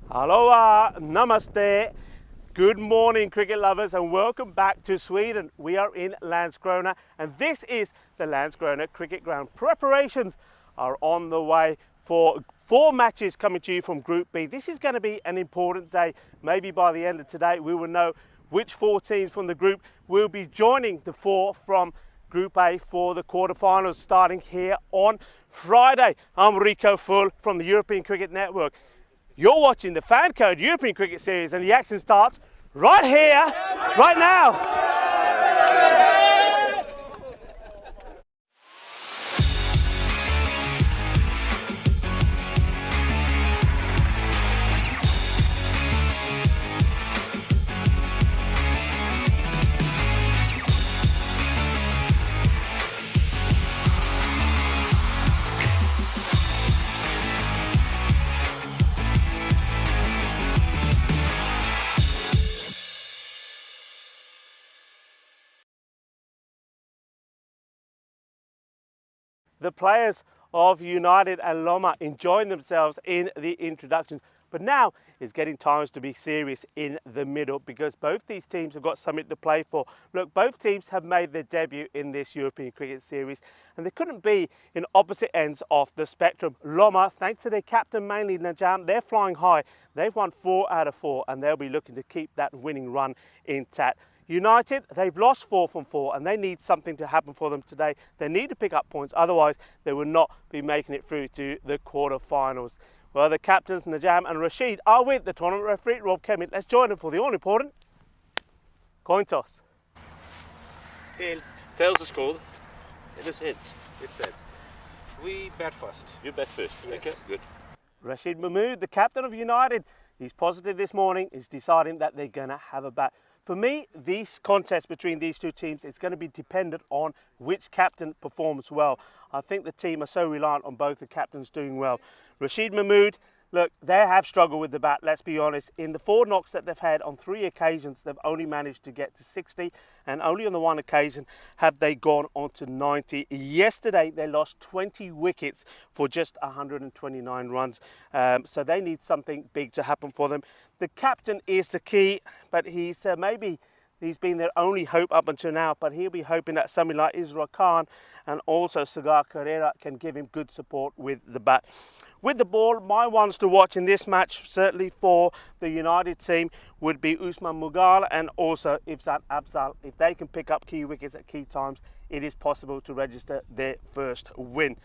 Aloha, namaste. Good morning, cricket lovers, and welcome back to Sweden. We are in Landskrona, and this is the Landskrona Cricket Ground. Preparations are on the way for 4 matches coming to you from Group B. This is going to be an important day. Maybe by the end of today, we will know which 4 teams from the group will be joining the 4 from Group A for the quarterfinals starting here on Friday. I'm Rico Full from the European Cricket Network. You're watching the FanCode European Cricket Series, and the action starts right here, right now. The players of United and Loma enjoying themselves in the introduction. But now it's getting times to be serious in the middle because both these teams have got something to play for. Look, both teams have made their debut in this European Cricket Series, and they couldn't be in opposite ends of the spectrum. Loma, thanks to their captain mainly Najam, they're flying high. They've won 4 out of 4, and they'll be looking to keep that winning run intact. United, they've lost 4 from 4, and they need something to happen for them today. They need to pick up points, otherwise they will not be making it through to the quarterfinals. Well, the captains Najam and Rashid are with the tournament referee Rob Kemmett. Let's join them for the all-important coin toss. Tails. Tails is called. It is heads. It's heads. We bat first. You bet first. Yes. Okay, good. Rashid Mahmood, the captain of United, he's positive this morning. He's deciding that they're going to have a bat. For me, this contest between these 2 teams, it's going to be dependent on which captain performs well. I think the team are so reliant on both the captains doing well. Rashid Mahmood, look, they have struggled with the bat, let's be honest. In the 4 knocks that they've had on 3 occasions, they've only managed to get to 60, and only on the 1 occasion have they gone on to 90. Yesterday, they lost 20 wickets for just 129 runs, so they need something big to happen for them. The captain is the key, but he's been their only hope up until now, but he'll be hoping that somebody like Israel Khan and also Sagar Carrera can give him good support with the bat. With the ball, my ones to watch in this match, certainly for the United team, would be Usman Mughal and also Ifsan Afzal. If they can pick up key wickets at key times, it is possible to register their first win.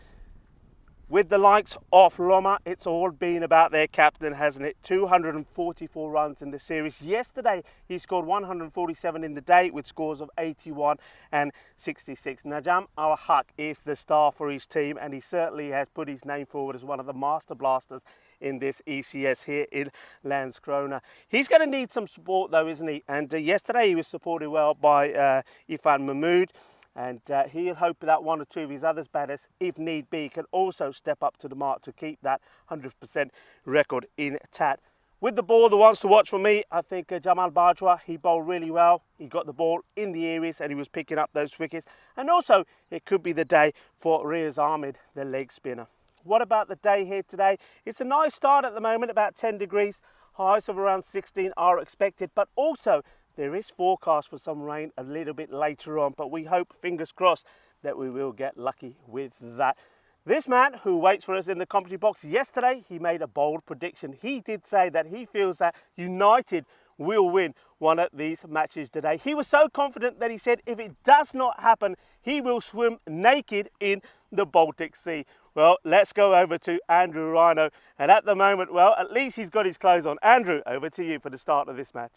With the likes of Loma, it's all been about their captain, hasn't it? 244 runs in the series. Yesterday, he scored 147 in the day with scores of 81 and 66. Najam al-Haq is the star for his team, and he certainly has put his name forward as one of the master blasters in this ECS here in Landskrona. He's going to need some support though, isn't he? And yesterday he was supported well by Ifan Mahmood. And he'll hope that 1 or 2 of his other batters, if need be, can also step up to the mark to keep that 100% record intact. With the ball, the ones to watch for me, I think Jamal Bajwa, he bowled really well. He got the ball in the areas and he was picking up those wickets. And also, it could be the day for Riaz Ahmed, the leg spinner. What about the day here today? It's a nice start at the moment, about 10 degrees. Highs of around 16 are expected, but also there is forecast for some rain a little bit later on, but we hope, fingers crossed, that we will get lucky with that. This man who waits for us in the commentary box, yesterday he made a bold prediction. He did say that he feels that United will win one of these matches today. He was so confident that he said if it does not happen, he will swim naked in the Baltic Sea. Well, let's go over to Andrew Rhino. And at the moment, well, at least he's got his clothes on. Andrew, over to you for the start of this match.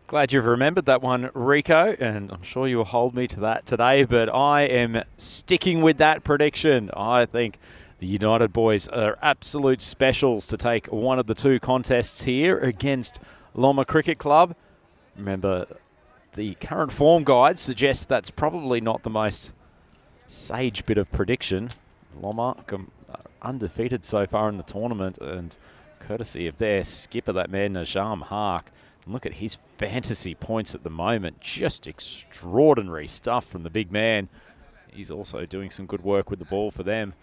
Glad you've remembered that one, Rico, and I'm sure you'll hold me to that today, but I am sticking with that prediction. I think the United boys are absolute specials to take one of the 2 contests here against Loma Cricket Club. Remember, the current form guide suggests that's probably not the most sage bit of prediction. Loma undefeated so far in the tournament, and courtesy of their skipper, that man Najam Hark. And look at his fantasy points at the moment. Just extraordinary stuff from the big man. He's also doing some good work with the ball for them.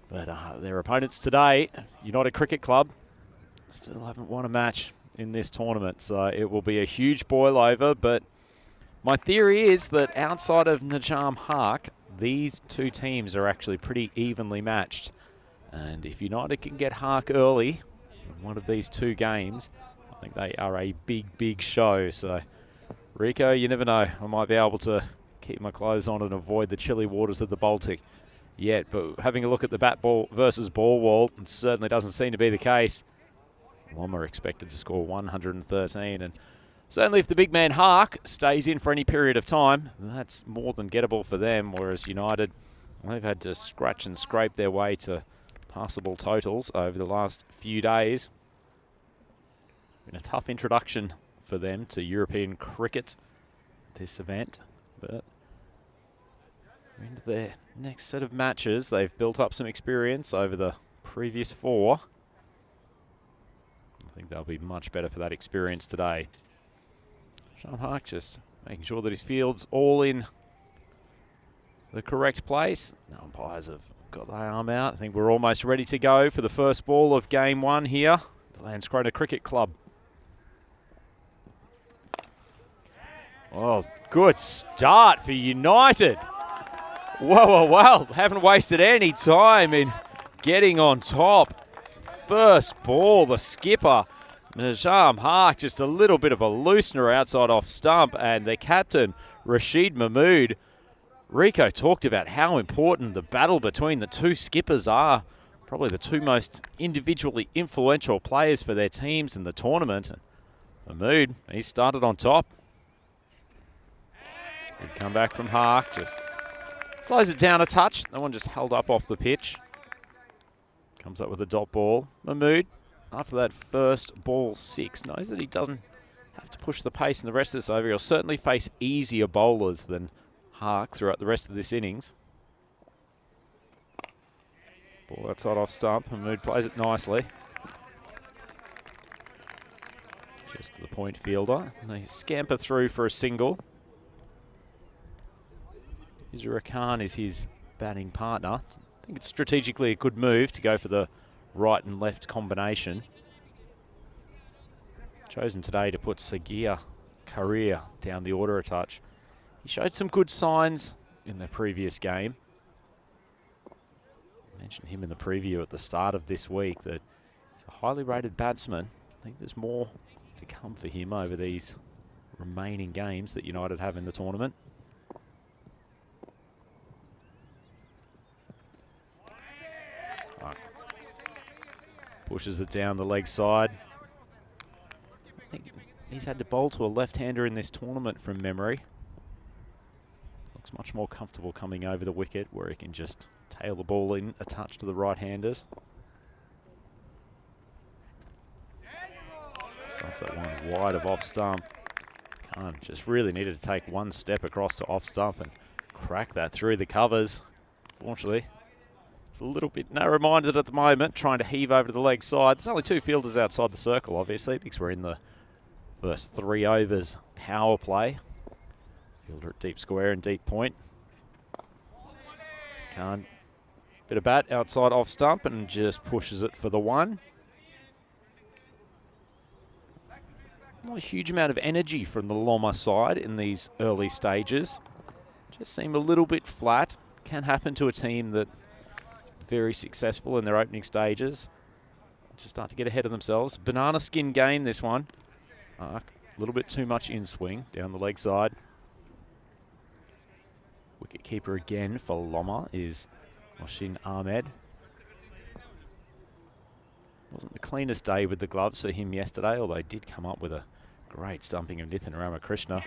But their opponents today, United Cricket Club, still haven't won a match in this tournament. So it will be a huge boil over. But my theory is that outside of Najam Hark, these two teams are actually pretty evenly matched. And if United can get Hark early in one of these two games, I think they are a big, big show. So, Rico, you never know. I might be able to keep my clothes on and avoid the chilly waters of the Baltic yet. But having a look at the bat ball versus ball wall, it certainly doesn't seem to be the case. Loma expected to score 113. And certainly if the big man Hark stays in for any period of time, that's more than gettable for them. Whereas United, they've had to scratch and scrape their way to passable totals over the last few days. Been a tough introduction for them to European cricket, this event, but into their next set of matches, they've built up some experience over the previous four. I think they'll be much better for that experience today. Sean Hark just making sure that his field's all in the correct place. The umpires have got their arm out. I think we're almost ready to go for the first ball of game one here, the Landskrona Cricket Club. Oh, good start for United. Whoa, whoa, whoa. Haven't wasted any time in getting on top. First ball, the skipper, Najam Hark, just a little bit of a loosener outside off stump, and the captain, Rashid Mahmood. Rico talked about how important the battle between the two skippers are. Probably the two most individually influential players for their teams in the tournament. Mahmood, he started on top. Good comeback from Hark, just slows it down a touch. That one just held up off the pitch. Comes up with a dot ball. Mahmood, after that first ball six, knows that he doesn't have to push the pace in the rest of this over. He'll certainly face easier bowlers than Hark throughout the rest of this innings. Ball outside off stump. Mahmood plays it nicely. Just to the point fielder. And they scamper through for a single. Izra Khan is his batting partner. I think it's strategically a good move to go for the right and left combination. Chosen today to put Sagir Karir down the order a touch. He showed some good signs in the previous game. I mentioned him in the preview at the start of this week that he's a highly rated batsman. I think there's more to come for him over these remaining games that United have in the tournament. Pushes it down the leg side. I think he's had to bowl to a left-hander in this tournament from memory. Looks much more comfortable coming over the wicket where he can just tail the ball in a touch to the right-handers. Starts that one wide of off stump. Khan just really needed to take one step across to off stump and crack that through the covers. Fortunately, it's a little bit narrow-minded at the moment, trying to heave over to the leg side. There's only two fielders outside the circle, obviously, because we're in the first 3 overs power play. Fielder at deep square and deep point. Khan, bit of bat outside off stump and just pushes it for the one. Not a huge amount of energy from the Loma side in these early stages. Just seem a little bit flat. Can happen to a team that very successful in their opening stages. Just start to get ahead of themselves. Banana skin game, this one. A little bit too much in swing down the leg side. Wicket keeper again for Loma is Moshin Ahmed. Wasn't the cleanest day with the gloves for him yesterday, although he did come up with a great stumping of Nithin Ramakrishna.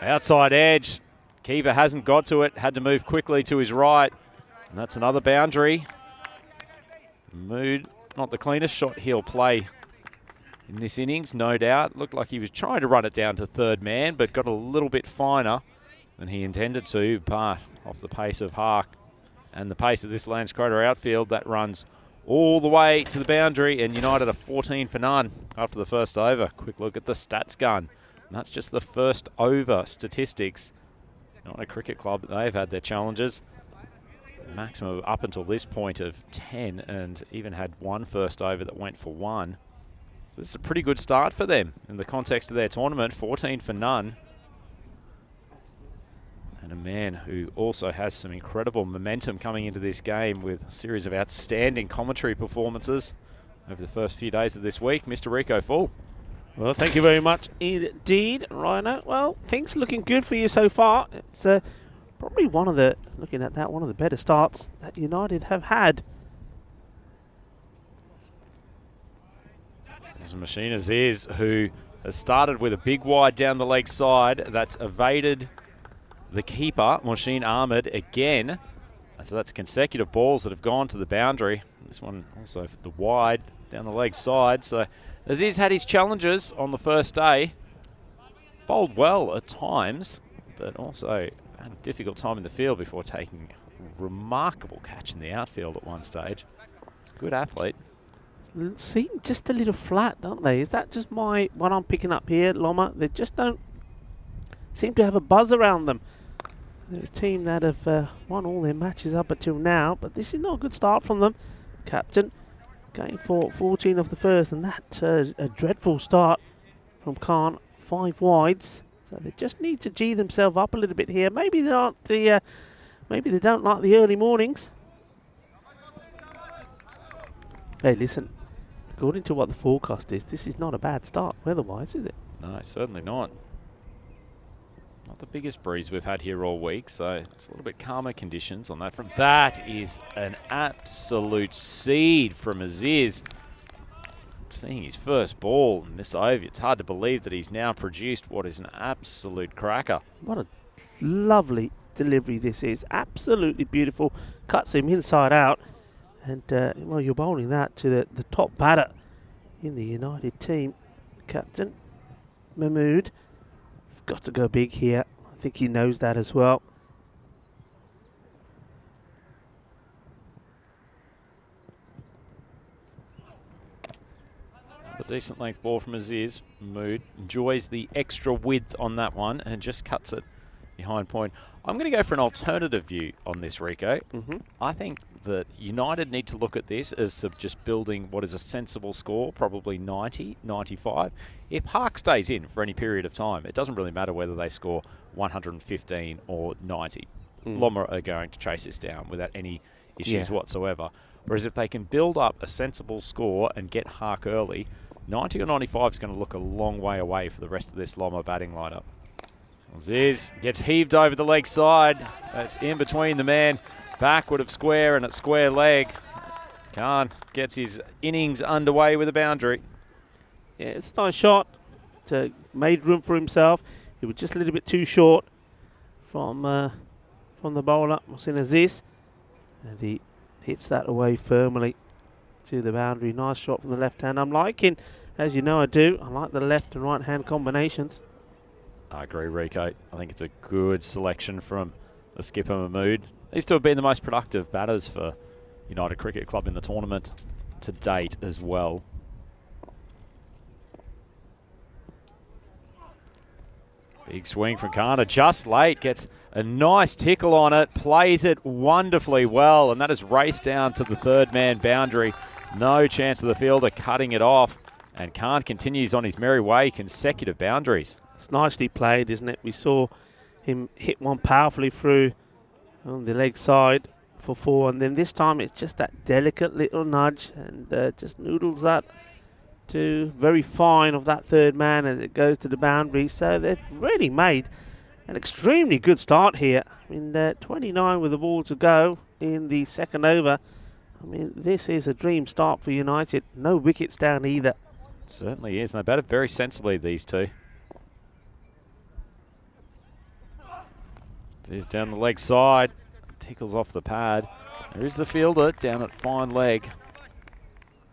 Outside edge. Keeper hasn't got to it. Had to move quickly to his right. And that's another boundary. Mood, not the cleanest shot he'll play in this innings, no doubt. Looked like he was trying to run it down to third man, but got a little bit finer than he intended to, but off the pace of Hark and the pace of this Landskrona outfield, that runs all the way to the boundary, and United are 14 for none after the first over. Quick look at the stats gun, and that's just the first over statistics. United Cricket Club, they've had their challenges. maximum up until this point of 10, and even had one first over that went for 1. So this is a pretty good start for them in the context of their tournament, 14 for none. And a man who also has some incredible momentum coming into this game with a series of outstanding commentary performances over the first few days of this week, Mr. Rico Full. Well, thank you very much indeed, Rhino. Well, things looking good for you so far. It's probably one of the, looking at that, one of the better starts that United have had. There's Machine Aziz, who has started with a big wide down the leg side. That's evaded the keeper, Machine Ahmed, again. So that's consecutive balls that have gone to the boundary. This one also the wide down the leg side. So Aziz had his challenges on the first day. Bowled well at times, but also had a difficult time in the field before taking a remarkable catch in the outfield at one stage. He's a good athlete. Seem just a little flat, don't they? Is that just what I'm picking up here, Loma? They just don't seem to have a buzz around them. They're a team that have won all their matches up until now, but this is not a good start from them. Captain going for 14 of the first, and that's a dreadful start from Khan. 5 wides, so they just need to G themselves up a little bit here. Maybe they aren't maybe they don't like the early mornings. Hey, listen. According to what the forecast is, this is not a bad start weather-wise, is it? No, certainly not. Not the biggest breeze we've had here all week, so it's a little bit calmer conditions on that front. That is an absolute seed from Aziz. Seeing his first ball in this over, it's hard to believe that he's now produced what is an absolute cracker. What a lovely delivery this is. Absolutely beautiful. Cuts him inside out. And, well, you're bowling that to the top batter in the United team, Captain Mahmood. He's got to go big here. I think he knows that as well. A decent length ball from Aziz. Mahmood enjoys the extra width on that one and just cuts it behind point. I'm going to go for an alternative view on this, Rico. I think that United need to look at this as of just building what is a sensible score, probably 90, 95. If Park stays in for any period of time, it doesn't really matter whether they score 115 or 90. Loma are going to chase this down without any issues whatsoever. Whereas if they can build up a sensible score and get Hark early, 90 or 95 is going to look a long way away for the rest of this Loma batting lineup. Aziz gets heaved over the leg side. That's in between the man backward of square and at square leg. Khan gets his innings underway with a boundary. Yeah, it's a nice shot. Made room for himself. He was just a little bit too short from the bowler, Mohsin Aziz. And he hits that away firmly to the boundary. Nice shot from the left hand. I'm liking, as you know I do, I like the left and right hand combinations. I agree, Rico. I think it's a good selection from the skipper Mahmood. These two have been the most productive batters for United Cricket Club in the tournament to date as well. Big swing from Kana, just late, gets a nice tickle on it, plays it wonderfully well, and that has raced down to the third man boundary. No chance of the fielder cutting it off, and Khan continues on his merry way, consecutive boundaries. It's nicely played, isn't it? We saw him hit one powerfully through on the leg side for 4, and then this time it's just that delicate little nudge and just noodles that to very fine of that third man as it goes to the boundary. So they've really made an extremely good start here. I mean, 29 with the ball to go in the second over. I mean, this is a dream start for United. No wickets down either. Certainly is, and they batted very sensibly, these two. He's down the leg side, tickles off the pad. There is the fielder down at fine leg.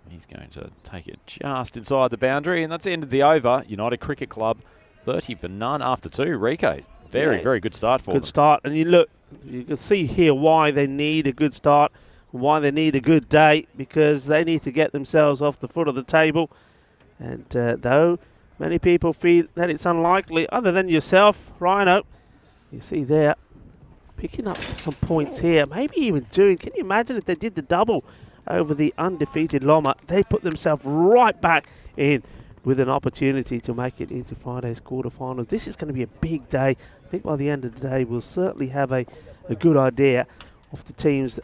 He's going to take it just inside the boundary, and that's the end of the over. United Cricket Club, 30 for none after 2. Rico, very good start for them. Good start, and you can see here why they need a good start, why they need a good day, because they need to get themselves off the foot of the table. And though many people feel that it's unlikely, other than yourself, Rhino, you see there, picking up some points here. Maybe even doing, can you imagine if they did the double over the undefeated Loma? They put themselves right back in with an opportunity to make it into Friday's quarterfinals. This is going to be a big day. I think by the end of the day, we'll certainly have a good idea of the teams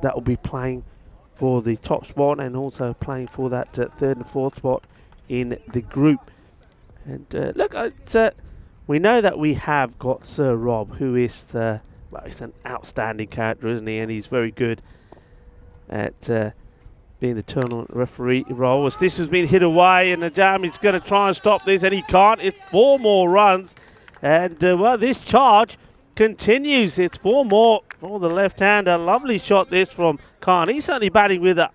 that will be playing for the top spot and also playing for that third and fourth spot in the group. And look, we know that we have got Sir Rob, who is well, he's an outstanding character, isn't he? And he's very good at being the tournament referee role. As this has been hit away, and Najam is going to try and stop this, and he can't. It's 4 more runs, and well, this charge continues. It's 4 more for the left-hander. Lovely shot this from Khan. He's certainly batting with a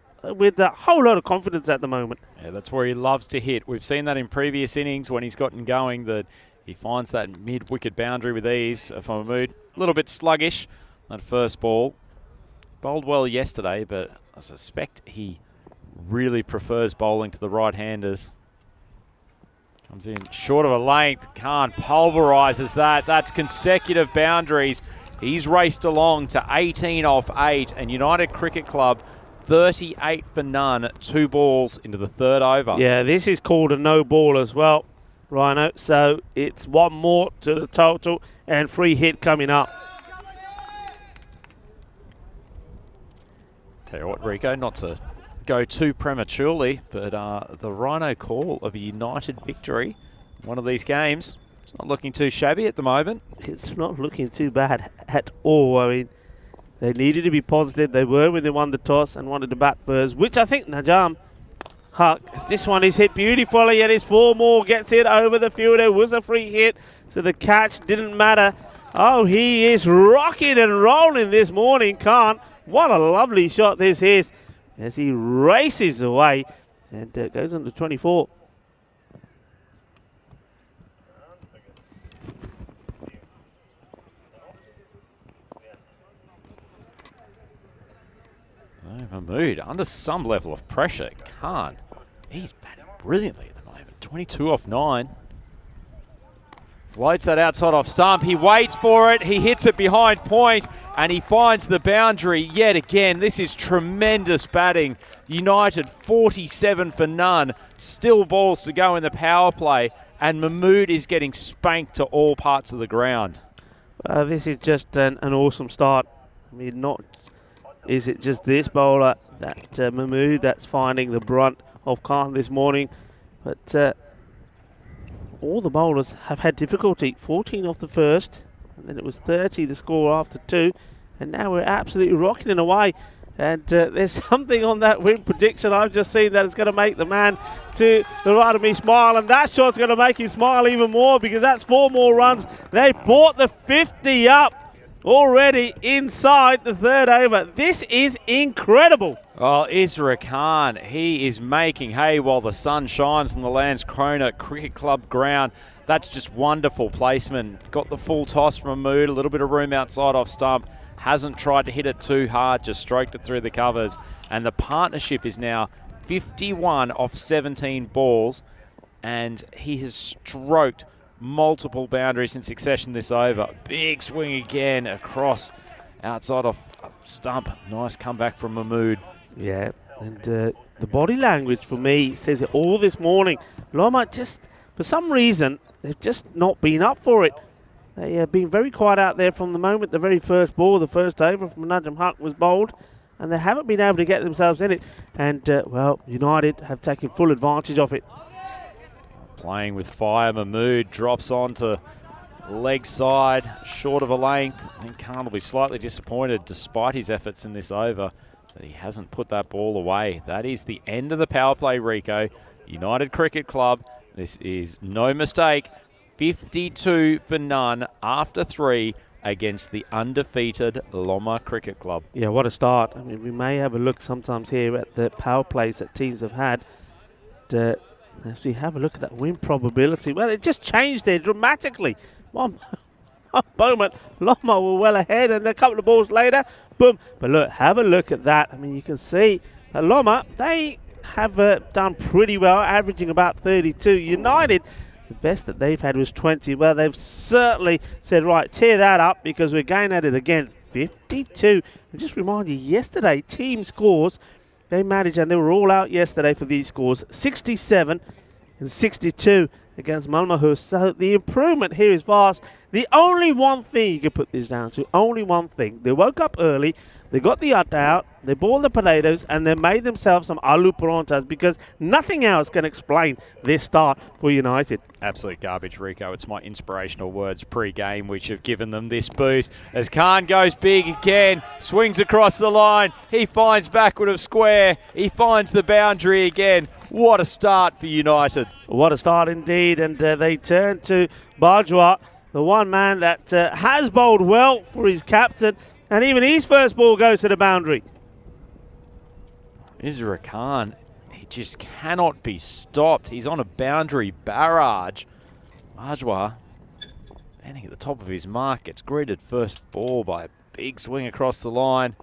whole lot of confidence at the moment. Yeah, that's where he loves to hit. We've seen that in previous innings when he's gotten going, that he finds that mid-wicket boundary with ease. For Mahmood, a little bit sluggish, that first ball. Bowled well yesterday, but I suspect he really prefers bowling to the right-handers. Comes in short of a length. Khan pulverises that. That's consecutive boundaries. He's raced along to 18 off 8, and United Cricket Club 38 for none, 2 balls into the third over. Yeah, this is called a no ball as well, Rhino. So it's 1 more to the total and free hit coming up. Tell you what, Rico, not to go too prematurely, but the Rhino call of a United victory in one of these games, it's not looking too shabby at the moment. It's not looking too bad at all. I mean, they needed to be positive. They were when they won the toss and wanted to bat first, which I think Najam Huck, this one is hit beautifully, and it's 4 more, gets it over the fielder. It was a free hit, so the catch didn't matter. Oh, he is rocking and rolling this morning, Khan. What a lovely shot this is as he races away and goes on to 24. Mahmood under some level of pressure. Khan, he's batting brilliantly at the moment. 22 off 9. Floats that outside off stump. He waits for it. He hits it behind point, and he finds the boundary yet again. This is tremendous batting. United 47 for none. Still balls to go in the power play, and Mahmood is getting spanked to all parts of the ground. This is just an awesome start. I mean, not is it just this bowler, that Mahmood, that's finding the brunt of Khan this morning, but all the bowlers have had difficulty. 14 off the first, and then it was 30 the score after 2, and now we're absolutely rocking it away. And there's something on that win prediction I've just seen that is going to make the man to the right of me smile, and that shot's going to make him smile even more, because that's 4 more runs. They brought the 50 up already inside the third over. This is incredible. Well, Isra Khan, he is making hay while the sun shines on the Landskrona Cricket Club ground. That's just wonderful placement. Got the full toss from Mahmood, a little bit of room outside off stump. Hasn't tried to hit it too hard, just stroked it through the covers. And the partnership is now 51 off 17 balls, and he has stroked multiple boundaries in succession this over. Big swing again across outside of stump. Nice comeback from Mahmood. Yeah, and the body language for me says it all this morning. Loma just, for some reason, they've just not been up for it. They have been very quiet out there from the moment the very first ball, the first over from Najam Huq was bowled, and they haven't been able to get themselves in it. And, well, United have taken full advantage of it. Playing with fire, Mahmood drops onto leg side, short of a length. I think Khan will be slightly disappointed despite his efforts in this over that he hasn't put that ball away. That is the end of the power play, Rico. United Cricket Club, this is no mistake, 52 for none after 3 against the undefeated Loma Cricket Club. Yeah, what a start. I mean, we may have a look sometimes here at the power plays that teams have had. As we have a look at that win probability, well, it just changed there dramatically. One moment, Loma were well ahead, and a couple of balls later, boom. But look, have a look at that. I mean, you can see that Loma, they have done pretty well, averaging about 32. United, The best that they've had was 20. Well, they've certainly said, right, tear that up because we're going at it again. 52. And just remind you, yesterday, team scores, they managed, and they were all out yesterday for these scores, 67 and 62 against Malmöhus. So the improvement here is vast. The only one thing you can put this down to, only one thing. They woke up early, they got the ut out, they boiled the potatoes, and they made themselves some aloo parantas because nothing else can explain this start for United. Absolute garbage, Rico. It's my inspirational words pre-game which have given them this boost. As Khan goes big again, swings across the line. He finds backward of square. He finds the boundary again. What a start for United. What a start indeed. And they turn to Bajwa, the one man that has bowled well for his captain. And even his first ball goes to the boundary. Isra Khan, he just cannot be stopped. He's on a boundary barrage. Bajwa, standing at the top of his mark, gets greeted first ball by a big swing across the line.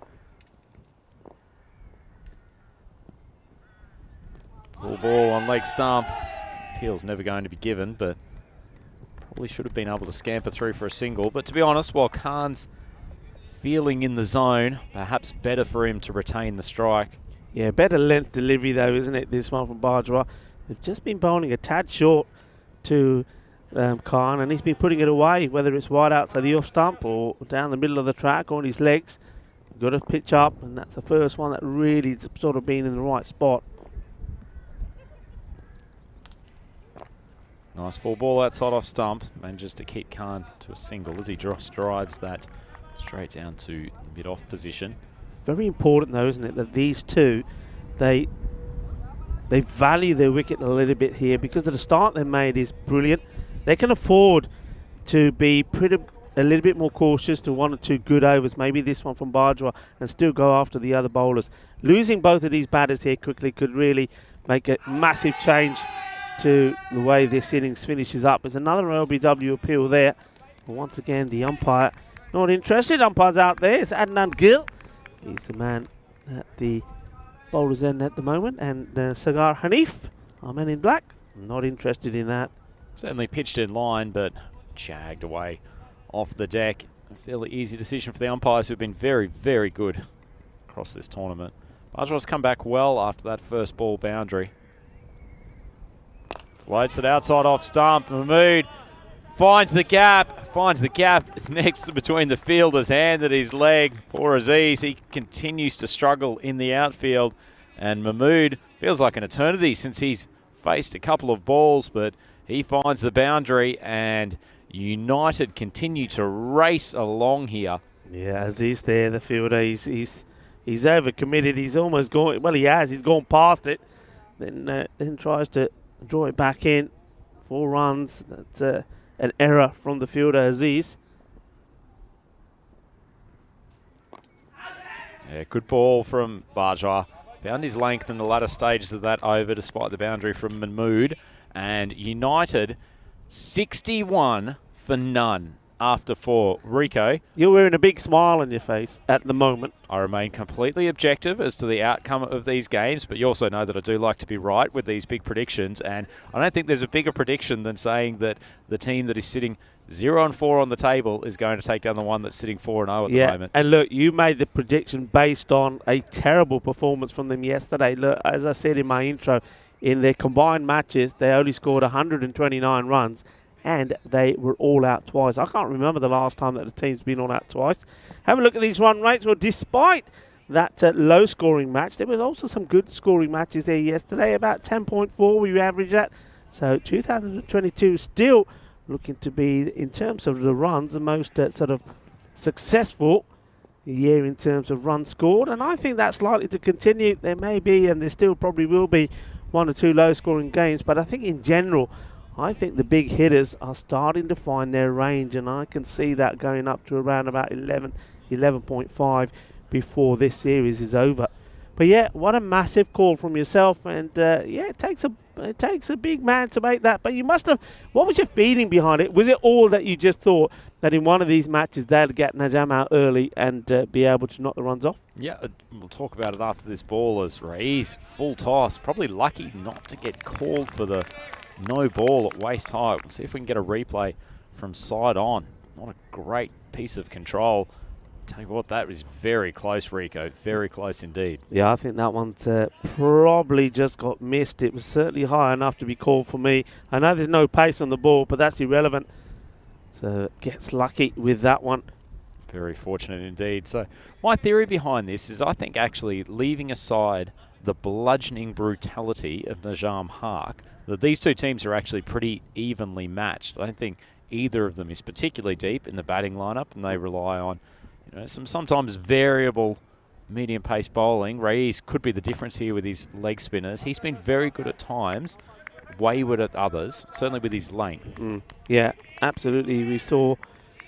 Full ball on leg stump. Appeal's never going to be given, but probably should have been able to scamper through for a single. But to be honest, while Khan's feeling in the zone, perhaps better for him to retain the strike. Yeah, better length delivery though, isn't it, this one from Bajwa. They've just been bowling a tad short to Khan, and he's been putting it away, whether it's wide outside the off stump or down the middle of the track on his legs. Got to pitch up, and that's the first one that really sort of been in the right spot. Nice full ball outside off stump. Manages to keep Khan to a single as he drives that straight down to mid-off position. Very important though, isn't it, that these two, they value their wicket a little bit here because of the start they made is brilliant. They can afford to be a little bit more cautious to one or two good overs, maybe this one from Bajwa, and still go after the other bowlers. Losing both of these batters here quickly could really make a massive change to the way this innings finishes up. There's another LBW appeal there. But once again, the umpire not interested. Umpire's out there. It's Adnan Gill. He's the man at the bowler's end at the moment. And Sagar Hanif, our man in black, not interested in that. Certainly pitched in line, but jagged away off the deck. A fairly easy decision for the umpires, who have been very, very good across this tournament. Bajwa's come back well after that first ball boundary. Floats it outside off stump. Mahmood finds the gap next to between the fielder's hand and his leg. Poor Aziz, he continues to struggle in the outfield, and Mahmood feels like an eternity since he's faced a couple of balls, but he finds the boundary, and United continue to race along here. Yeah, Aziz there, the fielder, he's overcommitted. He's almost gone, well, he's gone past it, then tries to draw it back in. 4 runs. That's an error from the fielder Aziz. Yeah, good ball from Bajwa. Found his length in the latter stages of that over despite the boundary from Mahmood. And United 61 for none after 4. Rico, you're wearing a big smile on your face at the moment. I remain completely objective as to the outcome of these games, but you also know that I do like to be right with these big predictions, and I don't think there's a bigger prediction than saying that the team that is sitting 0-4 on the table is going to take down the one that's sitting 4-0 at the moment. And look, you made the prediction based on a terrible performance from them yesterday. Look, as I said in my intro, in their combined matches, they only scored 129 runs, and they were all out twice. I can't remember the last time that the team's been all out twice. Have a look at these run rates. Well, despite that low-scoring match, there was also some good scoring matches there yesterday. About 10.4 we averaged at. So 2022 still looking to be, in terms of the runs, the most sort of successful year in terms of runs scored. And I think that's likely to continue. There may be, and there still probably will be, 1 or 2 low-scoring games. But I think in general, I think the big hitters are starting to find their range, and I can see that going up to around about 11.5 before this series is over. But yeah, what a massive call from yourself, and yeah, it takes a big man to make that. But you must have, what was your feeling behind it? Was it all that you just thought that in one of these matches they'd get Najam out early and be able to knock the runs off? Yeah, we'll talk about it after this ball, as Raiz full toss, probably lucky not to get called for the no ball at waist height. We'll see if we can get a replay from side on. Not a great piece of control. Tell you what, that was very close, Rico. Very close indeed. Yeah, I think that one's probably just got missed. It was certainly high enough to be called for me. I know there's no pace on the ball, but that's irrelevant. So gets lucky with that one. Very fortunate indeed. So my theory behind this is I think actually leaving aside the bludgeoning brutality of Najam Hark, that these two teams are actually pretty evenly matched. I don't think either of them is particularly deep in the batting lineup, and they rely on some sometimes variable medium pace bowling. Reyes could be the difference here with his leg spinners. He's been very good at times, wayward at others, certainly with his length. Yeah, absolutely. We saw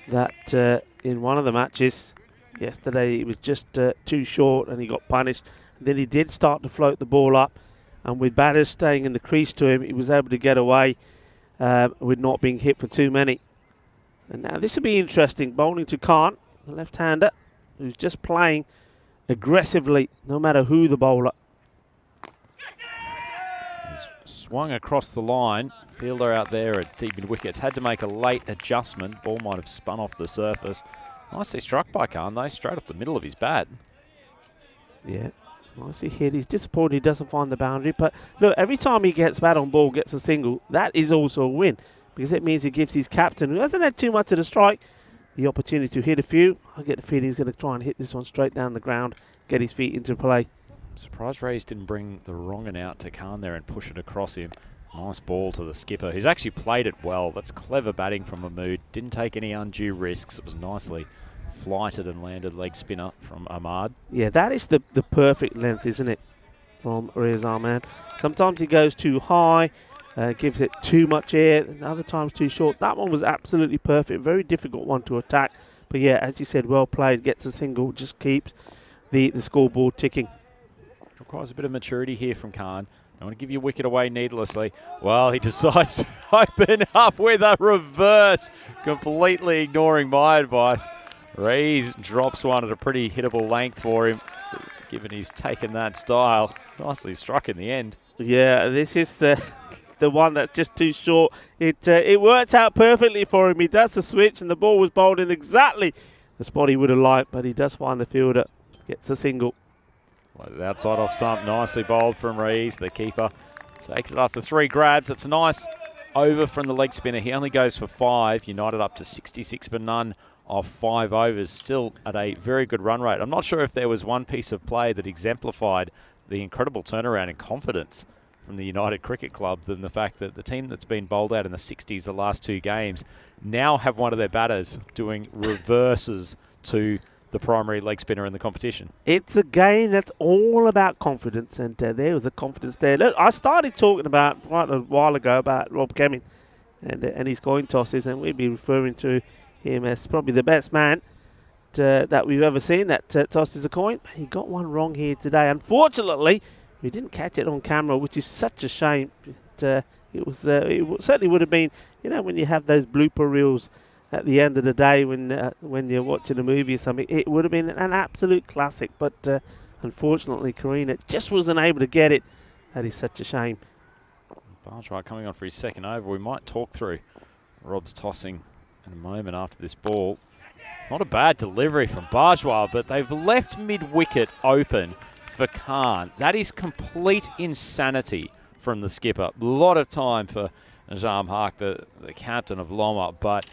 that in one of the matches yesterday. He was just too short and he got punished. And then he did start to float the ball up, and with batters staying in the crease to him, he was able to get away with not being hit for too many. And now this will be interesting. Bowling to Khan, the left-hander, who's just playing aggressively, no matter who the bowler. He's swung across the line. Fielder out there at deep mid wickets had to make a late adjustment. Ball might have spun off the surface. Nicely struck by Khan, though, straight off the middle of his bat. Yeah, nicely hit. He's disappointed he doesn't find the boundary. But look, every time he gets bat on ball, gets a single, that is also a win, because it means he gives his captain, who hasn't had too much of the strike, the opportunity to hit a few. I get the feeling he's going to try and hit this one straight down the ground, get his feet into play. I'm surprised Reyes didn't bring the wrong one out to Khan there and push it across him. Nice ball to the skipper, who's actually played it well. That's clever batting from Mahmood. Didn't take any undue risks. It was nicely flighted and landed leg spinner from Ahmad. Yeah, that is the perfect length, isn't it, from Reyes Ahmad. Sometimes he goes too high, gives it too much air, and other times too short. That one was absolutely perfect. Very difficult one to attack. But yeah, as you said, well played. Gets a single, just keeps the scoreboard ticking. Requires a bit of maturity here from Khan. I want to give you a wicket away needlessly. Well, he decides to open up with a reverse, completely ignoring my advice. Reyes drops one at a pretty hittable length for him, given he's taken that style. Nicely struck in the end. Yeah, this is the one that's just too short. It worked out perfectly for him. He does the switch, and the ball was bowled in exactly the spot he would have liked, but he does find the fielder, gets a single. The outside off stump, nicely bowled from Reyes. The keeper takes it after 3 grabs. It's a nice over from the leg spinner. He only goes for 5. United up to 66 for none of 5 overs. Still at a very good run rate. I'm not sure if there was one piece of play that exemplified the incredible turnaround in confidence from the United Cricket Club than the fact that the team that's been bowled out in the 60s the last 2 games now have one of their batters doing reverses to the primary leg spinner in the competition. It's a game that's all about confidence, and there was a confidence there. Look, I started talking about quite a while ago about Rob Kemming and his coin tosses, and we'd be referring to him as probably the best man that we've ever seen that tosses a coin. He got one wrong here today. Unfortunately, we didn't catch it on camera, which is such a shame. It certainly would have been, when you have those blooper reels at the end of the day when you're watching a movie or something, it would have been an absolute classic. But unfortunately, Karina just wasn't able to get it. That is such a shame. Bargewell coming on for his second over. We might talk through Rob's tossing in a moment after this ball. Not a bad delivery from Bargewell, but they've left mid-wicket open for Khan. That is complete insanity from the skipper. A lot of time for Najam Hark, the captain of Loma, but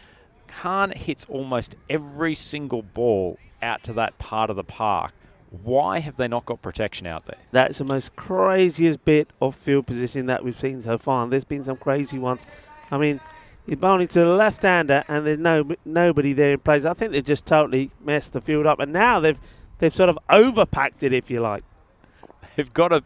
Khan hits almost every single ball out to that part of the park. Why have they not got protection out there? That's the most craziest bit of field position that we've seen so far, and there's been some crazy ones. I mean, he's bowling to the left-hander, and there's nobody there in place. I think they've just totally messed the field up, and now they've sort of overpacked it, if you like. They've got a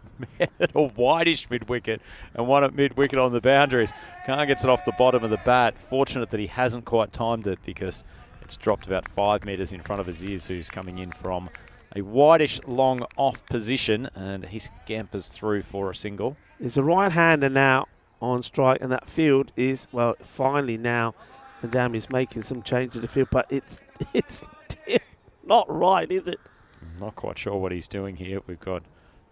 wideish mid-wicket and one at mid-wicket on the boundaries. Khan gets it off the bottom of the bat. Fortunate that he hasn't quite timed it because it's dropped about 5 metres in front of his ears, who's coming in from a wideish long off position, and he scampers through for a single. There's a right-hander now on strike, and that field is, well, finally now the Dam is making some change to the field, but it's not right, is it? I'm not quite sure what he's doing here. We've got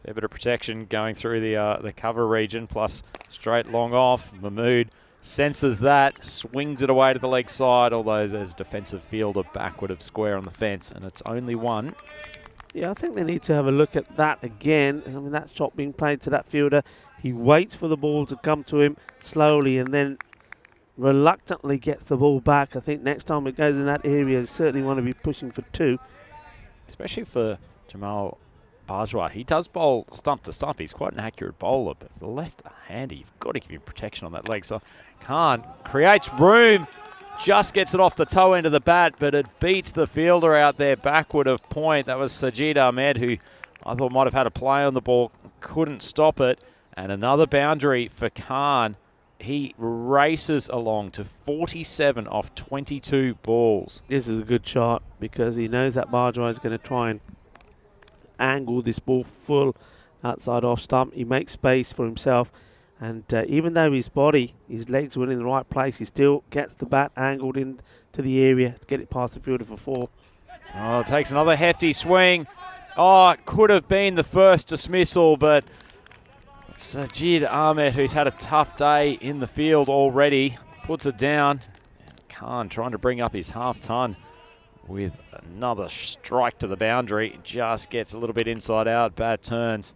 Fair bit of protection going through the cover region, plus straight long off. Mahmood senses that, swings it away to the leg side, although there's a defensive fielder backward of square on the fence, and it's only one. Yeah, I think they need to have a look at that again. I mean, that shot being played to that fielder, he waits for the ball to come to him slowly and then reluctantly gets the ball back. I think next time it goes in that area, you certainly want to be pushing for 2. Especially for Jamal Bajwa. He does bowl stump to stump. He's quite an accurate bowler, but for the left-hander, you've got to give him protection on that leg. So Khan creates room, just gets it off the toe end of the bat, but it beats the fielder out there backward of point. That was Sajid Ahmed, who I thought might have had a play on the ball, couldn't stop it. And another boundary for Khan. He races along to 47 off 22 balls. This is a good shot because he knows that Bajwa is going to try and angle this ball full outside off stump. He makes space for himself, and even though his legs were in the right place, he still gets the bat angled into the area to get it past the fielder for 4. Oh, takes another hefty swing. Oh, it could have been the first dismissal, but Sajid Ahmed, who's had a tough day in the field already, puts it down. Khan trying to bring up his half-ton with another strike to the boundary. Just gets a little bit inside out, bad turns.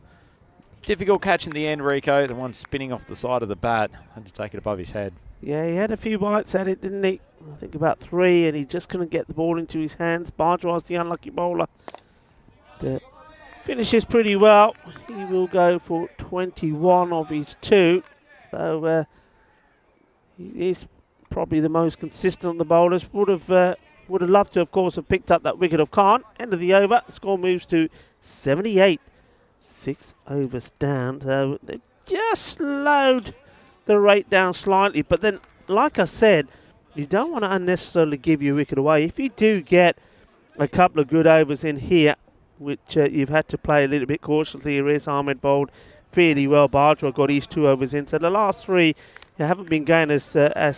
Difficult catch in the end, Rico. The one spinning off the side of the bat. Had to take it above his head. Yeah, he had a few bites at it, didn't he? I think about 3, and he just couldn't get the ball into his hands. Bajwa's the unlucky bowler. Finishes pretty well. He will go for 21 of his 2. So he is probably the most consistent of the bowlers. Would have loved to, of course, have picked up that wicket of Khan. End of the over. The score moves to 78. 6 overs down. So they just slowed the rate down slightly. But then, like I said, you don't want to unnecessarily give your wicket away. If you do get a couple of good overs in here, which you've had to play a little bit cautiously. Riaz Ahmed bowled fairly well. Bajwa got his 2 overs in. So the last 3 haven't been going as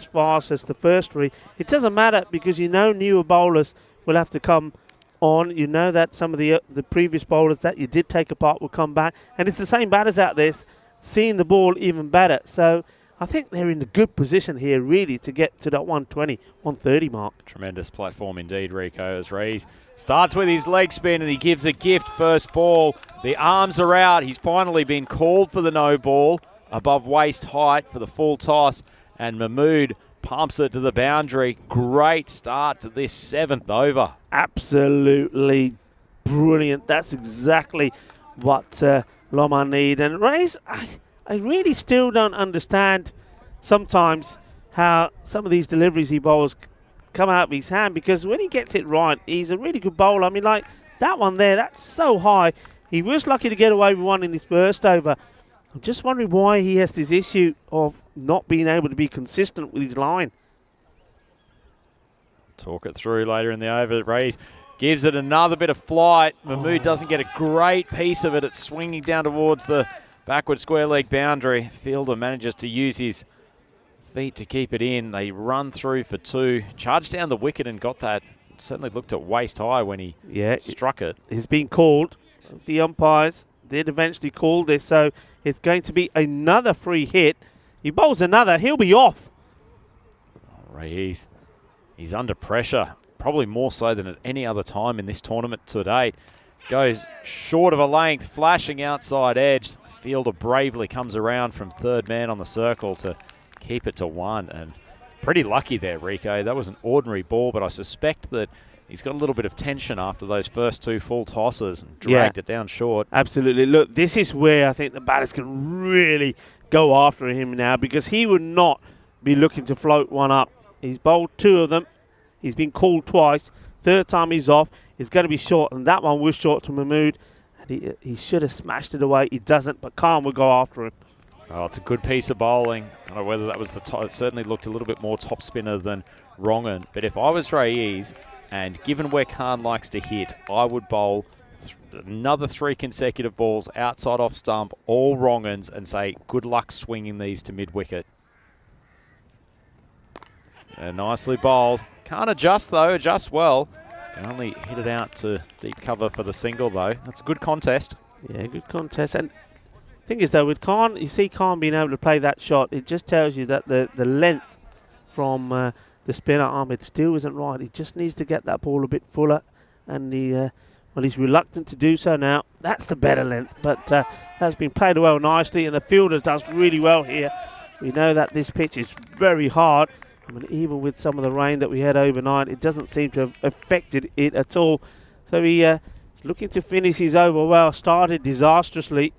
fast as the first 3. It doesn't matter because you know newer bowlers will have to come on. You know that some of the previous bowlers that you did take apart will come back. And it's the same batters out there seeing the ball even better. So I think they're in a good position here, really, to get to that 120, 130 mark. Tremendous platform indeed, Rico, as Rees starts with his leg spin and he gives a gift first ball. The arms are out. He's finally been called for the no ball above waist height for the full toss, and Mahmood pumps it to the boundary. Great start to this 7th over. Absolutely brilliant. That's exactly what Loma need. And Rees, I really still don't understand sometimes how some of these deliveries he bowls come out of his hand, because when he gets it right, he's a really good bowler. I mean, like that one there, that's so high. He was lucky to get away with one in his first over. I'm just wondering why he has this issue of not being able to be consistent with his line. Talk it through later in the over. Rees gives it another bit of flight. Mahmood doesn't get a great piece of it. It's swinging down towards the backward square leg boundary. Fielder manages to use his feet to keep it in. They run through for 2. Charged down the wicket and got that. Certainly looked at waist high when he struck it. It's been called. The umpires did eventually call this, so it's going to be another free hit. He bowls another, he'll be off. He's under pressure, probably more so than at any other time in this tournament to date. Goes short of a length, flashing outside edge. Fielder bravely comes around from 3rd man on the circle to keep it to 1. And pretty lucky there, Rico. That was an ordinary ball, but I suspect that he's got a little bit of tension after those first 2 full tosses and dragged it down short. Absolutely. Look, this is where I think the batters can really go after him now, because he would not be looking to float one up. He's bowled 2 of them. He's been called twice. 3rd time he's off. It's going to be short, and that one was short to Mahmood. He should have smashed it away. He doesn't, but Khan will go after him. Oh, it's a good piece of bowling. I don't know whether that was the top. It certainly looked a little bit more top spinner than Rongan. But if I was Rees, and given where Khan likes to hit, I would bowl another 3 consecutive balls outside off stump, all Rongans, and say good luck swinging these to mid-wicket. Nicely bowled. Can't adjust though, adjusts well. Can only hit it out to deep cover for the single though. That's a good contest. Yeah, good contest. And thing is, though, with Khan, you see Khan being able to play that shot, it just tells you that the length from the spinner Ahmed still isn't right. He just needs to get that ball a bit fuller, and well, he's reluctant to do so now. That's the better length, but has been played well nicely, and the fielder does really well here. We know that this pitch is very hard. I mean, even with some of the rain that we had overnight, it doesn't seem to have affected it at all. So he is looking to finish his over well. Started disastrously.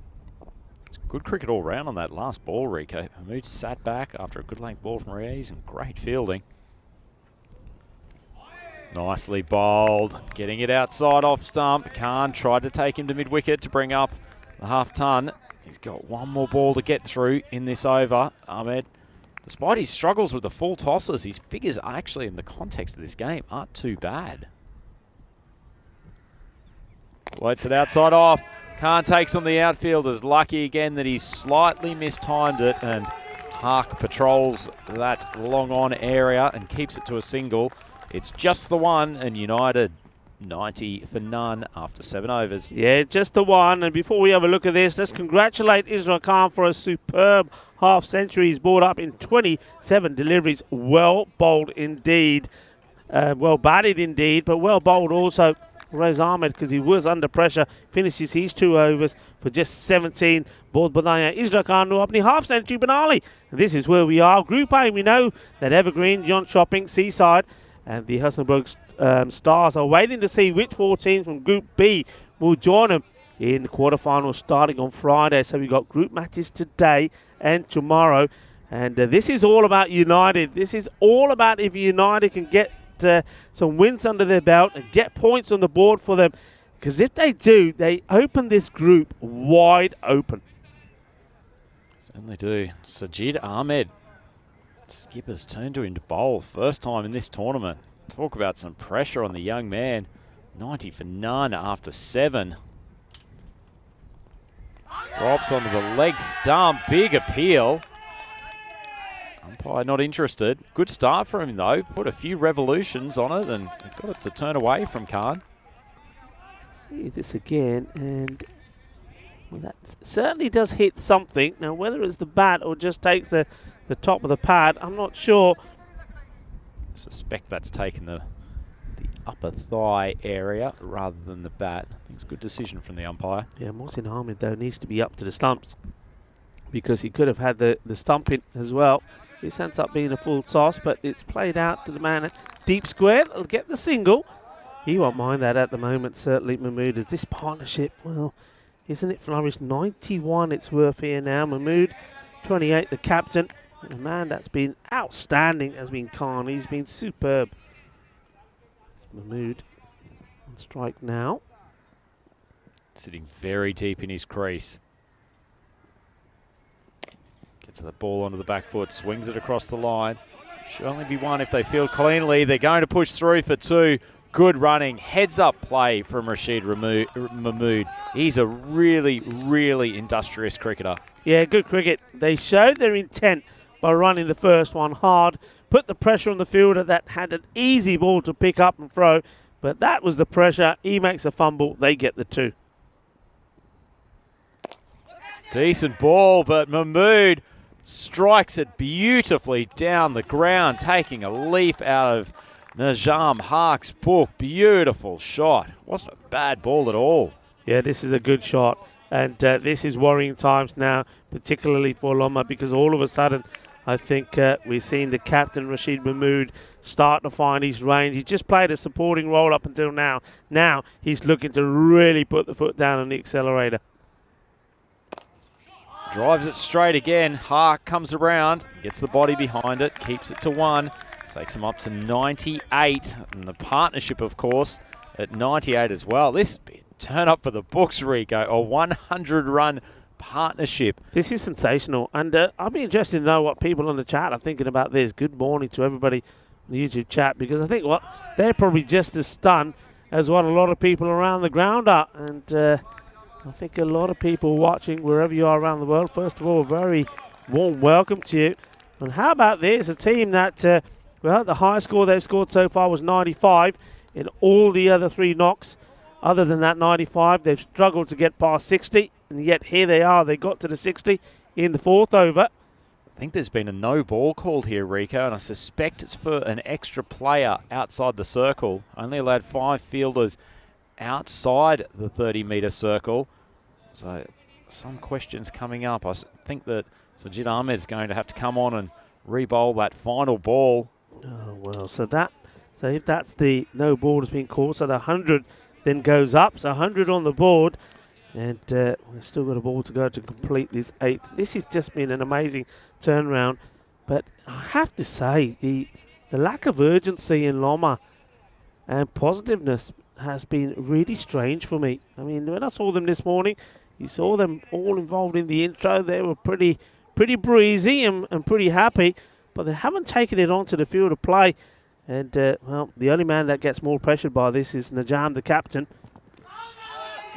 Good cricket all round on that last ball, Rico. Mahmood sat back after a good length ball from Reyes and great fielding. Nicely bowled, getting it outside off stump. Khan tried to take him to mid-wicket to bring up the half-ton. He's got one more ball to get through in this over. Ahmed, despite his struggles with the full tosses, his figures actually in the context of this game aren't too bad. Floats it outside off. Khan takes on the outfielders. Lucky again that he slightly mistimed it, and Hark patrols that long on area and keeps it to a single. It's just the one, and United 90 for none after 7 overs. Yeah, just the one. And before we have a look at this, let's congratulate Israel Khan for a superb half century. He's brought up in 27 deliveries. Well bowled indeed. Well batted indeed, but well bowled also. Rez Ahmed, because he was under pressure, finishes his 2 overs for just 17. Bowled Badaya Israel Khan, no apni half century Benali. And this is where we are. Group A, we know that Evergreen, John Shopping, Seaside, and the Hussenberg Stars are waiting to see which 4 teams from Group B will join them in the quarterfinals starting on Friday. So we've got group matches today and tomorrow. And this is all about United. This is all about if United can get some wins under their belt and get points on the board for them. Because if they do, they open this group wide open. Certainly do. Sajid Ahmed. Skipper's turned to him to bowl. First time in this tournament. Talk about some pressure on the young man. 90 for none after 7. Drops onto the leg stump. Big appeal. Umpire not interested. Good start for him though. Put a few revolutions on it and got it to turn away from Khan. See this again, and well, that certainly does hit something. Now whether it's the bat or just takes the top of the pad, I'm not sure. I suspect that's taken the upper thigh area rather than the bat. I think it's a good decision from the umpire. Yeah, Mohsin Hamid though needs to be up to the stumps, because he could have had the stump in as well. This ends up being a full toss, but it's played out to the man at deep square. He'll get the single. He won't mind that at the moment, certainly, Mahmood. As this partnership, well, isn't it flourished? 91 it's worth here now. Mahmood, 28, the captain. A man that's been outstanding has been Khan. He's been superb. It's Mahmood on strike now. Sitting very deep in his crease. Gets the ball onto the back foot, swings it across the line. Should only be 1 if they field cleanly. They're going to push through for 2. Good running, heads up play from Rashid Mahmood. He's a really, really industrious cricketer. Yeah, good cricket. They showed their intent by running the first one hard, put the pressure on the fielder that had an easy ball to pick up and throw, but that was the pressure. He makes a fumble, they get the 2. Decent ball, but Mahmood strikes it beautifully down the ground, taking a leaf out of Najam Hark's book. Beautiful shot. Wasn't a bad ball at all. Yeah, this is a good shot. And this is worrying times now, particularly for Loma, because all of a sudden, I think we're seeing the captain, Rashid Mahmood, start to find his range. He just played a supporting role up until now. Now he's looking to really put the foot down on the accelerator. Drives it straight again. Hark comes around, gets the body behind it, keeps it to 1. Takes him up to 98. And the partnership, of course, at 98 as well. This has been a turn up for the books, Rico. A 100-run partnership. This is sensational. And I'll be interested to know what people on the chat are thinking about this. Good morning to everybody on the YouTube chat, because I think they're probably just as stunned as what a lot of people around the ground are. And I think a lot of people watching wherever you are around the world, first of all, a very warm welcome to you. And how about this? A team that, well, the highest score they've scored so far was 95 in all the other 3 knocks. Other than that 95, they've struggled to get past 60, and yet here they are. They got to the 60 in the 4th over. I think there's been a no ball called here, Rico, and I suspect it's for an extra player outside the circle. Only allowed 5 fielders outside the 30-metre circle. So some questions coming up. I think that Sajid Ahmed's going to have to come on and re-bowl that final ball. Oh, well, so if that's the no ball has been called, so the 100 then goes up. So 100 on the board. And we've still got a ball to go to complete this 8th. This has just been an amazing turnaround. But I have to say, the lack of urgency in Loma and positiveness has been really strange for me. I mean, when I saw them this morning, you saw them all involved in the intro. They were pretty breezy and pretty happy. But they haven't taken it onto the field of play. And, well, the only man that gets more pressured by this is Najam, the captain.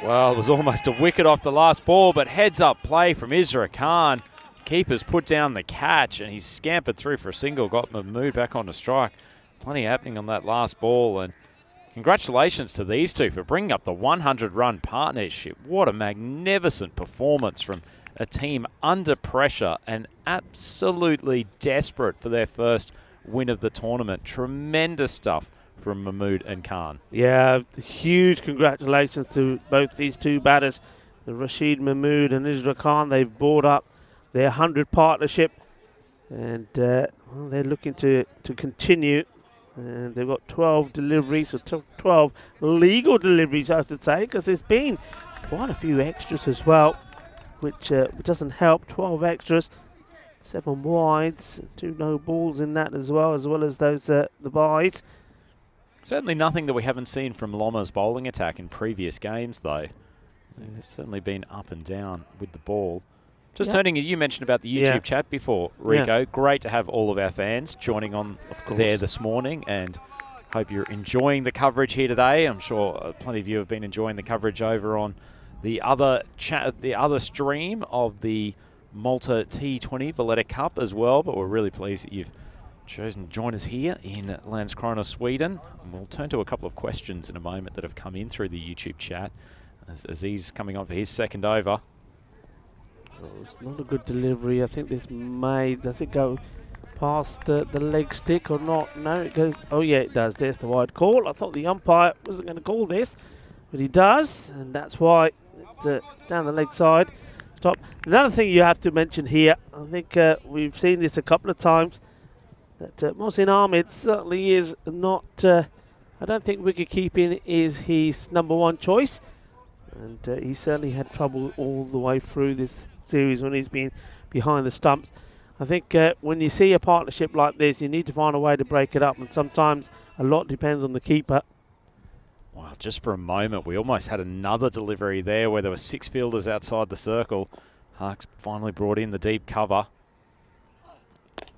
Well, it was almost a wicket off the last ball, but heads-up play from Isra Khan. Keeper's put down the catch, and he's scampered through for a single, got Mahmood back on the strike. Plenty happening on that last ball, and congratulations to these two for bringing up the 100-run partnership. What a magnificent performance from a team under pressure and absolutely desperate for their first win of the tournament. Tremendous stuff from Mahmood and Khan. Yeah, huge congratulations to both these two batters, Rashid Mahmood and Isra Khan. They've brought up their 100 partnership, and well, they're looking to continue. And they've got 12 deliveries, or 12 legal deliveries, I should say, because there's been quite a few extras as well, which doesn't help. 12 extras, 7 wides, 2 no balls in that as well as those the byes. Certainly nothing that we haven't seen from Loma's bowling attack in previous games, though. They've certainly been up and down with the ball. Just turning, you mentioned about the YouTube chat before, Rico. Yeah. Great to have all of our fans joining on there this morning, and hope you're enjoying the coverage here today. I'm sure plenty of you have been enjoying the coverage over on the other stream of the Malta T20 Valletta Cup as well, but we're really pleased that you've chosen to join us here in Landskrona, Sweden. And we'll turn to a couple of questions in a moment that have come in through the YouTube chat as he's coming on for his second over. Oh, it's not a good delivery. I think this does it go past the leg stick or not? No, it goes, oh yeah, it does. There's the wide call. I thought the umpire wasn't going to call this, but he does, and that's why it's down the leg side. Stop. Another thing you have to mention here, I think we've seen this a couple of times, that Mohsin Ahmed certainly is not, I don't think wicket-keeping is his #1 choice. And he certainly had trouble all the way through this series when he's been behind the stumps. I think when you see a partnership like this, you need to find a way to break it up. And sometimes a lot depends on the keeper. Wow, just for a moment, we almost had another delivery there where there were 6 fielders outside the circle. Harks finally brought in the deep cover.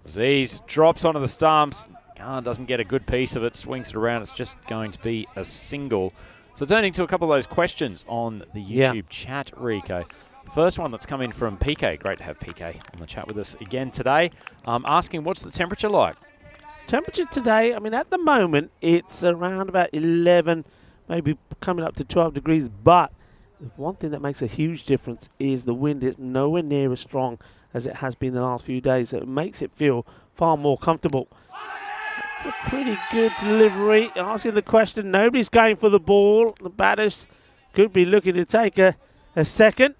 Aziz drops onto the stumps. Khan doesn't get a good piece of it, swings it around. It's just going to be a single. So turning to a couple of those questions on the YouTube chat, Rico. First one that's come in from PK. Great to have PK on the chat with us again today. Asking, what's the temperature like? Temperature today, I mean, at the moment, it's around about 11, maybe coming up to 12 degrees. But one thing that makes a huge difference is the wind is nowhere near as strong as it has been the last few days. So it makes it feel far more comfortable. It's a pretty good delivery. Asking the question, nobody's going for the ball. The batters could be looking to take a second.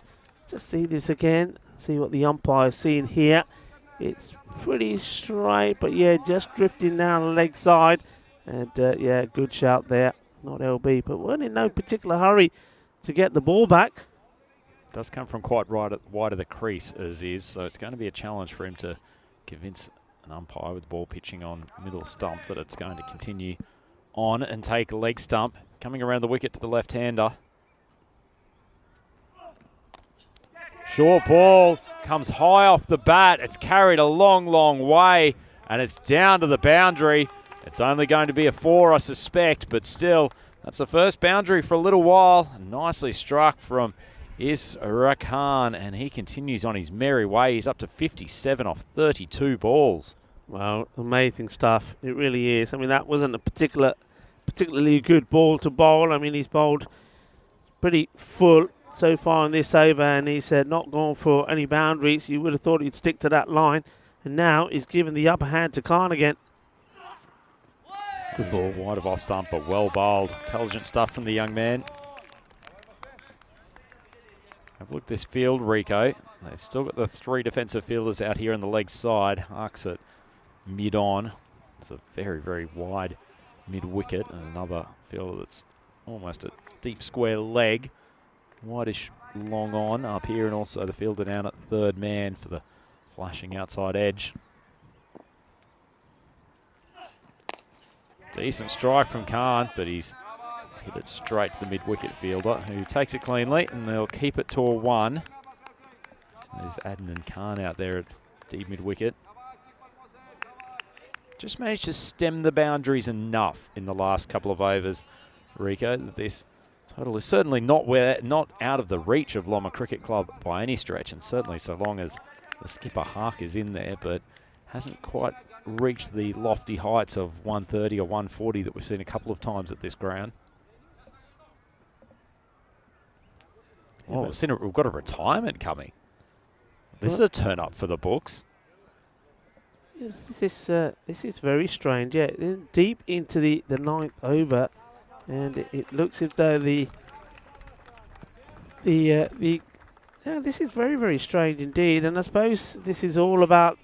Just see this again. See what the umpire's seeing here. It's pretty straight, but yeah, just drifting down the leg side. And yeah, good shout there. Not LB, but we're in no particular hurry to get the ball back. Does come from quite wide of the crease as is, so it's going to be a challenge for him to convince an umpire with the ball pitching on middle stump that it's going to continue on and take a leg stump. Coming around the wicket to the left-hander. Short ball comes high off the bat. It's carried a long, long way, and it's down to the boundary. It's only going to be a 4, I suspect, but still, that's the first boundary for a little while. Nicely struck from Isra Khan, and he continues on his merry way. He's up to 57 off 32 balls. Well, amazing stuff. It really is. I mean, that wasn't a particularly good ball to bowl. I mean, he's bowled pretty full so far in this over, and he's not gone for any boundaries. You would have thought he'd stick to that line, and now he's given the upper hand to Khan again. Good ball, wide of off stump, but well bowled. Intelligent stuff from the young man. Have a look at this field, Rico. They've still got the 3 defensive fielders out here on the leg side. Harks it mid-on. It's a very, very wide mid-wicket. And another fielder that's almost a deep square leg. Wideish long on up here, and also the fielder down at third man for the flashing outside edge. Decent strike from Khan, but he's hit it straight to the mid-wicket fielder, who takes it cleanly, and they'll keep it to a 1. There's Adnan Khan out there at deep mid-wicket. Just managed to stem the boundaries enough in the last couple of overs, Rico, that this total is certainly not out of the reach of Loma Cricket Club by any stretch, and certainly so long as the skipper Hark is in there, but hasn't quite reached the lofty heights of 130 or 140 that we've seen a couple of times at this ground. Oh, we've got a retirement coming. This is a turn up for the books. Yes, this is very strange. Yeah, deep into the 9th over, and it looks as though yeah, this is very, very strange indeed. And I suppose this is all about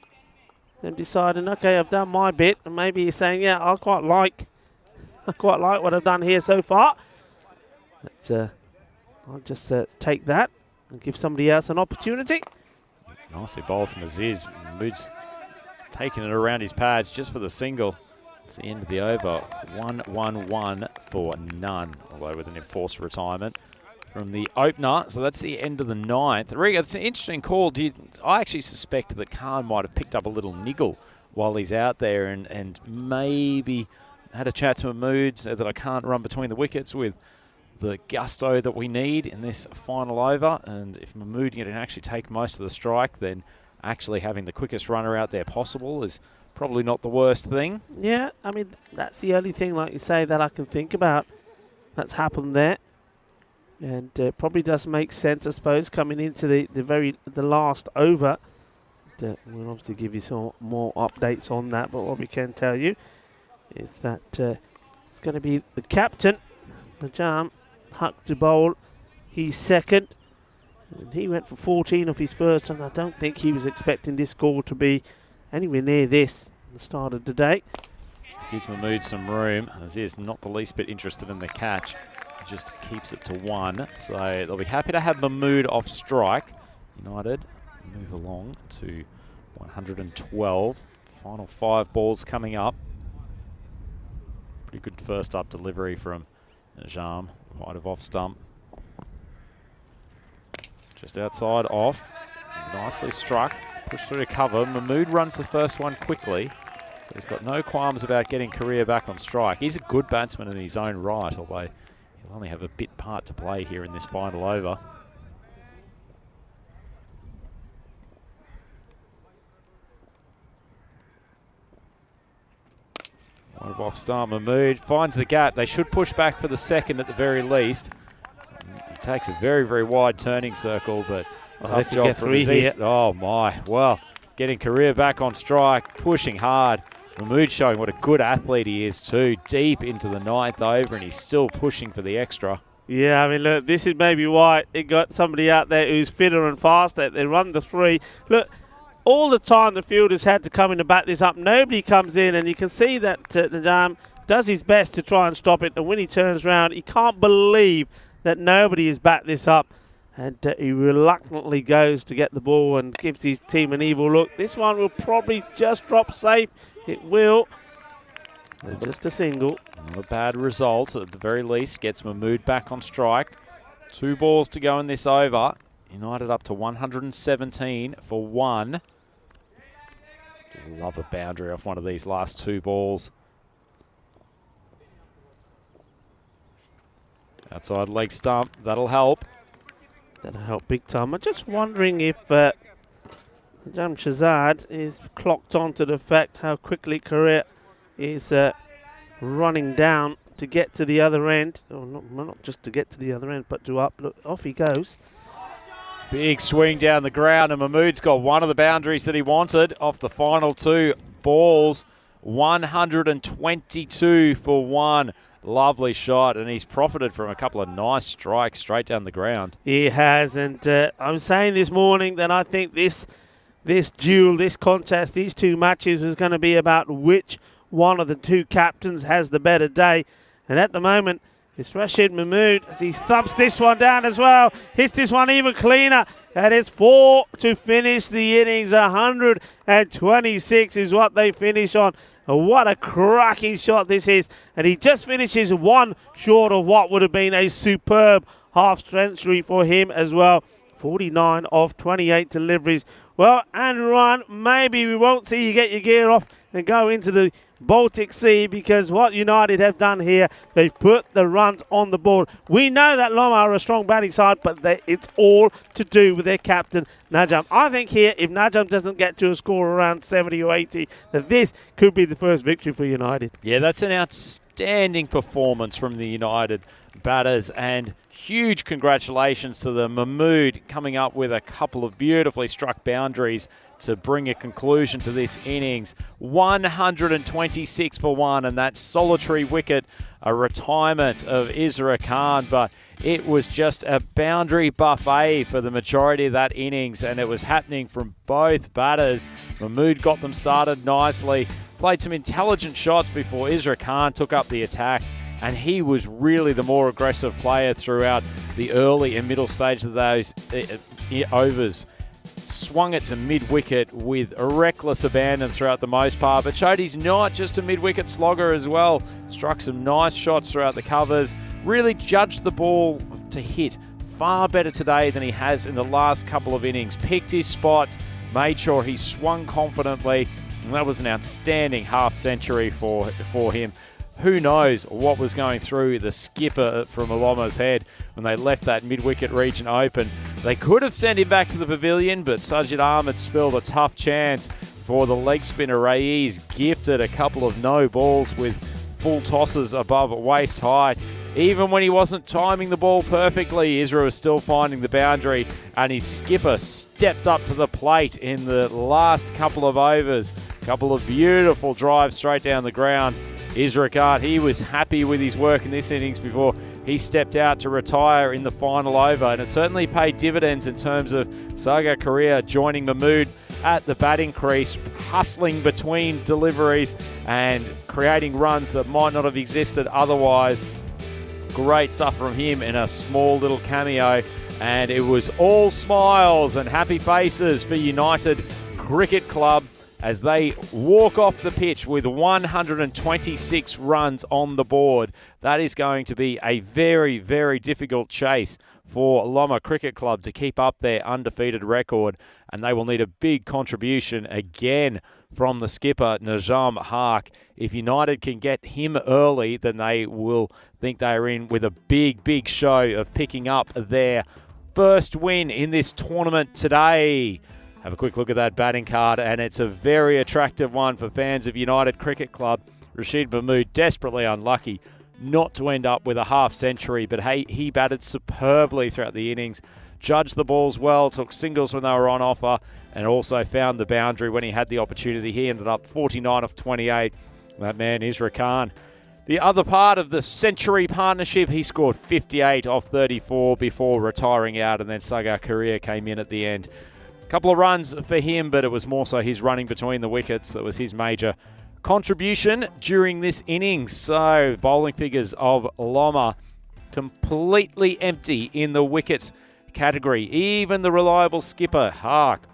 them deciding, okay, I've done my bit, and maybe he's saying, yeah, I quite like what I've done here so far. But, I'll just take that and give somebody else an opportunity. Nicely bowled from Aziz. Moods taking it around his pads just for the single. It's the end of the over. 1-1-1 for none, although with an enforced retirement from the opener. So that's the end of the 9th. Riga, it's an interesting call. I actually suspect that Khan might have picked up a little niggle while he's out there and maybe had a chat to Mahmood so that I can't run between the wickets with the gusto that we need in this final over. And if Mahmood can actually take most of the strike, then actually having the quickest runner out there possible is probably not the worst thing. Yeah, I mean, that's the only thing, like you say, that I can think about that's happened there. And probably does make sense, I suppose, coming into the last over. We'll obviously give you some more updates on that, but what we can tell you is that it's going to be the captain, Najam, Huck to bowl. He's second, and he went for 14 off his first, and I don't think he was expecting this score to be anywhere near this at the start of the day. Gives Mahmood some room, as he is not the least bit interested in the catch. Just keeps it to 1. So they'll be happy to have Mahmood off strike. United move along to 112. Final 5 balls coming up. Pretty good first up delivery from Najam, wide of off stump. Just outside off. Nicely struck. Pushed through to cover. Mahmood runs the first one quickly. So he's got no qualms about getting Korea back on strike. He's a good batsman in his own right, although he'll only have a bit part to play here in this final over. One off stump. Mahmood finds the gap. They should push back for the second at the very least. He takes a very, very wide turning circle, but tough job from Aziz. Oh my, well, getting Korea back on strike, pushing hard. Mahmood showing what a good athlete he is too, deep into the 9th over, and he's still pushing for the extra. Yeah, I mean, look, this is maybe why it got somebody out there who's fitter and faster. They run the 3. Look, all the time the fielders had to come in to bat this up. Nobody comes in, and you can see that Najam does his best to try and stop it, and when he turns around, he can't believe that nobody has bat this up. And he reluctantly goes to get the ball and gives his team an evil look. This one will probably just drop safe. It will. Just a single. Not a bad result. At the very least, gets Mahmood back on strike. 2 balls to go in this over. United up to 117 for 1. Love a boundary off one of these last 2 balls. Outside leg stump. That'll help. That'll help big time. I'm just wondering if Jam Shazad is clocked onto the fact how quickly Korea is running down to get to the other end. Oh, not just to get to the other end, but to up. Look, off he goes. Big swing down the ground, and Mahmood's got one of the boundaries that he wanted off the final two balls. 122 for one. Lovely shot, and he's profited from a couple of nice strikes straight down the ground. He has, and I'm saying this morning that I think this duel, this contest, these two matches is going to be about which one of the two captains has the better day. And at the moment, it's Rashid Mahmood as he thumps this one down as well. Hits this one even cleaner. And it's 4 to finish the innings. 126 is what they finish on. What a cracking shot this is. And he just finishes one short of what would have been a superb half century for him as well. 49 of 28 deliveries. Well, and Ryan, maybe we won't see you get your gear off and go into the Baltic Sea, because what United have done here, they've put the runs on the board. We know that Loma are a strong batting side, but it's all to do with their captain, Najam. I think here, if Najam doesn't get to a score around 70 or 80, that this could be the first victory for United. Yeah, that's an outstanding performance from the United batters, and huge congratulations to the Mahmood coming up with a couple of beautifully struck boundaries to bring a conclusion to this innings. 126 for one, and that solitary wicket, a retirement of Isra Khan, but it was just a boundary buffet for the majority of that innings, and it was happening from both batters. Mahmood got them started nicely, played some intelligent shots before Isra Khan took up the attack, and he was really the more aggressive player throughout the early and middle stage of those overs. Swung it to mid-wicket with a reckless abandon throughout the most part, but showed he's not just a mid-wicket slogger as well. Struck some nice shots throughout the covers, really judged the ball to hit far better today than he has in the last couple of innings. Picked his spots, made sure he swung confidently, and that was an outstanding half-century for him. Who knows what was going through the skipper from Aloma's head when they left that mid-wicket region open. They could have sent him back to the pavilion, but Sajid Ahmed spilled a tough chance for the leg spinner. Raiz gifted a couple of no balls with full tosses above waist height. Even when he wasn't timing the ball perfectly, Isra was still finding the boundary, and his skipper stepped up to the plate in the last couple of overs. A couple of beautiful drives straight down the ground. Isra Khan, he was happy with his work in this innings before he stepped out to retire in the final over, and it certainly paid dividends in terms of Saga Korea joining Mahmood at the batting crease, hustling between deliveries and creating runs that might not have existed otherwise. Great stuff from him in a small little cameo, and it was all smiles and happy faces for United Cricket Club as they walk off the pitch with 126 runs on the board. That is going to be a very, very difficult chase for Loma Cricket Club to keep up their undefeated record, and they will need a big contribution again from the skipper, Najam Haque. If United can get him early, then they will think they are in with a big, big show of picking up their first win in this tournament today. Have a quick look at that batting card, and it's a very attractive one for fans of United Cricket Club. Rashid Mahmood desperately unlucky not to end up with a half century, but hey, he batted superbly throughout the innings, judged the balls well, took singles when they were on offer, and also found the boundary when he had the opportunity. He ended up 49 of 28. That man, Isra Khan. The other part of the century partnership, he scored 58 off 34 before retiring out, and then Sagar Korea came in at the end. Couple of runs for him, but it was more so his running between the wickets that was his major contribution during this innings. So bowling figures of Loma completely empty in the wicket category. Even the reliable skipper, Haque,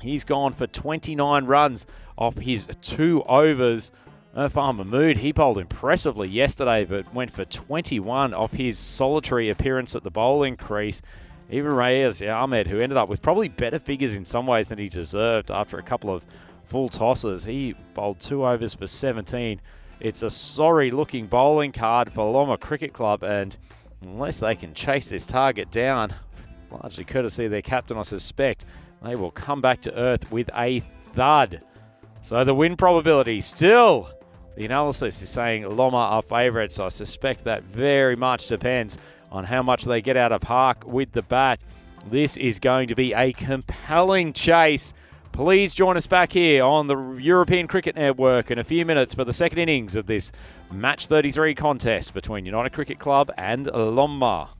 he's gone for 29 runs off his 2 overs. Irfan Mahmood, he bowled impressively yesterday, but went for 21 off his solitary appearance at the bowling crease. Even Reyes Ahmed, who ended up with probably better figures in some ways than he deserved after a couple of full tosses. He bowled 2 overs for 17. It's a sorry-looking bowling card for Loma Cricket Club, and unless they can chase this target down, largely courtesy of their captain, I suspect, they will come back to earth with a thud. So the win probability still The analysis is saying Loma are favourites. I suspect that very much depends on how much they get out of Park with the bat. This is going to be a compelling chase. Please join us back here on the European Cricket Network in a few minutes for the second innings of this Match 33 contest between United Cricket Club and Loma.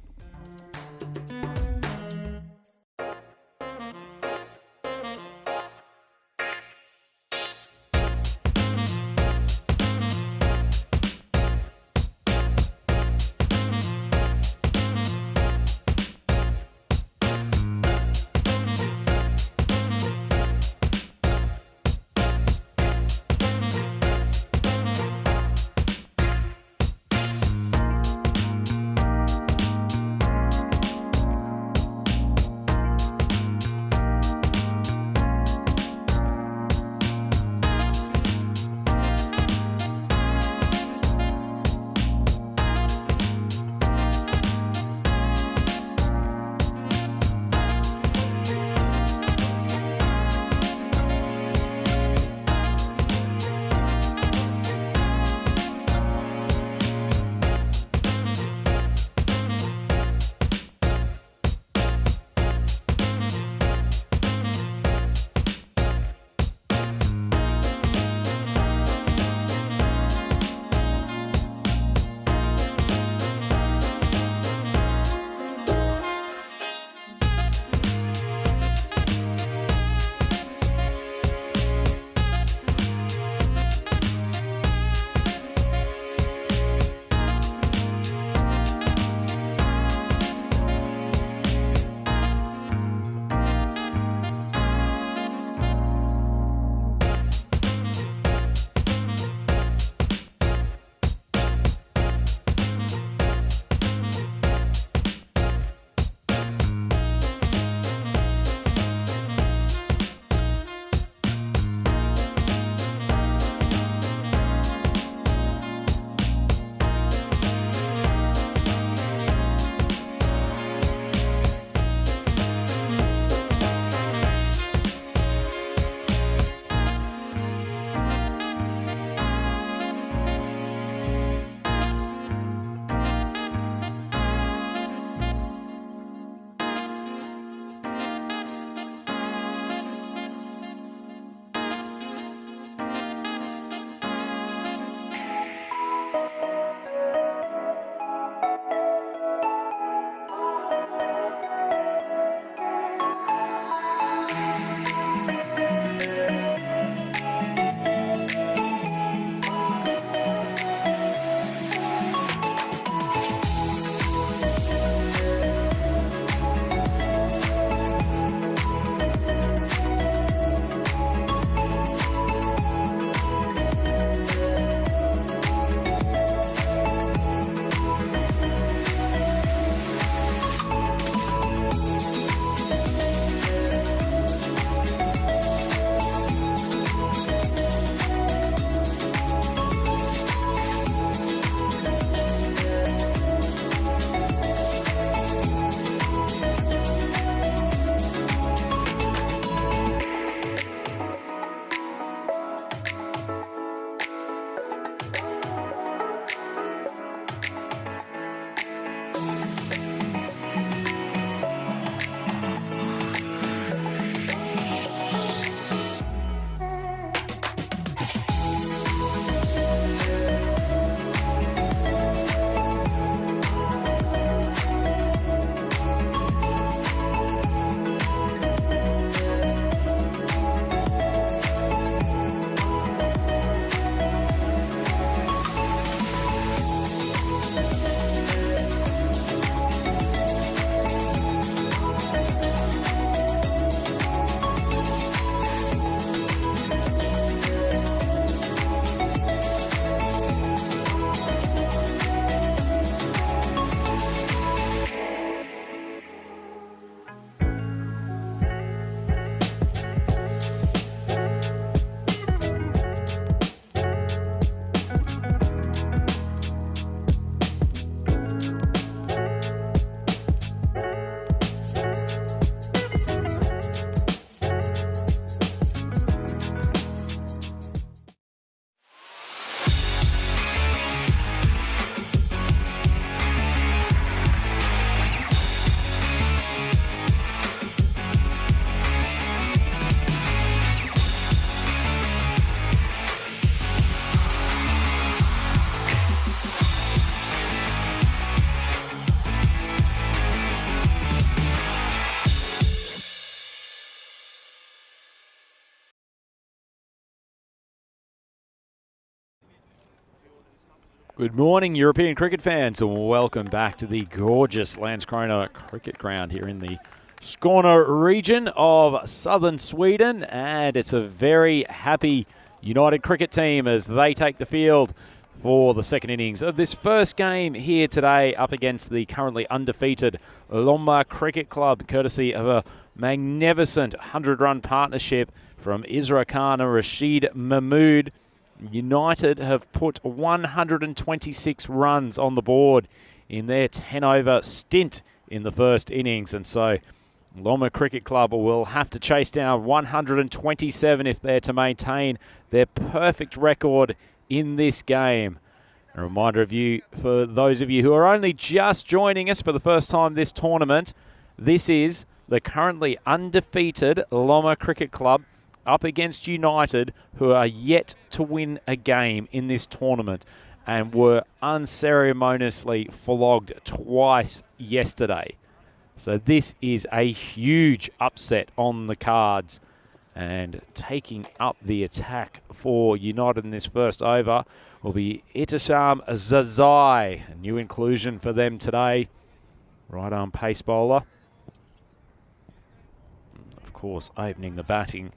Good morning, European cricket fans, and welcome back to the gorgeous Landskrona cricket ground here in the Skåne region of southern Sweden. And it's a very happy United cricket team as they take the field for the second innings of this first game here today up against the currently undefeated Lomma Cricket Club, courtesy of a magnificent 100-run partnership from Isra Khan and Rashid Mahmood. United have put 126 runs on the board in their 10-over stint in the first innings, and so Lomma Cricket Club will have to chase down 127 if they're to maintain their perfect record in this game. A reminder of you, for those of you who are only just joining us for the first time this tournament, this is the currently undefeated Lomma Cricket Club up against United, who are yet to win a game in this tournament and were unceremoniously flogged twice yesterday. So this is a huge upset on the cards. And taking up the attack for United in this first over will be Ittisham Zazai, a new inclusion for them today. Right arm pace bowler. Of course, opening the batting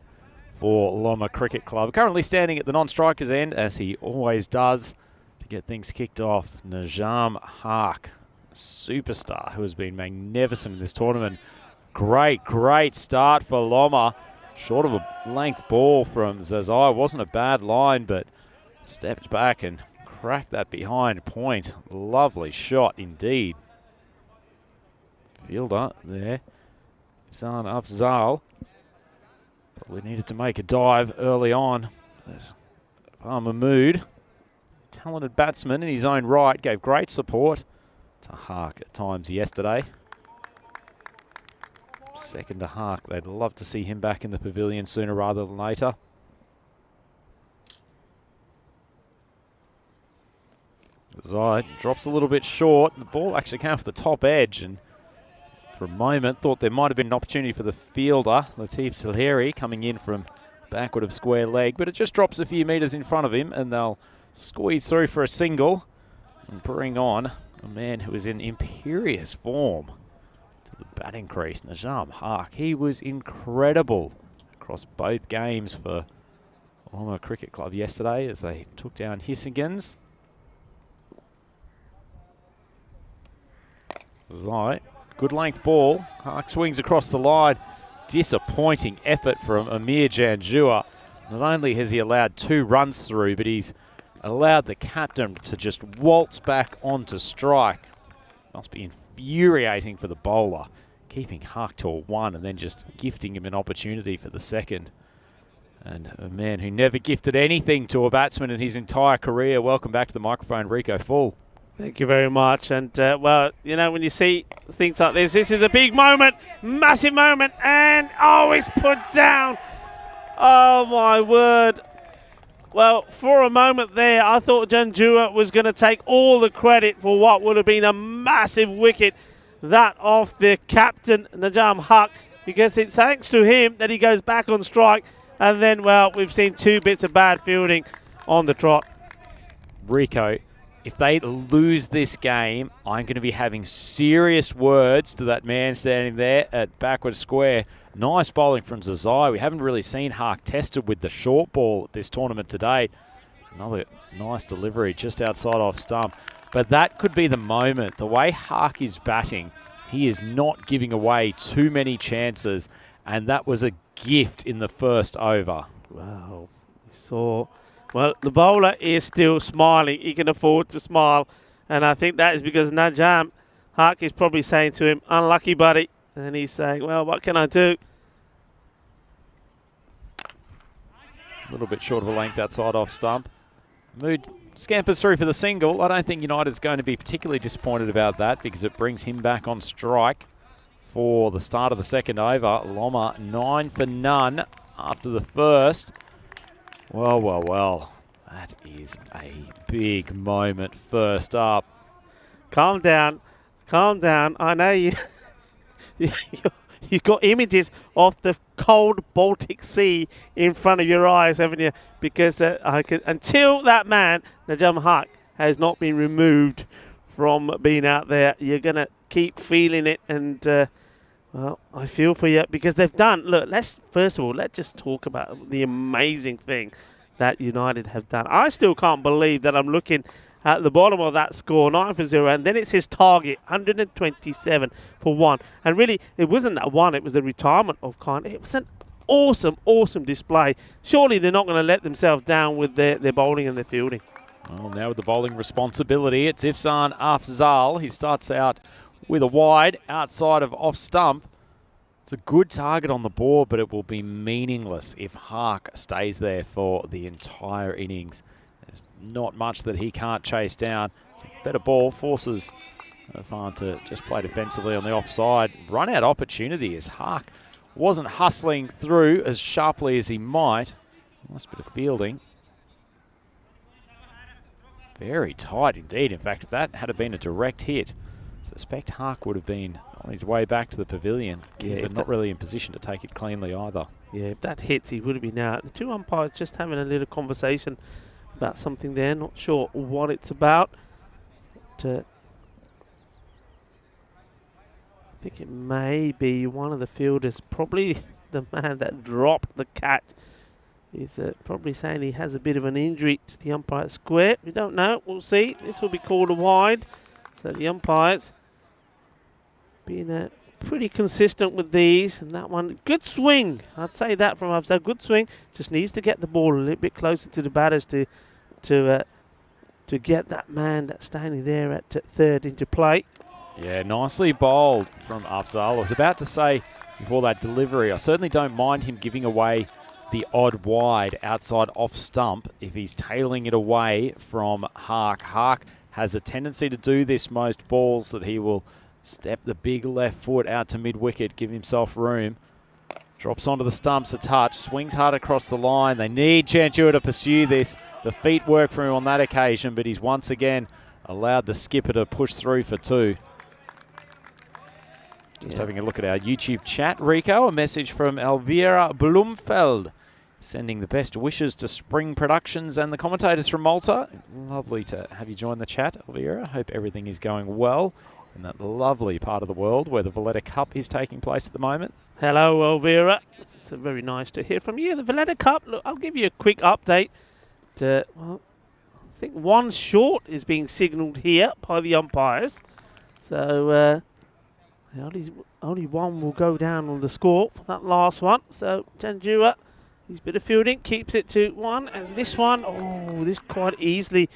for Lomma Cricket Club. Currently standing at the non-striker's end, as he always does, to get things kicked off. Najam Hark, superstar who has been magnificent in this tournament. Great start for Lomma. Short of a length ball from Zazai. Wasn't a bad line, but stepped back and cracked that behind point. Lovely shot indeed. Fielder there. Zan Afzal. Probably needed to make a dive early on. Mahmood, talented batsman in his own right, gave great support to Hark at times yesterday. Second to Hark. They'd love to see him back in the pavilion sooner rather than later. Zai drops a little bit short. The ball actually came off the top edge, and for a moment thought there might have been an opportunity for the fielder, Latif Salheri, coming in from backward of square leg, but it just drops a few metres in front of him, and they'll squeeze through for a single and bring on a man who is in imperious form to the batting crease, Najam Hark. He was incredible across both games for Lomma Cricket Club yesterday as they took down Hisingans. Zai, good length ball. Hark swings across the line. Disappointing effort from Amir Janjua. Not only has he allowed 2 runs through, but he's allowed the captain to just waltz back onto strike. Must be infuriating for the bowler, keeping Hark to a 1 and then just gifting him an opportunity for the second. And a man who never gifted anything to a batsman in his entire career. Welcome back to the microphone, Rico Full. Thank you very much. And, well, you know, when you see things like this is a big moment, massive moment, and, oh, it's put down. Oh, my word. Well, for a moment there, I thought Janjua was going to take all the credit for what would have been a massive wicket, that off the captain, Najam Hark, because it's thanks to him that he goes back on strike. And then, well, we've seen 2 bits of bad fielding on the trot. Rico, if they lose this game, I'm going to be having serious words to that man standing there at backward square. Nice bowling from Zazai. We haven't really seen Hark tested with the short ball at this tournament to date. Another nice delivery just outside off stump. But that could be the moment. The way Hark is batting, he is not giving away too many chances. And that was a gift in the first over. Wow. Well, the bowler is still smiling. He can afford to smile. And I think that is because Najam Hark is probably saying to him, unlucky, buddy. And he's saying, well, what can I do? A little bit short of a length outside off stump. Mood scampers through for the single. I don't think United's going to be particularly disappointed about that because it brings him back on strike for the start of the second over. Lomma 9 for none after the first. Well. That is a big moment first up. Calm down. I know you got images of the cold Baltic Sea in front of your eyes, haven't you? Because until that man, Najam Hark, has not been removed from being out there. You're going to keep feeling it, and well, I feel for you because they've done. Look, first of all, let's just talk about the amazing thing that United have done. I still can't believe that I'm looking at the bottom of that score, 9-0, and then it's his target, 127 for 1. And really, it wasn't that 1, it was the retirement of Khan. It was an awesome, awesome display. Surely they're not going to let themselves down with their bowling and their fielding. Well, now with the bowling responsibility, it's Ifsan Afzal. He starts out with a wide outside of off stump. It's a good target on the board, but it will be meaningless if Hark stays there for the entire innings. There's not much that he can't chase down. It's a better ball, forces Irfan to just play defensively on the offside. Run out opportunity as Hark wasn't hustling through as sharply as he might. Nice bit of fielding. Very tight indeed. In fact, if that had been a direct hit, I suspect Hark would have been on his way back to the pavilion. Yeah, but not really in position to take it cleanly either. Yeah, if that hits, he would have been out. The two umpires just having a little conversation about something there. Not sure what it's about. But, I think it may be one of the fielders, probably the man that dropped the catch. He's probably saying he has a bit of an injury to the umpire square. We don't know. We'll see. This will be called a wide. So the umpires being pretty consistent with these. And that one, good swing. I'd say that from Afzal. Good swing. Just needs to get the ball a little bit closer to the batters to get that man that's standing there at third into play. Yeah, nicely bowled from Afzal. I was about to say before that delivery, I certainly don't mind him giving away the odd wide outside off stump if he's tailing it away from Hark. Hark has a tendency to do this most balls, that he will step the big left foot out to mid-wicket, give himself room. Drops onto the stumps a touch, swings hard across the line. They need Chanchua to pursue this. The feet work for him on that occasion, but he's once again allowed the skipper to push through for 2. Just having a look at our YouTube chat, Rico, a message from Elvira Blumfeld, sending the best wishes to Spring Productions and the commentators from Malta. Lovely to have you join the chat, Elvira. Hope everything is going well in that lovely part of the world where the Valletta Cup is taking place at the moment. Hello, Elvira. It's very nice to hear from you. The Valletta Cup, look, I'll give you a quick update. Well, I think 1 short is being signalled here by the umpires. So only 1 will go down on the score for that last one. So Chanchua, his bit of fielding keeps it to 1. And this one, this quite easily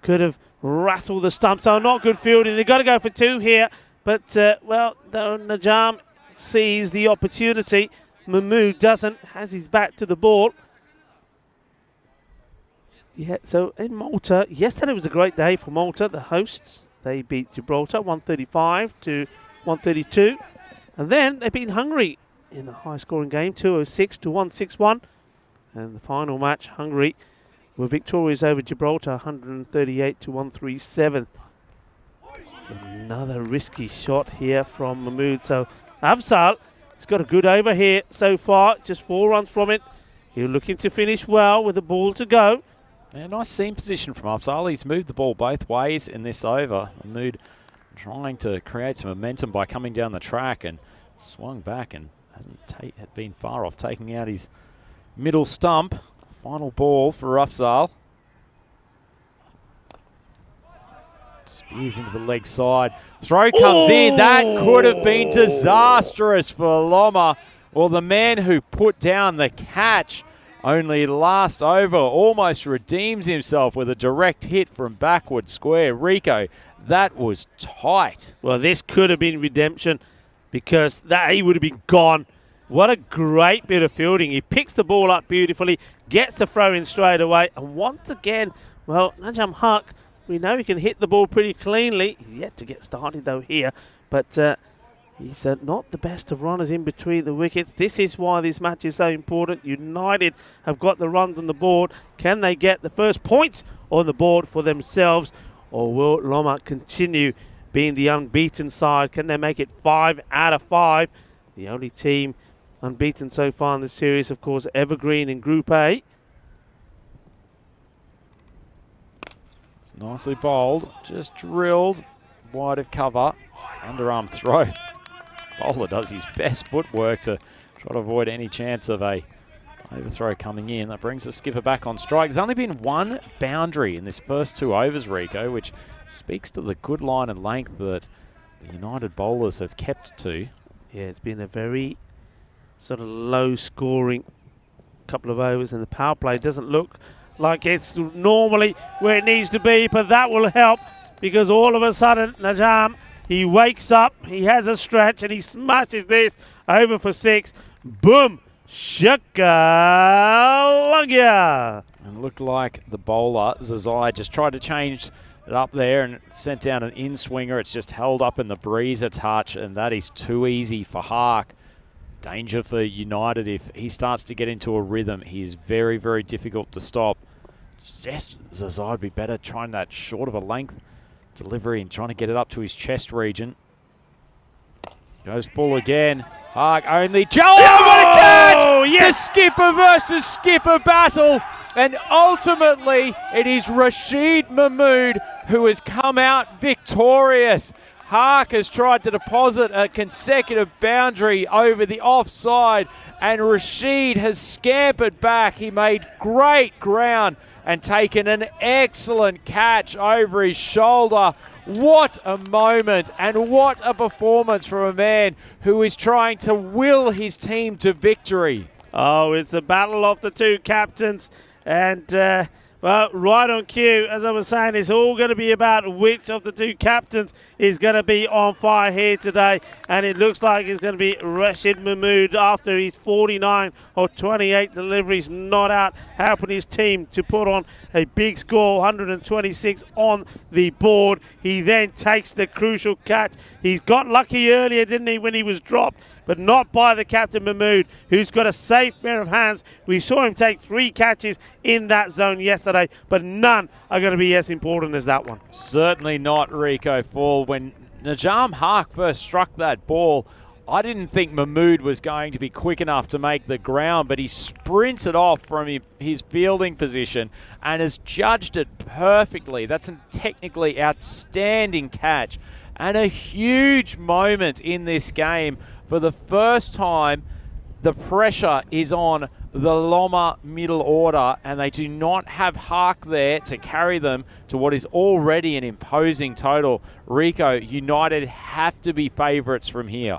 could have rattled the stump. So not good fielding. They've got to go for 2 here. But, well, though Najam sees the opportunity, Mahmood doesn't, has his back to the ball. Yeah, so in Malta, yesterday was a great day for Malta, the hosts. They beat Gibraltar 135 to 132. And then they beat Hungary in a high-scoring game, 206 to 161. And the final match, Hungary were victorious over Gibraltar, 138 to 137. It's another risky shot here from Mahmood. So Afzal has got a good over here so far, just 4 runs from it. He's looking to finish well with the ball to go. Yeah, nice seam position from Afzal. He's moved the ball both ways in this over. Mahmood trying to create some momentum by coming down the track and swung back and hasn't been far off taking out his middle stump. Final ball for Afzal. Spears into the leg side. Throw comes in. That could have been disastrous for Loma. Well, the man who put down the catch only last over almost redeems himself with a direct hit from backward square. Rico, that was tight. Well, this could have been redemption because he would have been gone. What a great bit of fielding. He picks the ball up beautifully, gets the throw in straight away, and once again, well, Najam Haq, we know he can hit the ball pretty cleanly. He's yet to get started though here, but he's not the best of runners in between the wickets. This is why this match is so important. United have got the runs on the board. Can they get the first points on the board for themselves, or will Loma continue being the unbeaten side? Can they make it 5 out of 5? The only team unbeaten so far in the series, of course, Evergreen in Group A. It's nicely bowled, just drilled wide of cover, underarm throw. Bowler does his best footwork to try to avoid any chance of a overthrow coming in. That brings the skipper back on strike. There's only been one boundary in this first 2 overs, Rico, which speaks to the good line and length that the United bowlers have kept to. Yeah, it's been a very sort of low-scoring couple of overs, and the power play doesn't look like it's normally where it needs to be, but that will help because all of a sudden, Najam, he wakes up, he has a stretch, and he smashes this over for 6. Boom! Shakalugya! And it looked like the bowler, Zazai, just tried to change it up there and sent down an in-swinger. It's just held up in the breeze a touch, and that is too easy for Hark. Danger for United if he starts to get into a rhythm. He's very, very difficult to stop. Just Zazai would be better trying that short of a length delivery and trying to get it up to his chest region. Goes full again. Hark only. Oh, what a catch! Yes! The skipper versus skipper battle. And ultimately, it is Rashid Mahmood who has come out victorious. Hark has tried to deposit a consecutive boundary over the offside, and Rashid has scampered back. He made great ground and taken an excellent catch over his shoulder. What a moment and what a performance from a man who is trying to will his team to victory. Oh, it's the battle of the 2 captains. And, well, right on cue, as I was saying, it's all going to be about which of the 2 captains is going to be on fire here today. And it looks like it's going to be Rashid Mahmood after his 49 or 28 deliveries, not out, helping his team to put on a big score, 126 on the board. He then takes the crucial catch. He's got lucky earlier, didn't he, when he was dropped, but not by the captain Mahmood, who's got a safe pair of hands. We saw him take 3 catches in that zone yesterday, but none are going to be as important as that one. Certainly not, Rico Fall. When Najam Hark first struck that ball, I didn't think Mahmood was going to be quick enough to make the ground, but he sprinted off from his fielding position and has judged it perfectly. That's a technically outstanding catch and a huge moment in this game. For the first time, the pressure is on the Loma middle order, and they do not have Hark there to carry them to what is already an imposing total. Rico, United have to be favourites from here.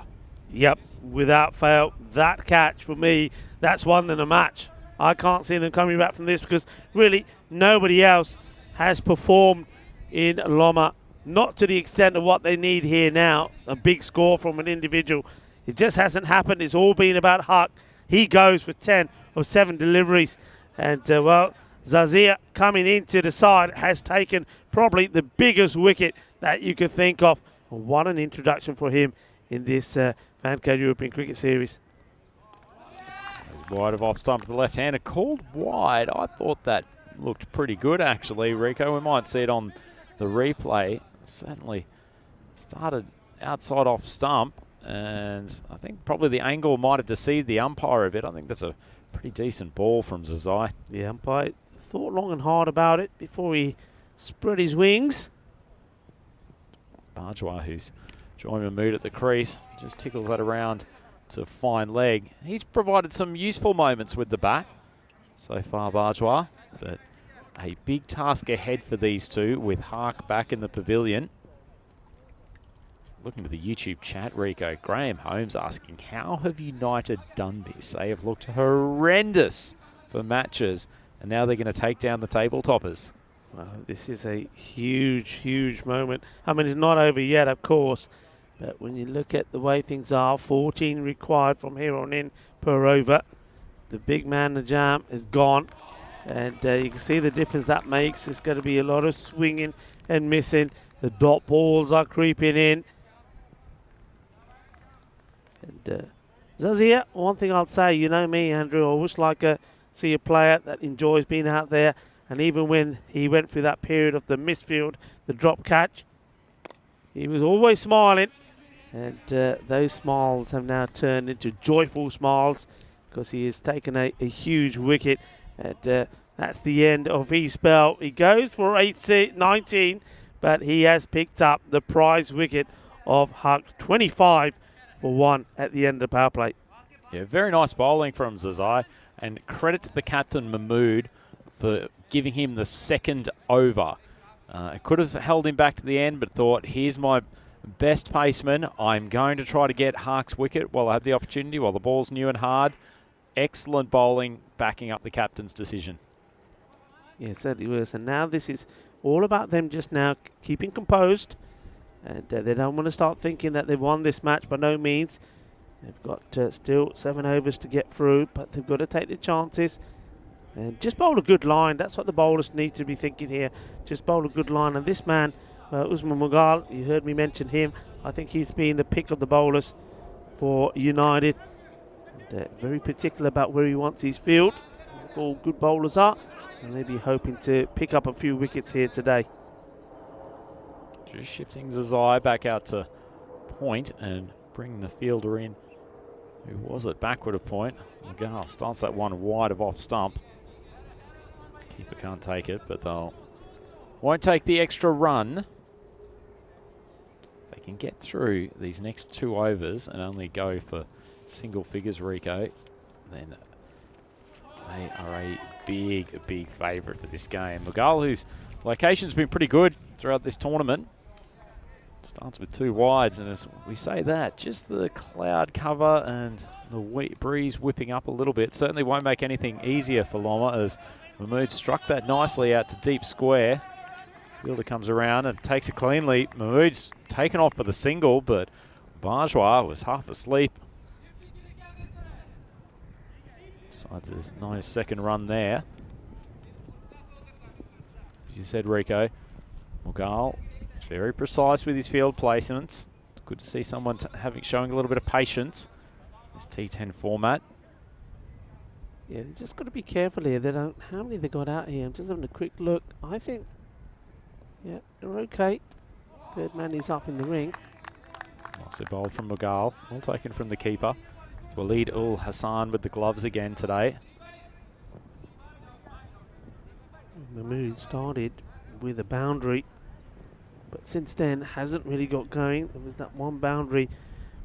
Yep, without fail, that catch for me, that's won them a match. I can't see them coming back from this because really nobody else has performed in Loma, not to the extent of what they need here now, a big score from an individual. It just hasn't happened. It's all been about Hark. He goes for 10 of 7 deliveries. And, well, Zazia coming into the side has taken probably the biggest wicket that you could think of. And what an introduction for him in this FanCode European Cricket Series. Wide of off stump to the left-hander. Called wide. I thought that looked pretty good, actually, Rico. We might see it on the replay. Certainly started outside off stump. And I think probably the angle might have deceived the umpire a bit. I think that's a pretty decent ball from Zazai. The umpire thought long and hard about it before he spread his wings. Bajwa, who's joined Mahmood at the crease, just tickles that around to fine leg. He's provided some useful moments with the bat so far, Bajwa, but a big task ahead for these two with Hark back in the pavilion. Looking to the YouTube chat, Rico, Graham Holmes asking, how have United done this? They have looked horrendous for matches, and now they're going to take down the table toppers. Well, this is a huge, huge moment. I mean, it's not over yet, of course, but when you look at the way things are, 14 required from here on in per over. The big man, Najam, is gone, and you can see the difference that makes. It's going to be a lot of swinging and missing. The dot balls are creeping in. And Zazia, one thing I'll say, you know me, Andrew, I wish like see a player that enjoys being out there. And even when he went through that period of the misfield, the drop catch, he was always smiling. And those smiles have now turned into joyful smiles because he has taken a huge wicket. And That's the end of his spell. He goes for 19, but he has picked up the prize wicket of Huck. 25 for 1 at the end of the power play. Yeah, very nice bowling from Zazai, and credit to the captain Mahmood for giving him the second over. Could have held him back to the end, but thought, here's my best paceman. I'm going to try to get Hark's wicket while I have the opportunity, while the ball's new and hard. Excellent bowling, backing up the captain's decision. Yeah, it certainly was. And now this is all about them just now keeping composed. And they don't want to start thinking that they've won this match, by no means. They've got still 7 overs to get through, but they've got to take their chances. And just bowl a good line. That's what the bowlers need to be thinking here. Just bowl a good line. And this man, Usman Mughal, you heard me mention him. I think he's been the pick of the bowlers for United. And, very particular about where he wants his field. All good bowlers are. And they'll be hoping to pick up a few wickets here today. Just shifting Zazai back out to point and bringing the fielder in. Who was it? Backward of point. Mughal starts that one wide of off stump. Keeper can't take it, but they'll won't take the extra run. They can get through these next 2 overs and only go for single figures, Rico, then they are a big favourite for this game. Mughal, whose location's been pretty good throughout this tournament, starts with 2 wides, and as we say that, just the cloud cover and the breeze whipping up a little bit certainly won't make anything easier for Loma, as Mahmood struck that nicely out to deep square. Fielder comes around and takes it cleanly. Mahmood's taken off for the single, but Bajwa was half asleep. Decides there's a nice second run there. As you said, Rico, Mughal very precise with his field placements. Good to see someone showing a little bit of patience. This T10 format. Yeah, they just got to be careful here. They don't. How many they got out here? I'm just having a quick look. I think, yeah, they're okay. Third man is up in the ring. Nicely bowled from Mughal. All taken from the keeper. It's Waleed Ul Hassan with the gloves again today. Mahmood started with a boundary, but since then hasn't really got going. There was that one boundary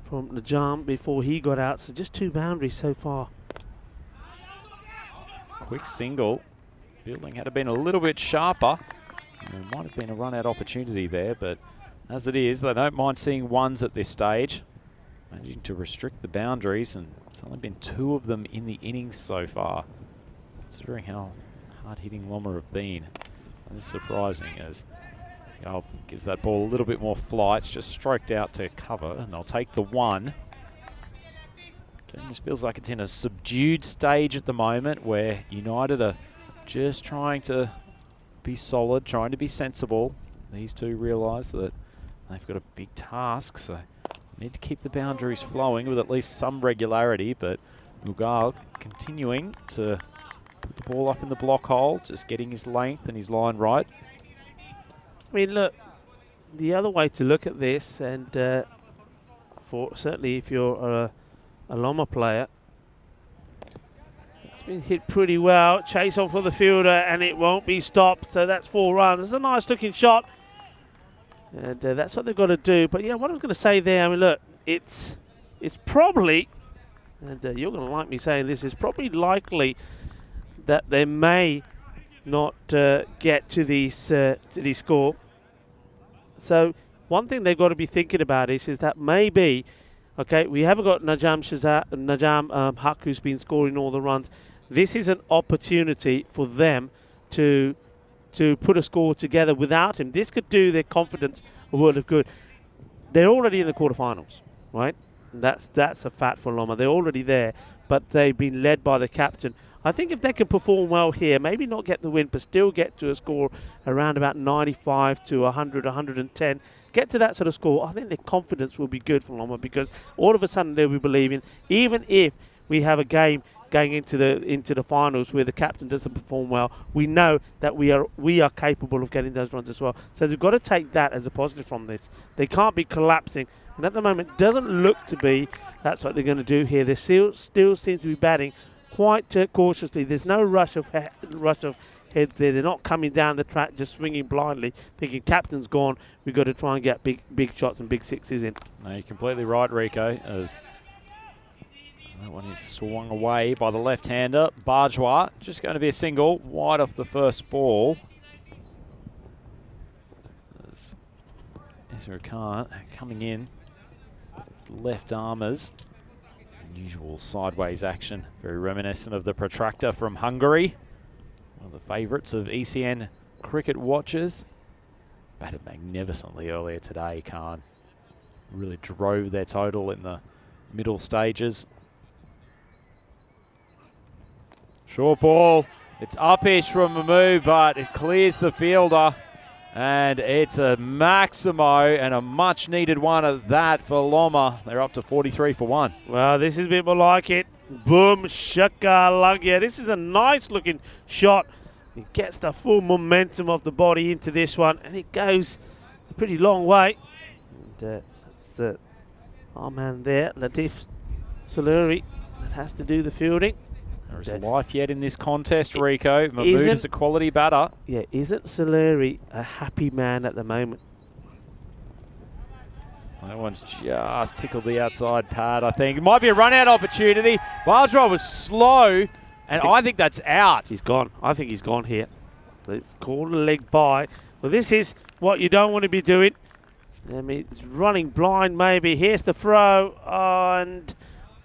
from Najam before he got out, so just 2 boundaries so far. Quick single. Fielding had been a little bit sharper. There might have been a run-out opportunity there, but as it is, they don't mind seeing ones at this stage. Managing to restrict the boundaries, and it's only been 2 of them in the innings so far, considering how hard-hitting Loma have been. And it's surprising as Mughal gives that ball a little bit more flight. It's just stroked out to cover, and they'll take the 1. Game just feels like it's in a subdued stage at the moment, where United are just trying to be solid, trying to be sensible. These 2 realise that they've got a big task, so need to keep the boundaries flowing with at least some regularity. But Mughal continuing to put the ball up in the block hole, just getting his length and his line right. I mean, look, the other way to look at this, and for certainly if you're a Loma player, it's been hit pretty well. Chase off for the fielder, and it won't be stopped. So that's 4 runs. It's a nice looking shot, and that's what they've got to do. But yeah, what I was going to say there, I mean, look, it's probably, and you're going to like me saying this, it's probably likely that they may not get to the score. So one thing they've got to be thinking about is that maybe, okay, we haven't got Najam Huq, who's been scoring all the runs. This is an opportunity for them to put a score together without him. This could do their confidence a world of good. They're already in the quarterfinals, right? And that's a fact for Loma. They're already there, but they've been led by the captain. I think if they can perform well here, maybe not get the win, but still get to a score around about 95 to 100, 110, get to that sort of score, I think their confidence will be good for Loma, because all of a sudden they'll be believing, even if we have a game going into the finals where the captain doesn't perform well, we know that we are capable of getting those runs as well. So they've got to take that as a positive from this. They can't be collapsing, and at the moment it doesn't look to be that's what they're going to do here. They still seem to be batting quite cautiously. There's no rush of head there. They're not coming down the track just swinging blindly, thinking captain's gone. We've got to try and get big shots and big sixes in. No, you're completely right, Rico, as that one is swung away by the left-hander. Barjois just going to be a single, wide off the first ball. As Ezra Khan coming in, his left armers. Unusual sideways action, very reminiscent of the protractor from Hungary. One of the favourites of ECN cricket watchers. Batted magnificently earlier today, Khan. Really drove their total in the middle stages. Short ball, it's uppish from Mahmood, but it clears the fielder. And it's a Maximo and a much needed one at that for Loma. They're up to 43 for 1. Well, this is a bit more like it. Boom, shaka lugya. This is a nice looking shot. He gets the full momentum of the body into this one, and it goes a pretty long way. And that's our man there, Latif Saluri, that has to do the fielding. There is life yet in this contest, Rico. Mahmood is a quality batter. Yeah, isn't Saluri a happy man at the moment? That one's just tickled the outside pad, I think. It might be a run-out opportunity. Barjois was slow, and I think that's out. He's gone. I think he's gone here. It's called a leg by. Well, this is what you don't want to be doing. I mean, it's running blind maybe. Here's the throw, and...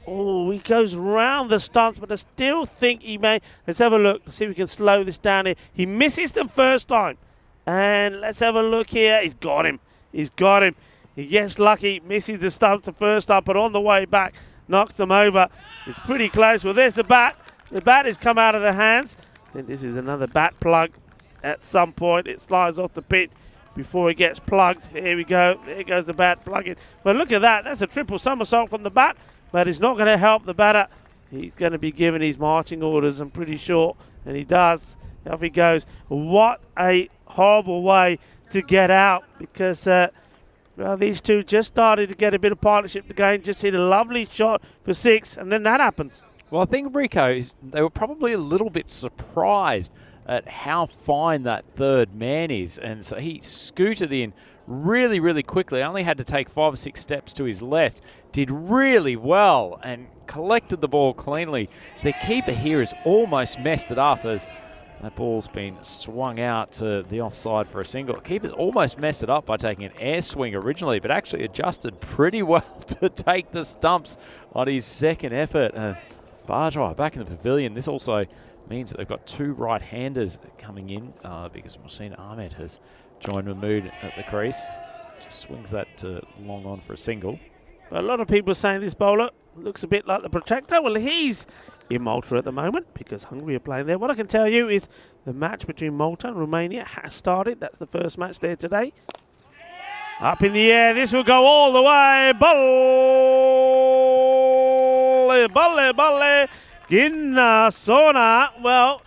oh, he goes round the stumps, but I still think he may. Let's have a look. See if we can slow this down here. He misses them first time. And let's have a look here. He's got him. He's got him. He gets lucky, misses the stumps the first time, but on the way back, knocks them over. It's pretty close. Well, there's the bat. The bat has come out of the hands. I think this is another bat plug. At some point, it slides off the pitch before it gets plugged. Here we go. There goes the bat plugging. Well, look at that. That's a triple somersault from the bat. But it's not going to help the batter. He's going to be given his marching orders, I'm pretty sure. And he does. Off he goes. What a horrible way to get out. Because well, these two just started to get a bit of partnership again. Just hit a lovely shot for 6. And then that happens. Well, I think Rico, they were probably a little bit surprised at how fine that third man is. And so he scooted in really, really quickly. Only had to take 5 or 6 steps to his left. Did really well and collected the ball cleanly. The keeper here has almost messed it up as that ball's been swung out to the offside for a single. The keeper's almost messed it up by taking an air swing originally, but actually adjusted pretty well to take the stumps on his second effort. Barjois back in the pavilion. This also means that they've got 2 right-handers coming in because Mohsin Ahmed has joined Mahmood at the crease. Just swings that long on for a single. But a lot of people are saying this bowler looks a bit like the protector. Well, he's in Malta at the moment because Hungary are playing there. What I can tell you is the match between Malta and Romania has started. That's the first match there today. Up in the air. This will go all the way. Balle, balle, balle. Landskrona. Well,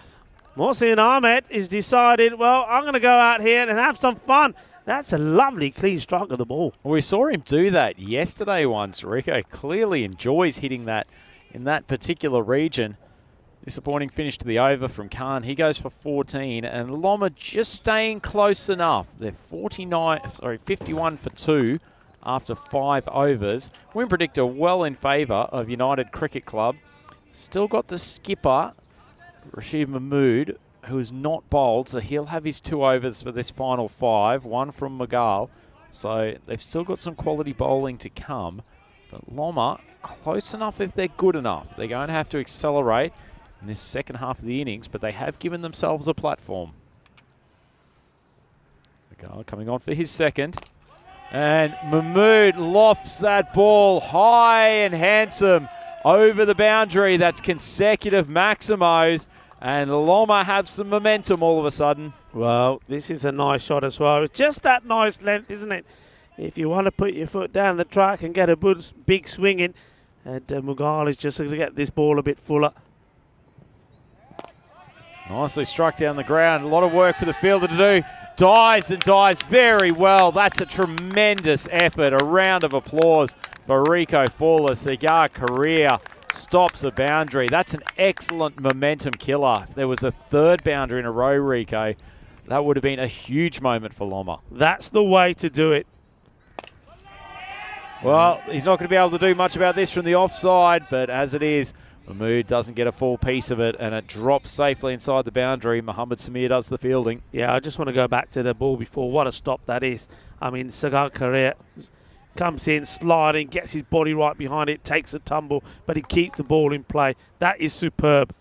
Mohsin Ahmed is decided, well, I'm going to go out here and have some fun. That's a lovely clean strike of the ball. Well, we saw him do that yesterday once. Rico clearly enjoys hitting that in that particular region. Disappointing finish to the over from Khan. He goes for 14, and Loma just staying close enough. They're 51 for 2 after 5 overs. Win predictor well in favour of United Cricket Club. Still got the skipper, Rashid Mahmood, who is not bowled, so he'll have his 2 overs for this final 5, 1 from Magal. So they've still got some quality bowling to come. But Loma, close enough if they're good enough. They're going to have to accelerate in this second half of the innings, but they have given themselves a platform. Magal coming on for his second. And Mahmood lofts that ball high and handsome over the boundary. That's consecutive Maximos. And Loma have some momentum all of a sudden. Well, this is a nice shot as well. It's just that nice length, isn't it? If you want to put your foot down the track and get a big swing in. And Mughal is just going to get this ball a bit fuller. Nicely struck down the ground. A lot of work for the fielder to do. Dives and dives very well. That's a tremendous effort. A round of applause for Rico for the cigar career. stops a boundary. That's an excellent momentum killer. If there was a third boundary in a row, Rico, that would have been a huge moment for Loma. That's the way to do it. Well, he's not going to be able to do much about this from the offside, but as it is, Mahmood doesn't get a full piece of it, and it drops safely inside the boundary. Mohammed Samir does the fielding. Yeah, I just want to go back to the ball before. What a stop that is. I mean, Sagar Correa comes in, sliding, gets his body right behind it, takes a tumble, but he keeps the ball in play. That is superb.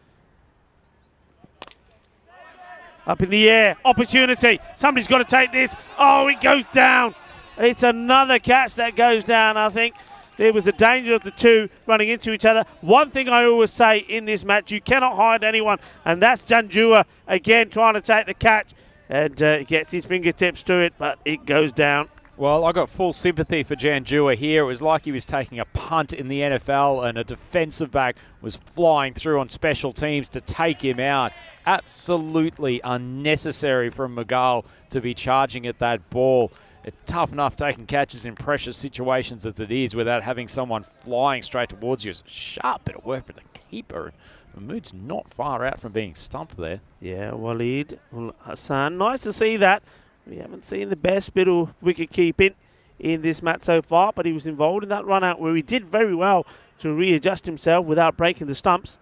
Up in the air, opportunity. Somebody's got to take this. Oh, it goes down. It's another catch that goes down, I think. There was a danger of the two running into each other. One thing I always say in this match, you cannot hide anyone, and that's Janjua again trying to take the catch, and gets his fingertips to it, but it goes down. Well, I got full sympathy for Janjua here. It was like he was taking a punt in the NFL and a defensive back was flying through on special teams to take him out. Absolutely unnecessary from Magal to be charging at that ball. It's tough enough taking catches in precious situations as it is without having someone flying straight towards you. It's a sharp bit of work for the keeper. Mahmood's not far out from being stumped there. Yeah, Walid Hassan. Nice to see that. We haven't seen the best bit of wicket keeping in this match so far, but he was involved in that run out where he did very well to readjust himself without breaking the stumps.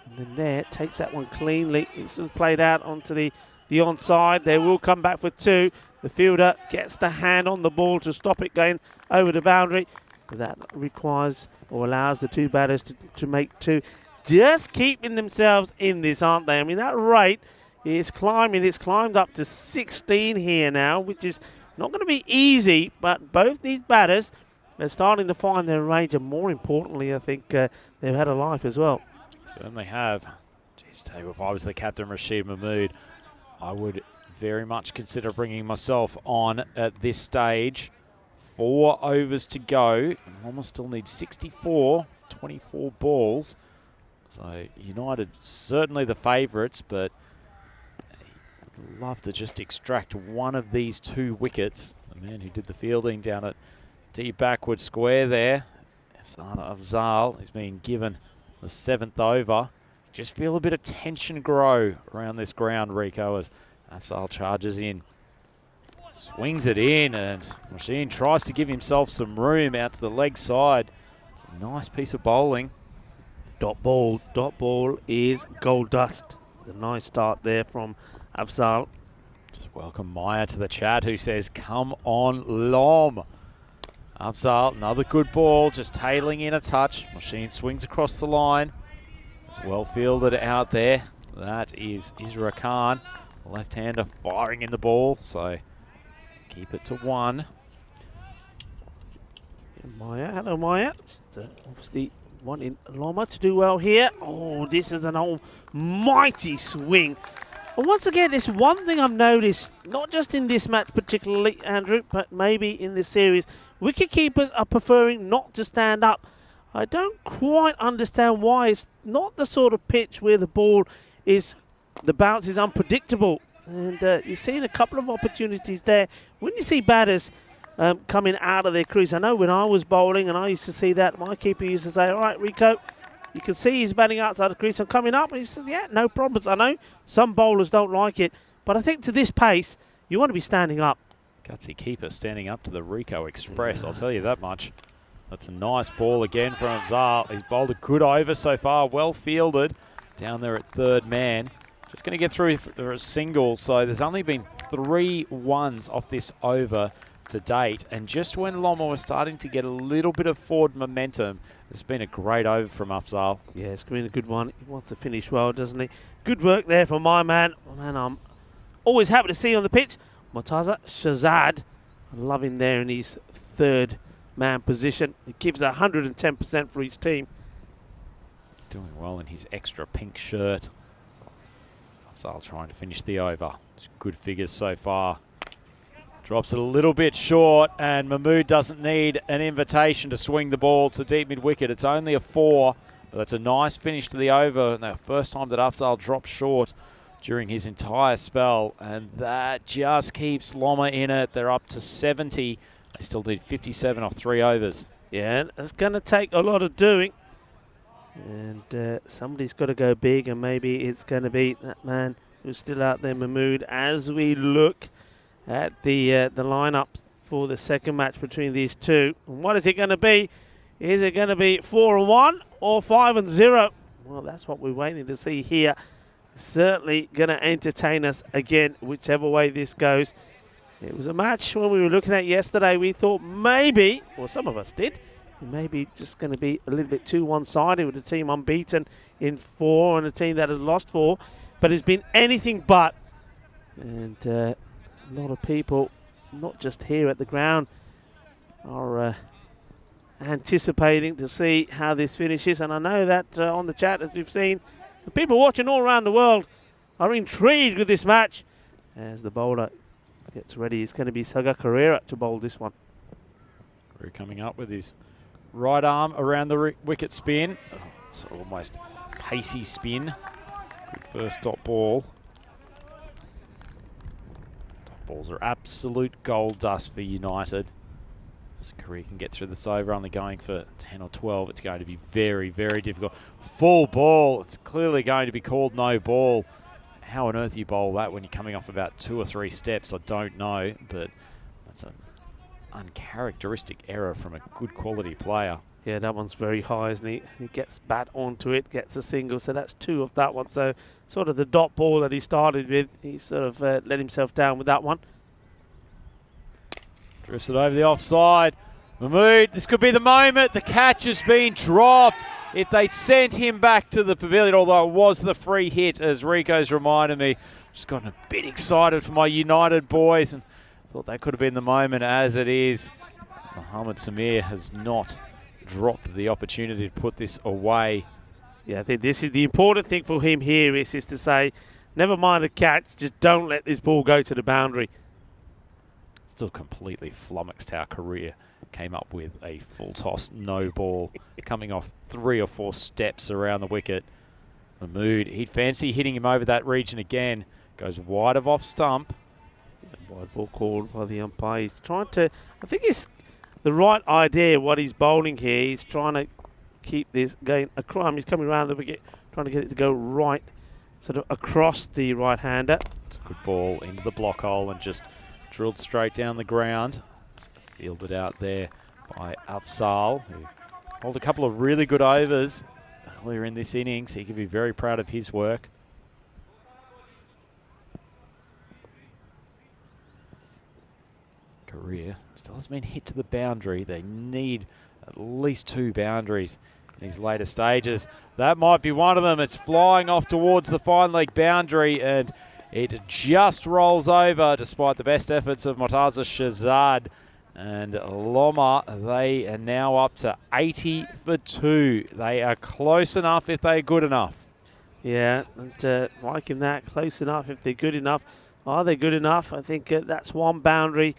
And then there, takes that one cleanly. It's played out onto the onside. They will come back for two. The fielder gets the hand on the ball to stop it going over the boundary. But that requires or allows the two batters to make two. Just keeping themselves in this, aren't they? I mean, that rate is climbing. It's climbed up to 16 here now, which is not going to be easy. But both these batters are starting to find their range. And more importantly, I think they've had a life as well. Certainly have. Jeez, tell you, if I was the captain, Rashid Mahmood, I would very much consider bringing myself on at this stage. 4 overs to go. Loma still needs 64, 24 balls. So United certainly the favourites, but I'd love to just extract one of these 2 wickets. The man who did the fielding down at D backward square there, Afsana Afzal, is being given the 7th over. Just feel a bit of tension grow around this ground, Rico, as Afzal charges in. Swings it in, and Machine tries to give himself some room out to the leg side. It's a nice piece of bowling. Dot ball is gold dust. A nice start there from Afzal. Just welcome Maya to the chat, who says, come on, Lom. Afzal, another good ball, just tailing in a touch. Machine swings across the line. It's well fielded out there. That is Isra Khan, left-hander, firing in the ball. So keep it to 1. Maya, hello Maya. Obviously wanting Loma to do well here. Oh, this is an almighty swing. And once again, this one thing I've noticed, not just in this match particularly, Andrew, but maybe in this series, wicket keepers are preferring not to stand up. I don't quite understand why. It's not the sort of pitch where the ball is, the bounce is unpredictable. And you've seen a couple of opportunities there. When you see batters coming out of their crease, I know when I was bowling and I used to see that, my keeper used to say, all right, Rico, you can see he's batting outside the crease. I'm coming up. And he says, yeah, no problems. I know some bowlers don't like it, but I think to this pace, you want to be standing up. Gutsy keeper standing up to the Rico Express, I'll tell you that much. That's a nice ball again from Afzal. He's bowled a good over so far, well fielded down there at third man. Just going to get through for a single, so there's only been 3 ones off this over to date. And just when Loma was starting to get a little bit of forward momentum, it's been a great over from Afzal. Yeah, it's been a good one. He wants to finish well, doesn't he? Good work there from my man. Man, I'm always happy to see on the pitch. Murtaza Shahzad, I love him there in his 3rd man position. He gives 110% for each team. Doing well in his extra pink shirt. Afzal trying to finish the over. It's good figures so far. Drops it a little bit short, and Mahmood doesn't need an invitation to swing the ball to deep mid-wicket. It's only a 4, but that's a nice finish to the over. And the first time that Afzal dropped short during his entire spell, and that just keeps Loma in it. They're up to 70. They still need 57 off 3 overs. Yeah, it's going to take a lot of doing. And somebody's got to go big, and maybe it's going to be that man who's still out there, Mahmood, as we look at the lineup for the second match between these two. And what is it going to be? Is it going to be 4-1 or 5-0? Well, that's what we're waiting to see here. Certainly going to entertain us again, whichever way this goes. It was a match when we were looking at yesterday, we thought maybe, or some of us did, it may be just going to be a little bit too one-sided with a team unbeaten in 4 and a team that has lost 4. But it's been anything but. And a lot of people, not just here at the ground, are anticipating to see how this finishes. And I know that on the chat, as we've seen, the people watching all around the world are intrigued with this match. As the bowler gets ready, it's going to be Saga Carrera to bowl this one. Carrera coming up with his right arm around the wicket spin. Oh, it's almost pacey spin. Good first dot ball. Dot balls are absolute gold dust for United. As Carrera can get through this over, only going for 10 or 12. It's going to be very, very difficult. Full ball. It's clearly going to be called no ball. How on earth you bowl that when you're coming off about 2 or 3 steps, I don't know, but that's an uncharacteristic error from a good quality player. Yeah, that one's very high, isn't he? He gets bat onto it, gets a single, so that's 2 of that one. So sort of the dot ball that he started with, he sort of let himself down with that one. Drifts it over the offside. Mahmood, this could be the moment. The catch has been dropped. If they sent him back to the pavilion, although it was the free hit, as Rico's reminded me, just gotten a bit excited for my United boys and thought that could have been the moment. As it is, Mohammad Samir has not dropped the opportunity to put this away. Yeah, I think this is the important thing for him here is to say, never mind the catch, just don't let this ball go to the boundary. Still completely flummoxed how Korea came up with a full toss no ball coming off 3 or 4 steps around the wicket. Mahmood, he'd fancy hitting him over that region again. Goes wide of off stump. Wide ball called by the umpire. He's trying to, I think it's the right idea what he's bowling here. He's trying to keep this going across. He's coming around the wicket, trying to get it to go right, sort of across the right-hander. It's a good ball into the block hole and just drilled straight down the ground. It's fielded out there by Afzal, who held a couple of really good overs earlier in this innings. He can be very proud of his work. Korea still has been hit to the boundary. They need at least 2 boundaries in these later stages. That might be one of them. It's flying off towards the fine leg boundary and it just rolls over despite the best efforts of Mortaza Shahzad. And Loma, they are now up to 80 for 2. They are close enough if they're good enough. Yeah, and liking that, close enough if they're good enough. Are they good enough? I think that's one boundary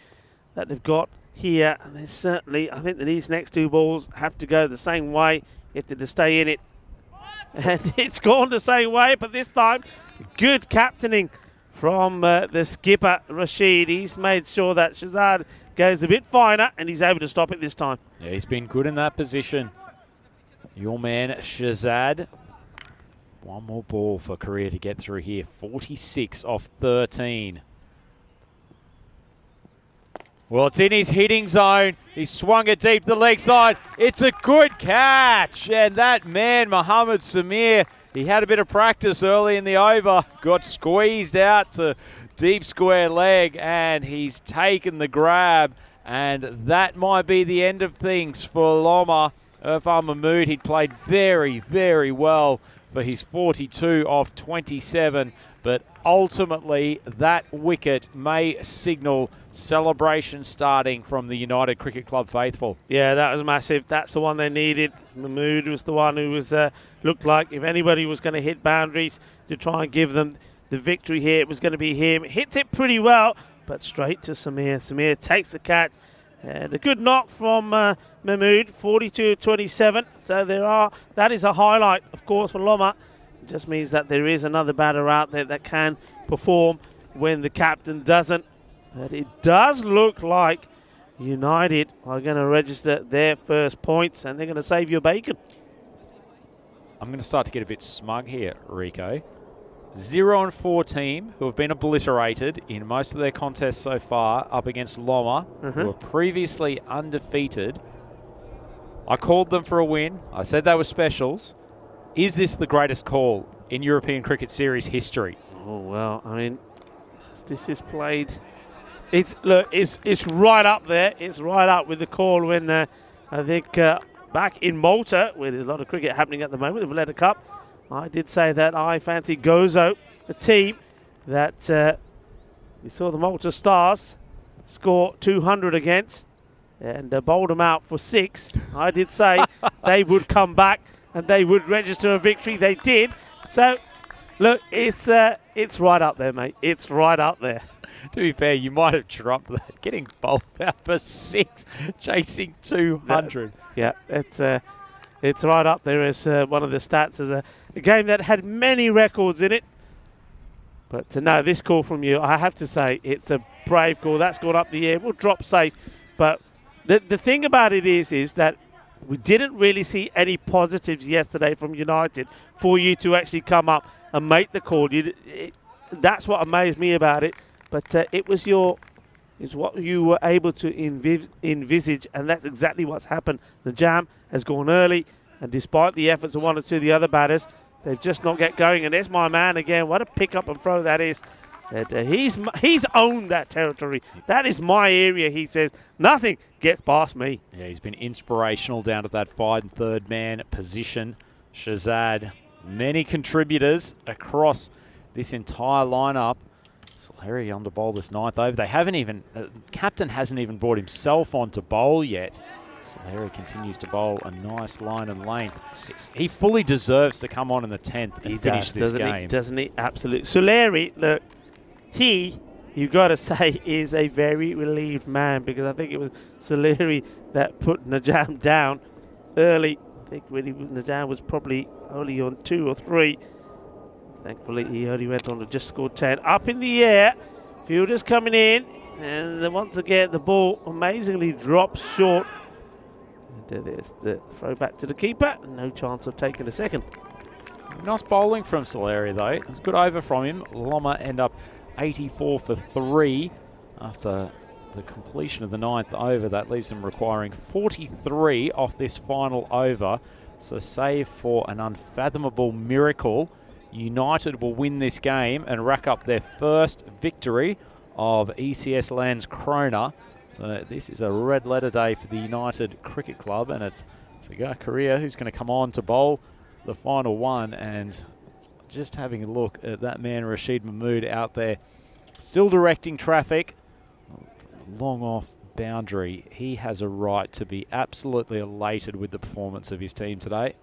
that they've got here. And they certainly, I think that these next 2 balls have to go the same way if they're to stay in it. And it's gone the same way, but this time, good captaining from the skipper, Rashid. He's made sure that Shahzad goes a bit finer, and he's able to stop it this time. Yeah, he's been good in that position. Your man, Shahzad. One more ball for Korea to get through here. 46 off 13. Well, it's in his hitting zone. He swung it deep to the leg side. It's a good catch. And that man, Mohammad Samir, he had a bit of practice early in the over. Got squeezed out to deep square leg, and he's taken the grab. And that might be the end of things for Loma. Irfan Mahmood, he'd played very, very well for his 42 off 27. But ultimately, that wicket may signal celebration starting from the United Cricket Club faithful. Yeah, that was massive. That's the one they needed. Mahmood was the one who was looked like if anybody was going to hit boundaries to try and give them the victory here, it was going to be him. Hits it pretty well, but straight to Samir. Samir takes the catch. And a good knock from Mahmood, 42-27. So that is a highlight, of course, for Loma. It just means that there is another batter out there that can perform when the captain doesn't. But it does look like United are going to register their first points, and they're going to save your bacon. I'm going to start to get a bit smug here, Rico. 0-4 team who have been obliterated in most of their contests so far up against Loma, who were previously undefeated. I called them for a win. I said they were specials. Is this the greatest call in European Cricket Series history? Oh, well, I mean, this is played. It's right up there. It's right up with the call when I think back in Malta, where there's a lot of cricket happening at the moment, the Valletta Cup, I did say that I fancy Gozo, the team that we saw the Malta Stars score 200 against and bowled them out for 6. I did say they would come back and they would register a victory. They did. So, look, it's right up there, mate. It's right up there. To be fair, you might have trumped that. Getting bowled out for 6, chasing 200. Yeah, it's right up there as one of the stats as a game that had many records in it. But to know this call from you, I have to say it's a brave call. That's gone up the air. We'll drop safe. But the thing about it is that we didn't really see any positives yesterday from United for you to actually come up and make the call. That's what amazed me about it. But it's what you were able to envisage, and that's exactly what's happened. The jam has gone early, and despite the efforts of one or two of the other batters, they've just not get going. And there's my man again. What a pick up and throw that is. He's owned that territory. That is my area, he says. Nothing gets past me. Yeah, he's been inspirational down at that 5 and 3rd man position. Shazad, many contributors across this entire lineup. Solari on to bowl this 9th over. They haven't even, captain hasn't even brought himself on to bowl yet. Solari continues to bowl a nice line and lane. He fully deserves to come on in the 10th and finish this game. Doesn't he? Absolutely. Solari, look, you've got to say, is a very relieved man, because I think it was Solari that put Najam down early. I think really Najam was probably only on 2 or 3. Thankfully, he only went on to just score 10. Up in the air, fielders coming in, and once again the ball amazingly drops short. And there's the throw back to the keeper. No chance of taking a second. Nice bowling from Solari though. It's good over from him. Loma end up 84 for 3 after the completion of the 9th over. That leaves them requiring 43 off this final over. So save for an unfathomable miracle, United will win this game and rack up their first victory of ECS Landskrona. So this is a red letter day for the United Cricket Club, and it's Sagar Korea who's going to come on to bowl the final one. And just having a look at that man Rashid Mahmood out there, still directing traffic, long off boundary. He has a right to be absolutely elated with the performance of his team today.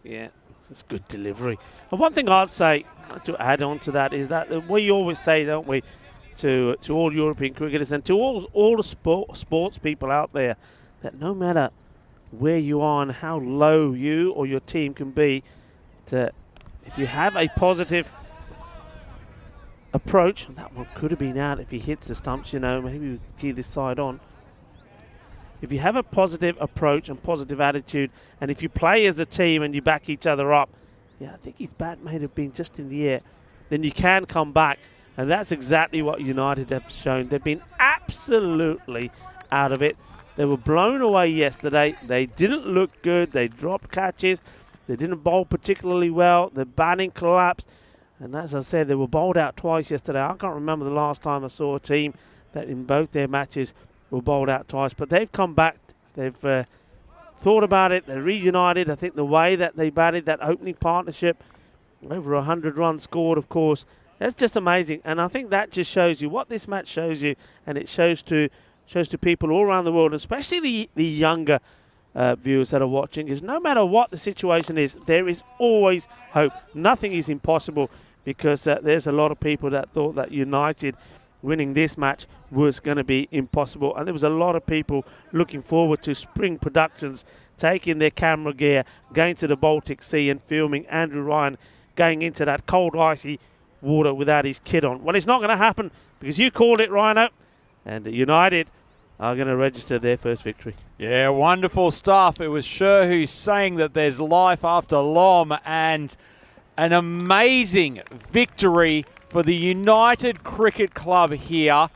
Yeah, it's good delivery. And one thing I'd say to add on to that is that we always say, don't we, to all European cricketers and to all the sports people out there, that no matter where you are and how low you or your team can be, if you have a positive approach, and that one could have been out if he hits the stumps, maybe we key this side on. If you have a positive approach and positive attitude, and if you play as a team and you back each other up, I think his bat may have been just in the air, then you can come back. And that's exactly what United have shown. They've been absolutely out of it. They were blown away yesterday. They didn't look good. They dropped catches. They didn't bowl particularly well. The batting collapsed. And as I said, they were bowled out twice yesterday. I can't remember the last time I saw a team that in both their matches were bowled out twice, but they've come back. They've thought about it. They're reunited. I think the way that they batted that opening partnership, over 100 runs scored, of course, that's just amazing. And I think that just shows you what this match shows you, and it shows to people all around the world, especially the younger viewers that are watching, is no matter what the situation is, there is always hope. Nothing is impossible, because there's a lot of people that thought that United winning this match was going to be impossible. And there was a lot of people looking forward to Spring Productions taking their camera gear, going to the Baltic Sea and filming Andrew Ryan going into that cold, icy water without his kit on. Well, it's not going to happen, because you called it, Rhino. And United are going to register their first victory. Yeah, wonderful stuff. It was Sher who sang that there's life after Lom, and an amazing victory for the United Cricket Club here.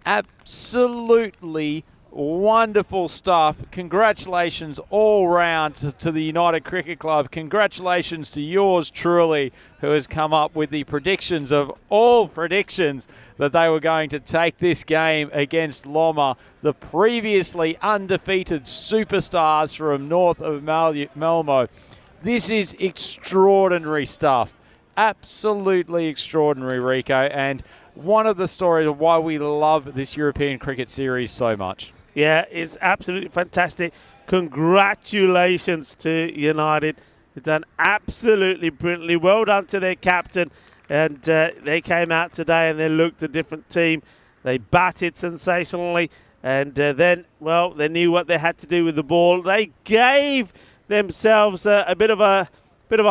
Absolutely wonderful stuff. Congratulations all round to the United Cricket Club. Congratulations to yours truly, who has come up with the predictions of all predictions that they were going to take this game against Loma, the previously undefeated superstars from north of Malmo. This is extraordinary stuff. Absolutely extraordinary, Rico, and one of the stories of why we love this European cricket series so much. Yeah, it's absolutely fantastic. Congratulations to United. They've done absolutely brilliantly. Well done to their captain. And they came out today and they looked a different team. They batted sensationally. And then, well, they knew what they had to do with the ball. They gave themselves a bit of a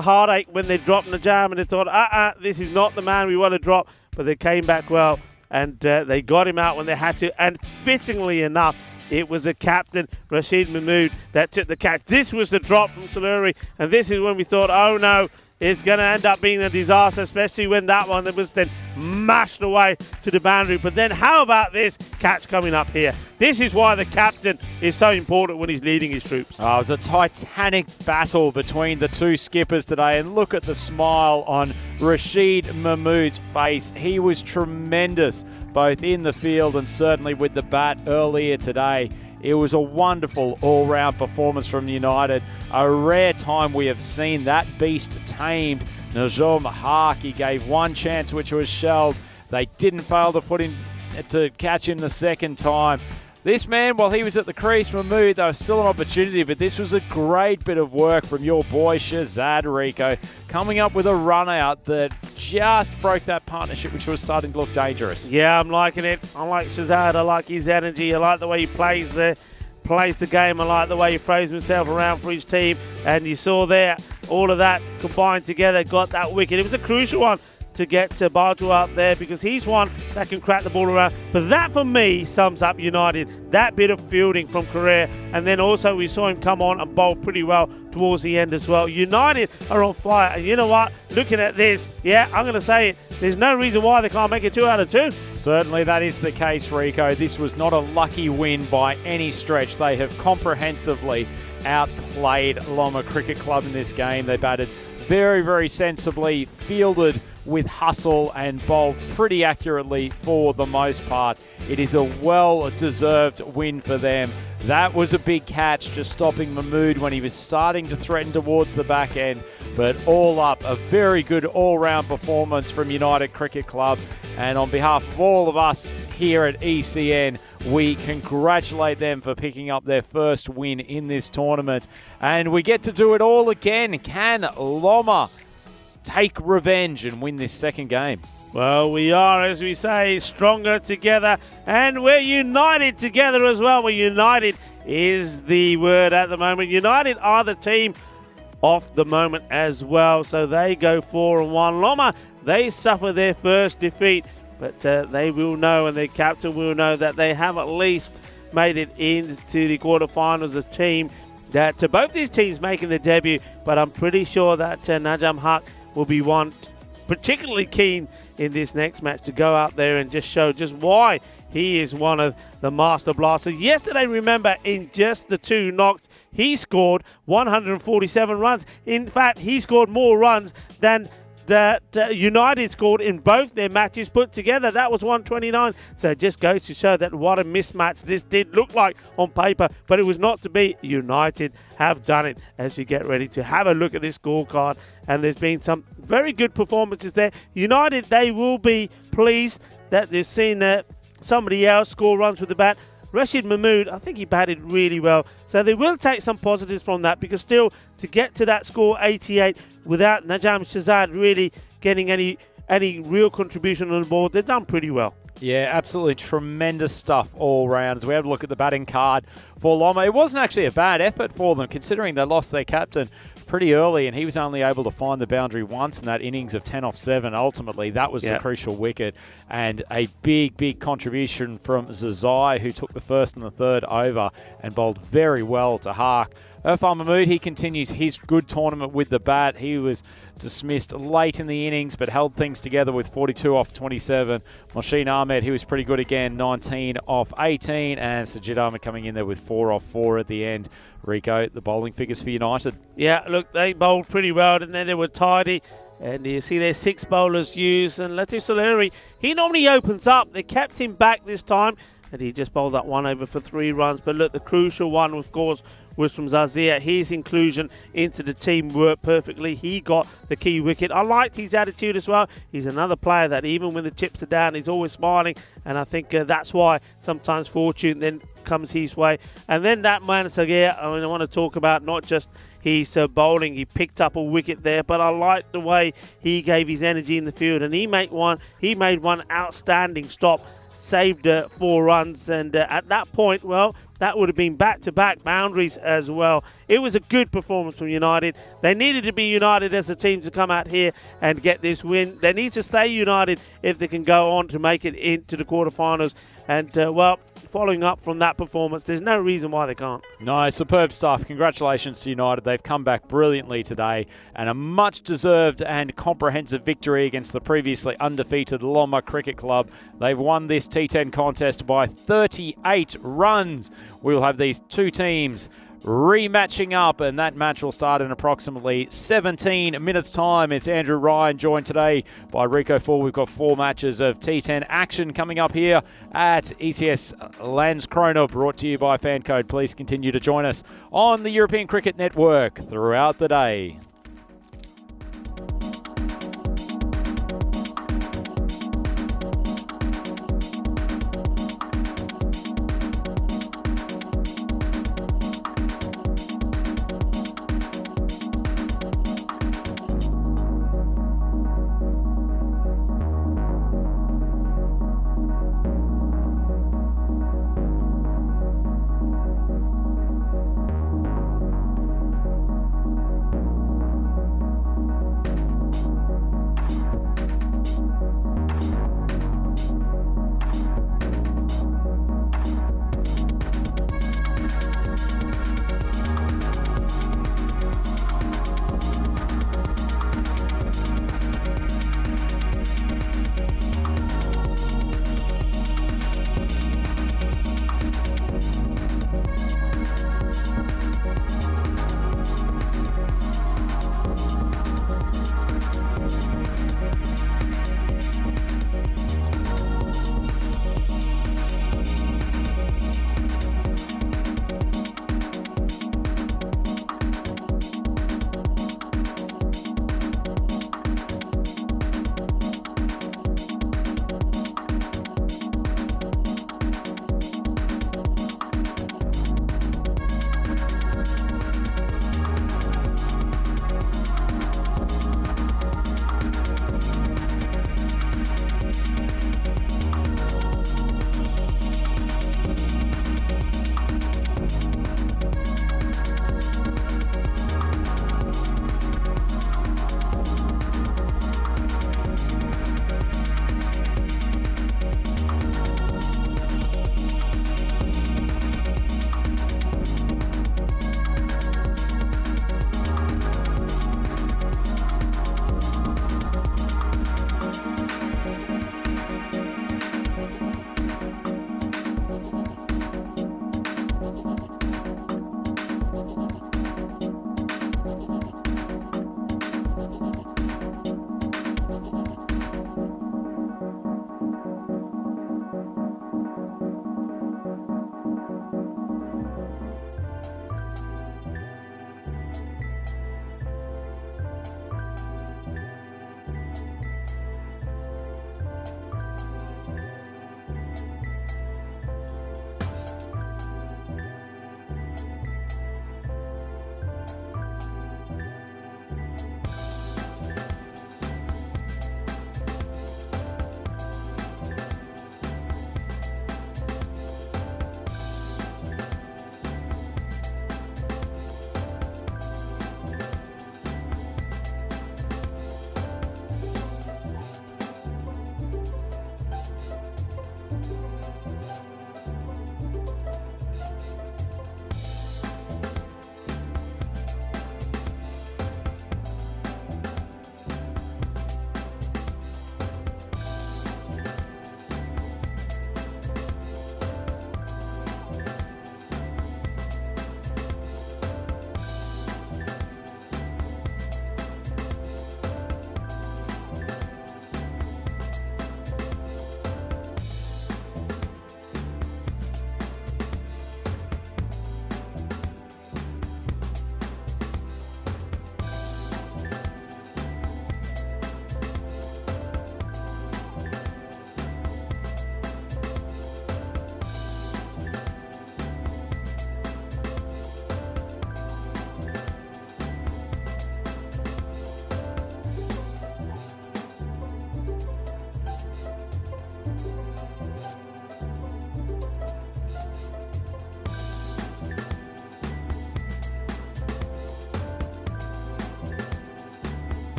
heartache when they dropped Najam, and they thought, this is not the man we want to drop. But they came back well, and they got him out when they had to. And fittingly enough, it was the captain, Rashid Mahmood, that took the catch. This was the drop from Saluri, and this is when we thought, oh no, it's going to end up being a disaster, especially when that one was then mashed away to the boundary. But then how about this catch coming up here? This is why the captain is so important when he's leading his troops. Oh, it was a titanic battle between the two skippers today, and look at the smile on Rashid Mahmood's face. He was tremendous, both in the field and certainly with the bat earlier today. It was a wonderful all-round performance from United. A rare time we have seen that beast tamed. Najam Haque, he gave one chance which was shelled. They didn't fail to put him to catch him the second time. This man, while he was at the crease, Mahmood, there was still an opportunity, but this was a great bit of work from your boy Shazad, Rico, coming up with a run out that just broke that partnership, which was starting to look dangerous. Yeah, I'm liking it. I like Shazad. I like his energy. I like the way he plays the game. I like the way he throws himself around for his team. And you saw there, all of that combined together got that wicket. It was a crucial one to get to Baju up there, because he's one that can crack the ball around. But that, for me, sums up United. That bit of fielding from Correa, and then also we saw him come on and bowl pretty well towards the end as well. United are on fire, and you know what? Looking at this, yeah, I'm going to say it. There's no reason why they can't make it 2 out of 2. Certainly that is the case, Rico. This was not a lucky win by any stretch. They have comprehensively outplayed Loma Cricket Club in this game. They batted very, very sensibly, fielded with hustle, and bowled pretty accurately for the most part. It is a well-deserved win for them. That was a big catch, just stopping Mahmood when he was starting to threaten towards the back end. But all up, a very good all-round performance from United Cricket Club. And on behalf of all of us here at ECN, we congratulate them for picking up their first win in this tournament. And we get to do it all again. Can Loma take revenge and win this second game? Well, we are, as we say, stronger together, and we're united together as well. We're united is the word at the moment. United are the team of the moment as well. So they go 4-1. Loma, they suffer their first defeat, but they will know, and their captain will know, that they have at least made it into the quarterfinals. A team that, to both these teams making their debut, but I'm pretty sure that Najam Haque will be one particularly keen in this next match to go out there and just show just why he is one of the master blasters. Yesterday, remember, in just the 2 knocks, he scored 147 runs. In fact, he scored more runs than that United scored in both their matches put together. That was 129. So it just goes to show that what a mismatch this did look like on paper, but it was not to be. United have done it. As you get ready to have a look at this scorecard, and there's been some very good performances there. United, they will be pleased that they've seen somebody else score runs with the bat. Rashid Mahmood, I think he batted really well. So they will take some positives from that, because still, to get to that score 88 without Najam Shazad really getting any real contribution on the board, they've done pretty well. Yeah, absolutely tremendous stuff all round. As we have a look at the batting card for Loma, it wasn't actually a bad effort for them, considering they lost their captain pretty early, and he was only able to find the boundary once in that innings of 10 off 7. Ultimately, that was the crucial wicket, and a big contribution from Zazai, who took the first and the third over and bowled very well to Hark. Irfan Mahmood, he continues his good tournament with the bat. He was dismissed late in the innings, but held things together with 42 off 27. Moshin Ahmed, he was pretty good again, 19 off 18. And Sajid Ahmed coming in there with 4 off 4 at the end. Rico, the bowling figures for United. Yeah, look, they bowled pretty well, and then they were tidy. And you see there's 6 bowlers used. And Latif Solari, he normally opens up. They kept him back this time, and he just bowled that one over for 3 runs. But look, the crucial one, of course, was from Zazia. His inclusion into the team worked perfectly. He got the key wicket. I liked his attitude as well. He's another player that even when the chips are down, he's always smiling. And I think that's why sometimes fortune then comes his way. And then that man Sagir, I want to talk about not just his bowling. He picked up a wicket there, but I like the way he gave his energy in the field. And he made one outstanding stop. Saved 4 runs, and at that point, well, that would have been back-to-back boundaries as well. It was a good performance from United. They needed to be united as a team to come out here and get this win. They need to stay united if they can go on to make it into the quarterfinals. And, well, following up from that performance, there's no reason why they can't. No, superb stuff. Congratulations to United. They've come back brilliantly today, and a much-deserved and comprehensive victory against the previously undefeated Lomma Cricket Club. They've won this T10 contest by 38 runs. We will have these 2 teams rematching up, and that match will start in approximately 17 minutes time. It's Andrew Ryan, joined today by Rico 4. We've got 4 matches of T10 action coming up here at ECS Landskrona, brought to you by FanCode. Please continue to join us on the European Cricket Network throughout the day.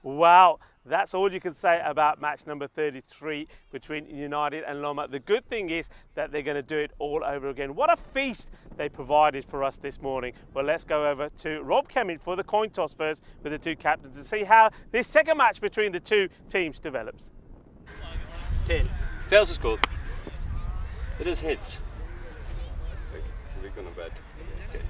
Wow, that's all you can say about match number 33 between United and Loma. The good thing is that they're going to do it all over again. What a feast they provided for us this morning. Well, let's go over to Rob Kemming for the coin toss first with the two captains to see how this second match between the two teams develops. Tails. Tails is good. It is heads. We're gonna bet. Okay.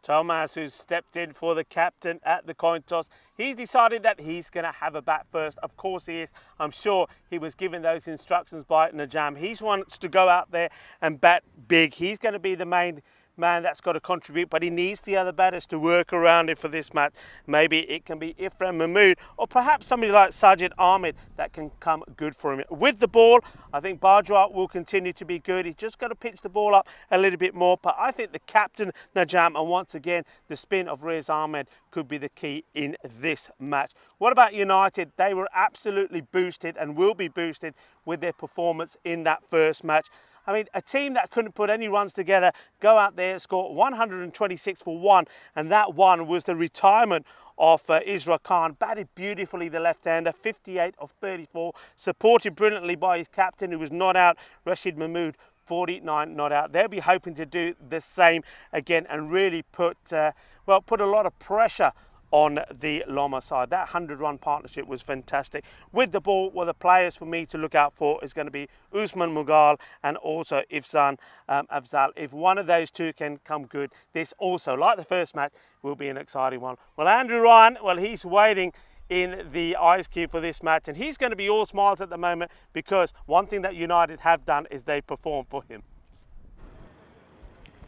Thomas, who's stepped in for the captain at the coin toss, he's decided that he's going to have a bat first. Of course he is. I'm sure he was given those instructions by Najam. He wants to go out there and bat big. He's going to be the main man that's got to contribute, but he needs the other batters to work around it for this match. Maybe it can be Ifram Mahmood or perhaps somebody like Sajid Ahmed that can come good for him. With the ball, I think Bajwa will continue to be good. He's just got to pitch the ball up a little bit more, but I think the captain, Najam, and once again, the spin of Riaz Ahmed could be the key in this match. What about United? They were absolutely boosted and will be boosted with their performance in that first match. I mean, a team that couldn't put any runs together, go out there, score 126 for one, and that one was the retirement of Isra Khan. Batted beautifully, the left-hander, 58 of 34, supported brilliantly by his captain, who was not out, Rashid Mahmood, 49 not out. They'll be hoping to do the same again and really put a lot of pressure on the Loma side. That 100-run partnership was fantastic. With the ball, well, the players for me to look out for is going to be Usman Mughal and also Ifzan Afzal. If one of those two can come good, this also, like the first match, will be an exciting one. Well, Andrew Ryan, well, he's waiting in the ice cube for this match, and he's going to be all smiles at the moment because one thing that United have done is they performed for him.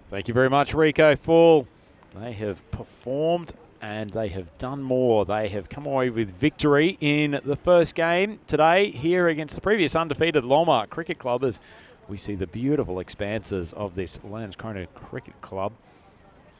Thank you very much, Rico Full. They have performed and they have done more. They have come away with victory in the first game today here against the previous undefeated Loma Cricket Club, as we see the beautiful expanses of this Landskrona Cricket Club.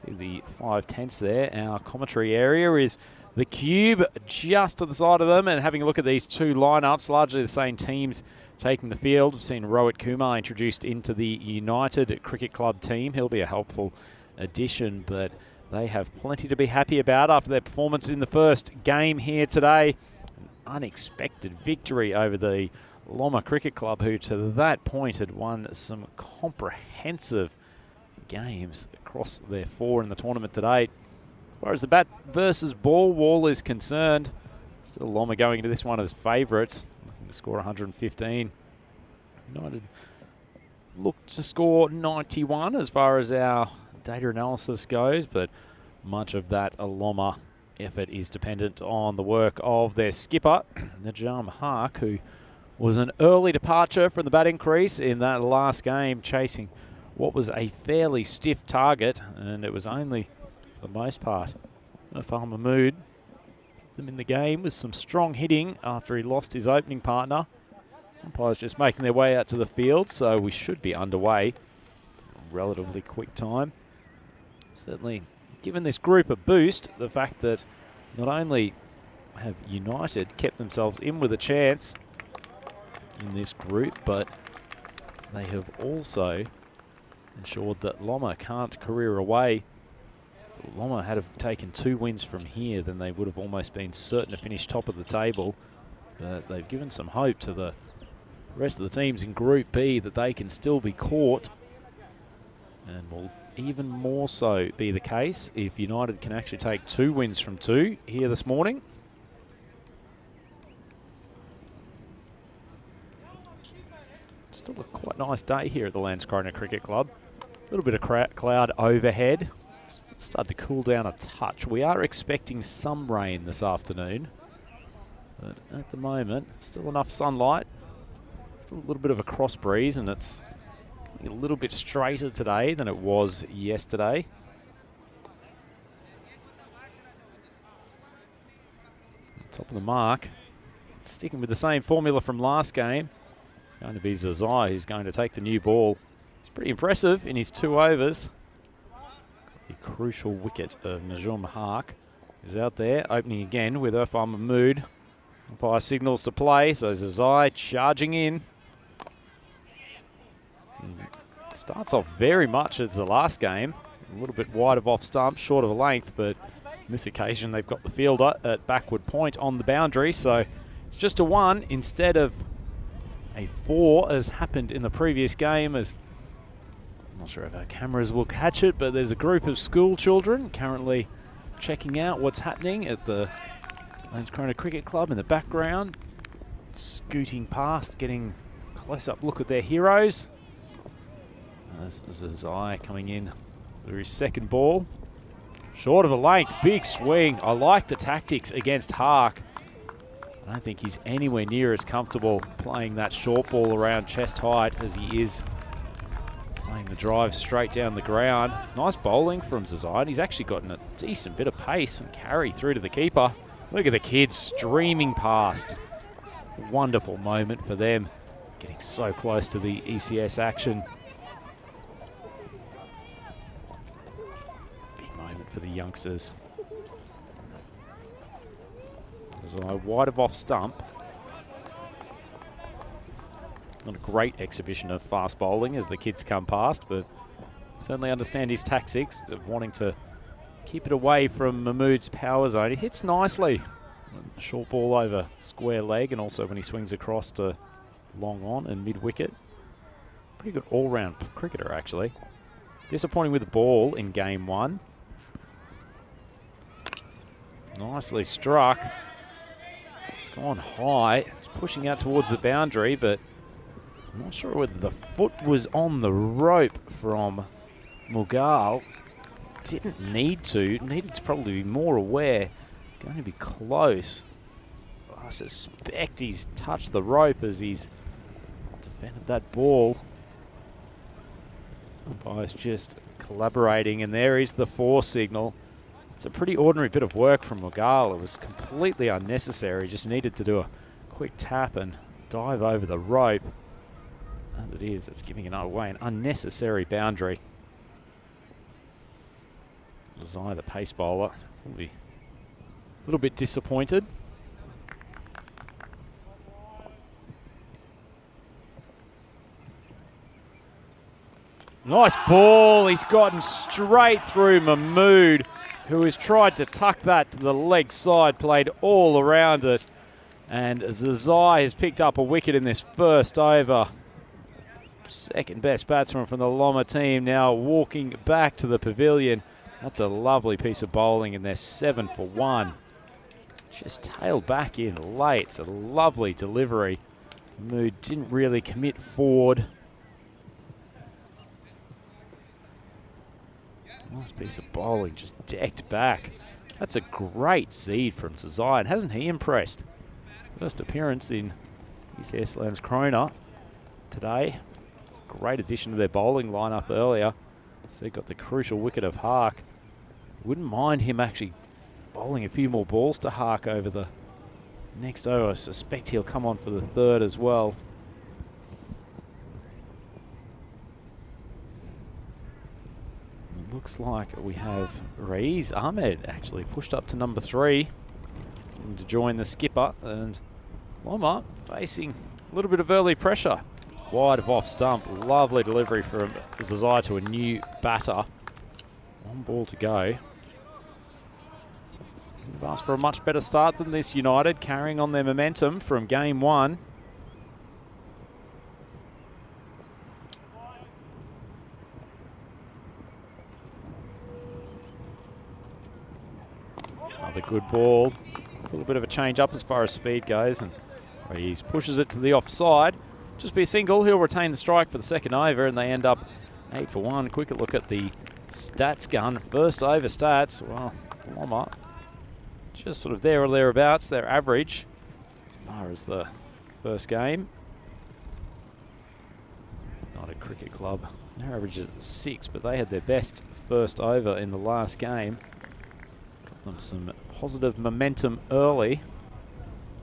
See the 5 tents there. Our commentary area is the cube just to the side of them, and having a look at these two lineups, largely the same teams taking the field. We've seen Rohit Kumar introduced into the United Cricket Club team. He'll be a helpful addition, but they have plenty to be happy about after their performance in the first game here today. An unexpected victory over the Loma Cricket Club, who to that point had won some comprehensive games across their 4 in the tournament to date. As far as the bat versus ball wall is concerned, still Loma going into this one as favourites, looking to score 115. United looked to score 91 as far as our data analysis goes, but much of that Loma effort is dependent on the work of their skipper, Najam Haque, who was an early departure from the batting crease in that last game, chasing what was a fairly stiff target, and it was only, for the most part, Irfan Mahmood them in the game with some strong hitting after he lost his opening partner. Umpires just making their way out to the field, so we should be underway in a relatively quick time. Certainly given this group a boost, the fact that not only have United kept themselves in with a chance in this group, but they have also ensured that Loma can't career away. If Loma had have taken 2 wins from here, then they would have almost been certain to finish top of the table, but they've given some hope to the rest of the teams in Group B that they can still be caught, and will even more so be the case if United can actually take 2 wins from 2 here this morning. Still a quite nice day here at the Landskrona Cricket Club. A little bit of cloud overhead. It's started to cool down a touch. We are expecting some rain this afternoon, but at the moment, still enough sunlight. Still a little bit of a cross breeze, and it's a little bit straighter today than it was yesterday. Top of the mark. Sticking with the same formula from last game. Going to be Zazai who's going to take the new ball. He's pretty impressive in his 2 overs. The crucial wicket of Najam Haque is out there, opening again with Irfan Mahmood. Umpire signals to play, so Zazai charging in. Starts off very much as the last game. A little bit wide of off stump, short of a length, but On this occasion, they've got the fielder at backward point on the boundary, so it's just a 1 instead of a 4 as happened in the previous game. As I'm not sure if our cameras will catch it, but there's a group of school children currently checking out what's happening at the Landskrona Cricket Club in the background, scooting past, getting a close-up look at their heroes. As Zai coming in for his second ball. Short of a length, big swing. I like the tactics against Hark. I don't think he's anywhere near as comfortable playing that short ball around chest height as he is playing the drive straight down the ground. It's nice bowling from Zai. He's actually gotten a decent bit of pace and carry through to the keeper. Look at the kids streaming past. Wonderful moment for them, getting so close to the ECS action. For the youngsters. Zai wide of off stump. Not a great exhibition of fast bowling as the kids come past, but certainly understand his tactics of wanting to keep it away from Mahmood's power zone. He hits nicely. A short ball over square leg, and also when he swings across to long on and mid wicket. Pretty good all-round cricketer actually. Disappointing with the ball in game 1. Nicely struck. It's gone high. It's pushing out towards the boundary, but I'm not sure whether the foot was on the rope from Mughal. Didn't need to. Needed to probably be more aware. It's going to be close. I suspect he's touched the rope as he's defended that ball. Umpire's just collaborating, and there is the 4 signal. It's a pretty ordinary bit of work from Mughal. It was completely unnecessary. Just needed to do a quick tap and dive over the rope. As it is, it's giving it away, an unnecessary boundary. Zai, the pace bowler, will be a little bit disappointed. Nice ball. He's gotten straight through Mahmood, who has tried to tuck that to the leg side, played all around it. And Zai has picked up a wicket in this first over. Second best batsman from the Loma team now walking back to the pavilion. That's a lovely piece of bowling, and they're 7 for 1. Just tailed back in late. It's a lovely delivery. Mahmood didn't really commit forward. Nice piece of bowling, just decked back. That's a great seed from Zai, and hasn't he impressed? First appearance in ECS Landskrona today. Great addition to their bowling lineup earlier. So they got the crucial wicket of Hark. Wouldn't mind him actually bowling a few more balls to Hark over the next over. I suspect he'll come on for the 3rd as well. Looks like we have Raiz Ahmed actually pushed up to number 3 to join the skipper, and Loma facing a little bit of early pressure. Wide of off stump. Lovely delivery from Zai to a new batter. 1 ball to go. They've asked for a much better start than this United, carrying on their momentum from game 1. Another good ball. A little bit of a change up as far as speed goes, and he pushes it to the offside. Just be a single. He'll retain the strike for the second over, and they end up 8 for 1. Quick look at the stats gun. First over stats. Well, Loma just sort of there or thereabouts, their average as far as the first game. United Cricket Club. Their average is 6, but they had their best first over in the last game. Got them some positive momentum early.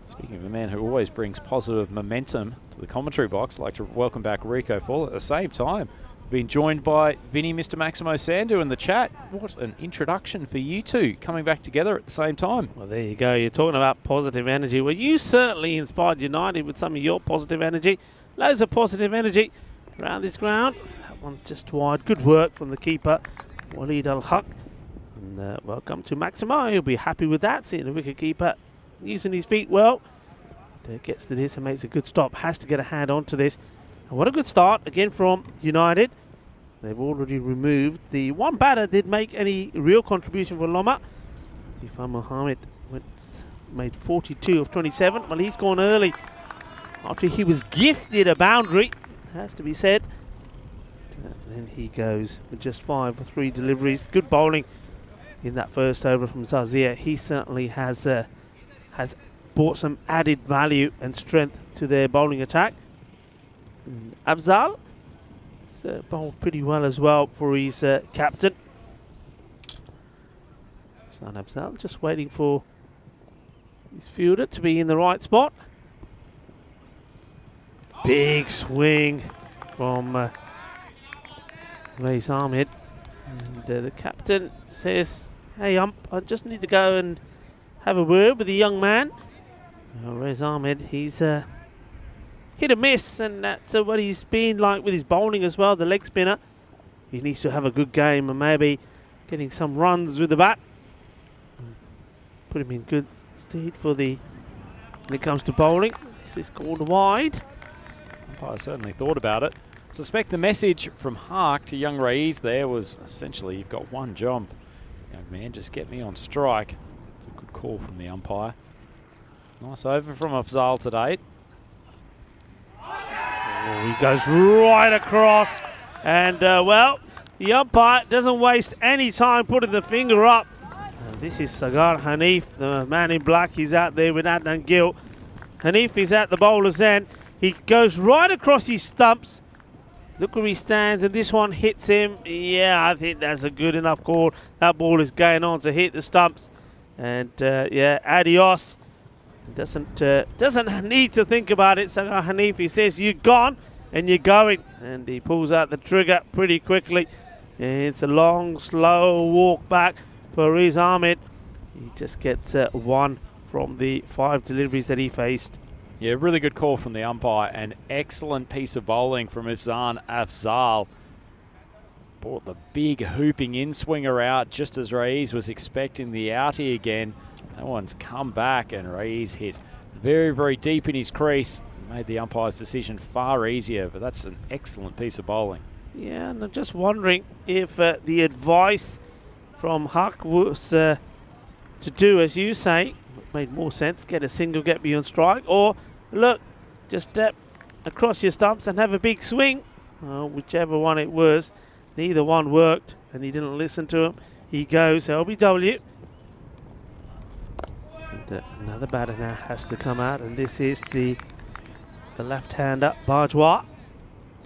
Speaking of a man who always brings positive momentum to the commentary box, I'd like to welcome back Rico Full. At the same time, being joined by Vinny, Mr. Maximo Sandu in the chat. What an introduction for you two coming back together at the same time. Well, there you go. You're talking about positive energy. Well, you certainly inspired United with some of your positive energy. Loads of positive energy around this ground. That one's just wide. Good work from the keeper, Waleed Al-Haq. And welcome to Maximo. He'll be happy with that, seeing the wicketkeeper using his feet well. Gets to this and makes a good stop. Has to get a hand onto this. And what a good start again from United. They've already removed the one batter did make any real contribution for Loma. Ifan Mohammed made 42 of 27. Well, he's gone early after he was gifted a boundary, has to be said. Then he goes with just 5 for 3 deliveries. Good bowling in that first over from Zazia. He certainly has brought some added value and strength to their bowling attack. And Afzal has bowled pretty well as well for his captain. San Afzal just waiting for his fielder to be in the right spot. Big swing from Raiz Ahmed. And the captain says, "Hey ump, I just need to go and have a word with the young man." Raiz Ahmed, he's hit and miss, and that's what he's been like with his bowling as well, the leg spinner. He needs to have a good game and maybe getting some runs with the bat. Put him in good stead for when it comes to bowling. This is called wide. I certainly thought about it. Suspect the message from Hark to young Raiz there was essentially, you've got one job, young man, just get me on strike. It's a good call from the umpire. Nice over from Afzal today. Oh, he goes right across, and well, the umpire doesn't waste any time putting the finger up. And this is Sagar Hanif, the man in black. He's out there with Adnan Gill. Hanif is at the bowler's end. He goes right across his stumps. Look where he stands, and this one hits him. Yeah, I think that's a good enough call. That ball is going on to hit the stumps, and yeah, adios. Doesn't need to think about it. Sagar Hanif, he says, "You're gone and you're going," and he pulls out the trigger pretty quickly. It's a long, slow walk back for Raiz Ahmed. He just gets 1 from the 5 deliveries that he faced. Yeah, really good call from the umpire. An excellent piece of bowling from Ifzan Afzal. Brought the big hooping in-swinger out just as Raiz was expecting the outie again. That one's come back, and Raiz hit very, very deep in his crease. Made the umpire's decision far easier, but that's an excellent piece of bowling. Yeah, and I'm just wondering if the advice from Huck was to do as you say, made more sense, get a single, get me on strike, or look, just step across your stumps and have a big swing. Whichever one it was, neither one worked, and he didn't listen to him. He goes LBW. And another batter now has to come out, and this is the left-hander, Bajwa.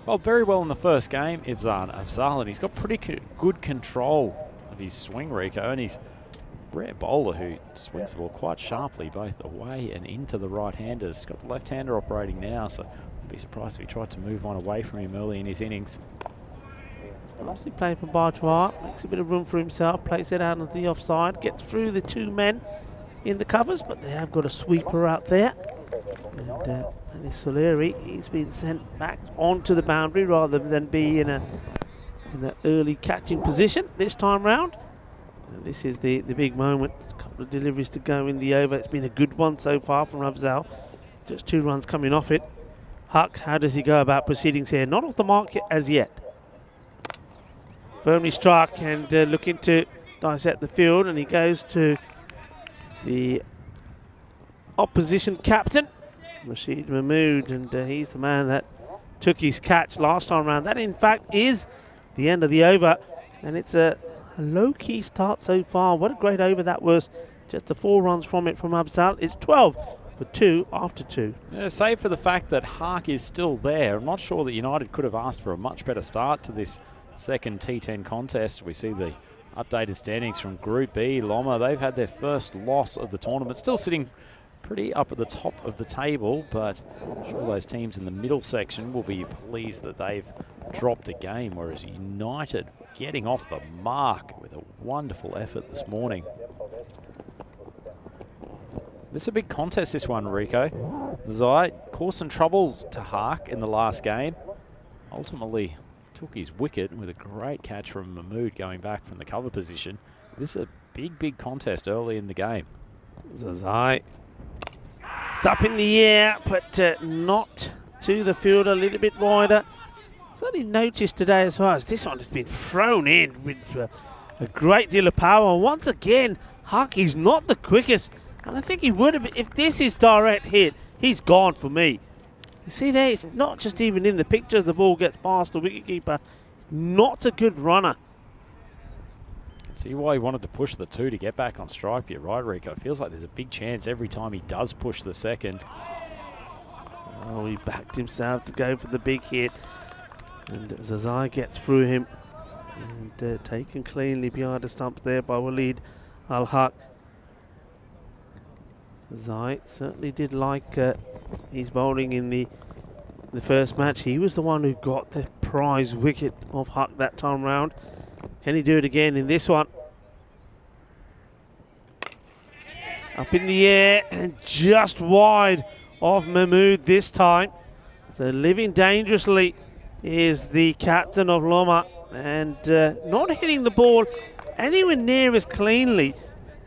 Well, very well in the first game, Ifzan Afzal, and he's got pretty good control of his swing, Rico, and he's a rare bowler who swings the ball quite sharply both away and into the right-handers. He's got the left-hander operating now, so I'd be surprised if he tried to move one away from him early in his innings. Nicely played for Bajwa, makes a bit of room for himself, plays it out on the offside, gets through the 2 men in the covers, but they have got a sweeper out there. And this Soleri, he's been sent back onto the boundary rather than be in an early catching position this time round. And this is the big moment. A couple of deliveries to go in the over. It's been a good one so far from Afzal. Just 2 runs coming off it. Huck, how does he go about proceedings here? Not off the mark as yet. Firmly struck and looking to dissect the field, and he goes to the opposition captain, Rashid Mahmood, and he's the man that took his catch last time round. That in fact is the end of the over, and it's a low-key start so far. What a great over that was. Just the 4 runs from it from Afzal. It's 12 for 2 after 2. Yeah, save for the fact that Hark is still there. I'm not sure that United could have asked for a much better start to this second T10 contest. We see the updated standings from Group B. Loma, they've had their first loss of the tournament. Still sitting pretty up at the top of the table, but I'm sure those teams in the middle section will be pleased that they've dropped a game, whereas United getting off the mark with a wonderful effort this morning. This is a big contest, this one, Rico. Zai caused some troubles to Hark in the last game. Ultimately took his wicket with a great catch from Mahmood going back from the cover position. This is a big contest early in the game. Zazai. It's up in the air, but not to the field, a little bit wider. Certainly noticed today as well as this one has been thrown in with a great deal of power. And once again, Huck is not the quickest. And I think he would have been. If this is direct hit, he's gone for me. You see there, it's not just even in the pictures. The ball gets past the wicketkeeper. Not a good runner. See why he wanted to push the 2 to get back on strike. You're right, Rico. It feels like there's a big chance every time he does push the second. Oh, he backed himself to go for the big hit. And Zazai gets through him. And taken cleanly behind the stumps there by Waleed Al-Haq. Zazai certainly did like his bowling in the first match. He was the one who got the prize wicket of Huck that time round. Can he do it again in this one? Up in the air and just wide of Mahmood this time. So living dangerously is the captain of Loma, and not hitting the ball anywhere near as cleanly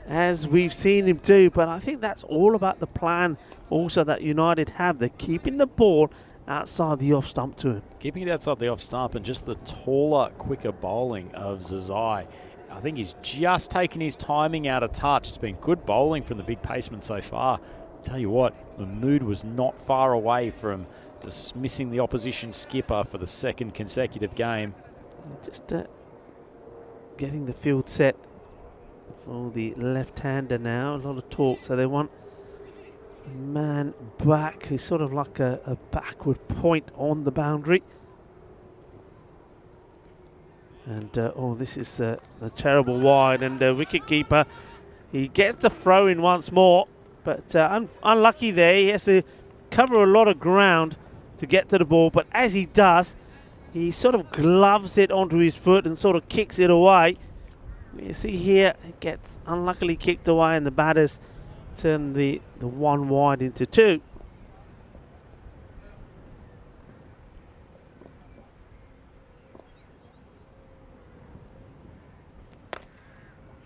as we've seen him do. But I think that's all about the plan also that United have. They're keeping the ball outside the off stump to him. Keeping it outside the off stump and just the taller, quicker bowling of Zazai. I think he's just taken his timing out of touch. It's been good bowling from the big paceman so far. Tell you what, Mahmood was not far away from dismissing the opposition skipper for the second consecutive game. Just getting the field set for the left-hander now. A lot of talk, so they want a man back who's sort of like a backward point on the boundary. And oh, this is a terrible wide, and wicketkeeper, he gets the throw in once more, but unlucky there. He has to cover a lot of ground to get to the ball, but as he does, he sort of gloves it onto his foot and sort of kicks it away. You see here, it gets unluckily kicked away, and the batters turn the 1 wide into 2.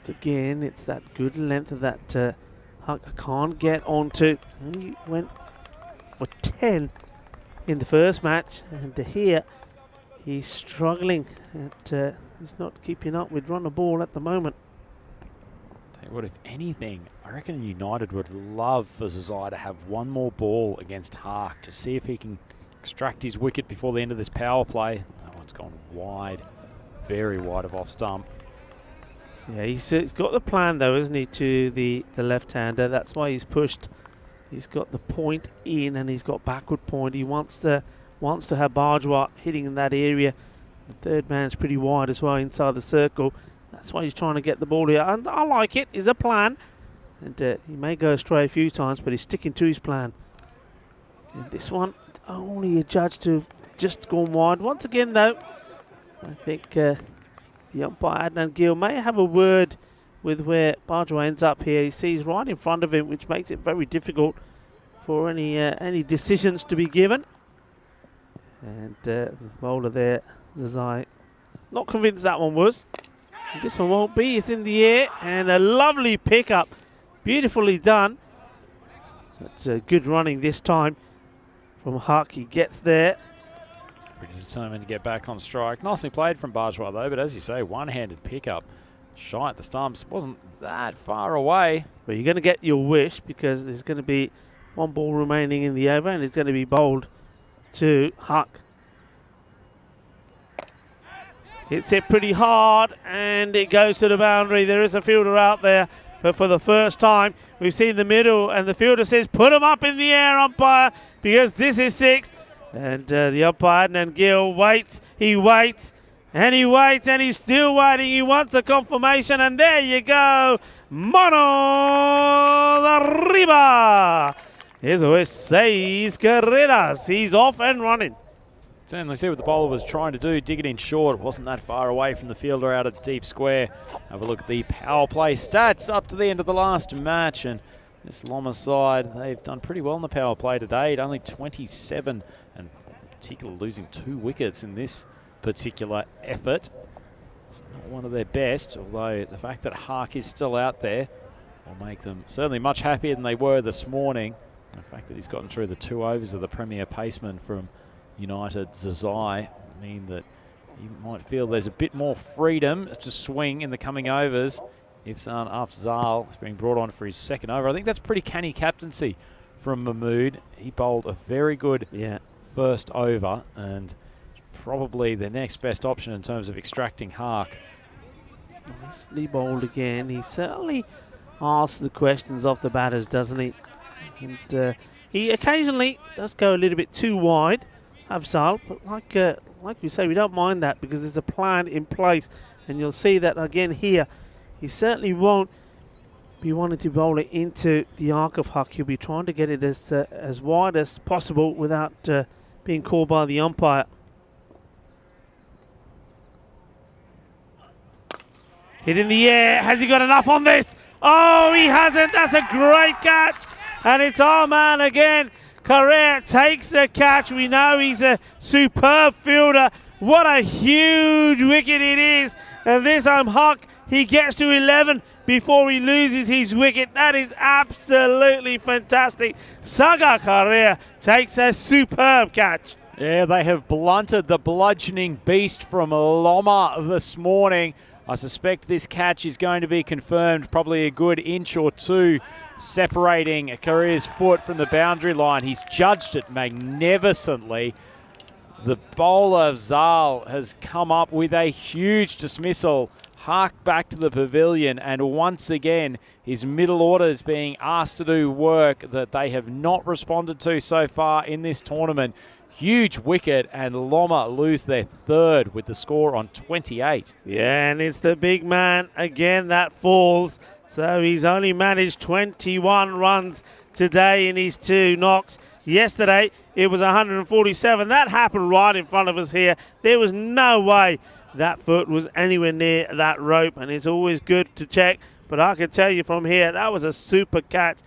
Again, it's that good length of that Huck can't get onto. He went for 10 in the first match, and here he's struggling. He's not keeping up with run a ball at the moment. Tell you what, if anything, I reckon United would love for Zazai to have one more ball against Hark to see if he can extract his wicket before the end of this power play. That one's gone wide, very wide of off stump. Yeah, he's got the plan though, isn't he, to the left-hander. That's why he's pushed. He's got the point in and he's got backward point. He wants to have Bajwa hitting in that area. The third man's pretty wide as well inside the circle. That's why he's trying to get the ball here. And I like it. It's a plan. And he may go astray a few times, but he's sticking to his plan. And this one, only adjudged to just gone wide. Once again though, I think the umpire Adnan Gill may have a word with where Bajwa ends up here. He sees right in front of him, which makes it very difficult for any decisions to be given. And the bowler there, Zazai, not convinced that one was. And this one won't be. It's in the air and a lovely pickup, beautifully done. That's good running this time from Huck. He gets there. Pretty determined to get back on strike. Nicely played from Bajwa though, but as you say, one-handed pickup. Shy at the stumps, wasn't that far away. But you're going to get your wish because there's going to be one ball remaining in the over and it's going to be bowled to Huck. Hits it pretty hard and it goes to the boundary. There is a fielder out there, but for the first time we've seen the middle and the fielder says put him up in the air, umpire, because this is 6. And the umpire, Adnan Gill, waits, he waits, and he waits, and he's still waiting. He wants a confirmation, and there you go. Manos arriba. Eso es 6 carreras. He's off and running. Certainly see what the bowler was trying to do, dig it in short. It wasn't that far away from the fielder out of the deep square. Have a look at the power play stats up to the end of the last match, and this Loma side, they've done pretty well in the power play to date. Only 27, and particularly losing 2 wickets in this particular effort. It's not one of their best, although the fact that Hark is still out there will make them certainly much happier than they were this morning. The fact that he's gotten through the 2 overs of the premier paceman from United Zazai mean that you might feel there's a bit more freedom to swing in the coming overs. Ifsan Afzal is being brought on for his second over. I think that's pretty canny captaincy from Mahmood. He bowled a very good first over and probably the next best option in terms of extracting Hark. Nicely bowled again. He certainly asks the questions off the batters, doesn't he? And he occasionally does go a little bit too wide, Afzal, but like we say, we don't mind that because there's a plan in place, and you'll see that again here. He certainly won't be wanting to bowl it into the arc of Huck. He'll be trying to get it as wide as possible without being called by the umpire. Hit in the air. Has he got enough on this? Oh, he hasn't. That's a great catch. And it's our man again. Correa takes the catch. We know he's a superb fielder. What a huge wicket it is. And this time Huck, he gets to 11 before he loses his wicket. That is absolutely fantastic. Sagar Correa takes a superb catch. Yeah, they have blunted the bludgeoning beast from Loma this morning. I suspect this catch is going to be confirmed, probably a good inch or two separating Correa's foot from the boundary line. He's judged it magnificently. The bowler Zal has come up with a huge dismissal. Hark back to the pavilion, and once again his middle order is being asked to do work that they have not responded to so far in this tournament. Huge wicket, and Loma lose their third with the score on 28. Yeah, and it's the big man again that falls. So he's only managed 21 runs today in his 2 knocks. Yesterday it was 147. That happened right in front of us here. There was no way that foot was anywhere near that rope, and it's always good to check. But I can tell you from here, that was a super catch.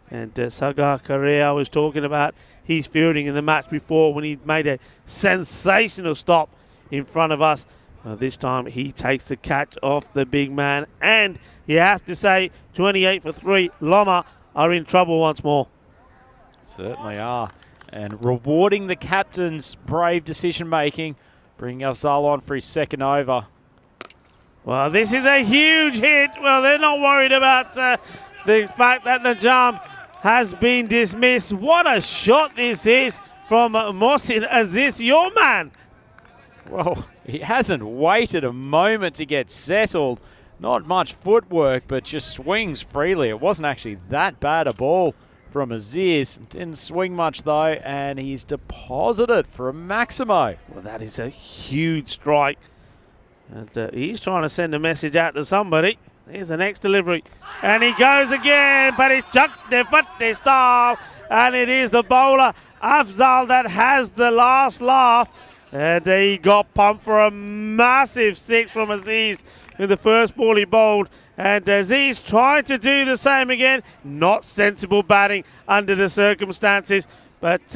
And Sagar Correa, I was talking about his fielding in the match before when he made a sensational stop in front of us. This time he takes the catch off the big man. And you have to say, 28 for 3, Loma are in trouble once more. Certainly are. And rewarding the captain's brave decision-making, bringing Afzal on for his second over. Well, this is a huge hit. Well, they're not worried about the fact that Najam has been dismissed. What a shot this is from Mohsin Aziz, your man. Well, he hasn't waited a moment to get settled. Not much footwork, but just swings freely. It wasn't actually that bad a ball from Aziz. Didn't swing much though, and he's deposited for a Maximo. Well, that is a huge strike. And he's trying to send a message out to somebody. Here's the next delivery. And he goes again, but it's chucked the foot style. And it is the bowler, Afzal, that has the last laugh. And he got pumped for a massive 6 from Aziz in the first ball he bowled. And Aziz trying to do the same again. Not sensible batting under the circumstances. But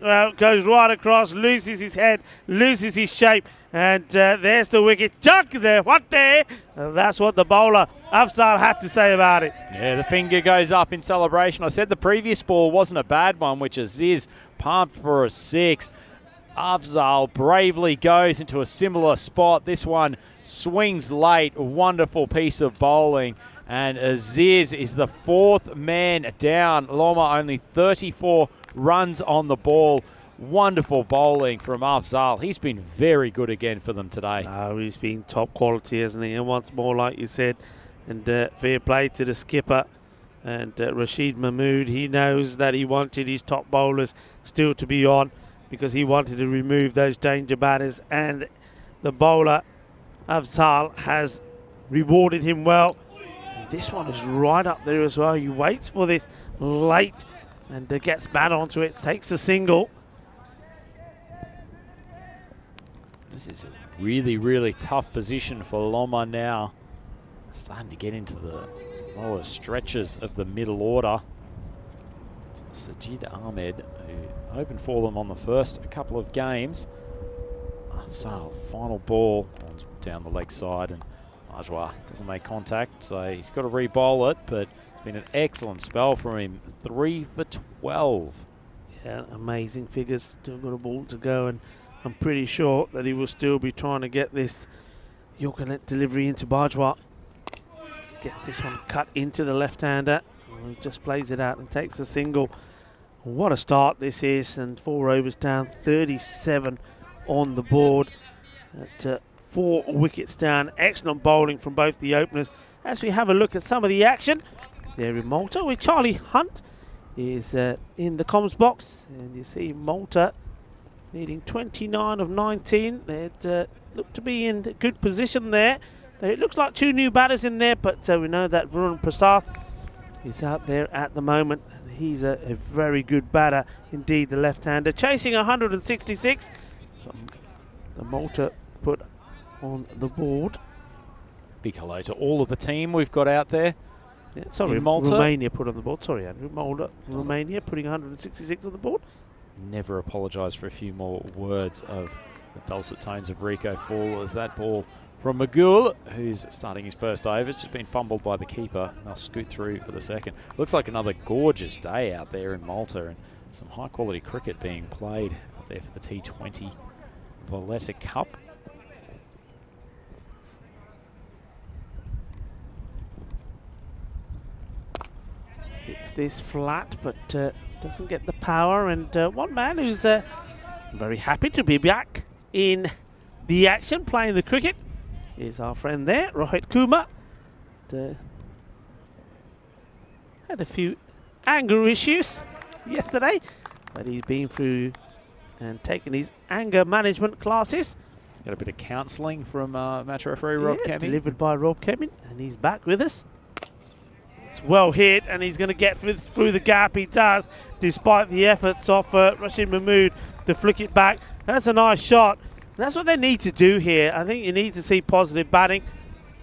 well, goes right across, loses his head, loses his shape. And there's the wicket. Chuck there, what there? That's what the bowler, Afzal, had to say about it. Yeah, the finger goes up in celebration. I said the previous ball wasn't a bad one, which Aziz pumped for a 6. Afzal bravely goes into a similar spot. This one swings late. A wonderful piece of bowling. And Aziz is the 4th man down. Loma only 34 runs on the ball. Wonderful bowling from Afzal. He's been very good again for them today. Oh, he's been top quality, hasn't he? And once more, like you said, and fair play to the skipper and Rashid Mahmood. He knows that he wanted his top bowlers still to be on because he wanted to remove those danger batters, and the bowler Afzal has rewarded him well. And this one is right up there as well. He waits for this late and gets bat onto it, takes a single. This is a really, really tough position for Loma now. Starting to get into the lower stretches of the middle order. Sajid Ahmed, who opened for them on the first couple of games, So final ball down the leg side, and Bourgeois doesn't make contact, so he's got to re-bowl it, but it's been an excellent spell from him. 3 for 12. Yeah, amazing figures. Still got a ball to go, and I'm pretty sure that he will still be trying to get this Yorker delivery into Bourgeois. Gets this one cut into the left-hander. He just plays it out and takes a single. What a start this is, and 4 overs down, 37 on the board. At 4 wickets down. Excellent bowling from both the openers. As we have a look at some of the action there in Malta, with Charlie Hunt is in the comms box, and you see Malta needing 29 of 19. They'd look to be in good position there. It looks like 2 new batters in there, but we know that Varun Prasad is out there at the moment. He's a very good batter indeed, the left-hander, chasing 166. So the Malta put on the board. Big hello to all of the team we've got out there. Yeah, sorry, Malta. Romania put on the board. Sorry, Andrew. Malta, Romania putting 166 on the board. Never apologise for a few more words of the dulcet tones of Rico Fall, as that ball from Magul, who's starting his first over. It's just been fumbled by the keeper. They'll scoot through for the second. Looks like another gorgeous day out there in Malta, and some high quality cricket being played out there for the T20 Valletta Cup. Hits this flat, but doesn't get the power. And one man who's very happy to be back in the action, playing the cricket, is our friend there, Rohit Kumar. Had a few anger issues yesterday, but he's been through and taken his anger management classes. Got a bit of counselling from match referee Rob Kemming. Delivered by Rob Kemming, and he's back with us. It's well hit, and he's going to get through the gap. He does, despite the efforts of Rashid Mahmood to flick it back. That's a nice shot. That's what they need to do here. I think you need to see positive batting,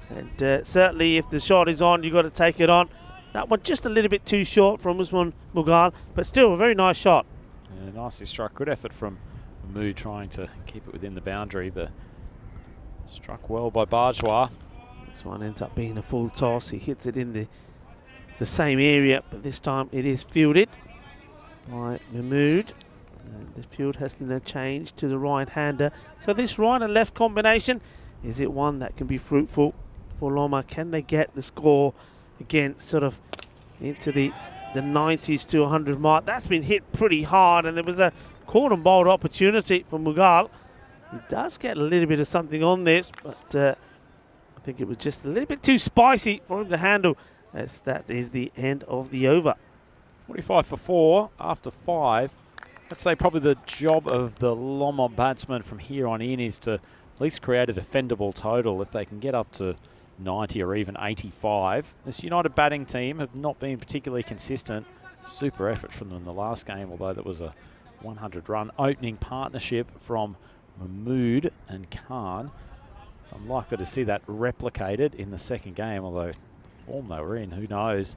and certainly if the shot is on, you've got to take it on. That one just a little bit too short from Usman Mughal, but still a very nice shot. Yeah, nicely struck. Good effort from Mahmood trying to keep it within the boundary, but struck well by Bourgeois. This one ends up being a full toss. He hits it in the same area, but this time it is fielded by Mahmood. The field has now changed to the right-hander. So this right and left combination, is it one that can be fruitful for Loma? Can they get the score again sort of into the 90s to 100 mark? That's been hit pretty hard, and there was a caught and bowled opportunity for Mughal. He does get a little bit of something on this, but I think it was just a little bit too spicy for him to handle, as that is the end of the over. 45 for 4 after 5. I'd say probably the job of the Lomond batsman from here on in is to at least create a defendable total. If they can get up to 90 or even 85. This United batting team have not been particularly consistent. Super effort from them in the last game, although that was a 100-run opening partnership from Mahmood and Khan. So I'm likely to see that replicated in the second game, although the form they were in, who knows,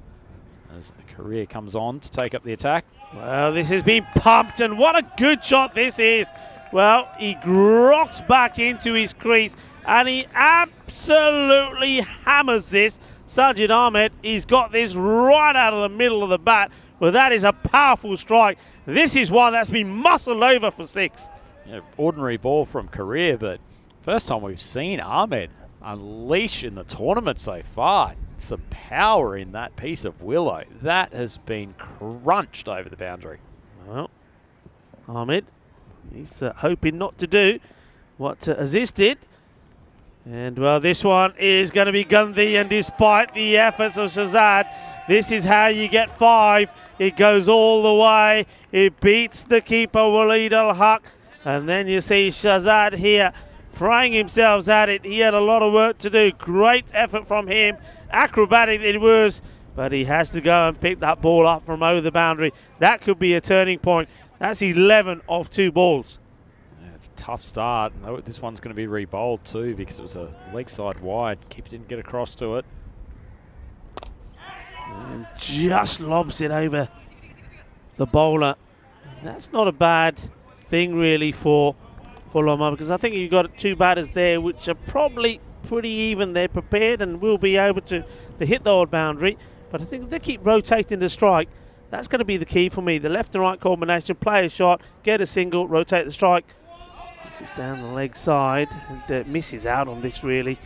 as a career comes on to take up the attack. Well, this has been pumped, and what a good shot this is. Well, he rocks back into his crease, and he absolutely hammers this. Sajid Ahmed, he's got this right out of the middle of the bat. Well, that is a powerful strike. This is one that's been muscled over for 6. Yeah, ordinary ball from Career, but first time we've seen Ahmed unleash in the tournament so far. Some power in that piece of willow. That has been crunched over the boundary. Well, Ahmed, he's hoping not to do what Aziz did. And, well, this one is going to be Gandhi, and despite the efforts of Shahzad, this is how you get 5. It goes all the way. It beats the keeper, Waleed Al-Haq. And then you see Shahzad here throwing himself at it. He had a lot of work to do. Great effort from him. Acrobatic it was, but he has to go and pick that ball up from over the boundary. That could be a turning point. That's 11 of 2 balls. Yeah, it's a tough start. This one's going to be re-bowled too, because it was a leg side wide. Keeper didn't get across to it. And just lobs it over the bowler. And that's not a bad thing really for for Loma, because I think you've got two batters there which are probably pretty even. They're prepared and will be able to hit the odd boundary. But I think if they keep rotating the strike, that's going to be the key for me. The left and right combination, play a shot, get a single, rotate the strike. This is down the leg side and misses out on this really.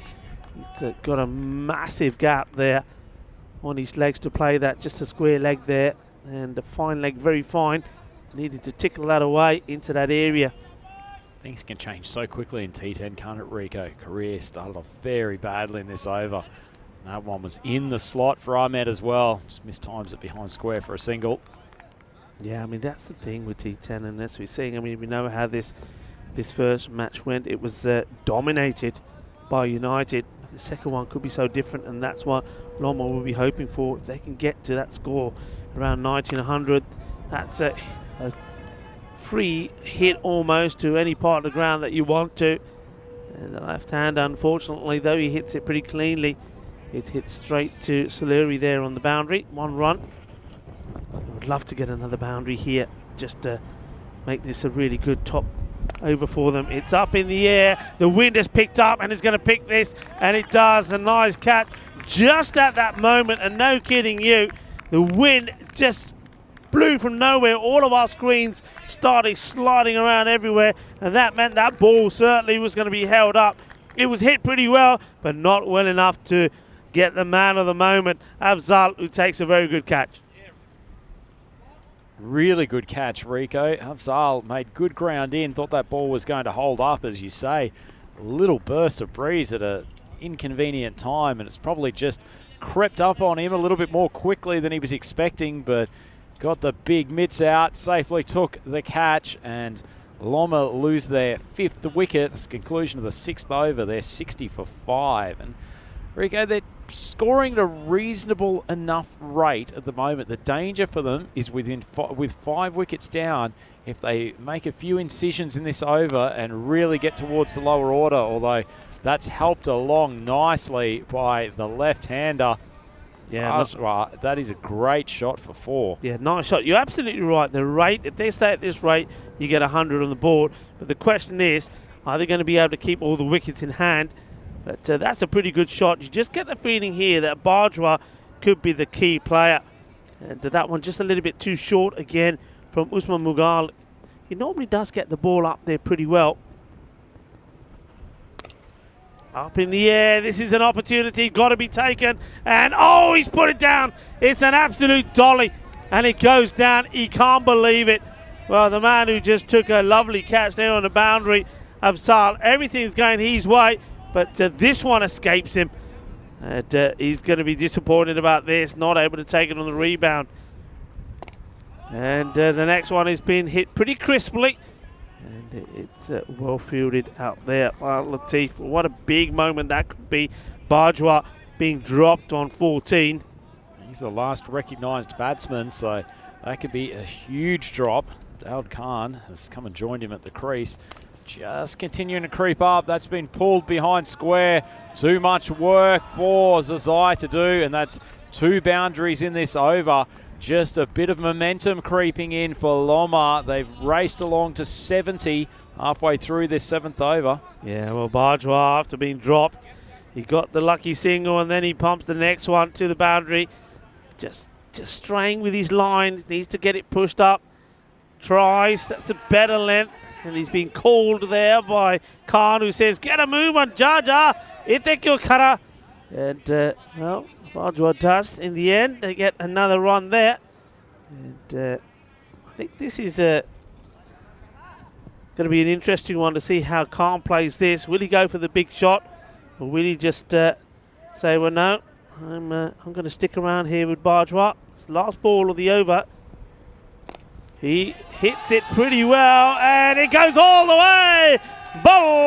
He's got a massive gap there on his legs to play that, just a square leg there, and a fine leg, very fine. Needed to tickle that away into that area. Things can change so quickly in T10, can't it, Rico? Career started off very badly in this over. That one was in the slot for Ahmed as well. Just mistimes it behind square for a single. Yeah, I mean, that's the thing with T10, and as we're seeing, I mean, we know how this first match went. It was dominated by United. The second one could be so different, and that's what Loma will be hoping for. If they can get to that score around 90 and 100, that's a free hit almost to any part of the ground that you want to. And the left hand, unfortunately, though he hits it pretty cleanly, it hits straight to Soluri there on the boundary. 1 run. I would love to get another boundary here, just to make this a really good top over for them. It's up in the air. The wind has picked up and it's going to pick this, and it does. A nice catch just at that moment, and no kidding you, the wind just blew from nowhere. All of our screens started sliding around everywhere, and that meant that ball certainly was going to be held up. It was hit pretty well, but not well enough to get the man of the moment, Afzal, who takes a very good catch. Really good catch, Rico. Afzal made good ground in, thought that ball was going to hold up, as you say. A little burst of breeze at an inconvenient time, and it's probably just crept up on him a little bit more quickly than he was expecting, but got the big mitts out, safely took the catch, and Loma lose their 5th wicket. It's the conclusion of the 6th over. They're 60 for 5. And Rico, they're scoring at a reasonable enough rate at the moment. The danger for them is with 5 wickets down, if they make a few incisions in this over and really get towards the lower order, although that's helped along nicely by the left-hander. Yeah, that is a great shot for 4. Yeah, nice shot. You're absolutely right. The rate, if they stay at this rate, you get 100 on the board. But the question is, are they going to be able to keep all the wickets in hand? But that's a pretty good shot. You just get the feeling here that Bajwa could be the key player. And that one just a little bit too short again from Usman Mughal. He normally does get the ball up there pretty well. Up in the air, this is an opportunity, got to be taken, and oh, he's put it down. It's an absolute dolly, and it goes down. He can't believe it. Well, the man who just took a lovely catch there on the boundary, Afzal, everything's going his way, but this one escapes him. And he's going to be disappointed about this, not able to take it on the rebound. And the next one has been hit pretty crisply. And it's well fielded out there by Latif. What a big moment that could be. Bajwa being dropped on 14. He's the last recognised batsman, so that could be a huge drop. Daud Khan has come and joined him at the crease. Just continuing to creep up. That's been pulled behind square. Too much work for Zazai to do, and that's 2 boundaries in this over. Just a bit of momentum creeping in for Loma. They've raced along to 70 halfway through this 7th over. Yeah, well, Bajwa, after being dropped, he got the lucky single, and then he pumps the next one to the boundary. Just straying with his line. Needs to get it pushed up. Tries. That's a better length. And he's been called there by Khan, who says, get a move on Jaja. Itekyo kara. And, well, Bajwa does in the end. They get another run there. And I think this is going to be an interesting one to see how Khan plays this. Will he go for the big shot? Or will he just say, well, no, I'm going to stick around here with Bajwa. It's the last ball of the over. He hits it pretty well, and it goes all the way. Balle.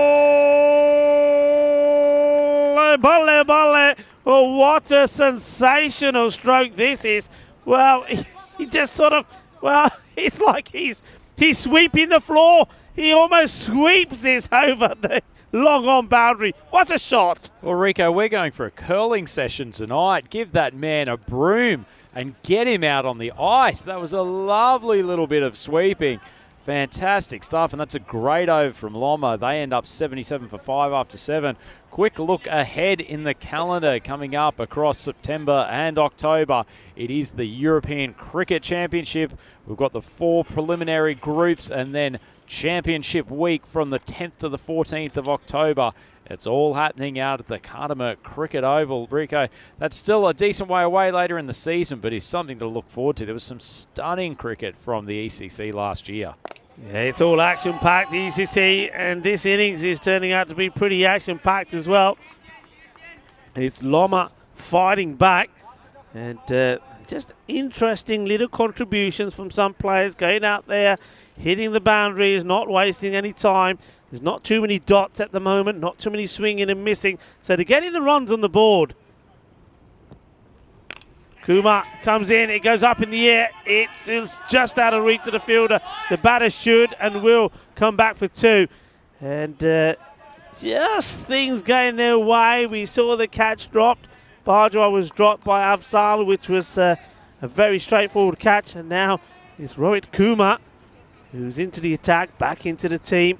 Oh, what a sensational stroke this is. Well, he just sort of, well, it's like he's sweeping the floor. He almost sweeps this over the long on boundary. What a shot. Well, Rico, we're going for a curling session tonight. Give that man a broom and get him out on the ice. That was a lovely little bit of sweeping Fantastic stuff, and that's a great over from Loma. They end up 77 for 5 after 7. Quick look ahead in the calendar coming up across September and October. It is the European Cricket Championship. We've got the 4 preliminary groups and then Championship week from the 10th to the 14th of October. It's all happening out at the Cardimer Cricket Oval. Rico, that's still a decent way away later in the season, but it's something to look forward to. There was some stunning cricket from the ECC last year. Yeah, it's all action-packed, the ECC, and this innings is turning out to be pretty action-packed as well. It's Loma fighting back, and just interesting little contributions from some players going out there, hitting the boundaries, not wasting any time. There's not too many dots at the moment, not too many swinging and missing. So they're getting the runs on the board. Kumar comes in, it goes up in the air. It's just out of reach of the fielder. The batter should and will come back for 2. And just things going their way. We saw the catch dropped. Bajwa was dropped by Afzal, which was a very straightforward catch. And now it's Rohit Kumar, who's into the attack, back into the team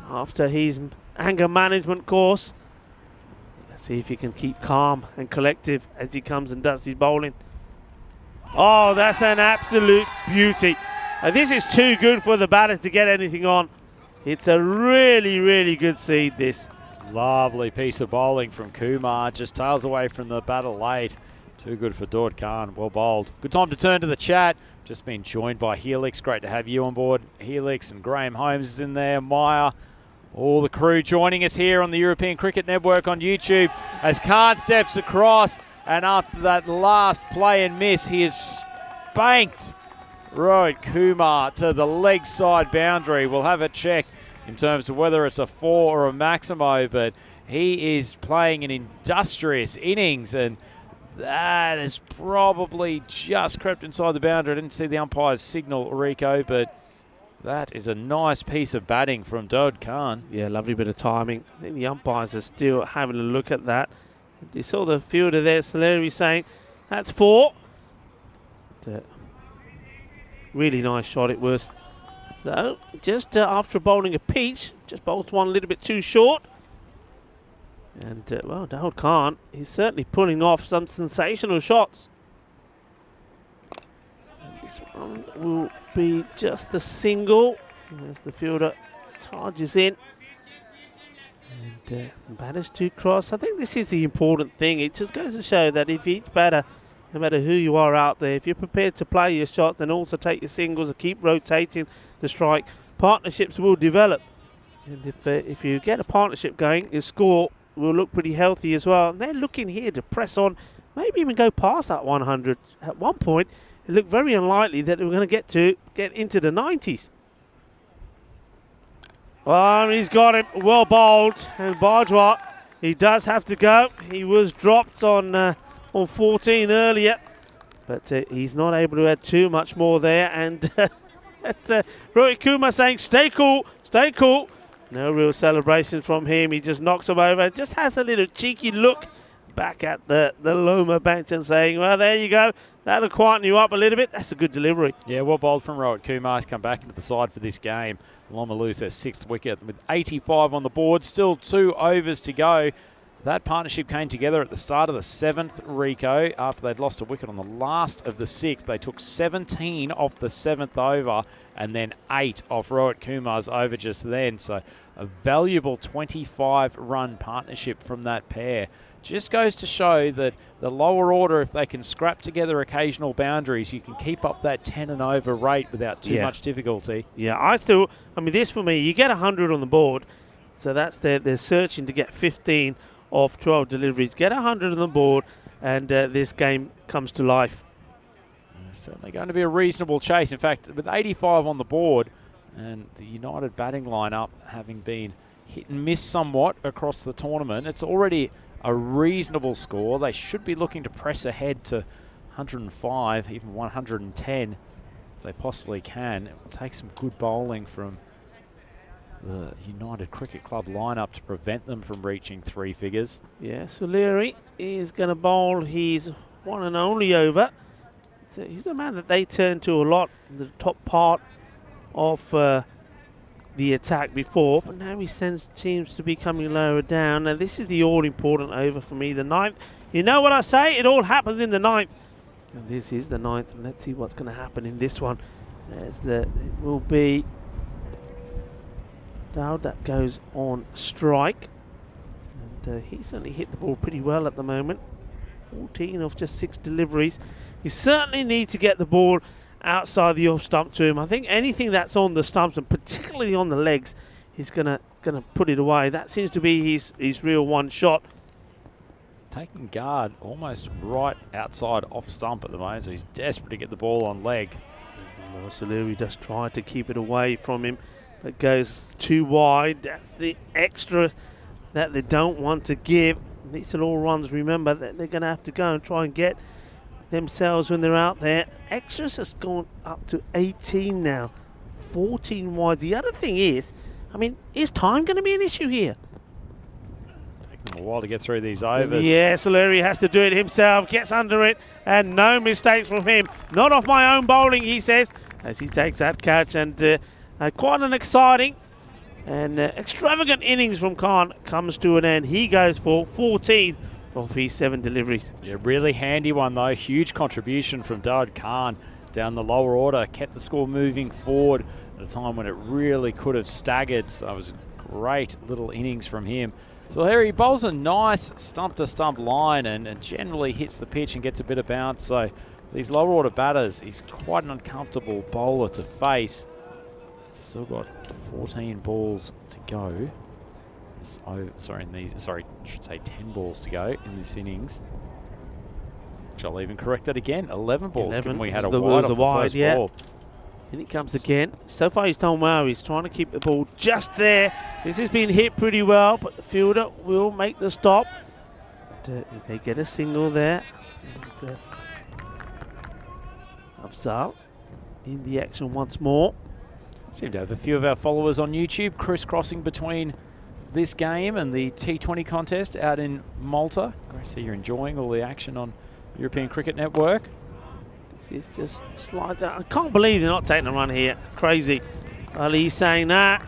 after his anger management course. Let's see if he can keep calm and collective as he comes and does his bowling. Oh, that's an absolute beauty. This is too good for the batter to get anything on. It's a really, really good seed, this. Lovely piece of bowling from Kumar. Just tails away from the batter late. Too good for Daud Khan. Well bowled. Good time to turn to the chat. Just been joined by Helix. Great to have you on board, Helix, and Graham Holmes is in there. Maya. All the crew joining us here on the European Cricket Network on YouTube as Khan steps across, and after that last play and miss, he has spanked Rohit Kumar to the leg side boundary. We'll have a check in terms of whether it's a 4 or a Maximo, but he is playing an industrious innings, and that has probably just crept inside the boundary. I didn't see the umpire's signal, Rico, but that is a nice piece of batting from Daud Khan. Yeah, lovely bit of timing. I think the umpires are still having a look at that. You saw the fielder there, Saleri, saying, that's 4. Really nice shot it was. So, just after bowling a peach, just bowled one a little bit too short. And, well, Daud Khan, he's certainly pulling off some sensational shots. This one will be just a single as the fielder charges in. And batters to cross. I think this is the important thing. It just goes to show that if each batter, no matter who you are out there, if you're prepared to play your shots and also take your singles and keep rotating the strike, partnerships will develop. And if you get a partnership going, your score will look pretty healthy as well. And they're looking here to press on, maybe even go past that 100. At one point, it looked very unlikely that they were going to get into the 90s. Oh, he's got him. Well bowled. And Bajwa, he does have to go. He was dropped on 14 earlier, but he's not able to add too much more there. And that's Rohit Kumar saying, stay cool, stay cool. No real celebrations from him. He just knocks him over. Just has a little cheeky look back at the Loma bench and saying, well, there you go. That'll quieten you up a little bit. That's a good delivery. Yeah, well bowled from Rohit Kumar. He's come back into the side for this game. Loma lose their 6th wicket with 85 on the board. Still 2 overs to go. That partnership came together at the start of the 7th, Rico. After they'd lost a wicket on the last of the 6th, they took 17 off the 7th over and then 8 off Rohit Kumar's over just then. So a valuable 25-run partnership from that pair. Just goes to show that the lower order, if they can scrap together occasional boundaries, you can keep up that 10 and over rate without too much difficulty. Yeah, I mean, this for me, you get 100 on the board, so that's they're searching to get 15 off 12 deliveries. Get 100 on the board, and this game comes to life. Certainly going to be a reasonable chase. In fact, with 85 on the board, and the United batting lineup having been hit and miss somewhat across the tournament, it's already a reasonable score. They should be looking to press ahead to 105, even 110 if they possibly can. It will take some good bowling from the United Cricket Club lineup to prevent them from reaching 3 figures. Yeah, so Leary is going to bowl his one and only over. So he's the man that they turn to a lot in the top part of the attack before, but now he seems to be coming lower down. Now this is the all-important over for me, the 9th. You know what I say? It all happens in the 9th. And this is the 9th, and let's see what's going to happen in this one. It will be Dowd that goes on strike. And he certainly hit the ball pretty well at the moment. 14 of just 6 deliveries. You certainly need to get the ball outside the off stump to him. I think anything that's on the stumps, and particularly on the legs, he's gonna put it away. That seems to be his real one shot. Taking guard almost right outside off stump at the moment, so he's desperate to get the ball on leg. Saleri just tried to keep it away from him, but goes too wide. That's the extra that they don't want to give. These are all runs, remember, that they're going to have to go and try and get themselves when they're out there. Extras has gone up to 18 now, 14 wide. The other thing is, I mean, is time going to be an issue here? Taking a while to get through these overs. Yeah, Saleri has to do it himself, gets under it, and no mistakes from him. Not off my own bowling, he says, as he takes that catch. And quite an exciting and extravagant innings from Khan comes to an end. He goes for 14 of his 7 deliveries. Yeah, really handy one though. Huge contribution from Dowd Khan down the lower order. Kept the score moving forward at a time when it really could have staggered. So it was a great little innings from him. So here he bowls a nice stump-to-stump line and generally hits the pitch and gets a bit of bounce. So these lower order batters, he's quite an uncomfortable bowler to face. Still got 14 balls to go. I should say 10 balls to go in this innings. I'll even correct that again. 11 balls. 11 given we had a was wide off the wide, first yeah. ball. In it comes again. So far he's done well. He's trying to keep the ball just there. This has been hit pretty well, but the fielder will make the stop. They get a single there. And, Afzal in the action once more. Seem to have a few of our followers on YouTube crisscrossing between this game and the T20 contest out in Malta. I see you're enjoying all the action on European Cricket Network. This is just slide down. I can't believe they're not taking a run here. Crazy. Ali's saying that.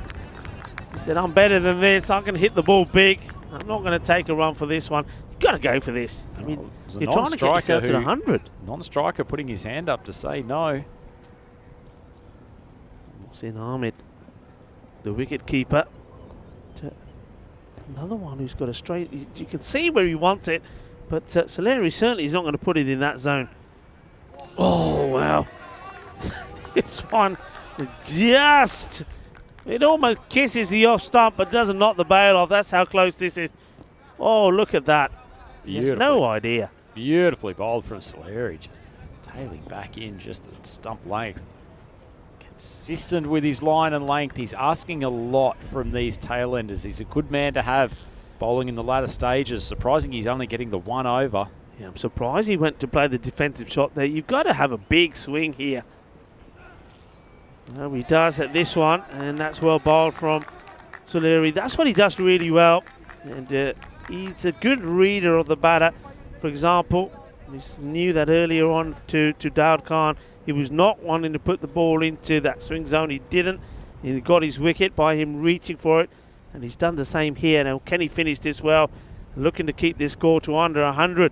He said, I'm better than this. I can hit the ball big. I'm not going to take a run for this one. You've got to go for this. I mean, you're trying to get yourself to the 100. Non-striker putting his hand up to say no. Mohsin Ahmed, the wicket keeper. Another one who's got a straight. You can see where he wants it, but Saleri certainly is not going to put it in that zone. Oh, wow. This one just, it almost kisses the off stump, but doesn't knock the bail off. That's how close this is. Oh, look at that. He has no idea. Beautifully bowled from Saleri, just tailing back in just at stump length. Consistent with his line and length. He's asking a lot from these tail enders. He's a good man to have bowling in the latter stages. Surprising he's only getting the 1 over. Yeah, I'm surprised he went to play the defensive shot there. You've got to have a big swing here. Well, he does at this one, and that's well bowled from Saleri. That's what he does really well. And he's a good reader of the batter. For example, we knew that earlier on to Dowd Khan. He was not wanting to put the ball into that swing zone. He didn't. He got his wicket by him reaching for it. And he's done the same here. Now, can he finish this well? Looking to keep this score to under 100.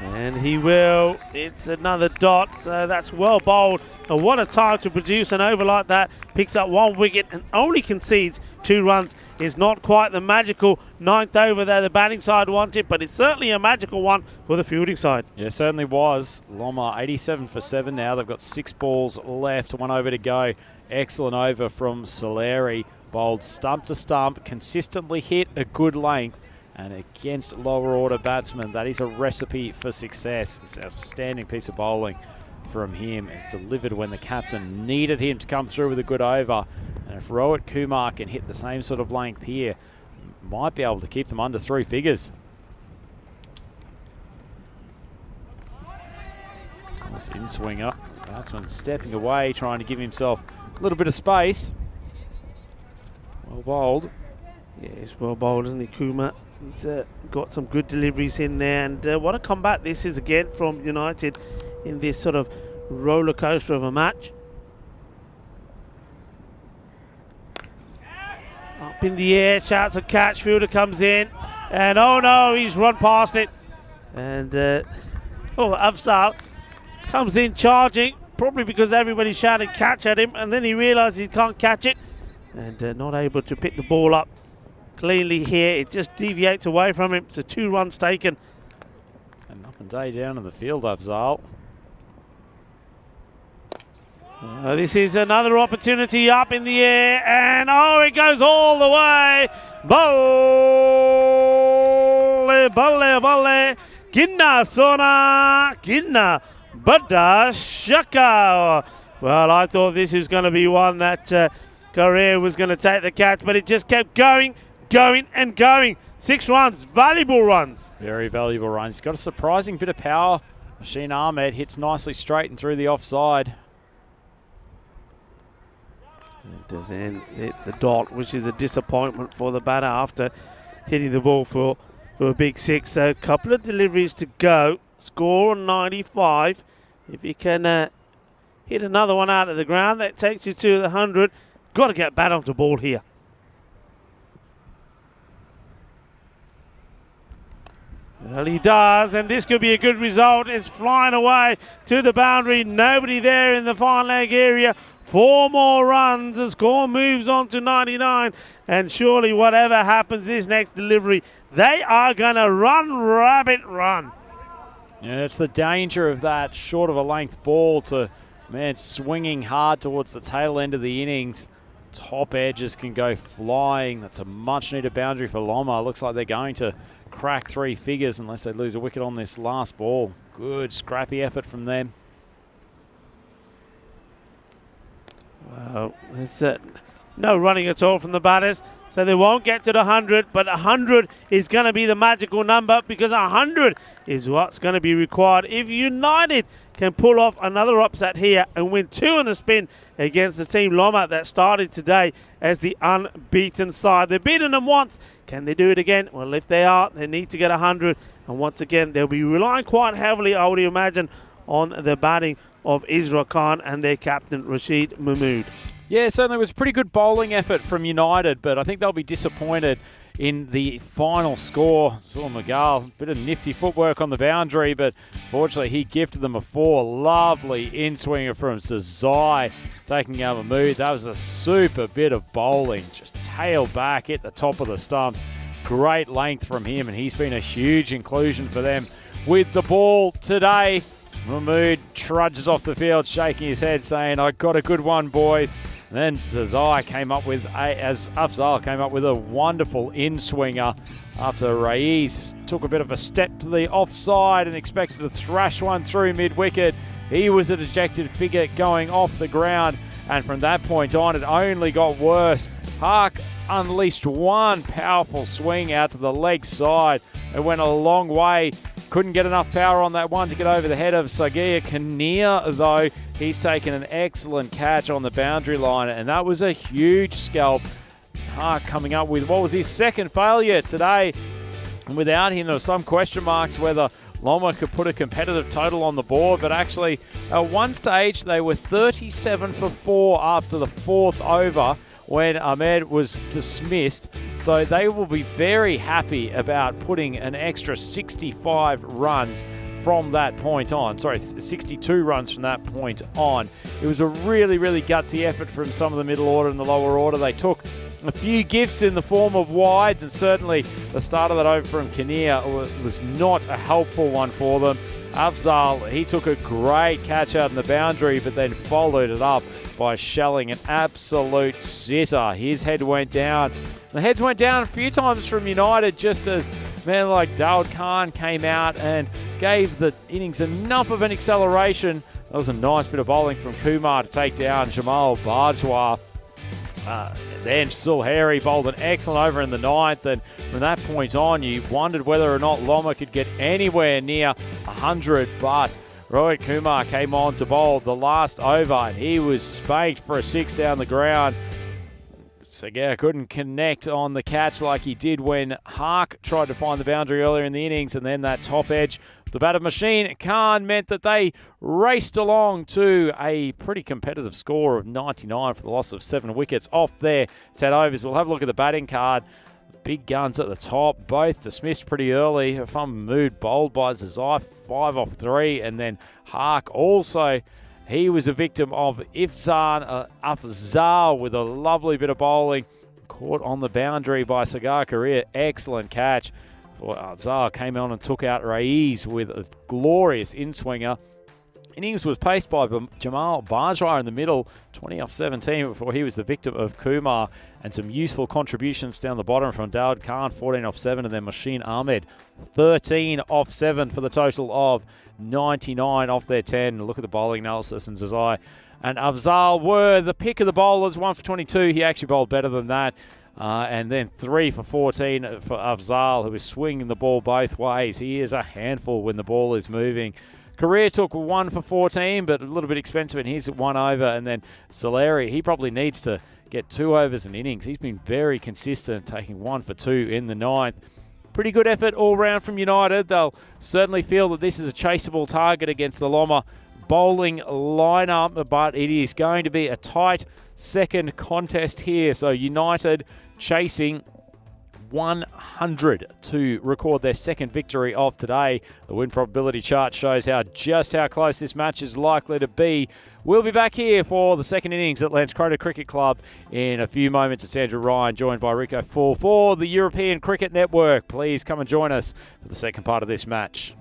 And he will. It's another dot. So that's well bowled. And what a time to produce an over like that. Picks up 1 wicket and only concedes 2 runs. Is not quite the magical 9th over there the batting side wanted, but it's certainly a magical one for the fielding side. Yeah, certainly was. Loma 87 for 7 now. They've got 6 balls left, 1 over to go. Excellent over from Saleri. Bowled stump to stump, consistently hit a good length. And against lower order batsmen, that is a recipe for success. It's an outstanding piece of bowling from him. It's delivered when the captain needed him to come through with a good over. And if Rohit Kumar can hit the same sort of length here, might be able to keep them under 3 figures. Nice in-swinger. Batsman stepping away, trying to give himself a little bit of space. Well bowled. Yeah, he's well bowled, isn't he, Kumar? He's got some good deliveries in there, and what a comeback this is again from United in this sort of roller coaster of a match. Up in the air, shouts a catch, fielder comes in, and oh no, he's run past it. And Afzal comes in charging, probably because everybody shouted catch at him, and then he realizes he can't catch it, and not able to pick the ball up cleanly here. It just deviates away from him. So 2 runs taken. And up and day down in the field, Afzal. This is another opportunity up in the air, and oh, it goes all the way. Bolle, bolle, bolle. Ginna sona, ginna bada shaka. Well, I thought this was going to be one that Correa was going to take the catch, but it just kept going and going. 6 runs, valuable runs. Very valuable runs. He's got a surprising bit of power. Machine Ahmed hits nicely straight and through the offside. And then it's the dot, which is a disappointment for the batter after hitting the ball for a big 6. So a couple of deliveries to go. Score on 95. If you can hit another one out of the ground, that takes you to the 100. Got to get bat onto ball here. Well, he does, and this could be a good result. It's flying away to the boundary. Nobody there in the far leg area. 4 more runs. The score moves on to 99. And surely whatever happens this next delivery, they are going to run, rabbit, run. Yeah, it's the danger of that short of a length ball to, man, swinging hard towards the tail end of the innings. Top edges can go flying. That's a much needed boundary for Loma. Looks like they're going to crack 3 figures unless they lose a wicket on this last ball. Good scrappy effort from them. Well, it's no running at all from the batters, so they won't get to the 100, but 100 is going to be the magical number, because 100 is what's going to be required if United can pull off another upset here and win 2 on the spin against the team Loma that started today as the unbeaten side. They've beaten them once. Can they do it again? Well, if they are, they need to get 100, and once again they'll be relying quite heavily, I would imagine, on the batting of Isra Khan and their captain Rashid Mahmood. Yeah, certainly was a pretty good bowling effort from United, but I think they'll be disappointed in the final score. Saw Magal, bit of nifty footwork on the boundary, but fortunately he gifted them a 4. Lovely in-swinger from Sazai taking out Mahmood. That was a super bit of bowling, just tail back, hit the top of the stumps. Great length from him, and he's been a huge inclusion for them with the ball today. Mahmood trudges off the field, shaking his head, saying, "I got a good one, boys." And then Afzal came up with a wonderful in-swinger after Raiz took a bit of a step to the offside and expected to thrash one through mid-wicket. He was a dejected figure going off the ground, and from that point on, it only got worse. Park unleashed one powerful swing out to the leg side. It went a long way. Couldn't get enough power on that one to get over the head of Sagia Kinnear, though. He's taken an excellent catch on the boundary line, and that was a huge scalp. Park coming up with what was his 2nd failure today. And without him, there were some question marks whether Loma could put a competitive total on the board, but actually at one stage they were 37 for 4 after the 4th over when Ahmed was dismissed. So they will be very happy about putting an extra 65 runs from that point on. 62 runs from that point on. It was a really, really gutsy effort from some of the middle order and the lower order. They took a few gifts in the form of wides, and certainly the start of that over from Kinnear was not a helpful one for them. Afzal, he took a great catch out in the boundary, but then followed it up by shelling an absolute sitter. His head went down. The heads went down a few times from United, just as men like Daud Khan came out and gave the innings enough of an acceleration. That was a nice bit of bowling from Kumar to take down Jamal Bajwa. Then Sulheri bowled an excellent over in the 9th, and from that point on you wondered whether or not Loma could get anywhere near 100, but Rohit Kumar came on to bowl the last over, and he was spanked for a 6 down the ground. Seger couldn't connect on the catch like he did when Hark tried to find the boundary earlier in the innings, and then that top edge of the bat of Machine Khan meant that they raced along to a pretty competitive score of 99 for the loss of 7 wickets off their 10 overs. We'll have a look at the batting card. Big guns at the top, both dismissed pretty early. Fun Mood bowled by Zazai, 5 off 3, and then Hark also. He was a victim of Ifzan Afzal with a lovely bit of bowling. Caught on the boundary by Sagar Korea. Excellent catch. Afzal came on and took out Raiz with a glorious in-swinger. Innings was paced by Jamal Bajwa in the middle, 20 off 17 before he was the victim of Kumar, and some useful contributions down the bottom from Dawud Khan, 14 off 7, and then Machine Ahmed, 13 off 7 for the total of 99 off their 10. Look at the bowling analysis, and Zazai and Afzal were the pick of the bowlers, 1 for 22. He actually bowled better than that. And then 3 for 14 for Afzal, who is swinging the ball both ways. He is a handful when the ball is moving. Korea took 1 for 14, but a little bit expensive, and he's at 1 over. And then Soleri, he probably needs to get 2 overs an innings. He's been very consistent, taking 1 for 2 in the 9th. Pretty good effort all round from United. They'll certainly feel that this is a chaseable target against the Loma bowling lineup, but it is going to be a tight second contest here. So United chasing 100 to record their second victory of today. The win probability chart shows just how close this match is likely to be. We'll be back here for the second innings at Landskrona Cricket Club in a few moments. It's Andrew Ryan, joined by Rico Full for the European Cricket Network. Please come and join us for the second part of this match.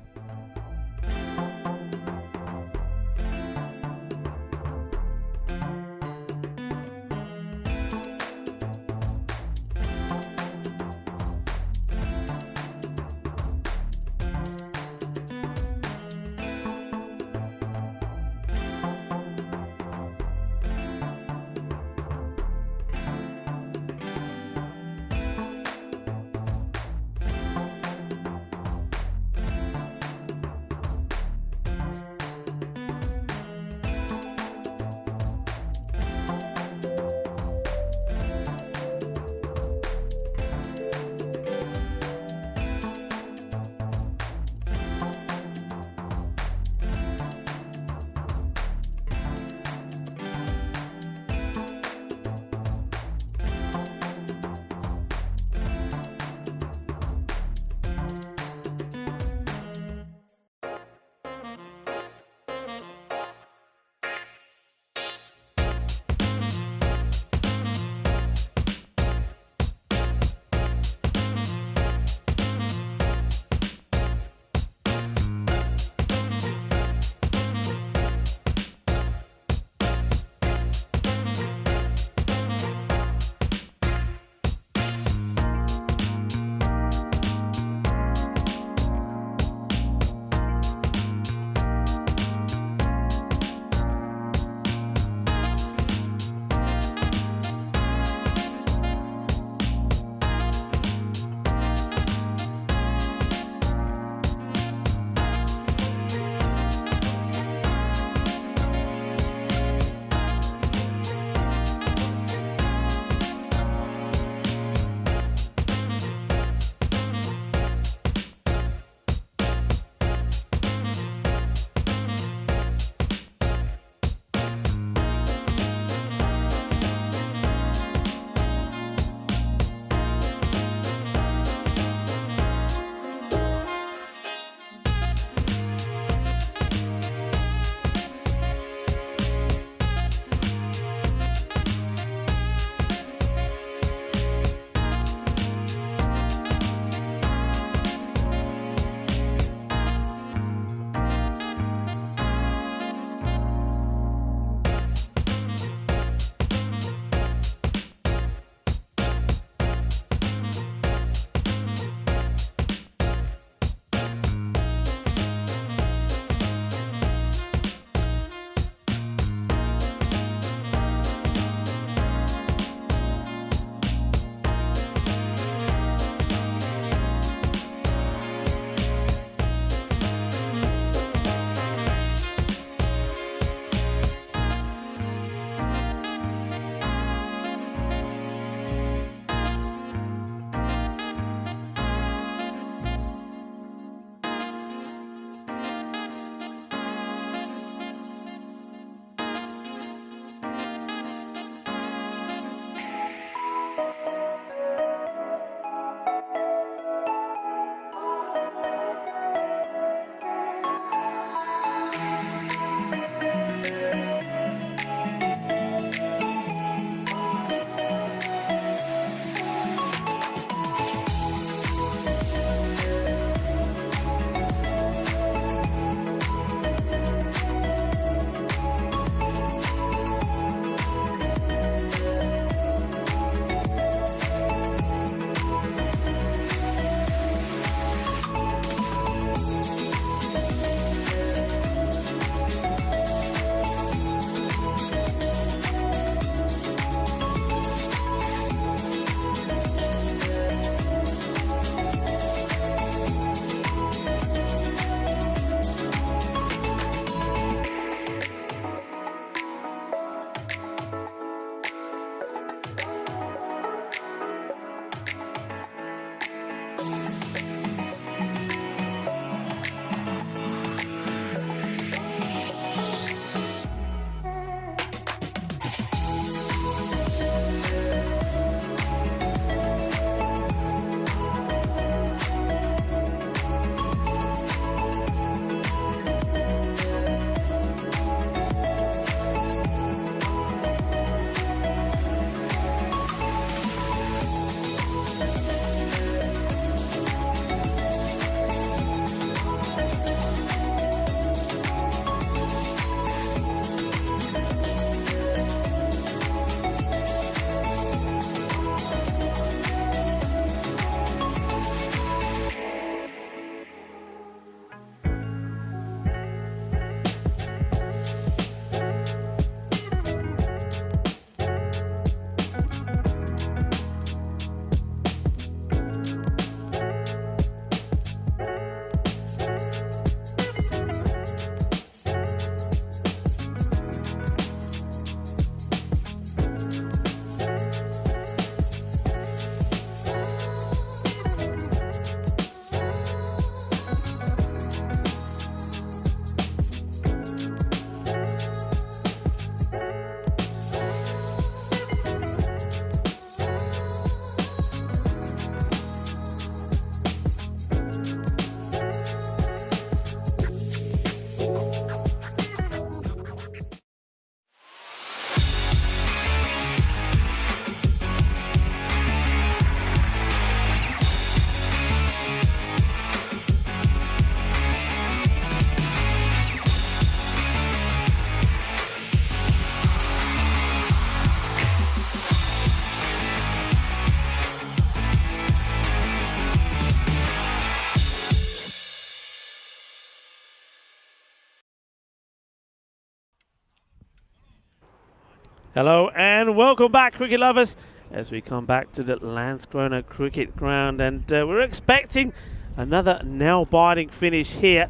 Hello and welcome back, cricket lovers, as we come back to the Landskrona cricket ground, and we're expecting another nail-biting finish here,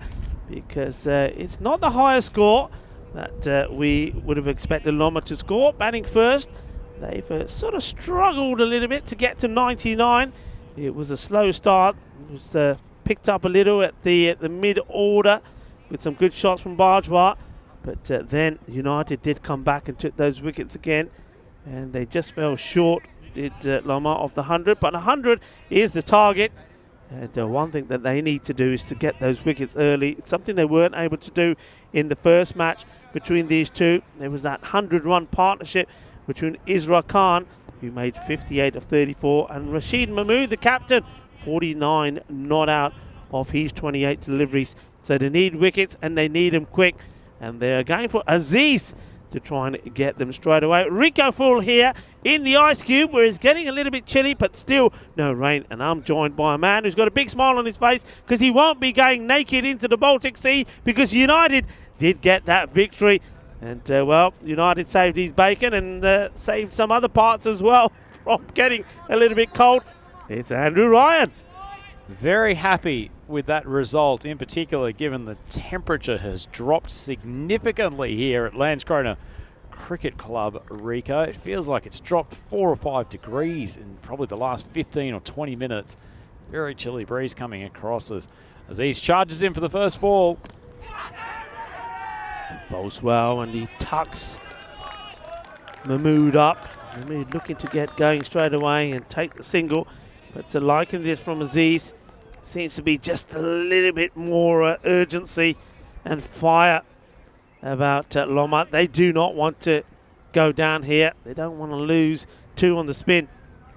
because it's not the highest score that we would have expected Lomma to score. Batting first, they've sort of struggled a little bit to get to 99. It was a slow start. It was picked up a little at the mid-order with some good shots from Bajwa. But then United did come back and took those wickets again, and they just fell short, did Lomma, of the 100. But 100 is the target, and one thing that they need to do is to get those wickets early. It's something they weren't able to do in the first match between these two. There was that 100-run partnership between Isra Khan, who made 58 of 34, and Rashid Mahmood, the captain, 49 not out of his 28 deliveries. So they need wickets, and they need them quick. And they're going for Aziz to try and get them straight away. Rico full here in the ice cube, where it's getting a little bit chilly, but still no rain. And I'm joined by a man who's got a big smile on his face, because he won't be going naked into the Baltic Sea, because United did get that victory. And, well, United saved his bacon and saved some other parts as well from getting a little bit cold. It's Andrew Ryan. Very happy with that result, in particular given the temperature has dropped significantly here at Landskrona Cricket Club, Rico. It feels like it's dropped 4 or 5 degrees in probably the last 15 or 20 minutes. Very chilly breeze coming across as Aziz charges in for the first ball. Bowls well, and he tucks Mahmood up. Mahmood looking to get going straight away and take the single. But to liken this from Aziz, seems to be just a little bit more urgency and fire about Lomma. They do not want to go down here. They don't want to lose 2 on the spin.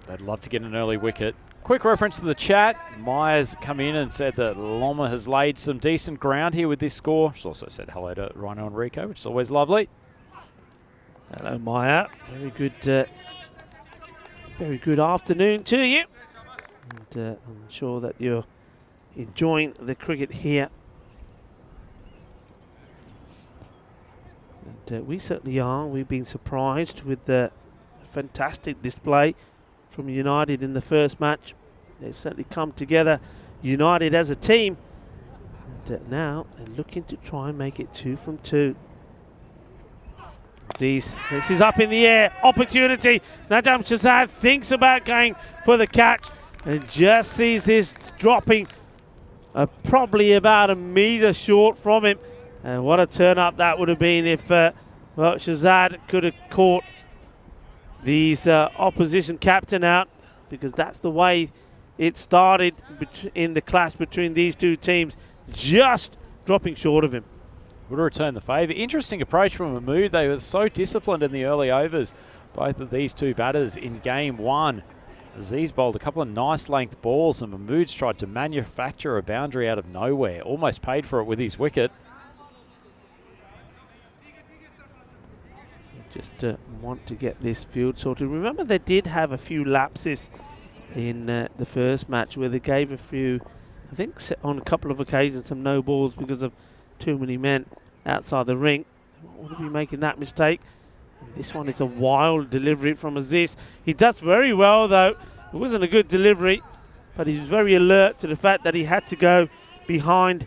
They'd love to get an early wicket. Quick reference to the chat. Myers come in and said that Lomma has laid some decent ground here with this score. She's also said hello to Rhino and Rico, which is always lovely. Hello, Maya. Very good afternoon to you. And I'm sure that you're enjoying the cricket here. And we certainly are. We've been surprised with the fantastic display from United in the first match. They've certainly come together, United as a team. And now they're looking to try and make it 2 from 2. This is up in the air. Opportunity. Najam Shazad thinks about going for the catch, and just sees this dropping probably about a metre short from him. And what a turn up that would have been if well, Shazad could have caught these opposition captain out, because that's the way it started in the clash between these two teams, just dropping short of him. Would have returned the favour. Interesting approach from Mahmood. They were so disciplined in the early overs, both of these two batters in game 1. Aziz bowled a couple of nice length balls, and Mahmood's tried to manufacture a boundary out of nowhere. Almost paid for it with his wicket. Just want to get this field sorted. Remember, they did have a few lapses in the first match, where they gave a few, I think on a couple of occasions, some no balls because of too many men outside the ring. They want to be making that mistake. This one is a wild delivery from Aziz. He does very well, though. It wasn't a good delivery, but he was very alert to the fact that he had to go behind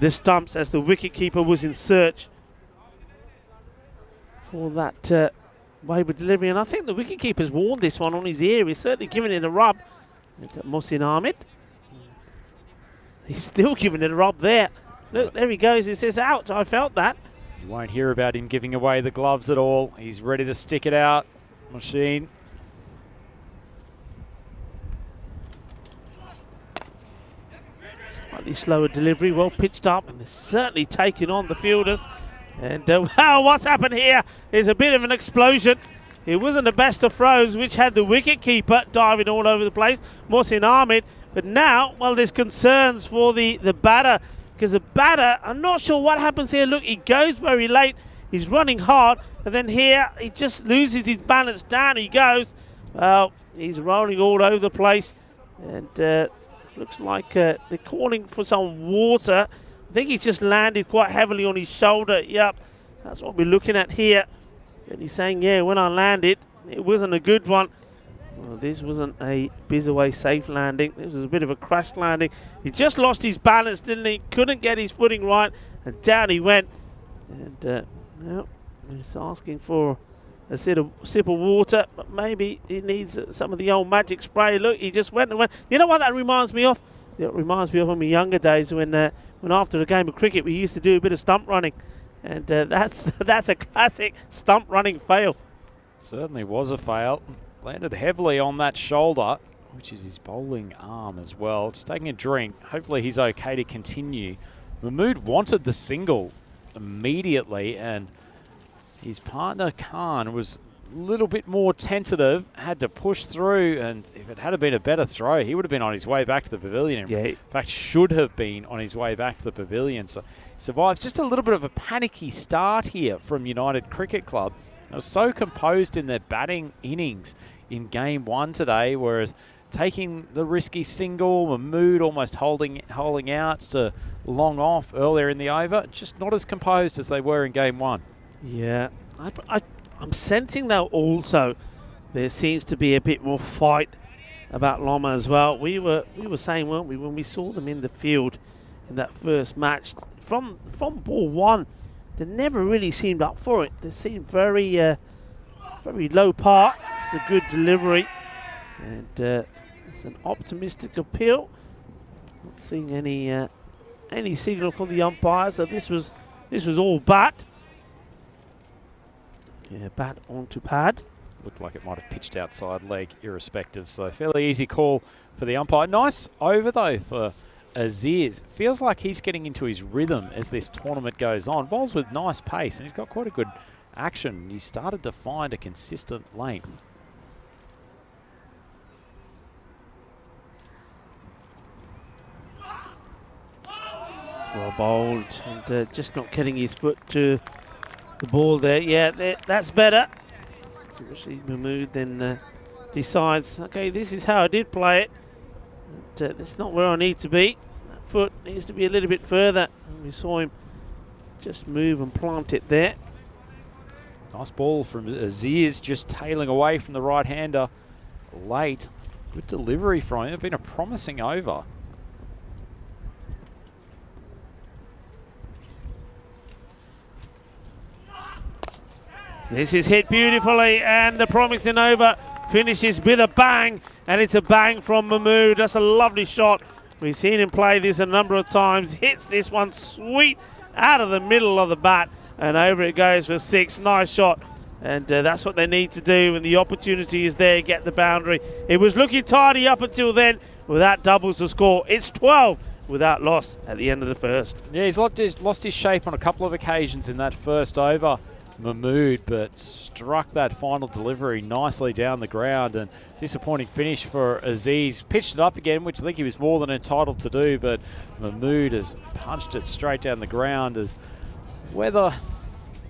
the stumps as the wicketkeeper was in search for that wayward delivery. And I think the wicketkeeper's worn this one on his ear. He's certainly giving it a rub. Mohsin Ahmed. He's still giving it a rub there. Look, there he goes. It says out. I felt that. You won't hear about him giving away the gloves at all. He's ready to stick it out. Machine. Slightly slower delivery, well pitched up, and it's certainly taken on the fielders. And wow, what's happened here is a bit of an explosion. It wasn't the best of throws, which had the wicket-keeper diving all over the place, Mohsin Ahmed. But now, well, there's concerns for the batter, because the batter, I'm not sure what happens here. Look, he goes very late. He's running hard, and then here he just loses his balance. Down he goes. Well, he's rolling all over the place, and looks like they're calling for some water. I think he's just landed quite heavily on his shoulder. Yep, that's what we're looking at here. And he's saying, yeah, when I landed, it wasn't a good one. Well, this wasn't a Bizaway safe landing. This was a bit of a crash landing. He just lost his balance, didn't he? Couldn't get his footing right, and down he went. And well, he's asking for a sip of water, but maybe he needs some of the old magic spray. Look, he just went and went. You know what that reminds me of? It reminds me of my younger days when after a game of cricket we used to do a bit of stump running, and that's a classic stump running fail. Certainly was a fail. Landed heavily on that shoulder, which is his bowling arm as well. Just taking a drink. Hopefully he's okay to continue. Mahmood wanted the single immediately, and his partner Khan was a little bit more tentative, had to push through, and if it had been a better throw, he would have been on his way back to the pavilion. Yeah. In fact, should have been on his way back to the pavilion. So survives. Just a little bit of a panicky start here from United Cricket Club. They were so composed in their batting innings in game one today, whereas taking the risky single, Mahmood almost holding out to long off earlier in the over, just not as composed as they were in game one. Yeah, I'm sensing though also there seems to be a bit more fight about Loma as well. We were saying, weren't we, when we saw them in the field in that first match, from ball one, they never really seemed up for it. They seemed very low part. It's a good delivery, and it's an optimistic appeal. Not seeing any signal from the umpire, so this was all bat. Yeah, bat onto pad. Looked like it might have pitched outside leg irrespective, so fairly easy call for the umpire. Nice over though for Aziz. Feels like he's getting into his rhythm as this tournament goes on. Bowls with nice pace, and he's got quite a good action. He started to find a consistent length. Well bowled, and just not getting his foot to the ball there. Yeah, that's better. Rashid Mahmood then decides, okay, this is how I did play it. But, that's not where I need to be. That foot needs to be a little bit further. And we saw him just move and plant it there. Nice ball from Aziz, just tailing away from the right-hander late. Good delivery from him. It's been a promising over. This is hit beautifully, and the promising over finishes with a bang, and it's a bang from Mahmood. That's a lovely shot. We've seen him play this a number of times. Hits this one sweet out of the middle of the bat, and over it goes for 6. Nice shot, and that's what they need to do when the opportunity is there. Get the boundary. It was looking tidy up until then. Well, that doubles the score. It's 12 without loss at the end of the first. Yeah, he's lost his shape on a couple of occasions in that first over, Mahmood, but struck that final delivery nicely down the ground, and disappointing finish for Aziz. Pitched it up again, which I think he was more than entitled to do, but Mahmood has punched it straight down the ground as weather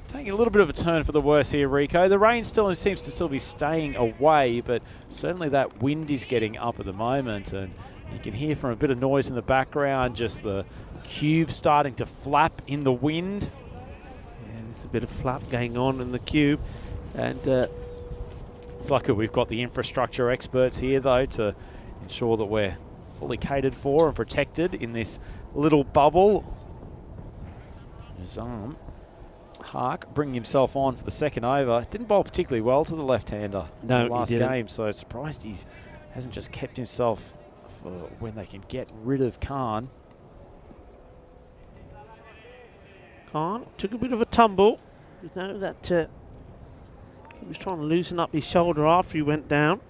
taking a little bit of a turn for the worse here, Rico. The rain still seems to be staying away, but certainly that wind is getting up at the moment, and you can hear from a bit of noise in the background just the cube starting to flap in the wind. A bit of flap going on in the cube, and it's lucky we've got the infrastructure experts here though to ensure that we're fully catered for and protected in this little bubble. Nizam Hark bringing himself on for the second over. Didn't bowl particularly well to the left-hander in the last game, so surprised he hasn't just kept himself for when they can get rid of Khan. Khan took a bit of a tumble. You know that he was trying to loosen up his shoulder after he went down.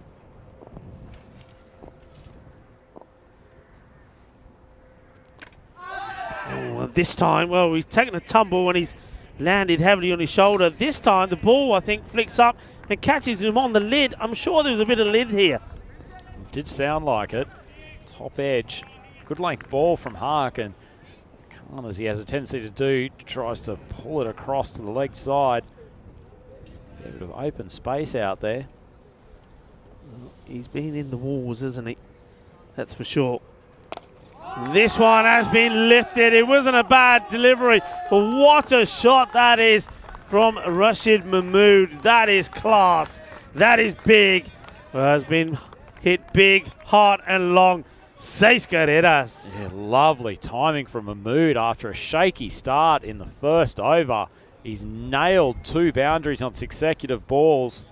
Oh, this time, well, he's taken a tumble and he's landed heavily on his shoulder. This time, the ball, I think, flicks up and catches him on the lid. I'm sure there was a bit of lid here. It did sound like it. Top edge. Good length ball from Hark, and as he has a tendency to do, tries to pull it across to the leg side. Fair bit of open space out there. Well, he's been in the walls, isn't he? That's for sure. This one has been lifted. It wasn't a bad delivery, but what a shot that is from Rashid Mahmood. That is class. That is big. Well, has been hit big, hard and long. 6 carreras. Yeah, lovely timing from Mahmood after a shaky start in the first over. He's nailed 2 boundaries on consecutive balls.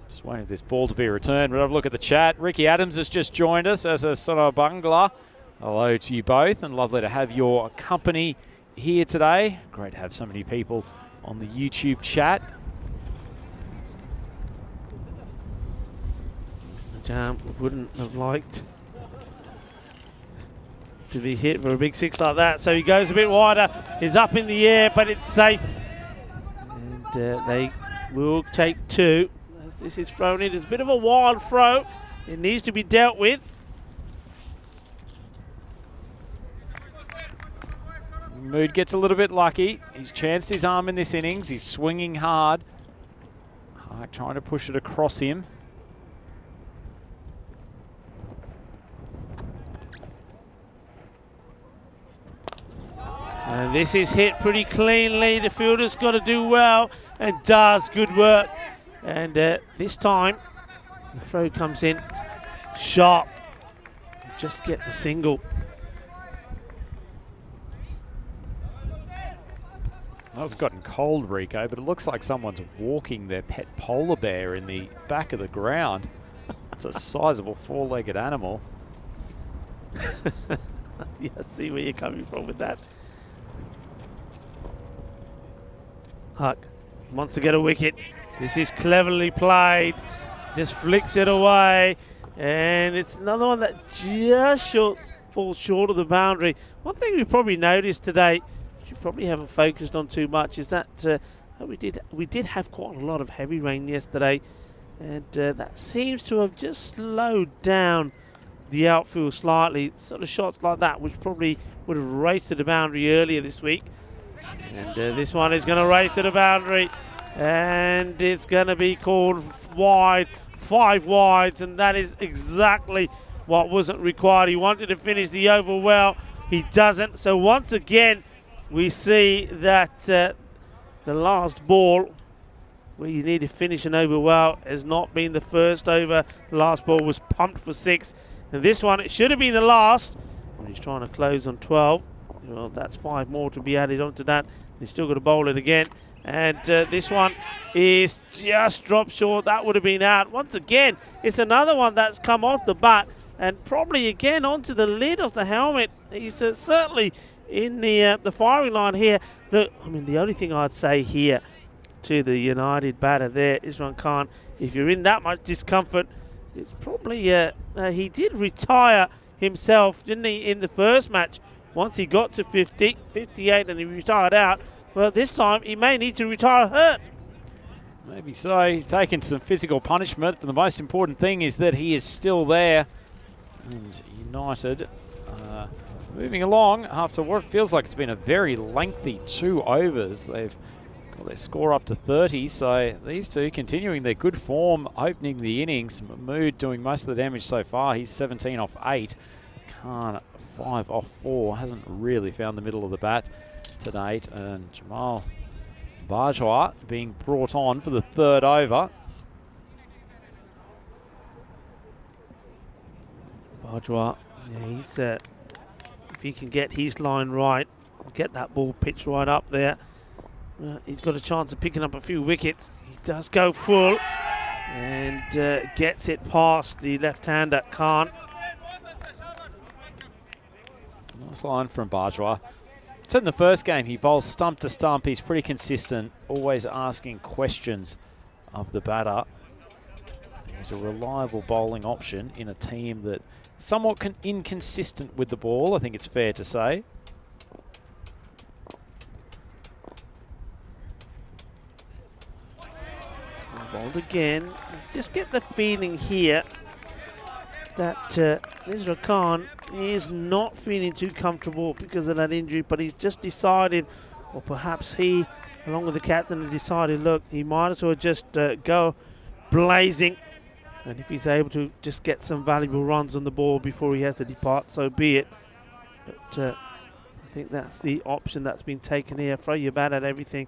Just waiting for this ball to be returned. We'll have a look at the chat. Ricky Adams has just joined us as a Sono Bangla. Hello to you both, and lovely to have your company here today. Great to have so many people on the YouTube chat. Jam wouldn't have liked to be hit for a big 6 like that, so he goes a bit wider. He's up in the air, but it's safe, and they will take 2 as this is thrown in. It's a bit of a wild throw. It needs to be dealt with. Mood gets a little bit lucky. He's chanced his arm in this innings. He's swinging hard. Hark trying to push it across him. And this is hit pretty cleanly. The fielder's got to do well and does. Good work. And this time, the throw comes in sharp. Just get the single. Well, it's gotten cold, Rico, but it looks like someone's walking their pet polar bear in the back of the ground. It's a sizable 4-legged animal. Yeah, I see where you're coming from with that. Huck wants to get a wicket. This is cleverly played. Just flicks it away. And it's another one that just falls short of the boundary. One thing we probably noticed today, which we probably haven't focused on too much, is that we did have quite a lot of heavy rain yesterday. And that seems to have just slowed down the outfield slightly. Sort of shots like that, which probably would have raced to the boundary earlier this week. And this one is going to race to the boundary, and it's going to be called wide, 5 wides, and that is exactly what wasn't required. He wanted to finish the over well, he doesn't. So once again, we see that the last ball, where you need to finish an over well, has not been the first over. The last ball was pumped for 6, and this one, it should have been the last. And he's trying to close on 12. Well, that's 5 more to be added onto that. He's still got to bowl it again. And this one is just dropped short. That would have been out. Once again, it's another one that's come off the bat and probably again onto the lid of the helmet. He's certainly in the firing line here. Look, I mean, the only thing I'd say here to the United batter there, Isran Khan, if you're in that much discomfort, it's probably, he did retire himself, didn't he, in the first match? Once he got to 50, 58 and he retired out, well, this time he may need to retire hurt. Maybe so. He's taken some physical punishment, but the most important thing is that he is still there. And United moving along after what feels like it's been a very lengthy 2 overs. They've got their score up to 30, so these two continuing their good form, opening the innings. Mahmood doing most of the damage so far. He's 17 off 8. Khan 5 off 4. Hasn't really found the middle of the bat to date. And Jamal Bajwa being brought on for the 3rd over. Bajwa, yeah, he's if he can get his line right, get that ball pitched right up there, he's got a chance of picking up a few wickets. He does go full and gets it past the left-hander Khan. Nice line from Bajwa. So in the first game, he bowls stump to stump. He's pretty consistent, always asking questions of the batter. He's a reliable bowling option in a team that somewhat inconsistent with the ball, I think it's fair to say. Bowled again. Just get the feeling here that Isra Khan is not feeling too comfortable because of that injury, but he's just decided, or perhaps he, along with the captain, has decided, look, he might as well just go blazing. And if he's able to just get some valuable runs on the ball before he has to depart, so be it. But I think that's the option that's been taken here. Throw your bat at everything.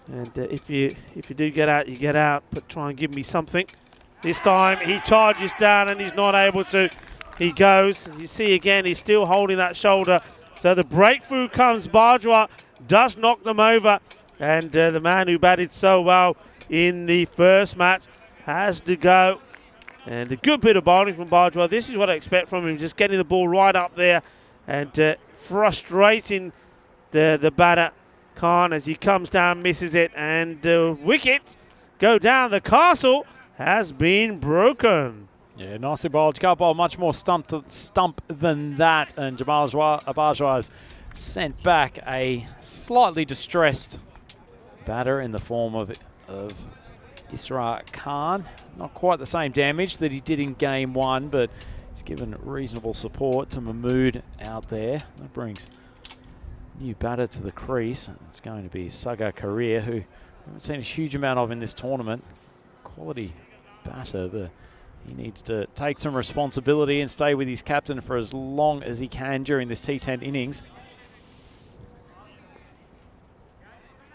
And if you do get out, you get out, but try and give me something. This time he charges down and he's not able to. He goes. You see again, he's still holding that shoulder. So the breakthrough comes. Bajwa does knock them over. And the man who batted so well in the first match has to go. And a good bit of bowling from Bajwa. This is what I expect from him, just getting the ball right up there and frustrating the batter Khan as he comes down, misses it, and wicket go down. The castle has been broken. Yeah, nicely bowled. You can't bowl much more stump than that. And Jamal Bajwa has sent back a slightly distressed batter in the form of Isra Khan. Not quite the same damage that he did in game one, but he's given reasonable support to Mahmood out there. That brings new batter to the crease. It's going to be Sagar Karir, who we haven't seen a huge amount of in this tournament. Quality batter, but he needs to take some responsibility and stay with his captain for as long as he can during this T10 innings.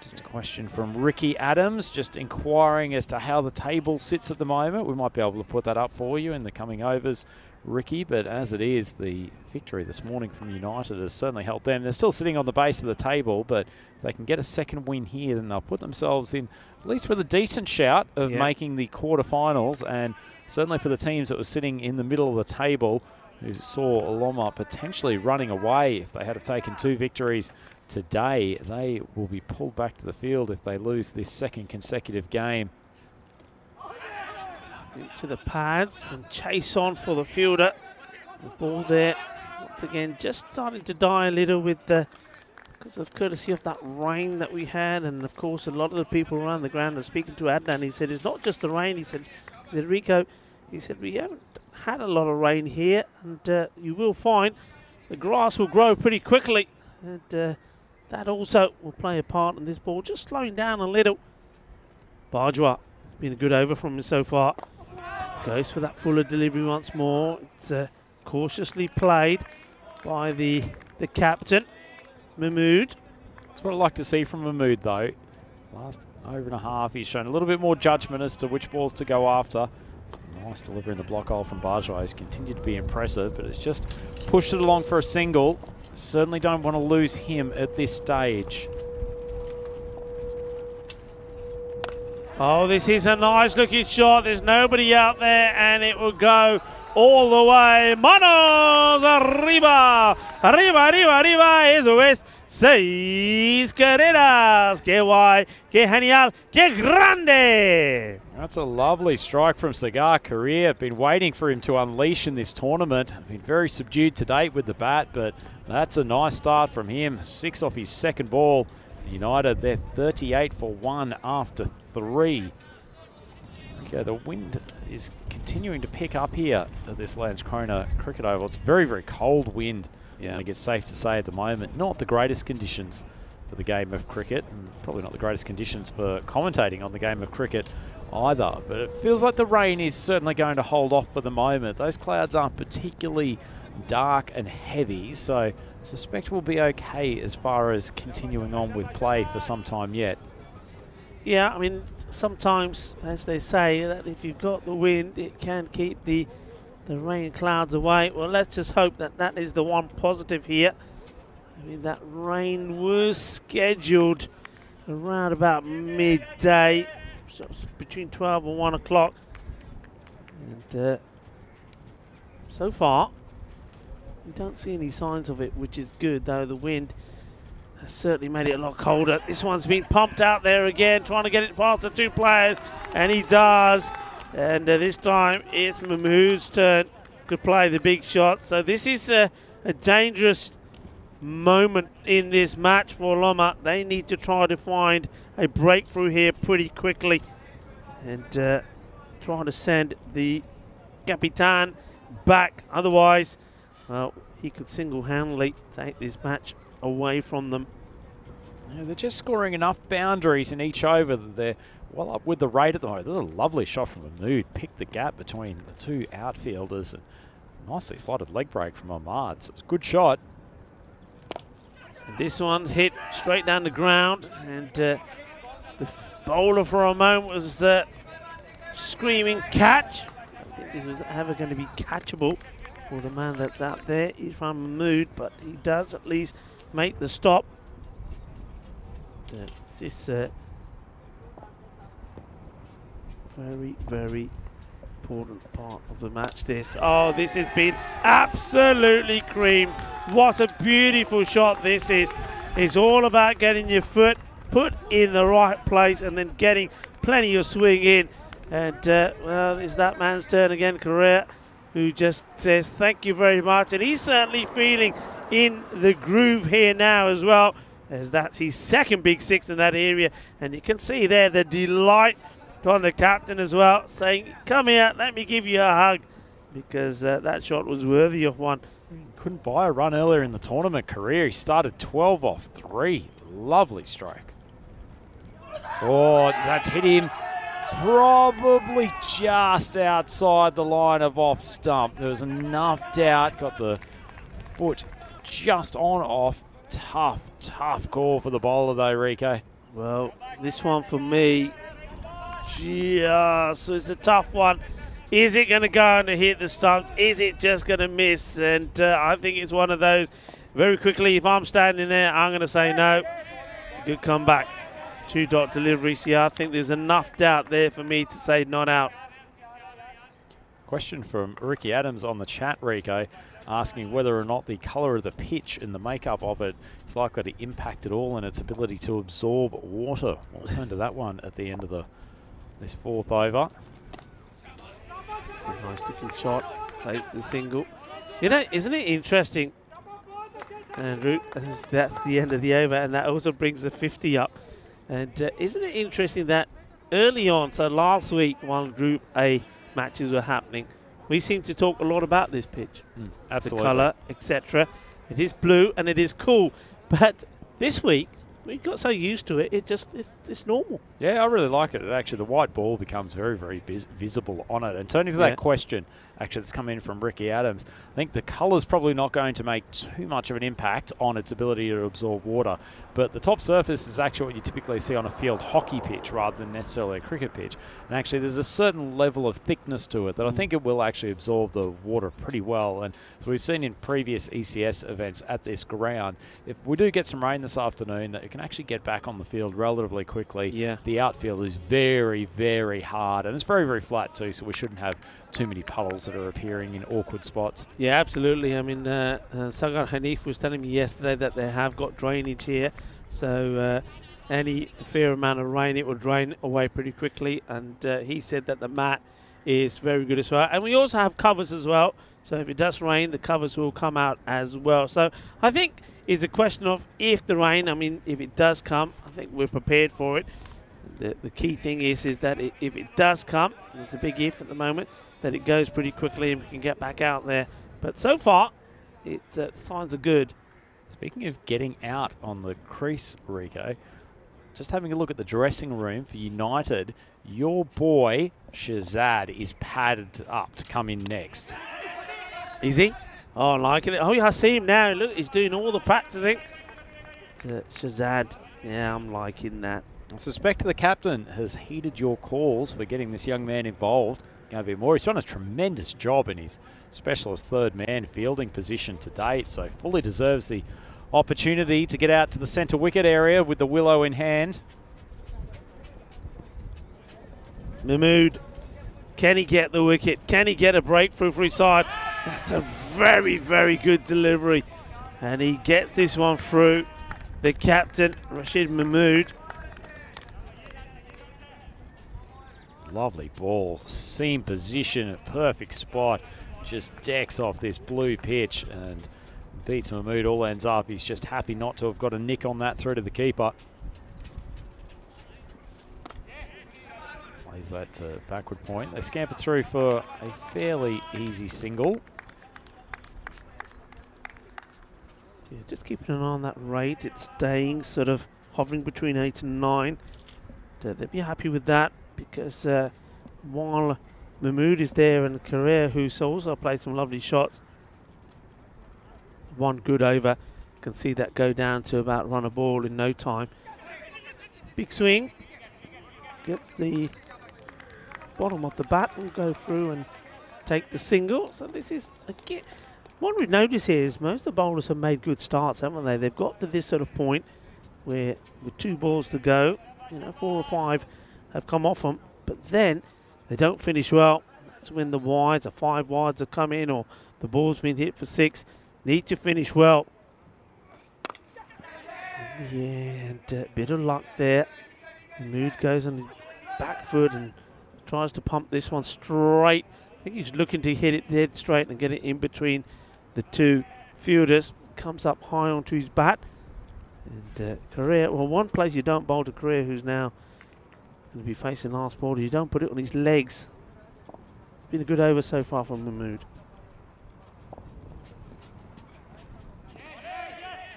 Just a question from Ricky Adams, just inquiring as to how the table sits at the moment. We might be able to put that up for you in the coming overs, Ricky, but as it is, the victory this morning from United has certainly helped them. They're still sitting on the base of the table, but if they can get a second win here, then they'll put themselves in, at least with a decent shout of making the quarterfinals, and certainly for the teams that were sitting in the middle of the table, who saw Loma potentially running away if they had have taken 2 victories today, they will be pulled back to the field if they lose this second consecutive game. Into the pads and chase on for the fielder. The ball there, once again, just starting to die a little with because of courtesy of that rain that we had, and of course a lot of the people around the ground are speaking to Adnan. He said it's not just the rain. He said Rico, he said we haven't had a lot of rain here, and you will find the grass will grow pretty quickly, and that also will play a part in this ball just slowing down a little. Bajwa, it's been a good over from him so far. Goes for that fuller delivery once more. It's cautiously played by the captain, Mahmood. That's what I like to see from Mahmood, though. Last over and a half, he's shown a little bit more judgment as to which balls to go after. Nice delivery in the block hole from Bajwa. He's continued to be impressive, but it's just pushed it along for a single. Certainly don't want to lose him at this stage. Oh, this is a nice looking shot. There's nobody out there, and it will go all the way. Manos arriba. Arriba, arriba, arriba. Eso es 6 carreras. Qué guay, qué genial, qué grande. That's a lovely strike from Sagar Karir. Been waiting for him to unleash in this tournament. Been very subdued to date with the bat, but that's a nice start from him. 6 off his second ball. United, they're 38 for 1 after 3. Okay, the wind is continuing to pick up here at this Landskrona cricket oval. It's very, very cold wind. Yeah, I think it's safe to say at the moment, not the greatest conditions for the game of cricket, and probably not the greatest conditions for commentating on the game of cricket either. But it feels like the rain is certainly going to hold off for the moment. Those clouds aren't particularly dark and heavy, so I suspect we'll be okay as far as continuing on with play for some time yet. Yeah, I mean, sometimes, as they say, that if you've got the wind, it can keep the rain clouds away. Well, let's just hope that that is the one positive here. I mean, that rain was scheduled around about midday, so between 12 and 1 o'clock. And so far, we don't see any signs of it, which is good, though the wind has certainly made it a lot colder. This one's been pumped out there again, trying to get it past the 2 players, and he does. And this time it's Mahmood's turn to play the big shot. So this is a dangerous moment in this match for Loma. They need to try to find a breakthrough here pretty quickly and try to send the Capitan back. Otherwise, well, he could single-handedly take this match away from them. Yeah, they're just scoring enough boundaries in each over that they're well up with the rate at the moment. This is a lovely shot from Mahmood. Picked the gap between the 2 outfielders, and nicely flighted leg break from Ahmad. So it's a good shot. And this one hit straight down the ground, and The bowler for a moment was screaming catch. I think this was ever going to be catchable for the man that's out there. He's from a mood, but he does at least make the stop. This very, very important part of the match. This has been absolutely creamed. What a beautiful shot this is. It's all about getting your foot put in the right place and then getting plenty of swing in. And well, it's that man's turn again, Correa, who just says thank you very much. And he's certainly feeling in the groove here now as well, as that's his second big six in that area. And you can see there the delight on the captain as well, saying, come here, let me give you a hug, because that shot was worthy of one. Couldn't buy a run earlier in the tournament career. He started 12 off 3. Lovely strike. Oh, that's hit him probably just outside the line of off stump. There was enough doubt. Got the foot just on off. Tough, tough call for the bowler though, Rico. Well, this one for me, so it's a tough one. Is it going to go on to hit the stumps? Is it just going to miss? And I think it's one of those. Very quickly, if I'm standing there, I'm going to say no. It's a good comeback. 2-dot deliveries. Yeah, I think there's enough doubt there for me to say not out. Question from Ricky Adams on the chat, Rico, asking whether or not the colour of the pitch and the makeup of it is likely to impact at all in its ability to absorb water. We'll turn to that one at the end of this fourth over. A nice looking shot, plays the single. You know, isn't it interesting, Andrew? That's the end of the over, and that also brings the 50 up. And isn't it interesting that early on, so last week while Group A matches were happening, we seem to talk a lot about this pitch. Absolutely. The colour, etc. It is blue and it is cool. But this week, we got so used to it, it's normal. Yeah, I really like it. Actually, the white ball becomes very, very visible on it. And turning to that question, actually, that's come in from Ricky Adams, I think the colour's probably not going to make too much of an impact on its ability to absorb water. But the top surface is actually what you typically see on a field hockey pitch rather than necessarily a cricket pitch. And actually, there's a certain level of thickness to it that I think it will actually absorb the water pretty well. And so we've seen in previous ECS events at this ground, if we do get some rain this afternoon, that it can actually get back on the field relatively quickly. Yeah. The outfield is very, very hard, and it's very, very flat too, so we shouldn't have too many puddles that are appearing in awkward spots. Yeah, absolutely. I mean, Sagar Hanif was telling me yesterday that they have got drainage here, so any fair amount of rain, it will drain away pretty quickly, and he said that the mat is very good as well. And we also have covers as well, so if it does rain, the covers will come out as well. So I think it's a question of if the rain, I mean, if it does come, I think we're prepared for it. The key thing is that if it does come, and it's a big if at the moment, that it goes pretty quickly and we can get back out there. But so far, the signs are good. Speaking of getting out on the crease, Rico, just having a look at the dressing room for United, your boy Shazad is padded up to come in next. Is he? Oh, I'm liking it. Oh, yeah, I see him now. Look, he's doing all the practicing. Shazad. Yeah, I'm liking that. I suspect the captain has heeded your calls for getting this young man involved. Going to be more. He's done a tremendous job in his specialist third man fielding position to date, so fully deserves the opportunity to get out to the centre wicket area with the willow in hand. Mahmood, can he get the wicket? Can he get a breakthrough for his side? That's a very, very good delivery. And he gets this one through. The captain, Rashid Mahmood. Lovely ball, seam position, a perfect spot. Just decks off this blue pitch and beats Mahmood all ends up. He's just happy not to have got a nick on that through to the keeper. Plays that to backward point. They scamper through for a fairly easy single. Yeah, just keeping an eye on that rate. It's staying sort of hovering between 8 and 9. They'll be happy with that, because while Mahmood is there and Correa, who's also played some lovely shots, one good over, can see that go down to about run a ball in no time. Big swing, gets the bottom of the bat, will go through and take the single. So this is, again, what we've noticed here is most of the bowlers have made good starts, haven't they? They've got to this sort of point where with 2 balls to go, 4 or 5 have come off them, but then they don't finish well. That's when the wides, the 5 wides have come in, or the ball's been hit for 6. Need to finish well. Yeah, and a bit of luck there. Mood goes on the back foot and tries to pump this one straight. I think he's looking to hit it dead straight and get it in between the 2 fielders. Comes up high onto his bat. And Correa, well, one place you don't bowl to Correa, who's now going to be facing last ball, you don't put it on his legs. It's been a good over so far from Mahmood.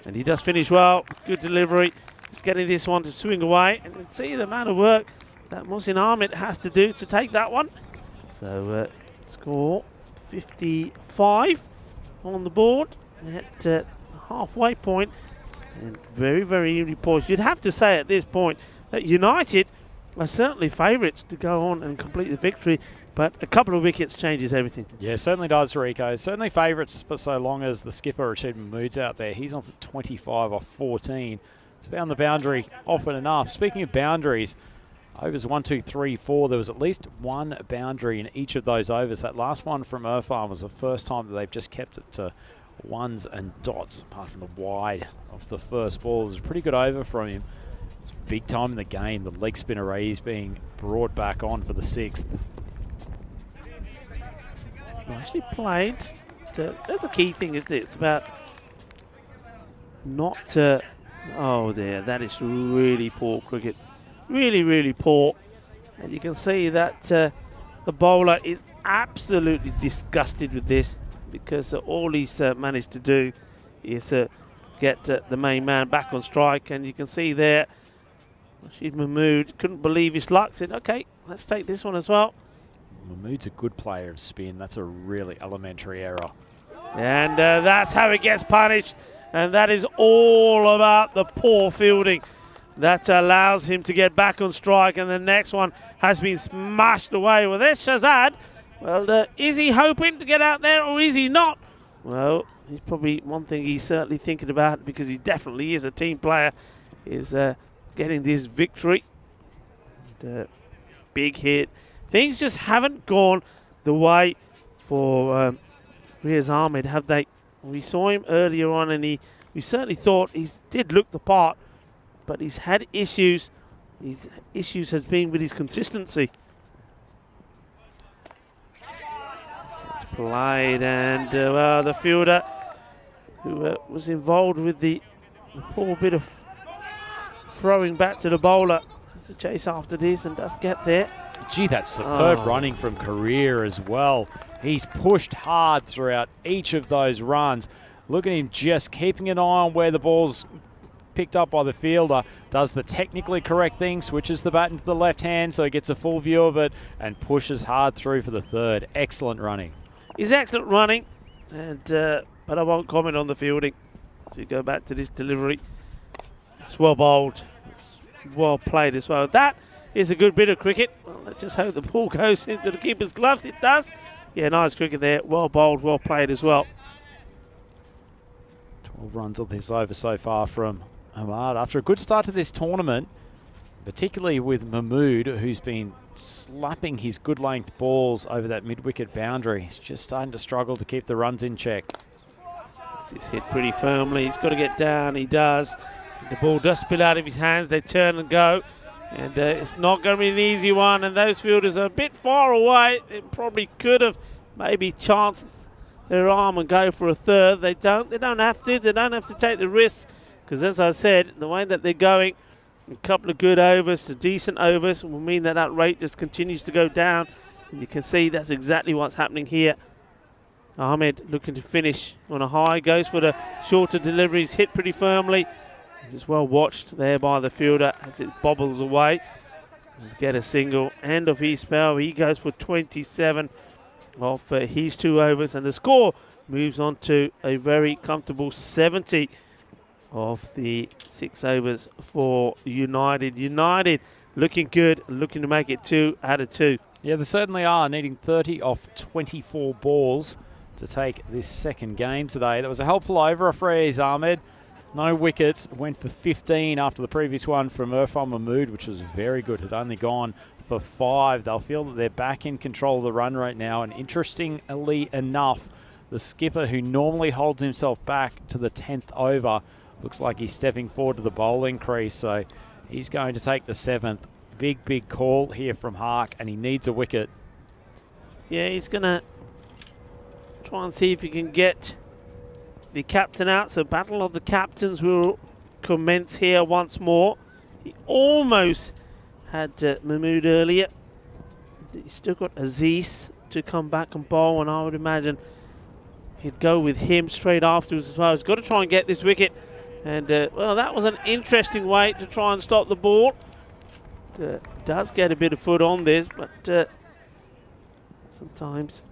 And he does finish well. Good delivery. He's getting this one to swing away. And you can see the amount of work that Mohsin Ahmed has to do to take that one. So score 55 on the board at halfway point. And very, very evenly poised. You'd have to say at this point that United are certainly favourites to go on and complete the victory. But a couple of wickets changes everything. Yeah, certainly does, Rico. Certainly favourites for so long as the skipper, Rashid Mahmood's out there. He's on for 25 off 14. He's found the boundary often enough. Speaking of boundaries, overs 1, 2, 3, 4, there was at least 1 boundary in each of those overs. That last one from Irfan was the first time that they've just kept it to ones and dots, apart from the wide of the first ball. It was a pretty good over from him. It's big time in the game. The leg spin arrays being brought back on for the 6th. Nicely played. That's the key thing, isn't it? It's about not to... Oh, dear. That is really poor cricket. Really, really poor. And you can see that the bowler is absolutely disgusted with this, because all he's managed to do is get the main man back on strike. And you can see there, Rashid Mahmood couldn't believe his luck. Said, OK, let's take this one as well. Mahmood's a good player of spin. That's a really elementary error. And that's how it gets punished. And that is all about the poor fielding that allows him to get back on strike. And the next one has been smashed away. Well, there's Shazad. Well, is he hoping to get out there, or is he not? Well, he's probably one thing he's certainly thinking about, because he definitely is a team player, is getting this victory. And, big hit. Things just haven't gone the way for Riaz Ahmed, have they? We saw him earlier on, and we certainly thought he did look the part, but he's had issues. His issues has been with his consistency. It's played, and well, the fielder who was involved with the poor bit of throwing back to the bowler has a chase after this and does get there. Gee, that's superb running from Career as well. He's pushed hard throughout each of those runs. Look at him just keeping an eye on where the ball's picked up by the fielder. Does the technically correct thing, switches the bat into the left hand so he gets a full view of it, and pushes hard through for the 3rd. Excellent running. He's excellent running, and but I won't comment on the fielding. As we go back to this delivery, it's well bowled. It's well played as well. That is a good bit of cricket. Well, let's just hope the ball goes into the keeper's gloves. It does. Yeah, nice cricket there. Well bowled, well played as well. 12 runs on this over so far from Ahmad. After a good start to this tournament, particularly with Mahmood, who's been slapping his good length balls over that mid-wicket boundary. He's just starting to struggle to keep the runs in check. He's hit pretty firmly. He's got to get down. He does. The ball does spill out of his hands. They turn and go. And it's not going to be an easy one. And those fielders are a bit far away. They probably could have maybe chanced their arm and go for a 3rd. They don't. They don't have to. They don't have to take the risk. Because as I said, the way that they're going, a couple of good overs to decent overs will mean that that rate just continues to go down. And you can see that's exactly what's happening here. Ahmed looking to finish on a high. Goes for the shorter deliveries. Hit pretty firmly. It's well watched there by the fielder as it bobbles away. Get a single. End of his spell. He goes for 27 off his 2 overs. And the score moves on to a very comfortable 70 of the 6 overs for United. United looking good, looking to make it 2 out of 2. Yeah, they certainly are, needing 30 off 24 balls to take this second game today. That was a helpful over for Faiz Ahmed. No wickets, went for 15 after the previous one from Irfan Mahmood, which was very good. Had only gone for 5. They'll feel that they're back in control of the run rate now, and interestingly enough, the skipper, who normally holds himself back to the 10th over, looks like he's stepping forward to the bowling crease, so he's going to take the 7th. Big call here from Hark, and he needs a wicket. Yeah, he's going to try and see if he can get the captain out. So battle of the captains will commence here once more. He almost had Mahmood earlier. He's still got Aziz to come back and bowl, and I would imagine he'd go with him straight afterwards as well. He's got to try and get this wicket. And, well, that was an interesting way to try and stop the ball. Does get a bit of foot on this, but sometimes,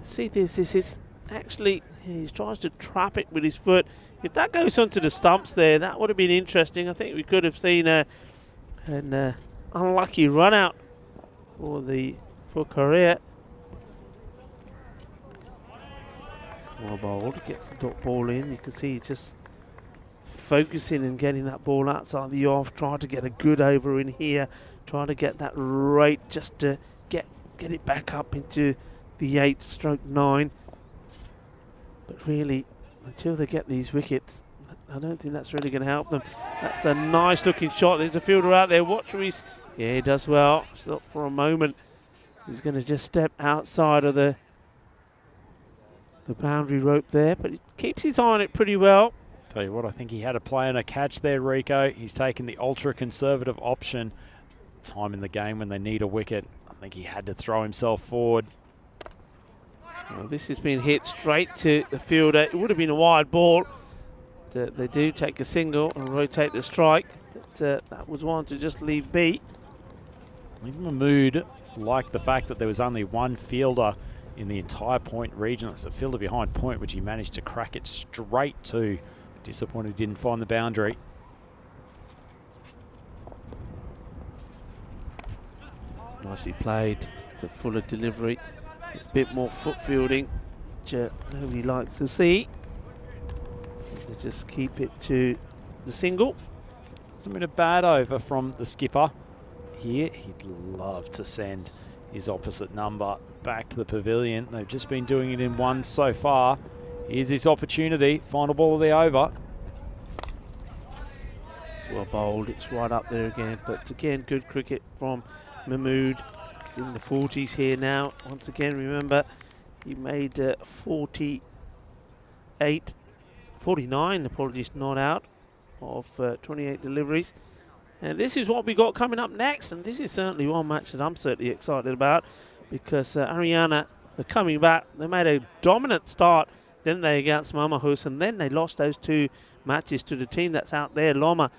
see this is actually, he tries to trap it with his foot. If that goes onto the stumps there, that would have been interesting. I think we could have seen an unlucky run out for Korea. Small ball, gets the dot ball in. You can see he's just focusing and getting that ball outside the off, trying to get a good over in here, trying to get that rate just to get it back up into the 8/9. But really, until they get these wickets, I don't think that's really going to help them. That's a nice looking shot. There's a fielder out there. Watch Reese. Yeah, he does well. Stop for a moment. He's going to just step outside of the boundary rope there, but he keeps his eye on it pretty well. Tell you what, I think he had a play on a catch there, Rico. He's taken the ultra-conservative option. Time in the game when they need a wicket. I think he had to throw himself forward. Well, this has been hit straight to the fielder. It would have been a wide ball. They do take a single and rotate the strike. But that was one to just leave be. Even Mahmood liked the fact that there was only one fielder in the entire Point region. It's a fielder behind Point, which he managed to crack it straight to. Disappointed he didn't find the boundary. Nicely played. It's a fuller delivery. It's a bit more foot fielding, which nobody likes to see. They just keep it to the single. It's a bit of bad over from the skipper. Here, he'd love to send his opposite number back to the pavilion. They've just been doing it in one so far. Here's his opportunity. Final ball of the over. Well bowled. It's right up there again. But again, good cricket from Mahmood. He's in the 40s here now. Once again, remember, he made 49, apologies, not out, of 28 deliveries. And this is what we got coming up next. And this is certainly one match that I'm certainly excited about, because Haryana are coming back. They made a dominant start, then they against Mamahus, and then they lost those 2 matches to the team that's out there, Loma.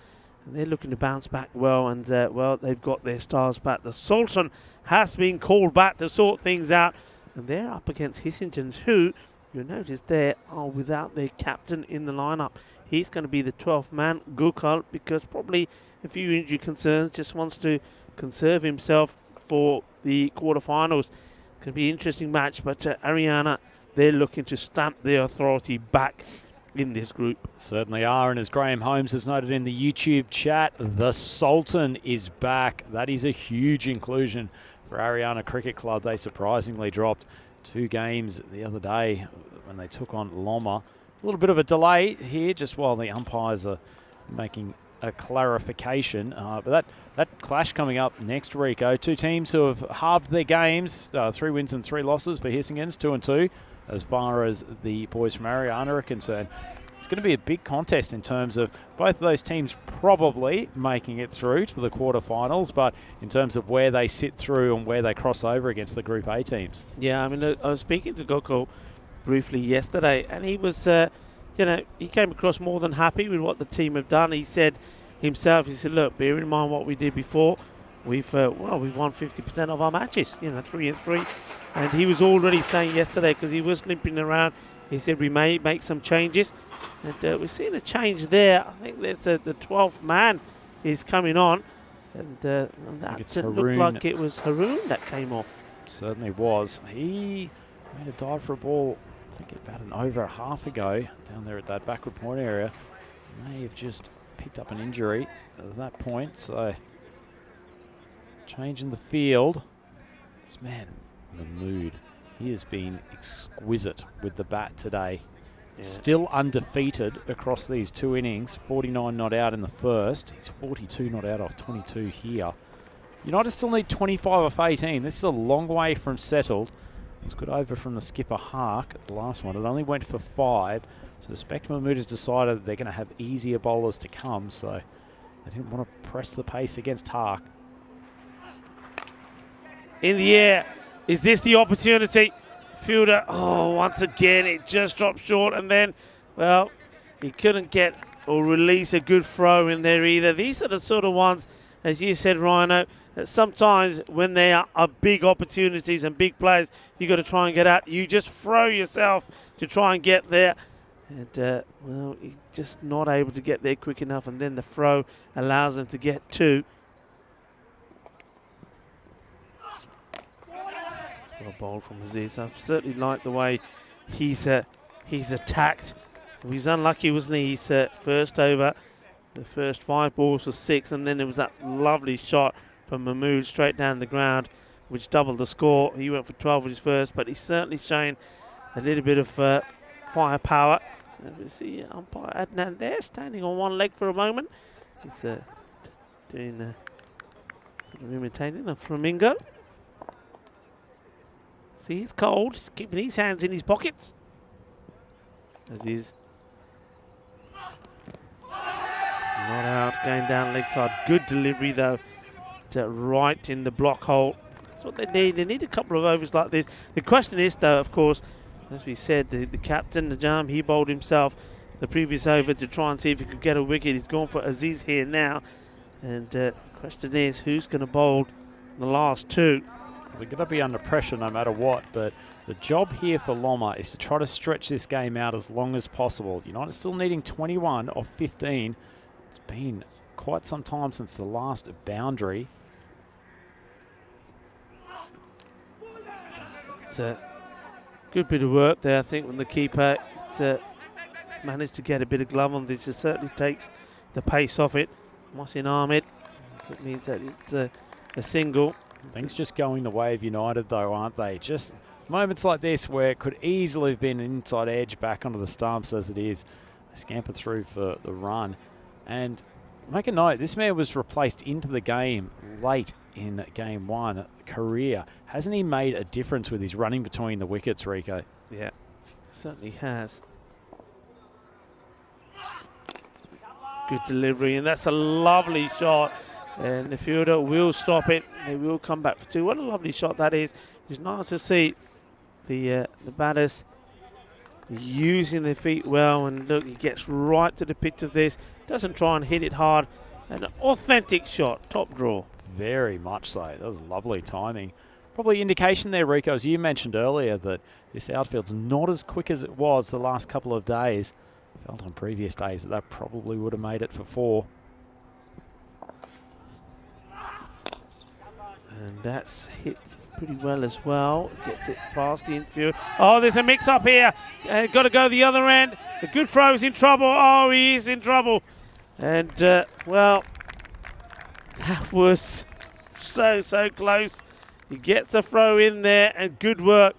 And they're looking to bounce back well, and well, they've got their stars back. The Sultan has been called back to sort things out, and they're up against Hissingtons, who, you'll notice there, are without their captain in the lineup. He's going to be the 12th man, Gokul, because probably a few injury concerns, just wants to conserve himself for the quarterfinals. Could be an interesting match, but Haryana, they're looking to stamp their authority back in this group. Certainly are, and as Graham Holmes has noted in the YouTube chat, the Sultan is back. That is a huge inclusion for Haryana Cricket Club. They surprisingly dropped 2 games the other day when they took on Loma. A little bit of a delay here, just while the umpires are making a clarification. But that clash coming up next, Rico. 2 teams who have halved their games, 3 wins and 3 losses for Hissingtons, 2-2. As far as the boys from Haryana are concerned, it's going to be a big contest in terms of both of those teams probably making it through to the quarterfinals, but in terms of where they sit through and where they cross over against the Group A teams. Yeah, I mean, I was speaking to Gokul briefly yesterday, and he was, he came across more than happy with what the team have done. He said himself, look, bear in mind what we did before. We've won 50% of our matches, 3-3. And he was already saying yesterday, because he was limping around, he said we may make some changes. And we're seeing a change there. I think that's the 12th man is coming on. And that it's didn't Haroon. look like it was Haroon that came off. Certainly was. He made a dive for a ball, I think about an over a half ago, down there at that backward point area. May have just picked up an injury at that point, so change in the field. This man, Mahmood, he has been exquisite with the bat today. Yeah. Still undefeated across these 2 innings. 49 not out in the first. He's 42 not out off 22 here. United still need 25 off 18. This is a long way from settled. It's good over from the skipper Hark at the last one. It only went for 5. So Spectre Mahmood has decided that they're going to have easier bowlers to come. So they didn't want to press the pace against Hark. In the air. Is this the opportunity? Fielder, once again, it just dropped short. And then, well, he couldn't get or release a good throw in there either. These are the sort of ones, as you said, Rhino, that sometimes when they are big opportunities and big players, you got to try and get out. You just throw yourself to try and get there. And, well, he's just not able to get there quick enough. And then the throw allows them to get 2. Well bowled from Aziz. I certainly like the way he's attacked. He was unlucky, wasn't he? His first over, the first 5 balls for 6, and then there was that lovely shot from Mahmood straight down the ground, which doubled the score. He went for 12 with his first, but he's certainly shown a little bit of firepower. As we see umpire Adnan there, standing on one leg for a moment. He's doing imitating a flamingo. See, it's cold. He's keeping his hands in his pockets. As he's not out, going down leg side. Good delivery, though, to right in the block hole. That's what they need. They need a couple of overs like this. The question is, though, of course, as we said, the captain, Najam, he bowled himself the previous over to try and see if he could get a wicket. He's gone for Aziz here now. And the question is, who's going to bowl the last 2? They're going to be under pressure no matter what, but the job here for Loma is to try to stretch this game out as long as possible. United still needing 21 off 15. It's been quite some time since the last boundary. It's a good bit of work there, I think, when the keeper managed to get a bit of glove on this. It certainly takes the pace off it. Mohsin Ahmed, it means that it's a single. Things just going the way of United, though, aren't they? Just moments like this where it could easily have been an inside edge back onto the stumps as it is. They scamper through for the run. And make a note, this man was replaced into the game late in game 1. Career. Hasn't he made a difference with his running between the wickets, Rico? Yeah, certainly has. Good delivery, and that's a lovely shot. And the fielder will stop it. They will come back for 2. What a lovely shot that is. It's nice to see the batters using their feet well. And look, he gets right to the pitch of this. Doesn't try and hit it hard. An authentic shot. Top draw. Very much so. That was lovely timing. Probably indication there, Rico, as you mentioned earlier, that this outfield's not as quick as it was the last couple of days. Felt on previous days that probably would have made it for 4. And that's hit pretty well as well. Gets it past the infield. Oh, there's a mix-up here. Got to go the other end. The good throw is in trouble. Oh, he is in trouble. And, well, that was so close. He gets the throw in there, and good work.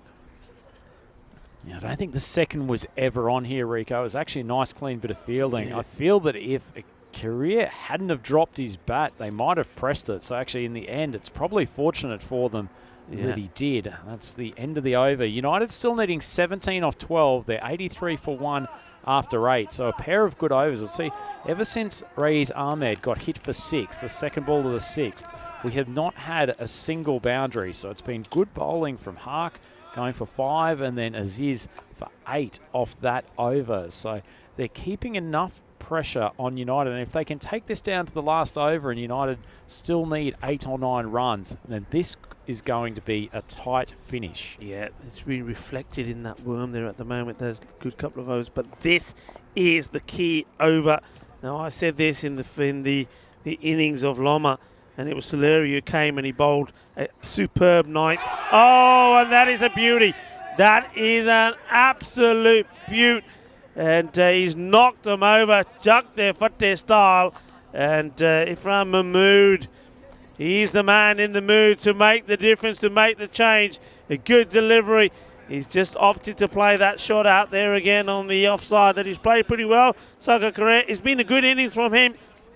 Yeah, I don't think the second was ever on here, Rico. It was actually a nice, clean bit of fielding. Yeah. I feel that if Career hadn't have dropped his bat, they might have pressed it. So actually in the end, it's probably fortunate for them that he did. That's the end of the over. United still needing 17 off 12. They're 83 for 1 after 8. So a pair of good overs. We'll see, ever since Raiz Ahmed got hit for 6, the second ball of the 6th, we have not had a single boundary. So it's been good bowling from Hark, going for 5, and then Aziz for 8 off that over. So they're keeping enough pressure on United, and if they can take this down to the last over and United still need 8 or 9 runs, then this is going to be a tight finish. Yeah, it's been reflected in that worm there at the moment. There's a good couple of overs, but this is the key over. Now, I said this in the innings of Loma. and it was Soleri who came and he bowled a superb ninth. Oh, and that is a beauty. That is an absolute beaut. And he's knocked them over, chucked their foot their style. And Ifran Mahmood, he's the man in the mood to make the difference, to make the change. A good delivery. He's just opted to play that shot out there again on the offside that he's played pretty well. Saka Correa, it's been a good innings from him.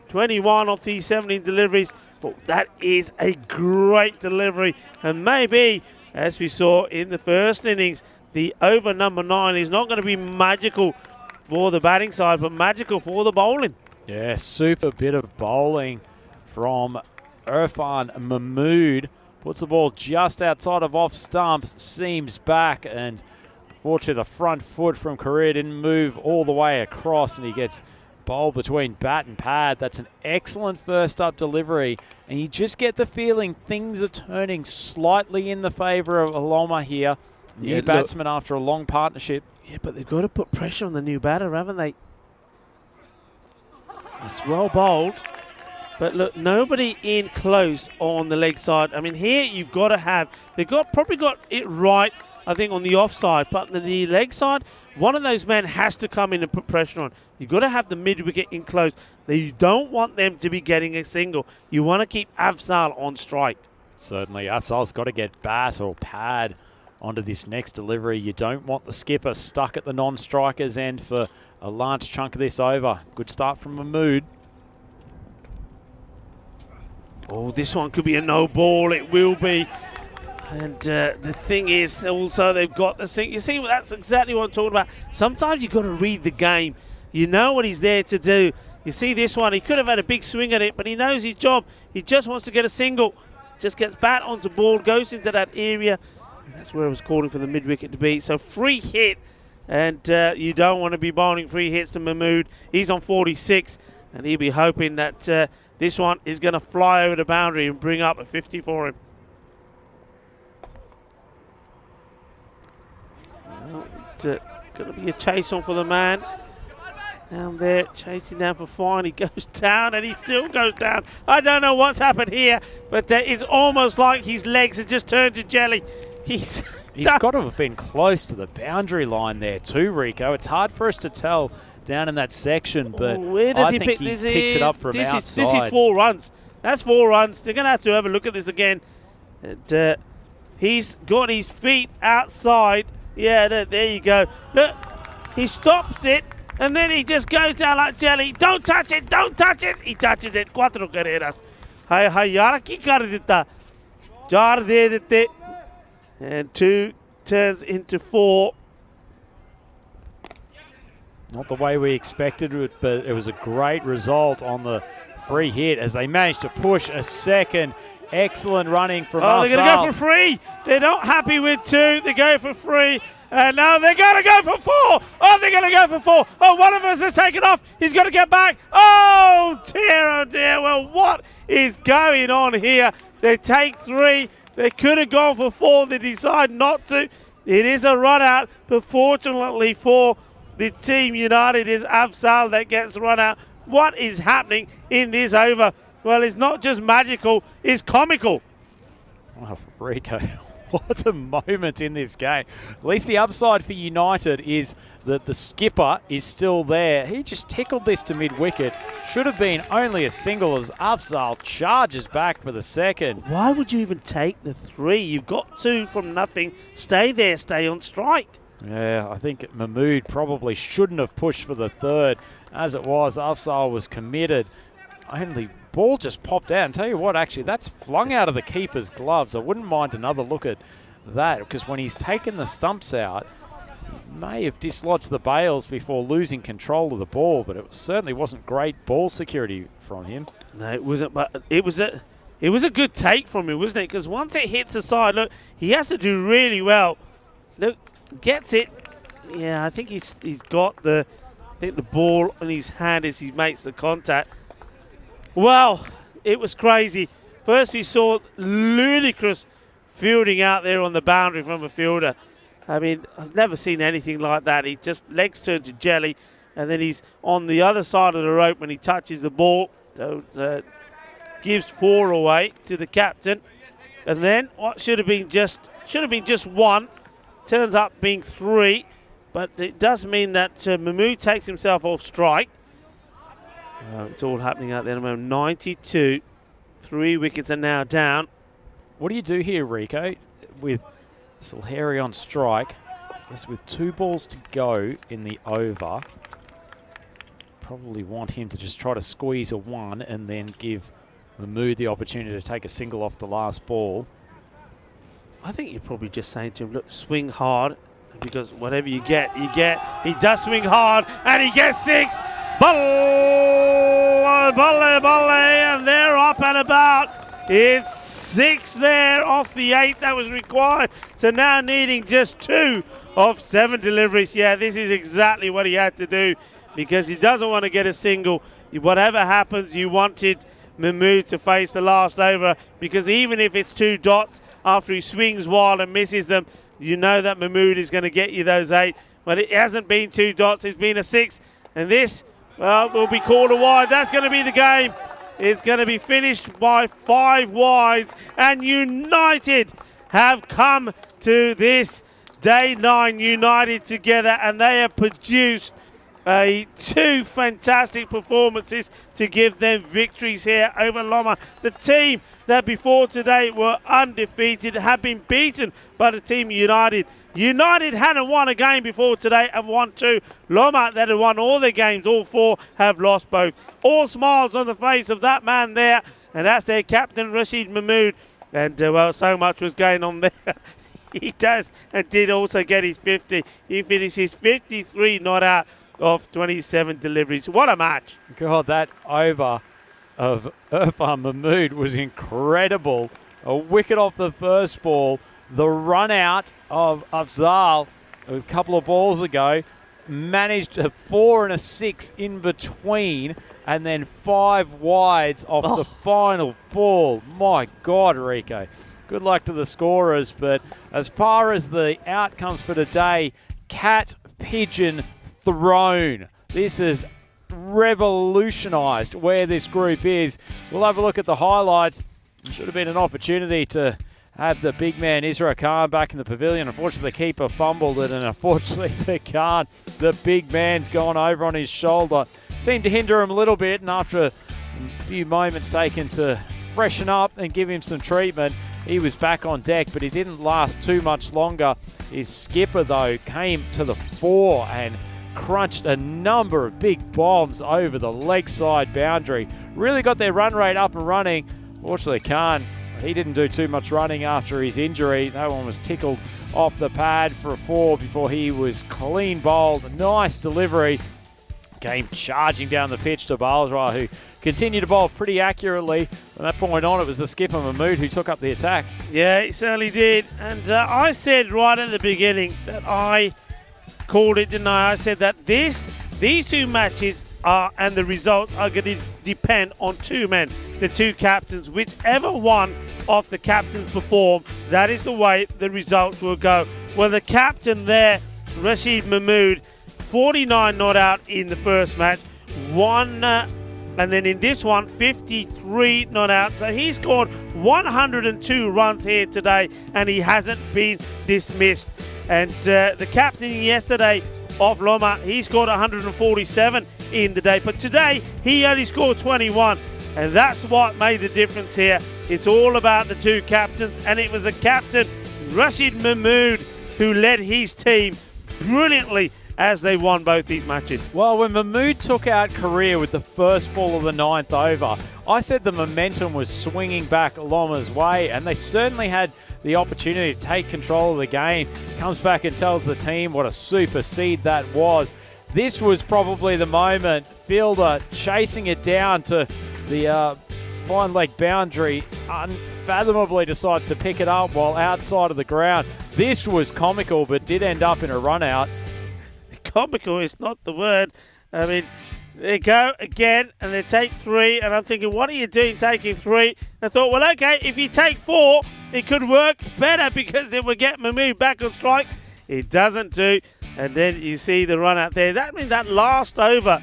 21 off these 17 deliveries. But that is a great delivery. And maybe, as we saw in the first innings, the over number 9 is not going to be magical for the batting side, but magical for the bowling. Yeah, super bit of bowling from Irfan Mahmood. Puts the ball just outside of off stump, seams back, and unfortunately the front foot from Correa didn't move all the way across, and he gets bowled between bat and pad. That's an excellent first up delivery, and you just get the feeling things are turning slightly in the favour of Aloma here. New batsman after a long partnership. Yeah, but they've got to put pressure on the new batter, haven't they? It's well bowled. But look, nobody in close on the leg side. I mean, here you've got to have, they've probably got it right, I think, on the offside. But the leg side, one of those men has to come in and put pressure on. You've got to have the mid-wicket in close. You don't want them to be getting a single. You want to keep Afzal on strike. Certainly, Afzal's got to get bat or pad onto this next delivery. You don't want the skipper stuck at the non-striker's end for a large chunk of this over. Good start from Mahmood. Oh, this one could be a no ball. It will be. And the thing is, also, they've got the thing. You see, that's exactly what I'm talking about. Sometimes you've got to read the game. You know what he's there to do. You see this one, he could have had a big swing at it, but he knows his job. He just wants to get a single. Just gets bat onto ball, goes into that area. And that's where I was calling for the mid-wicket to be. So free hit. And you don't want to be bowling free hits to Mahmood. He's on 46, and he'll be hoping that this one is going to fly over the boundary and bring up a 50 for him. It's going to be a chase on for the man. Down there, chasing down for fine. He goes down, and he still goes down. I don't know what's happened here, but it's almost like his legs have just turned to jelly. He's got to have been close to the boundary line there too, Rico. It's hard for us to tell down in that section, but where does I think he picks it up from outside. This is 4 runs. That's 4 runs. They're going to have a look at this again. And, he's got his feet outside. Yeah, there you go. Look, he stops it, and then he just goes down like jelly. Don't touch it, don't touch it. He touches it. 4 carreras. Hai yaar ki kar ditta. 4 de dette. And 2 turns into 4. Not the way we expected it, but it was a great result on the free hit as they managed to push a second. Excellent running from Afzal. They're going to go for 3. They're not happy with 2. They go for 3. And now they're going to go for 4. Oh, they're going to go for 4. Oh, one of us has taken off. He's got to get back. Oh, dear. Well, what is going on here? They take 3. They could have gone for 4. They decide not to. It is a run out, but fortunately for the team United, is Afzal that gets run out. What is happening in this over? Well, it's not just magical, it's comical. Oh, Rico, what a moment in this game. At least the upside for United is that the skipper is still there. He just tickled this to mid-wicket. Should have been only a single as Afzal charges back for the second. Why would you even take the 3? You've got 2 from nothing. Stay there, stay on strike. Yeah, I think Mahmood probably shouldn't have pushed for the 3rd. As it was, Afzal was committed. Only ball just popped out. And tell you what, actually, that's flung out of the keeper's gloves. I wouldn't mind another look at that, because when he's taken the stumps out, he may have dislodged the bails before losing control of the ball, but it certainly wasn't great ball security from him. No, it wasn't, but it was a good take from him, wasn't it? Because once it hits the side, look, he has to do really well. Look, gets it. Yeah, I think he's got the ball in his hand as he makes the contact. Well, it was crazy. First we saw ludicrous fielding out there on the boundary from a fielder. I mean, I've never seen anything like that. He just legs turn to jelly, and then he's on the other side of the rope when he touches the ball. Don't gives 4 away to the captain. And then what should have been just 1 turns up being 3. But it does mean that Mahmood takes himself off strike. It's all happening out there at the moment. 92. 3 wickets are now down. What do you do here, Rico, with Silheri on strike? I guess with 2 balls to go in the over, probably want him to just try to squeeze a 1 and then give Mahmood the opportunity to take a single off the last ball. I think you're probably just saying to him, look, swing hard, because whatever you get, you get. He does swing hard, and he gets 6. Balle, and they're up and about. It's 6 there off the 8 that was required. So now needing just 2 of 7 deliveries. Yeah, this is exactly what he had to do, because he doesn't want to get a single. Whatever happens, you wanted Mahmood to face the last over, because even if it's 2 dots after he swings wild and misses them, you know that Mahmood is going to get you those 8. But it hasn't been 2 dots, it's been a 6. And this, well, will be called a wide. That's going to be the game. It's going to be finished by 5 wides. And United have come to this day 9 united together, and they have produced 2 fantastic performances to give them victories here over Loma. The team that before today were undefeated have been beaten by the team United. United hadn't won a game before today, have won 2. Loma, that had won all their games, all 4, have lost both. All smiles on the face of that man there, and that's their captain, Rashid Mahmood. And, well, so much was going on there. He does and did also get his 50. He finishes 53 not out of 27 deliveries. What a match. God, that over of Irfan Mahmood was incredible. A wicket off the first ball. The run out of Afzal a couple of balls ago, managed a 4 and a 6 in between, and then 5 wides off the final ball. My God, Rico. Good luck to the scorers, but as far as the outcomes for today, cat, pigeon, throne. This has revolutionised where this group is. We'll have a look at the highlights. Should have been an opportunity to have the big man Isra Khan back in the pavilion. Unfortunately, the keeper fumbled it, and unfortunately for Khan, the big man's gone over on his shoulder. Seemed to hinder him a little bit, and after a few moments taken to freshen up and give him some treatment, he was back on deck, but he didn't last too much longer. His skipper, though, came to the fore and crunched a number of big bombs over the leg side boundary. Really got their run rate up and running. Fortunately, Khan, he didn't do too much running after his injury. That one was tickled off the pad for a 4 before he was clean bowled. Nice delivery. Came charging down the pitch to Balsra, who continued to bowl pretty accurately. From that point on, it was the skipper Mahmood who took up the attack. Yeah, he certainly did. And I said right at the beginning that I called it, didn't I? I said that these 2 matches are, and the results are going to depend on 2 men, the 2 captains. Whichever one of the captains perform, that is the way the results will go. Well, the captain there, Rashid Mahmood, 49 not out in the first match, and then in this one, 53 not out. So he scored 102 runs here today, and he hasn't been dismissed. And the captain yesterday of Loma, he scored 147 in the day, but today he only scored 21, and that's what made the difference here. It's all about the 2 captains, and it was the captain, Rashid Mahmood, who led his team brilliantly as they won both these matches. Well, when Mahmood took out Korea with the first ball of the 9th over, I said the momentum was swinging back Loma's way, and they certainly had the opportunity to take control of the game. Comes back and tells the team what a super seed that was. This was probably the moment. Fielder chasing it down to the fine leg boundary, unfathomably decides to pick it up while outside of the ground. This was comical, but did end up in a run out. Comical is not the word. I mean, they go again and they take 3, and I'm thinking, what are you doing taking 3? I thought, well, okay, if you take 4, it could work better because it would get Mahmood back on strike. It doesn't do, and then you see the run out there. That means that last over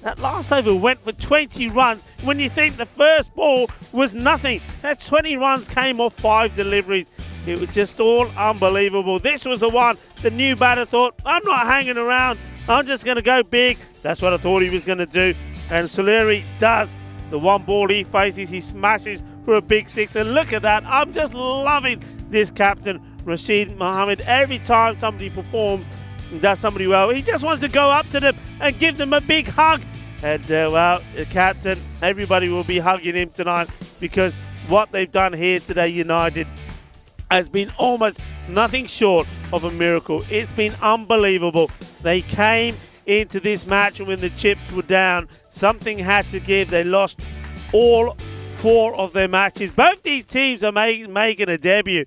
That last over went for 20 runs. When you think the first ball was nothing, that 20 runs came off 5 deliveries. It was just all unbelievable. This was the one the new batter thought, I'm not hanging around. I'm just going to go big. That's what I thought he was going to do. And Soleri does. The one ball he faces, he smashes for a big 6. And look at that. I'm just loving this captain, Rashid Mohammed. Every time somebody performs and does somebody well, he just wants to go up to them and give them a big hug. And, well, the captain, everybody will be hugging him tonight because what they've done here today, United, has been almost nothing short of a miracle. It's been unbelievable. They came into this match when the chips were down. Something had to give. They lost all 4 of their matches. Both these teams are making a debut.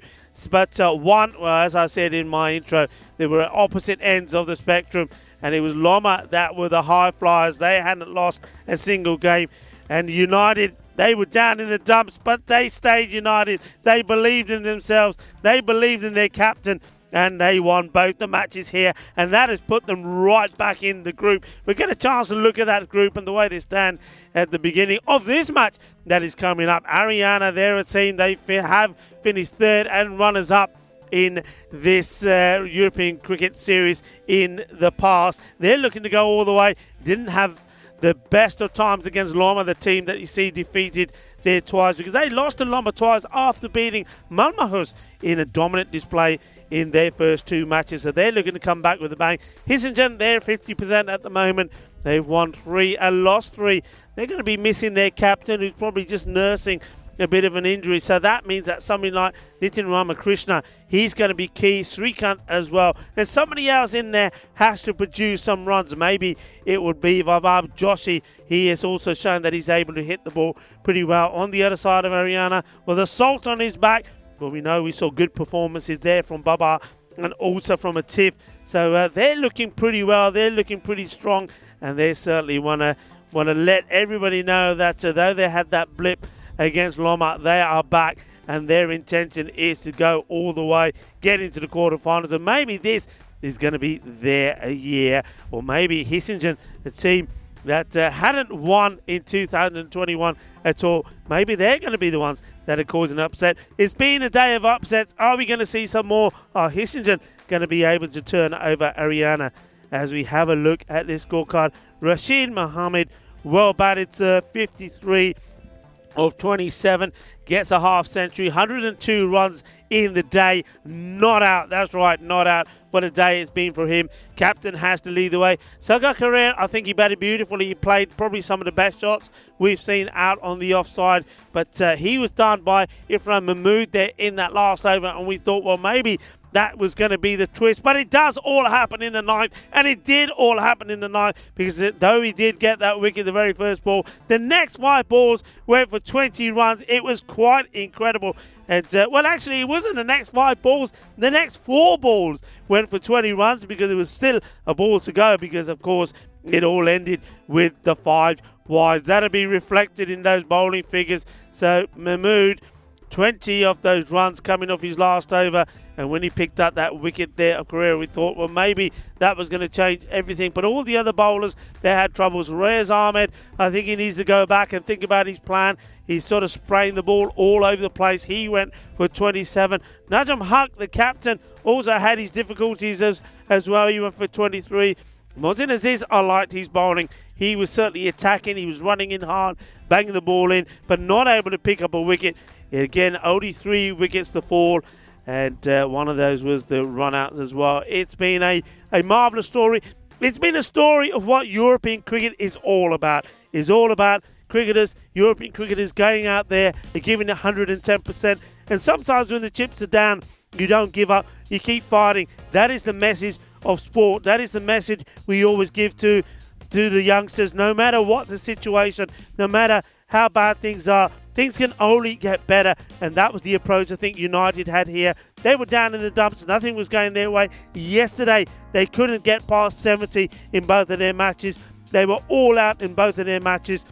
But one, well, as I said in my intro, they were at opposite ends of the spectrum. And it was Loma that were the high flyers. They hadn't lost a single game. And United, they were down in the dumps, but they stayed united. They believed in themselves. They believed in their captain. And they won both the matches here. And that has put them right back in the group. We get a chance to look at that group and the way they stand at the beginning of this match that is coming up. Ariana, they're a team. They have finished 3rd and runners-up in this European Cricket Series in the past. They're looking to go all the way. Didn't have the best of times against Loma, the team that you see defeated there twice, because they lost to Loma twice after beating Malmahus in a dominant display in their first 2 matches. So they're looking to come back with a bang. Hissingen, they're 50% at the moment. They've won 3 and lost 3. They're going to be missing their captain, who's probably just nursing a bit of an injury. So that means that somebody like Nitin Ramakrishna, he's going to be key. Srikant as well. And somebody else in there has to produce some runs. Maybe it would be Vabab Joshi. He has also shown that he's able to hit the ball pretty well. On the other side of Ariana, with a salt on his back, well, we saw good performances there from Baba and also from Atif. So they're looking pretty well. They're looking pretty strong. And they certainly want to let everybody know that though they had that blip against Loma, they are back. And their intention is to go all the way, get into the quarterfinals. And maybe this is going to be their year. Or maybe Hissingen, a team that hadn't won in 2021 at all. Maybe they're going to be the ones that are causing upset. It's been a day of upsets. Are we going to see some more? Are Hissingen going to be able to turn over Ariana as we have a look at this scorecard? Rashid Mohammed, well batted, 53 of 27, gets a half century, 102 runs in the day, not out. That's right, not out. What a day it's been for him. Captain has to lead the way. Sagar Carrera, I think he batted beautifully. He played probably some of the best shots we've seen out on the offside, but he was done by Ifran Mahmood there in that last over, and we thought, well, maybe that was going to be the twist. But it does all happen in the 9th, and it did all happen in the 9th, because though he did get that wicket the very first ball, the next 5 balls went for 20 runs. It was quite incredible. And, well, actually, it wasn't the next 5 balls. The next 4 balls went for 20 runs because there was still a ball to go, because, of course, it all ended with the 5 wides. That'll be reflected in those bowling figures. So Mahmood, 20 of those runs coming off his last over. And when he picked up that wicket there of Carrera, we thought, well, maybe that was going to change everything. But all the other bowlers, they had troubles. Reyes Ahmed, I think he needs to go back and think about his plan. He's sort of spraying the ball all over the place. He went for 27. Najam Haq, the captain, also had his difficulties as well. He went for 23. Mohsin Aziz, I liked his bowling. He was certainly attacking. He was running in hard, banging the ball in, but not able to pick up a wicket. Again, only 3 wickets to fall. And one of those was the run-out as well. It's been a marvellous story. It's been a story of what European cricket is all about. It's all about cricketers, European cricketers going out there, they're giving 110%. And sometimes when the chips are down, you don't give up. You keep fighting. That is the message of sport. That is the message we always give to the youngsters. No matter what the situation, no matter how bad things are, things can only get better, and that was the approach I think United had here. They were down in the dumps. Nothing was going their way. Yesterday, they couldn't get past 70 in both of their matches. They were all out in both of their matches.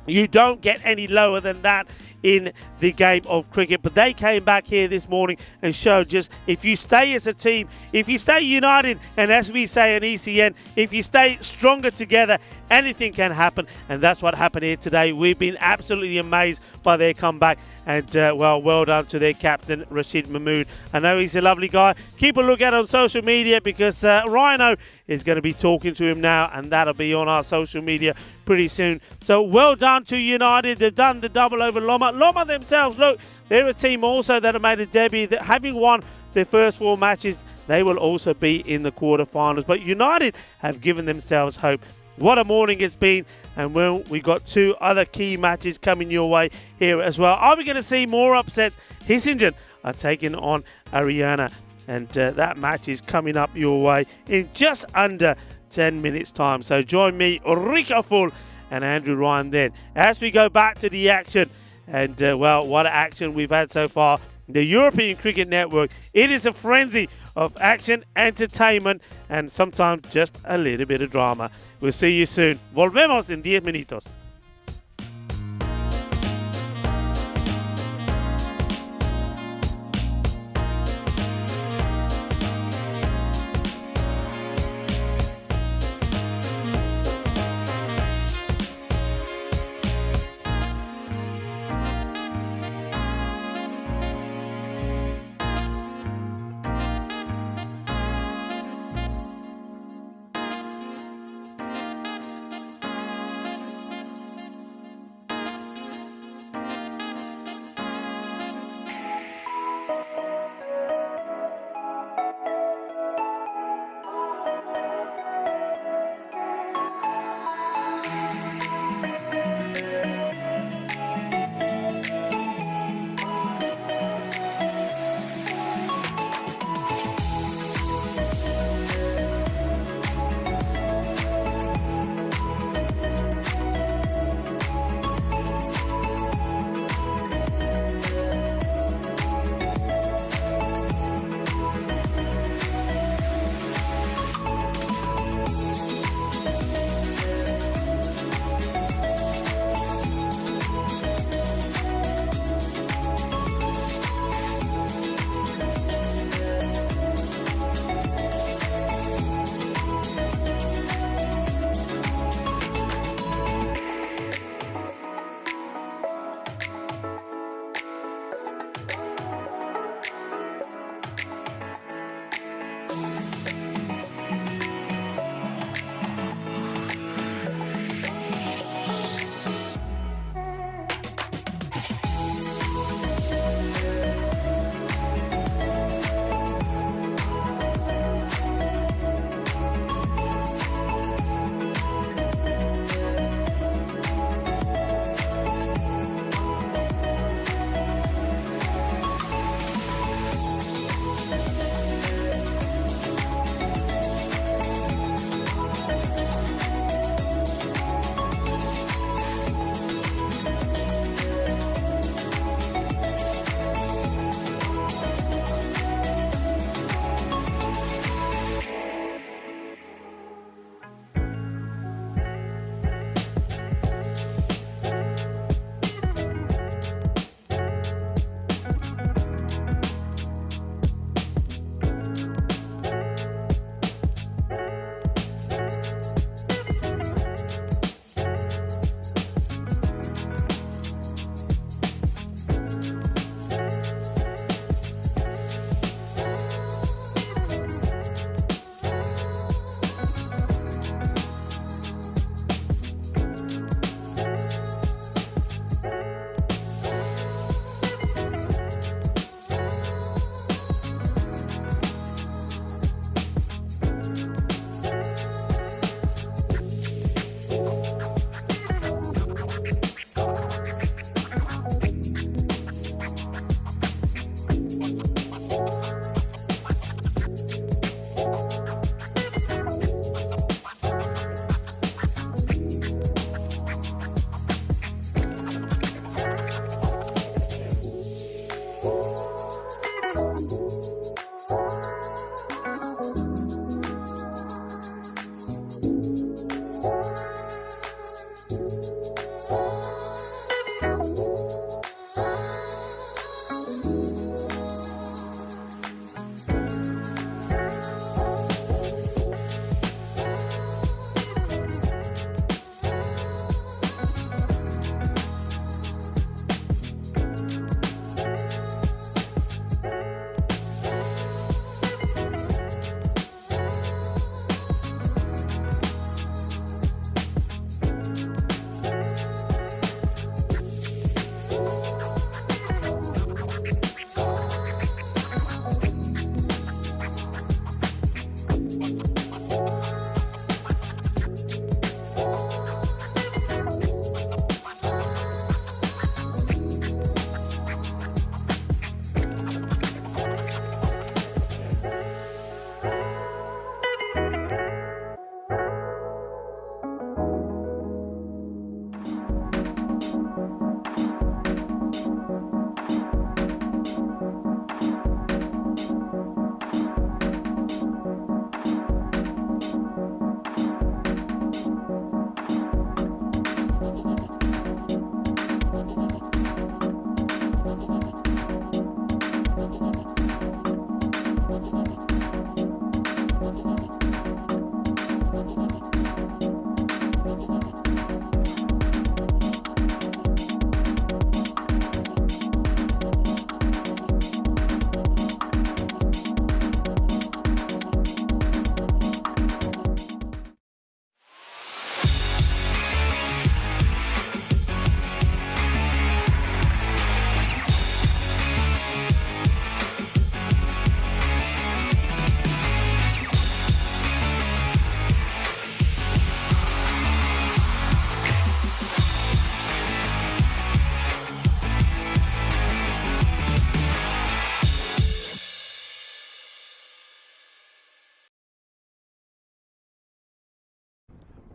You don't get any lower than that in the game of cricket. But they came back here this morning and showed just, if you stay as a team, if you stay united, and as we say in ECN, if you stay stronger together, anything can happen. And that's what happened here today. We've been absolutely amazed by their comeback. And, well done to their captain, Rashid Mahmood. I know he's a lovely guy. Keep a look at on social media, because Rhino is going to be talking to him now, and that'll be on our social media pretty soon. So well done to United. They've done the double over Loma. Loma themselves, look, they're a team also that have made a debut. That having won their first 4 matches, they will also be in the quarterfinals. But United have given themselves hope. What a morning it's been, and well, we got 2 other key matches coming your way here as well. Are we going to see more upsets? Hissingen are taking on Ariana, and that match is coming up your way in just under 10 minutes time. So join me, Ulrika Full and Andrew Ryan then, as we go back to the action. And well, what action we've had so far. The European Cricket Network, it is a frenzy of action, entertainment, and sometimes just a little bit of drama. We'll see you soon. Volvemos en 10 minutos.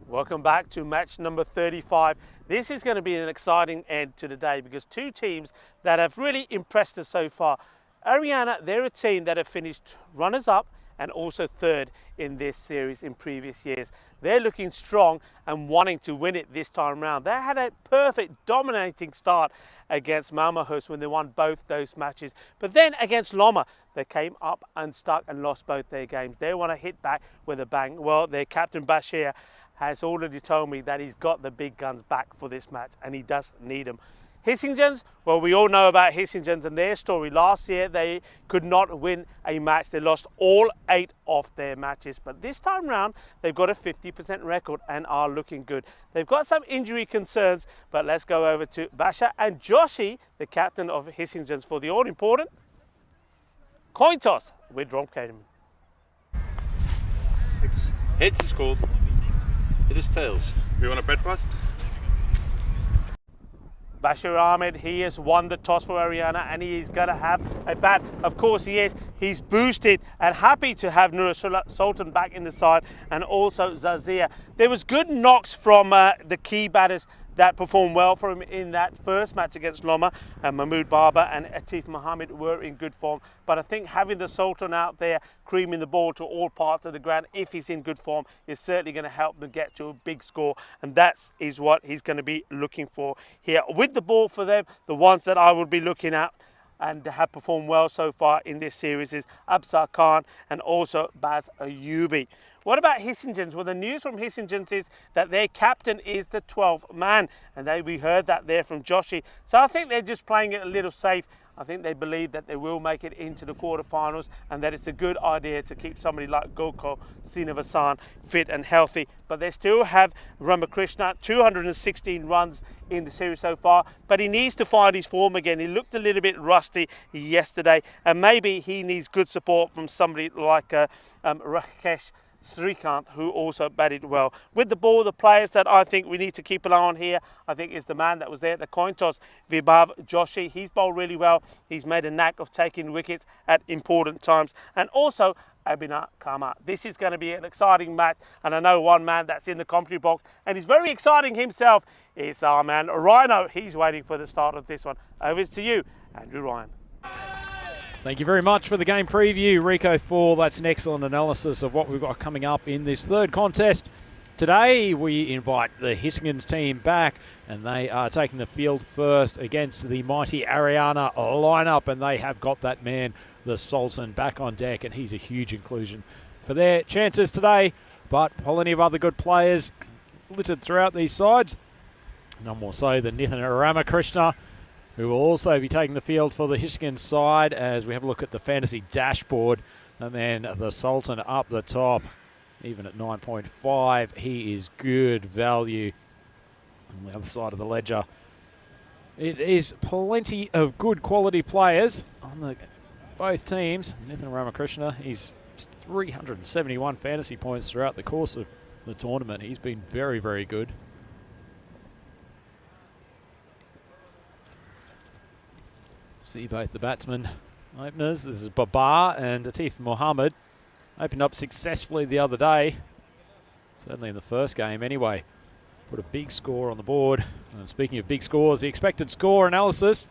Welcome back to match number 35. This is going to be an exciting end to the day because two teams that have really impressed us so far. Ariana, they're a team that have finished runners-up and also third in this series in previous years. They're looking strong and wanting to win it this time around. They had a perfect dominating start against Malmöhus when they won both those matches. But then against Lomma, they came up unstuck and lost both their games. They want to hit back with a bang. Well, their captain Bashir has already told me that he's got the big guns back for this match and he does need them. Hissingens, well, we all know about Hissingens and their story. Last year, they could not win a match. They lost all 8 of their matches. But this time round, they've got a 50% record and are looking good. They've got some injury concerns, but let's go over to Basha and Joshi, the captain of Hissingens, for the all-important coin toss with Ron Kademan. Heads is called. It is tails. We want a bet bust? Bashir Ahmed, he has won the toss for Ariana and he is going to have a bat. Of course he is. He's boosted and happy to have Nur Sultan back in the side and also Zazia. There was good knocks from the key batters that performed well for him in that first match against Lomma. Mahmoud Baba and Atif Mohammed were in good form. But I think having the Sultan out there creaming the ball to all parts of the ground, if he's in good form, is certainly going to help them get to a big score. And that is what he's going to be looking for here. With the ball for them, the ones that I would be looking at and have performed well so far in this series is Absar Khan and also Baz Ayubi. What about Hissingens? Well, the news from Hissingens is that their captain is the 12th man, and we heard that there from Joshi. So I think they're just playing it a little safe. I think they believe that they will make it into the quarterfinals and that it's a good idea to keep somebody like Gokul Srinivasan fit and healthy. But they still have Ramakrishna, 216 runs in the series so far, but he needs to find his form again. He looked a little bit rusty yesterday, and maybe he needs good support from somebody like Rakesh Srikant, who also batted well. With the ball, the players that I think we need to keep an eye on here, I think is the man that was there at the coin toss, Vibhav Joshi. He's bowled really well. He's made a knack of taking wickets at important times. And also Abhinav Kama. This is going to be an exciting match, and I know one man that's in the commentary box and he's very exciting himself. It's our man Rhino. He's waiting for the start of this one. Over to you, Andrew Ryan. Thank you very much for the game preview, Rico, for that's an excellent analysis of what we've got coming up in this third contest. Today we invite the Hissingens team back, and they are taking the field first against the mighty Ariana lineup, and they have got that man, the Sultan, back on deck, and he's a huge inclusion for their chances today. But plenty of other good players littered throughout these sides. None more so than Nithin Ramakrishna, who will also be taking the field for the Hissingens side as we have a look at the fantasy dashboard. And then the Sultan up the top, even at 9.5, he is good value. On the other side of the ledger, it is plenty of good quality players on both teams. Nithin Ramakrishna, he's 371 fantasy points throughout the course of the tournament. He's been very, very good. See both the batsmen openers. This is Babar and Atif Mohammed. Opened up successfully the other day. Certainly in the first game anyway. Put a big score on the board. And speaking of big scores, the expected score analysis.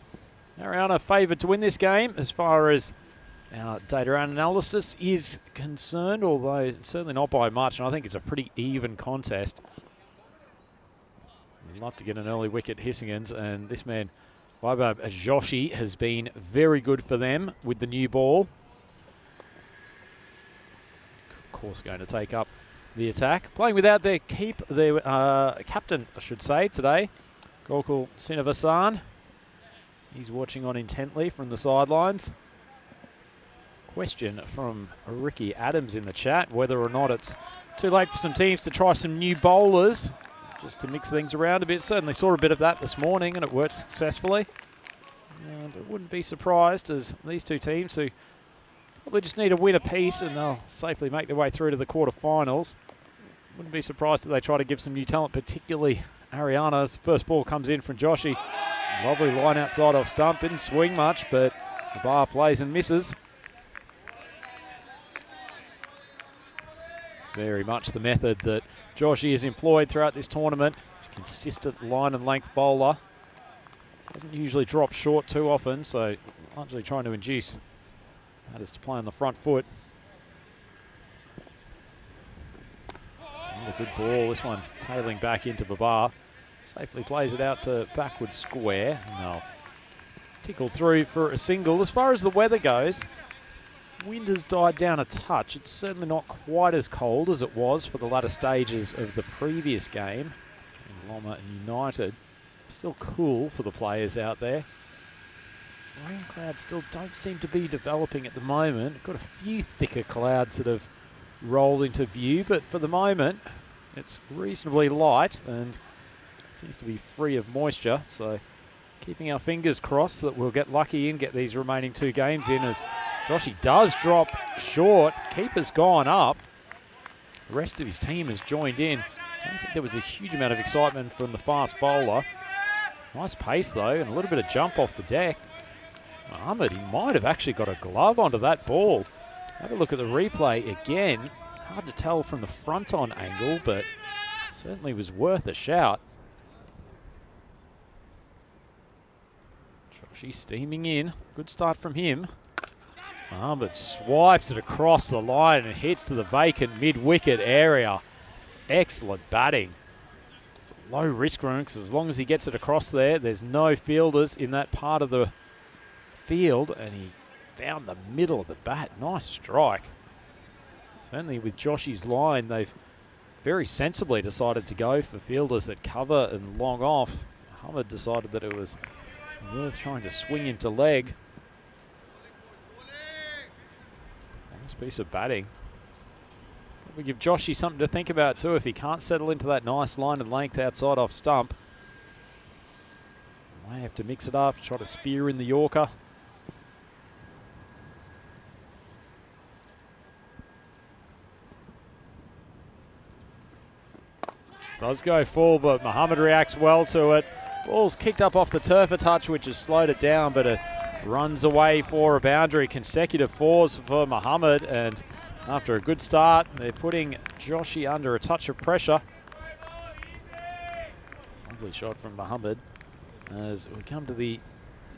Ariana favoured to win this game as far as our data analysis is concerned, although certainly not by much. And I think it's a pretty even contest. We'd love to get an early wicket Hissingens, and this man Vibhav Joshi has been very good for them with the new ball. Of course, going to take up the attack. Playing without their captain, I should say, today, Gokul Srinivasan. He's watching on intently from the sidelines. Question from Ricky Adams in the chat, whether or not it's too late for some teams to try some new bowlers, just to mix things around a bit. Certainly saw a bit of that this morning and it worked successfully. And I wouldn't be surprised as these two teams who probably just need a win apiece and they'll safely make their way through to the quarterfinals. Wouldn't be surprised if they try to give some new talent, particularly Ariana's first ball comes in from Joshi. Lovely line outside off stump, didn't swing much, but the bar plays and misses. very much the method that Joshy has employed throughout this tournament. He's a consistent line and length bowler. Doesn't usually drop short too often, so largely trying to induce batters to play on the front foot. A good ball, this one tailing back into Babar. Safely plays it out to backward square. And they'll tickle through for a single. As far as the weather goes, wind has died down a touch. It's certainly not quite as cold as it was for the latter stages of the previous game in Loma and United. Still cool for the players out there. Rain clouds still don't seem to be developing at the moment. Got a few thicker clouds that have rolled into view, but for the moment it's reasonably light and seems to be free of moisture, so keeping our fingers crossed that we'll get lucky and get these remaining 2 games in, as Joshy does drop short. Keeper's gone up. The rest of his team has joined in. I don't think there was a huge amount of excitement from the fast bowler. Nice pace though, and a little bit of jump off the deck. Mohammed, he might have actually got a glove onto that ball. Have a look at the replay again. Hard to tell from the front on angle, but certainly was worth a shout. Joshy steaming in. Good start from him. Mohammed swipes it across the line and hits to the vacant mid-wicket area. Excellent batting. It's a low risk run because as long as he gets it across there, there's no fielders in that part of the field, and he found the middle of the bat. Nice strike. Certainly with Joshy's line, they've very sensibly decided to go for fielders that cover and long off. Mohammed decided that it was worth trying to swing him to leg. Nice piece of batting. We give Joshy something to think about too if he can't settle into that nice line and length outside off stump. May have to mix it up, try to spear in the Yorker. Does go full, but Mohammed reacts well to it. Ball's kicked up off the turf a touch, which has slowed it down, but it runs away for a boundary. Consecutive 4s for Mohammed, and after a good start, they're putting Joshy under a touch of pressure. Lovely shot from Mohammed as we come to the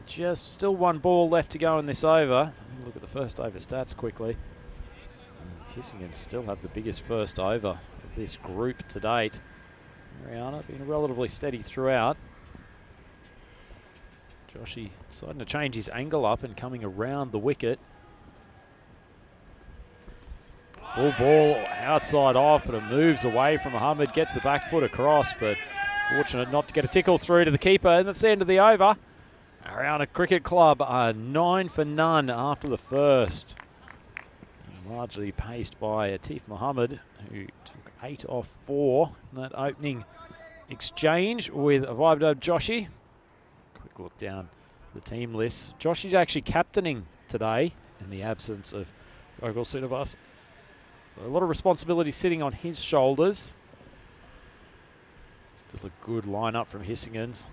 just still 1 ball left to go in this over. Look at the first over stats quickly. Kissingen still have the biggest first over of this group to date. Mariana been relatively steady throughout. Joshy deciding to change his angle up and coming around the wicket. Full ball outside off, and it moves away from Mohammed, gets the back foot across, but fortunate not to get a tickle through to the keeper, and that's the end of the over. Mariana Cricket Club are 9 for none after the first. And largely paced by Atif Mohammed, who took 8 off 4 in that opening exchange with Avibdab Joshy. Quick look down the team list. Joshy's actually captaining today in the absence of Gokul Srinivas. So a lot of responsibility sitting on his shoulders. Still a good lineup from Hissingens.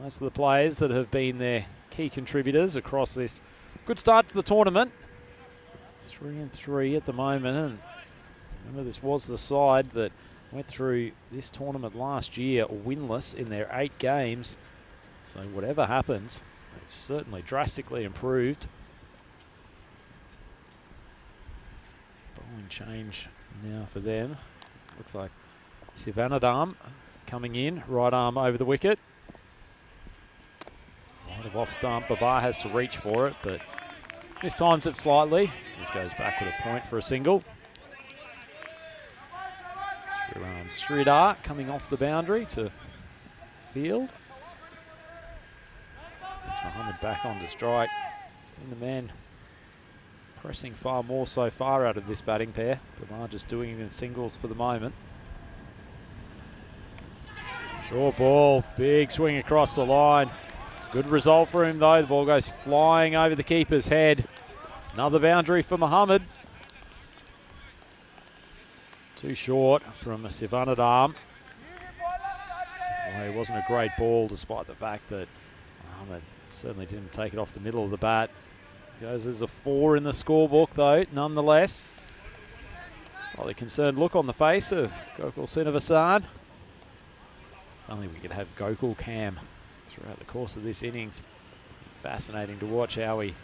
Most of the players that have been their key contributors across this good start to the tournament. 3-3 at the moment, and remember this was the side that went through this tournament last year winless in their 8 games. So whatever happens, they've certainly drastically improved. Bowling change now for them. Looks like Sivanadam coming in, right arm over the wicket. Right of off stump, Babar has to reach for it, but mistimes it slightly. Just goes back with a point for a single. Sridhar coming off the boundary to field. It's Mohammed back on to strike. And the man pressing far more so far out of this batting pair. Babar just doing it in singles for the moment. Short ball, big swing across the line. It's a good result for him though. The ball goes flying over the keeper's head. Another boundary for Mohammed. Too short from Sivanadam. Well, it wasn't a great ball despite the fact that Mohammed certainly didn't take it off the middle of the bat. Goes as a 4 in the scorebook though, nonetheless. Slightly concerned look on the face of Gokul Srinivasan. Only we could have Gokul Cam throughout the course of this innings. Fascinating to watch how he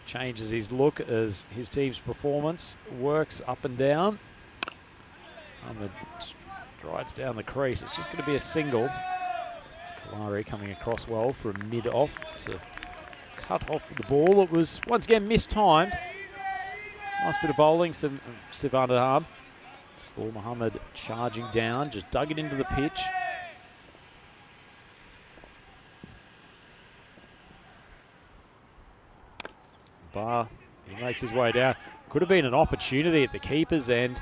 changes his look as his team's performance works up and down. Ahmed strides down the crease. It's just going to be a single. It's Kalari coming across well from mid-off to cut off the ball. It was once again mistimed. Nice bit of bowling, Sivanadham. Saw Mohammed charging down, just dug it into the pitch. Bar, he makes his way down. Could have been an opportunity at the keeper's end.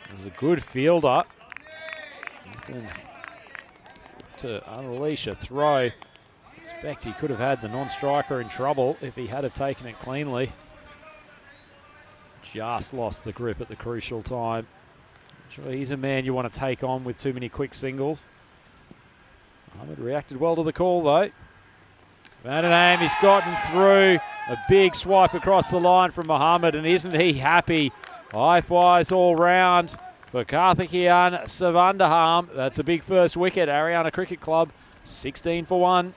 It was a good fielder. To unleash a throw. Expect he could have had the non-striker in trouble if he had have taken it cleanly. Just lost the grip at the crucial time. Sure, he's a man you want to take on with too many quick singles. Ahmed reacted well to the call though. Vandenham, he's gotten through. A big swipe across the line from Mohammed, and isn't he happy? High fives all round for Karthikeyan Sivanadham. That's a big first wicket. Haryana Cricket Club, 16 for 1.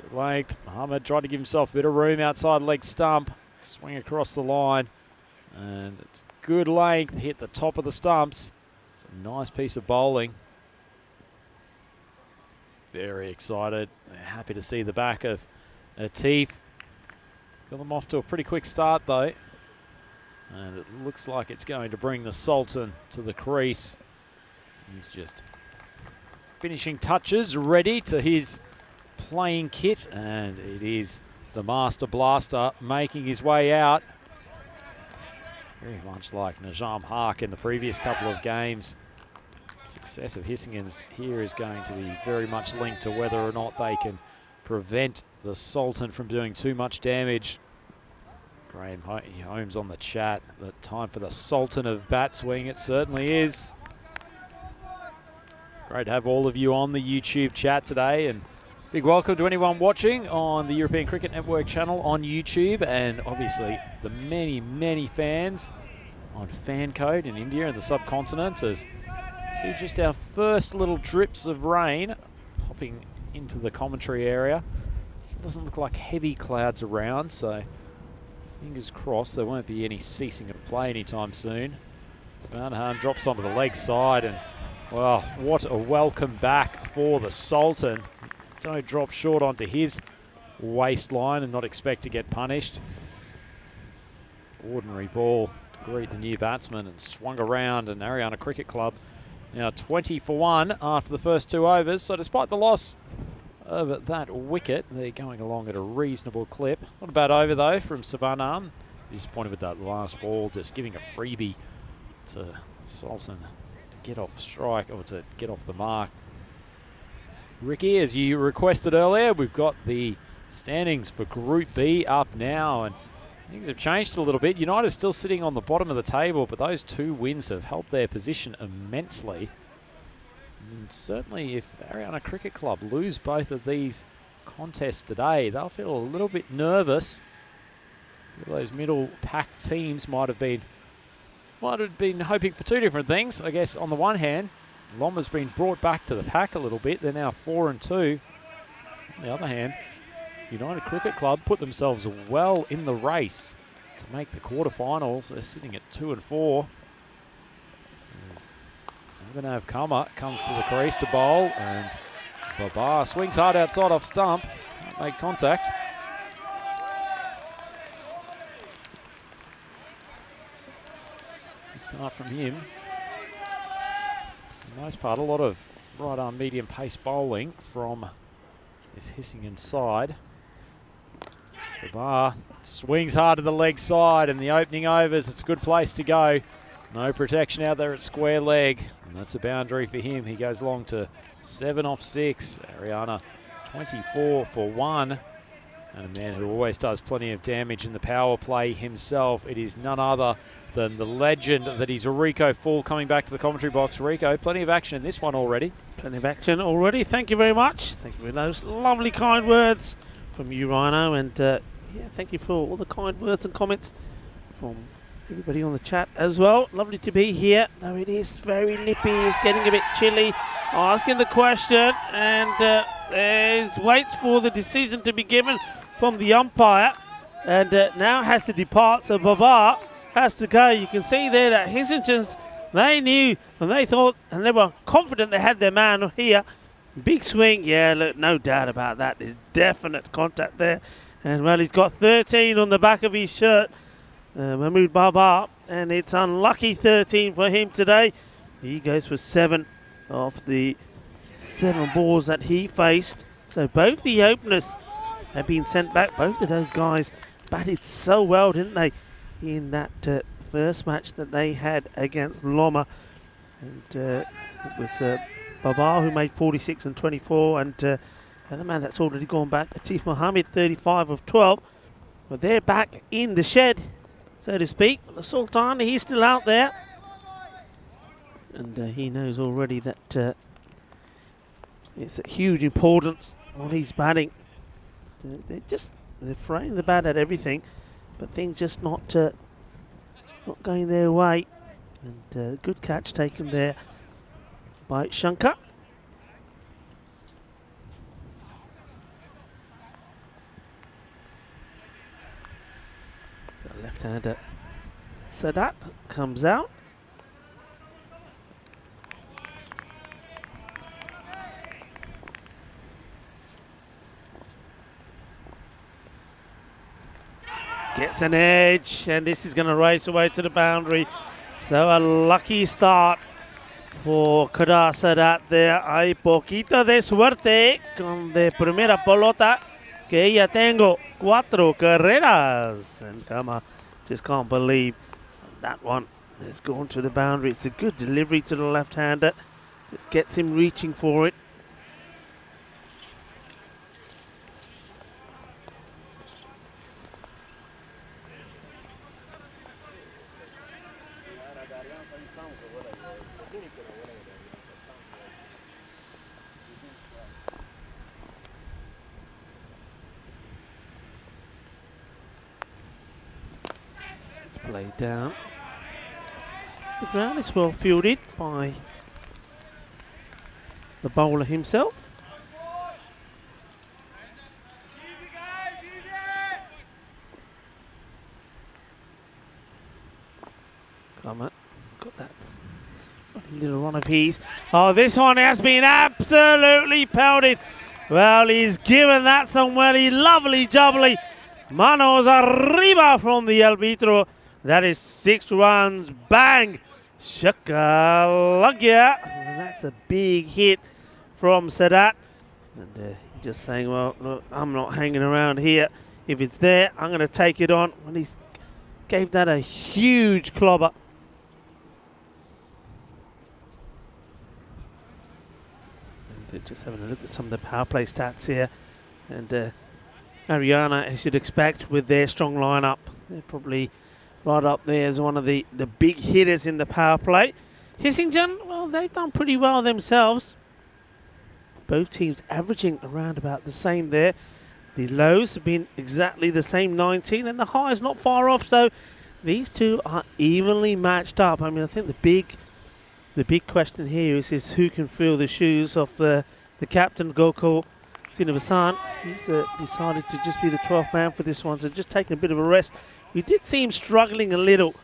Good length. Mohammed tried to give himself a bit of room outside leg stump. Swing across the line, and it's good length. Hit the top of the stumps. It's a nice piece of bowling. Very excited. Happy to see the back of Atif. Got them off to a pretty quick start though. And it looks like it's going to bring the Sultan to the crease. He's just finishing touches, ready to his playing kit. And it is the Master Blaster making his way out. Very much like Najam Haque in the previous couple of games. Success of Hissingen's here is going to be very much linked to whether or not they can prevent the Sultan from doing too much damage. Graham Holmes on the chat. The time for the Sultan of bat swing. It certainly is. Great to have all of you on the YouTube chat today, and big welcome to anyone watching on the European Cricket Network channel on YouTube, and obviously the many fans on FanCode in India and the subcontinent. As see just our first little drips of rain popping into the commentary area. It doesn't look like heavy clouds around, so fingers crossed there won't be any ceasing of play anytime soon. Sivanadham drops onto the leg side, and well, what a welcome back for the Sultan. Don't drop short onto his waistline and not expect to get punished. Ordinary ball to greet the new batsman and swung around, and Haryana Cricket Club now 20 for 1 after the first 2 overs. So despite the loss of that wicket, they're going along at a reasonable clip. Not a bad over though from Sivanadham. Disappointed with that last ball, just giving a freebie to Sultan to get off strike, or to get off the mark. Ricky, as you requested earlier, we've got the standings for Group B up now, and things have changed a little bit. United still sitting on the bottom of the table, but those 2 wins have helped their position immensely. And certainly if Haryana Cricket Club lose both of these contests today, they'll feel a little bit nervous. Those middle pack teams might have been hoping for 2 different things. I guess on the one hand, Lomba's been brought back to the pack a little bit. They're now 4 and 2. On the other hand, United Cricket Club put themselves well in the race to make the quarterfinals. They're sitting at 2 and 4. Abhinav Kama comes to the crease to bowl, and Babar swings hard outside off stump. Can't make contact. Good start from him. For the most part, a lot of right arm medium pace bowling from his Hissingen side. Babar swings hard to the leg side, and the opening overs, it's a good place to go. No protection out there at square leg, and that's a boundary for him. He goes along to 7 off 6. Haryana 24 for 1. And a man who always does plenty of damage in the power play himself. It is none other than the legend that is Rico Full coming back to the commentary box. Rico, plenty of action in this one already. Plenty of action already. Thank you very much. Thank you for those lovely kind words from you, Rhino. And yeah, thank you for all the kind words and comments from everybody on the chat as well. Lovely to be here, though it is very nippy. It's getting a bit chilly. Asking the question, and waits for the decision to be given from the umpire, and now has to depart. So Babar has to go. You can see there that Hissington's, they knew and they thought and they were confident they had their man here. Big swing, yeah, look, no doubt about that. There's definite contact there, and well, he's got 13 on the back of his shirt, Mahmoud Babar, and it's unlucky 13 for him today. He goes for 7 of the 7 balls that he faced. So both the openers have been sent back. Both of those guys batted so well, didn't they, in that first match that they had against Loma. And it was Babar who made 46 and 24, and the man that's already gone back, Atif Mohammed, 35 of 12. But they're back in the shed, so to speak. The Sultan, he's still out there. And he knows already that it's a huge importance on his batting. They're throwing the bat at everything, but things just not going their way. And good catch taken there by Shankar. The left-hander Sadat comes out. Gets an edge, and this is going to race away to the boundary. So a lucky start for Kedar Sadat there. Hay poquito de suerte con de primera pelota que ya tengo 4 carreras. And Kama just can't believe that one has gone to the boundary. It's a good delivery to the left-hander. Just gets him reaching for it. Played down. The ground is well fielded by the bowler himself. Come on, got that funny little run of his. Oh, this one has been absolutely pelted. Well, he's given that somebody lovely jubbly. Manos arriba from the arbitro. That is 6 runs. Bang! Shakalagya. And that's a big hit from Sadat. And just saying, well, look, I'm not hanging around here. If it's there, I'm going to take it on. And he gave that a huge clobber. And just having a look at some of the power play stats here. And Ariana, as you'd expect, with their strong lineup, they're probably right up there as one of the big hitters in the power play. Hissington, well, they've done pretty well themselves. Both teams averaging around about the same there. The lows have been exactly the same, 19, and the highs not far off. So these two are evenly matched up. I mean, I think the big question here is who can fill the shoes of the captain, Gokul Srinivasan. He's decided to just be the 12th man for this one, so just taking a bit of a rest. We did see him struggling a little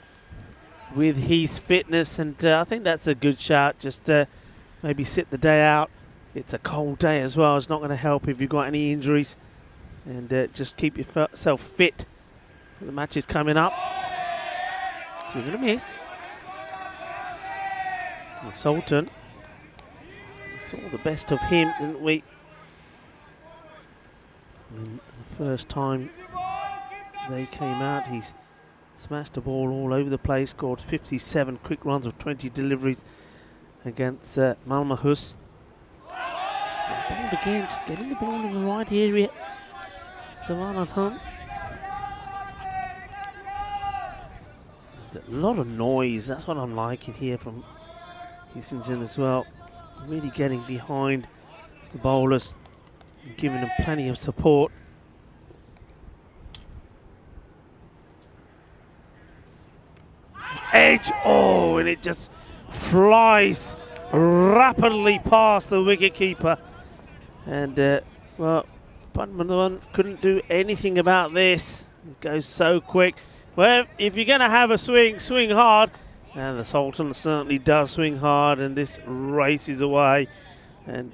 with his fitness, and I think that's a good shout. Just maybe sit the day out. It's a cold day as well. It's not going to help if you've got any injuries. And just keep yourself fit. The match is coming up. Swing and a miss. And Sultan. We saw the best of him, didn't we? And the first time they came out, he's smashed the ball all over the place, scored 57 quick runs of 20 deliveries against Malmahus. Ball again, just getting the ball in the right area. Savannah Hunt. A lot of noise, that's what I'm liking here from Hissington as well. Really getting behind the bowlers and giving them plenty of support. edge. Oh, and it just flies rapidly past the wicketkeeper. And, well, Budman couldn't do anything about this. It goes so quick. Well, if you're going to have a swing, swing hard. And the Sultan certainly does swing hard, and this races away. And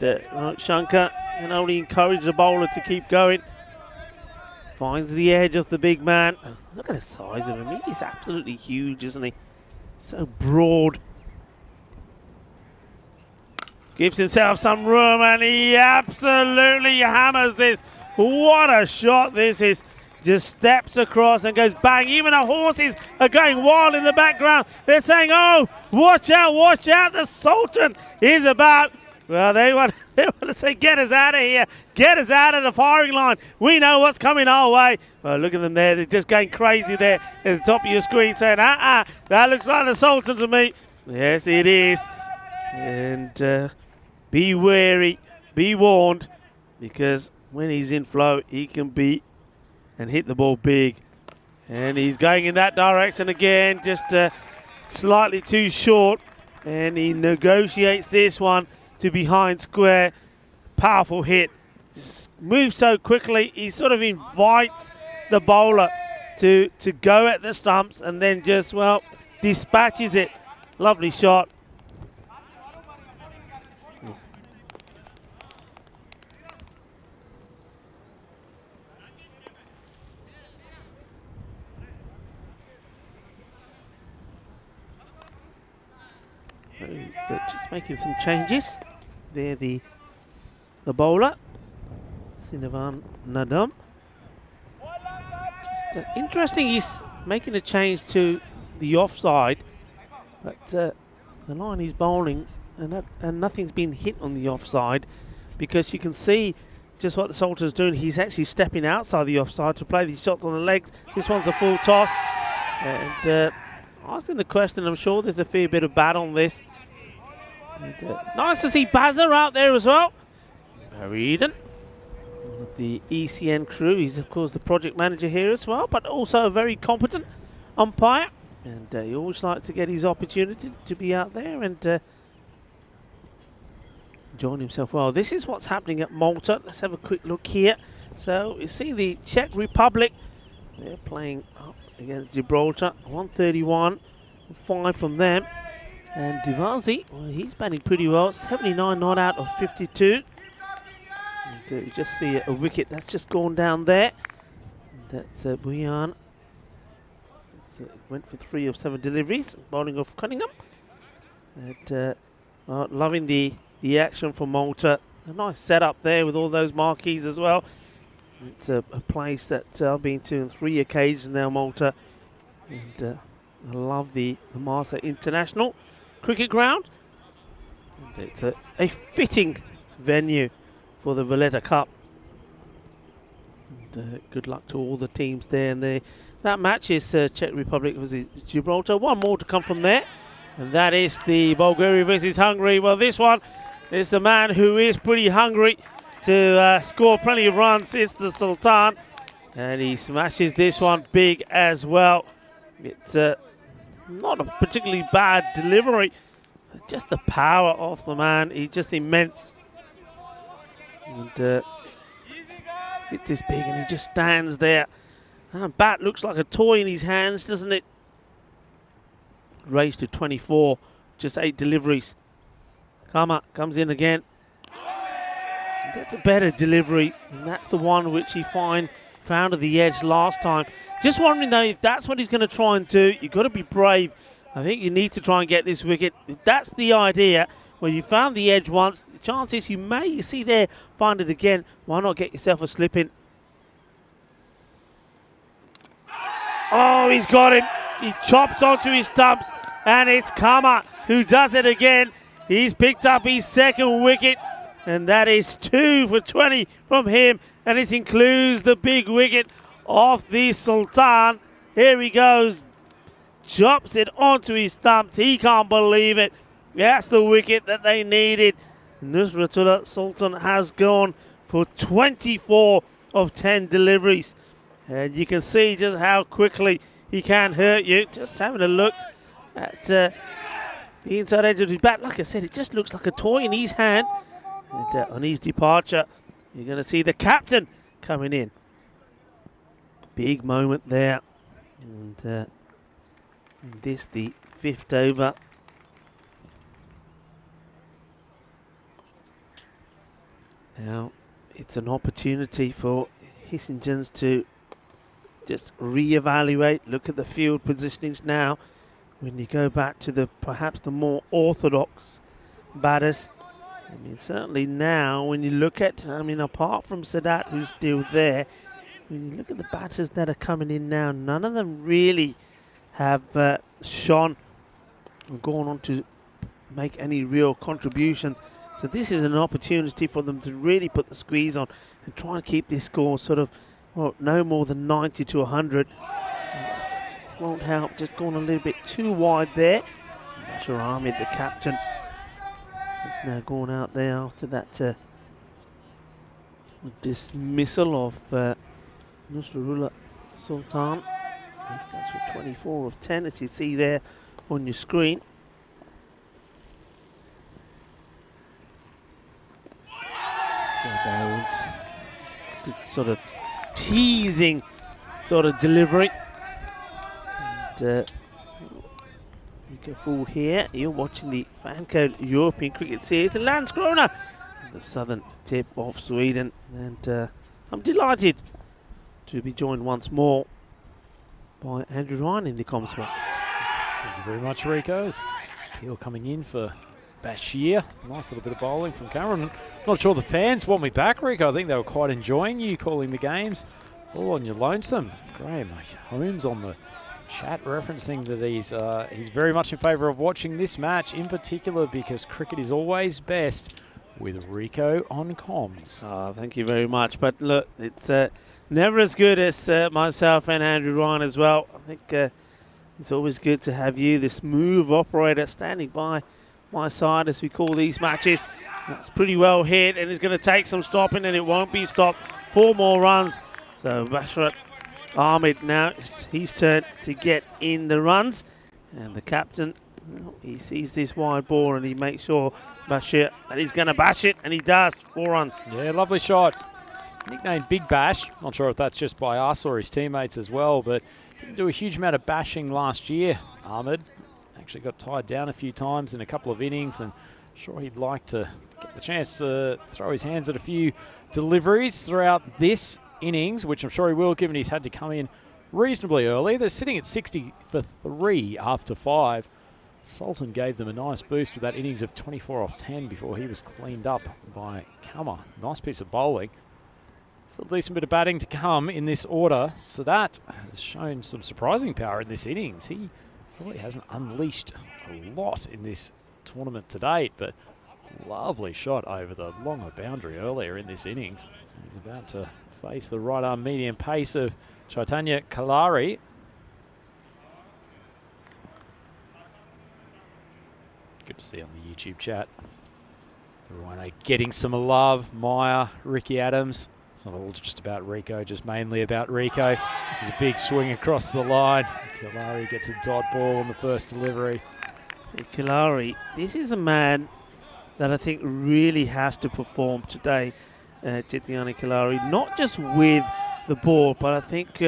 Shankar can only encourage the bowler to keep going. Finds the edge of the big man. Look at the size of him. He's absolutely huge, isn't he? So broad. Gives himself some room, and he absolutely hammers this. What a shot this is. Just steps across and goes bang. Even the horses are going wild in the background. They're saying, oh, watch out. The Sultan is about. Well, they want to say, get us out of here. Get us out of the firing line. We know what's coming our way. Well, look at them there. They're just going crazy there at the top of your screen saying, that looks like the Sultan to me. Yes, it is. And be wary, be warned, because when he's in flow, he can beat and hit the ball big. And he's going in that direction again, just slightly too short. And he negotiates this one to behind square. Powerful hit. Moves so quickly, he sort of invites the bowler to go at the stumps and then just, well, dispatches it. Lovely shot. So just making some changes. There the bowler, Sinavan Nadam. Just interesting, he's making a change to the offside, but the line he's bowling and nothing's been hit on the offside, because you can see just what the Sultan's doing. He's actually stepping outside the offside to play these shots on the legs. This one's a full toss, and asking the question, I'm sure there's a fair bit of bat on this. And, nice to see Bazza out there as well. Barry Eden, one of the ECN crew. He's of course the project manager here as well, but also a very competent umpire. And he always likes to get his opportunity to be out there and join himself well. This is what's happening at Malta. Let's have a quick look here. So you see the Czech Republic. They're playing up against Gibraltar. 131, 5 from them. And Divazi, well, he's batting pretty well. 79 not out of 52. And, you just see a wicket that's just gone down there. And that's Buyan. Went for 3 of 7 deliveries, bowling off Cunningham. And loving the action from Malta. A nice setup there with all those marquees as well. It's a place that I've been to on 3 occasions now, Malta. And I love the Marsa International Cricket Ground. And it's a fitting venue for the Valletta Cup. And good luck to all the teams there. And that match is Czech Republic versus Gibraltar. One more to come from there. And that is the Bulgaria versus Hungary. Well, this one is the man who is pretty hungry to score plenty of runs. It's the Sultan. And he smashes this one big as well. It's not a particularly bad delivery. Just the power of the man. He's just immense. And it's this big and he just stands there. That bat looks like a toy in his hands, doesn't it? Raised to 24. Just 8 deliveries. Kama comes in again. That's a better delivery. And that's the one which he found at the edge last time. Just wondering though if that's what he's going to try and do. You've got to be brave. I think you need to try and get this wicket. If that's the idea, well, you found the edge once. The chances you may, you see there, find it again. Why not get yourself a slip in? Oh, he's got him. He chops onto his stumps, and it's Kama who does it again. He's picked up his 2nd wicket, and that is 2 for 20 from him, and it includes the big wicket of the Sultan. Here he goes, chops it onto his stumps. He can't believe it. That's the wicket that they needed. Nusratullah Sultan has gone for 24 of 10 deliveries. And you can see just how quickly he can hurt you. Just having a look at the inside edge of his bat. Like I said, it just looks like a toy in his hand. And on his departure, you're going to see the captain coming in. Big moment there. And this, the 5th over. Now, it's an opportunity for Hissingens to just re-evaluate, look at the field positionings now. When you go back to the perhaps the more orthodox batters, I mean, certainly now when you look at, I mean, apart from Sadat, who's still there, when you look at the batters that are coming in now, none of them really have shone and gone on to make any real contributions. So this is an opportunity for them to really put the squeeze on and try and keep this score sort of, well, no more than 90 to 100. Won't help, just gone a little bit too wide there. Bashir Ahmed, the captain, has now gone out there after that dismissal of Nusrullah Sultan. He goes for 24 of 10, as you see there on your screen. Good sort of teasing sort of delivery. And we go forward here. You're watching the FanCode European Cricket Series in Landskrona, the southern tip of Sweden. And I'm delighted to be joined once more by Andrew Ryan in the comms box. Thank you very much, Rico. Peel coming in for Bashir. Nice little bit of bowling from Cameron. Not sure the fans want me back, Rico. I think they were quite enjoying you calling the games all on your lonesome. Graham Holmes on the chat referencing that he's very much in favour of watching this match in particular because cricket is always best with Rico on comms. Thank you very much. But look, it's never as good as myself and Andrew Ryan as well. I think it's always good to have you, the smooth operator, standing by my side as we call these matches. That's pretty well hit, and it's going to take some stopping, and it won't be stopped. 4 more runs. So Bashir Ahmed now, it's his turn to get in the runs. And the captain, well, he sees this wide ball and he makes sure Bashir that he's going to bash it, and he does. 4 runs. Yeah, lovely shot. Nicknamed Big Bash. Not sure if that's just by us or his teammates as well, but didn't do a huge amount of bashing last year, Ahmed. Actually got tied down a few times in a couple of innings, and sure he'd like to get the chance to throw his hands at a few deliveries throughout this innings, which I'm sure he will, given he's had to come in reasonably early. They're sitting at 60 for 3 after 5. Sultan gave them a nice boost with that innings of 24 off 10 before he was cleaned up by Kammer. Nice piece of bowling. Still a decent bit of batting to come in this order. So that has shown some surprising power in this innings. He probably hasn't unleashed a lot in this tournament to date, but lovely shot over the longer boundary earlier in this innings. He's about to face the right arm medium pace of Chaitanya Kalari. Good to see on the YouTube chat. Everyone getting some love. Maya, Ricky Adams. It's not all just about Rico, just mainly about Rico. There's a big swing across the line. Kalari gets a dot ball on the first delivery. Kalari, this is the man that I think really has to perform today, Chaitanya Kalari. Not just with the ball, but I think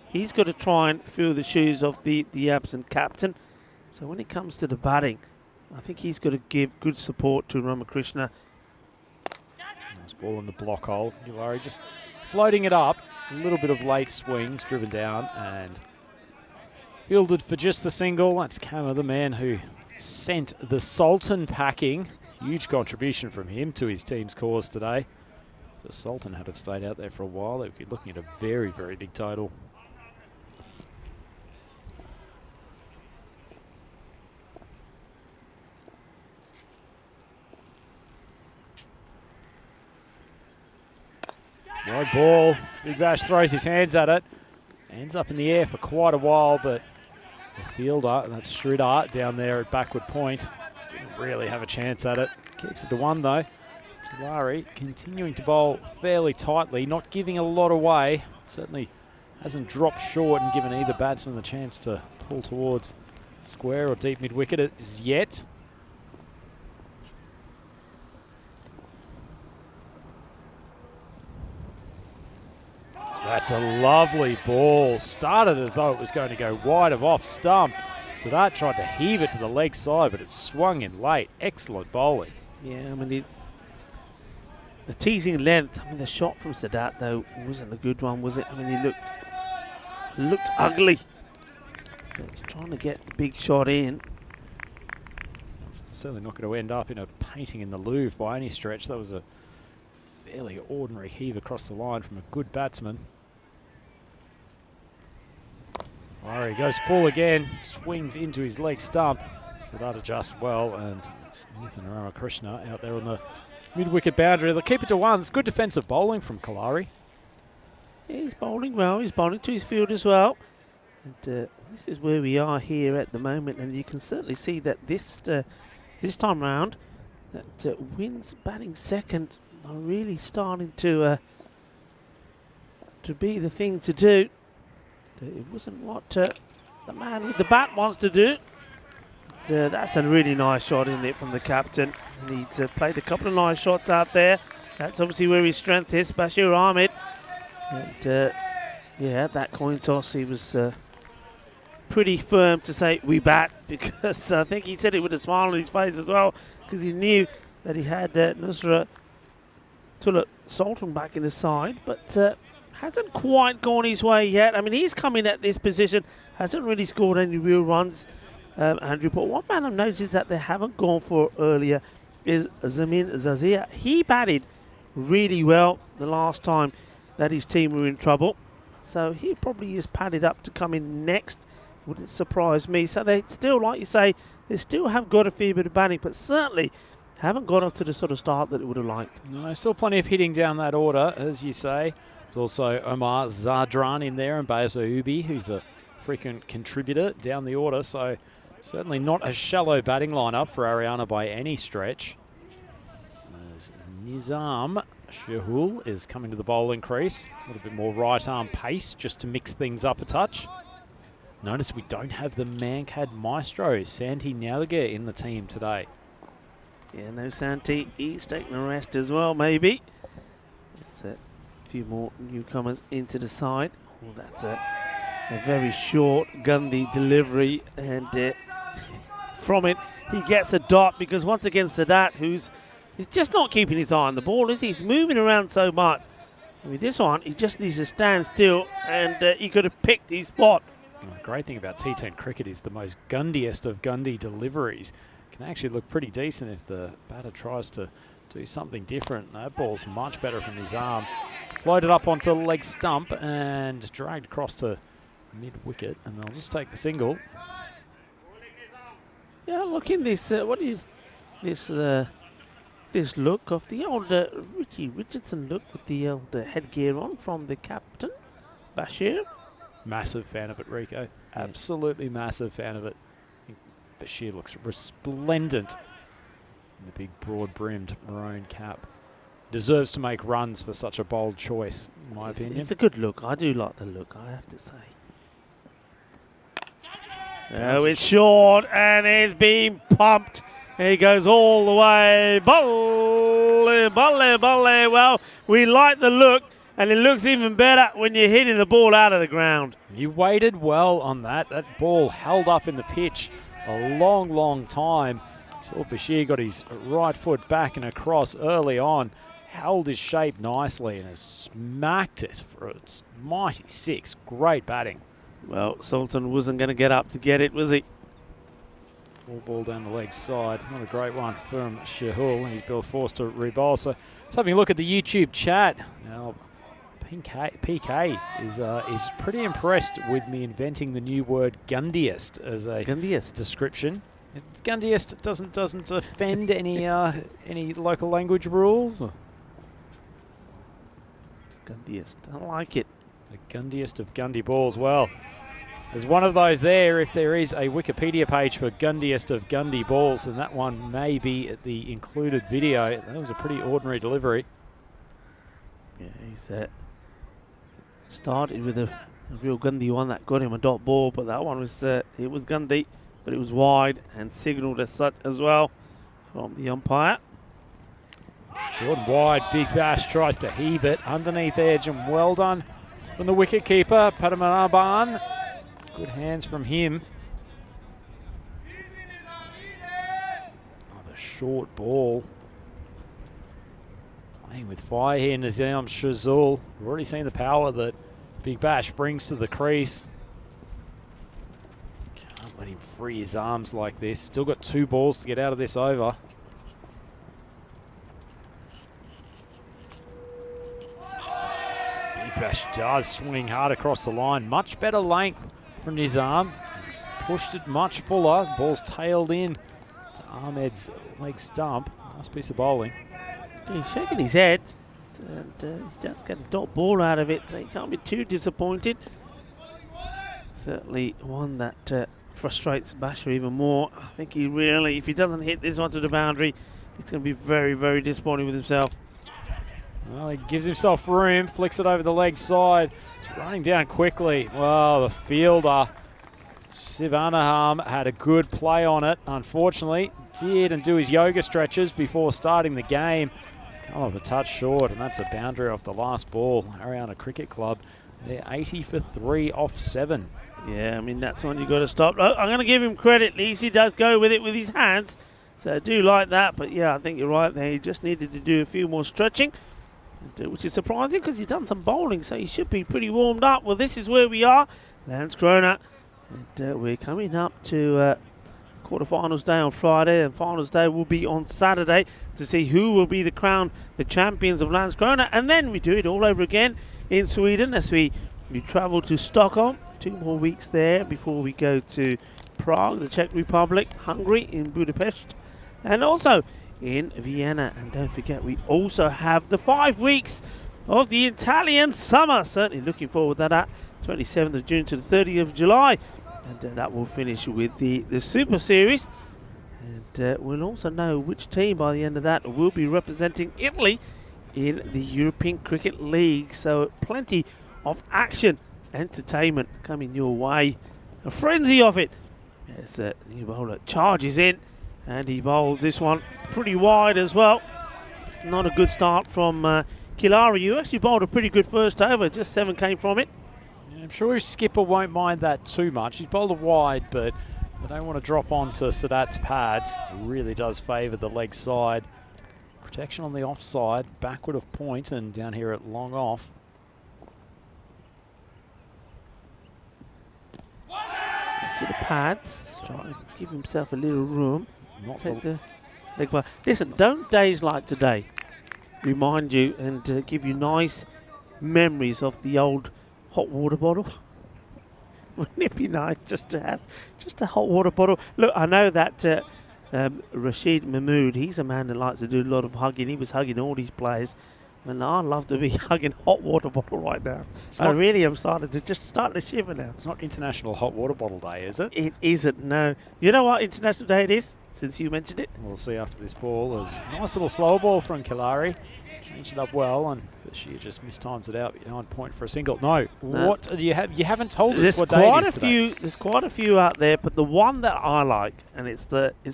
he's got to try and fill the shoes of the absent captain. So when it comes to the batting, I think he's got to give good support to Ramakrishna. Nice ball in the block hole. Kalari just floating it up. A little bit of late swings driven down and fielded for just the single. That's Kammer, the man who sent the Sultan packing. Huge contribution from him to his team's cause today. If the Sultan had have stayed out there for a while, they would be looking at a very, very big total. Wide ball. Big Bash throws his hands at it. Ends up in the air for quite a while, but the fielder, that's Sridhar down there at backward point, didn't really have a chance at it. Keeps it to 1 though. Kalari continuing to bowl fairly tightly, not giving a lot away. Certainly hasn't dropped short and given either batsman the chance to pull towards square or deep mid-wicket as yet. That's a lovely ball. Started as though it was going to go wide of off stump. So that tried to heave it to the leg side, but it swung in late. Excellent bowling. Yeah, I mean, it's the teasing length. I mean, the shot from Sadat, though, wasn't a good one, was it? I mean, he looked ugly. But trying to get the big shot in. It's certainly not going to end up in a painting in the Louvre by any stretch. That was a fairly ordinary heave across the line from a good batsman. Oh, he goes full again, swings into his leg stump. So that adjusts well, and it's Nathan Ramakrishna out there on the mid-wicket boundary. They'll keep it to one. It's good defensive bowling from Kalari. Yeah, he's bowling well. He's bowling to his field as well. And this is where we are here at the moment, and you can certainly see that this time round, that Wins batting second are really starting to be the thing to do. It wasn't what the man with the bat wants to do. That's a really nice shot, isn't it, from the captain? And he's played a couple of nice shots out there. That's obviously where his strength is, Bashir Ahmed. And yeah, at that coin toss, he was pretty firm to say, we bat, because I think he said it with a smile on his face as well, because he knew that he had Nusra Sultan back in the side, but hasn't quite gone his way yet. I mean, he's coming at this position, hasn't really scored any real runs, Andrew. But one man I've noticed that they haven't gone for earlier is Zamin Zazia. He batted really well the last time that his team were in trouble. So he probably is padded up to come in next. Wouldn't surprise me. So they still, like you say, they still have got a fair bit of batting, but certainly haven't got off to the sort of start that it would have liked. No, still plenty of hitting down that order, as you say. There's also Omar Zadran in there and Baez Ubi, who's a frequent contributor down the order. So certainly not a shallow batting lineup for Ariana by any stretch. As Nizam Shahul is coming to the bowling crease. A little bit more right arm pace just to mix things up a touch. Notice we don't have the Mankad Maestro, Santi Nalga, in the team today. Yeah, no Santi. He's taking a rest as well, maybe. There's a few more newcomers into the side. Oh, that's a very short Gandhi delivery, and from it he gets a dot, because once again Sadat, he's just not keeping his eye on the ball, is he? He's moving around so much. I mean, this one, he just needs to stand still, and he could have picked his spot. The great thing about T10 cricket is the most Gundiest of Gundy deliveries can actually look pretty decent if the batter tries to do something different. That ball's much better from his arm. Floated up onto the leg stump and dragged across to mid-wicket, and they'll just take the single. Yeah, look in this. What is this? This look of the old Richie Richardson look with the old headgear on from the captain, Bashir. Massive fan of it, Rico. Yeah. Absolutely massive fan of it. I think Bashir looks resplendent in the big broad-brimmed maroon cap. Deserves to make runs for such a bold choice, in my opinion. It's a good look. I do like the look, I have to say. Oh, it's short and it's being pumped. He goes all the way. Bolle, bolle, bolle. Well, we like the look, and it looks even better when you're hitting the ball out of the ground. You waited well on that. That ball held up in the pitch a long, long time. Saw Bashir got his right foot back and across early on. Held his shape nicely and has smacked it for a mighty six. Great batting. Well, Sultan wasn't going to get up to get it, was he? Full ball down the leg side. Not a great one from Shahul. He's been forced to re-bowl. So let's have a look at the YouTube chat. Now, PK is pretty impressed with me inventing the new word Gundiest as a description. Gundiest doesn't offend any local language rules. Gundiest, I like it. The Gundiest of Gundy balls. Well, there's one of those there. If there is a Wikipedia page for Gundiest of Gundy balls, then that one may be at the included video. That was a pretty ordinary delivery. Yeah, he's started with a real Gundy one that got him a dot ball, but that one was it was Gundy. but it was wide and signalled as such as well from the umpire. Short and wide, Big Bash tries to heave it underneath edge, and well done from the wicket keeper, Padmanabhan. Good hands from him. Oh, the short ball. Playing with fire here, Nazim Shazul. We've already seen the power that Big Bash brings to the crease. Can't let him free his arms like this. Still got 2 balls to get out of this over. Big Bash does swing hard across the line. Much better length from Nizam. He's pushed it much fuller. The ball's tailed in to Ahmed's leg stump. Nice piece of bowling. He's shaking his head, and he does get a dot ball out of it, so he can't be too disappointed. Certainly one that frustrates Basher even more. I think he really, if he doesn't hit this one to the boundary, he's going to be very, very disappointed with himself. Well, he gives himself room, flicks it over the leg side. It's running down quickly. Well, the fielder, Sivanaham, had a good play on it. Unfortunately, did and do his yoga stretches before starting the game. He's come up a touch short, and that's a boundary off the last ball. Haryana Cricket Club, they're 80 for 3 off 7. Yeah, I mean, that's one you've got to stop. I'm going to give him credit. At least he does go with it with his hands. So I do like that. But yeah, I think you're right there. He just needed to do a few more stretching, which is surprising because he's done some bowling. So he should be pretty warmed up. Well, this is where we are. Landskrona. And we're coming up to quarterfinals day on Friday, and finals day will be on Saturday to see who will be the champions of Landskrona. And then we do it all over again in Sweden as we travel to Stockholm. 2 more weeks there before we go to Prague, the Czech Republic, Hungary, in Budapest, and also in Vienna. And don't forget, we also have the 5 weeks of the Italian summer. Certainly looking forward to that. 27th of June to the 30th of July. And that will finish with the Super Series. And we'll also know which team by the end of that will be representing Italy in the European Cricket League. So plenty of action, entertainment coming your way. A frenzy of it. As the new bowler charges in, and he bowls this one pretty wide as well. It's not a good start from Kilari. You actually bowled a pretty good first over. Just 7 came from it. I'm sure his skipper won't mind that too much. He's bowled it wide, but I don't want to drop onto Sadat's pads. It really does favour the leg side. Protection on the offside, backward of point, and down here at long off. To the pads, try and give himself a little room. Not Take the leg bar. Listen, don't days like today remind you and give you nice memories of the old hot water bottle? Wouldn't it be nice just to have just a hot water bottle? Look, I know that Rashid Mahmood, he's a man that likes to do a lot of hugging. He was hugging all these players. And I'd love to be hugging hot water bottle right now. I really am starting to shiver now. It's not International Hot Water Bottle Day, is it? It isn't, no. You know what International Day it is, since you mentioned it? We'll see after this ball. There's a nice little slow ball from Kilari. Changed it up well, and Bashir just mistimes it out behind point for a single. No, what do you have? You haven't told us what day it is today. There's quite a few out there, but the one that I like, and it's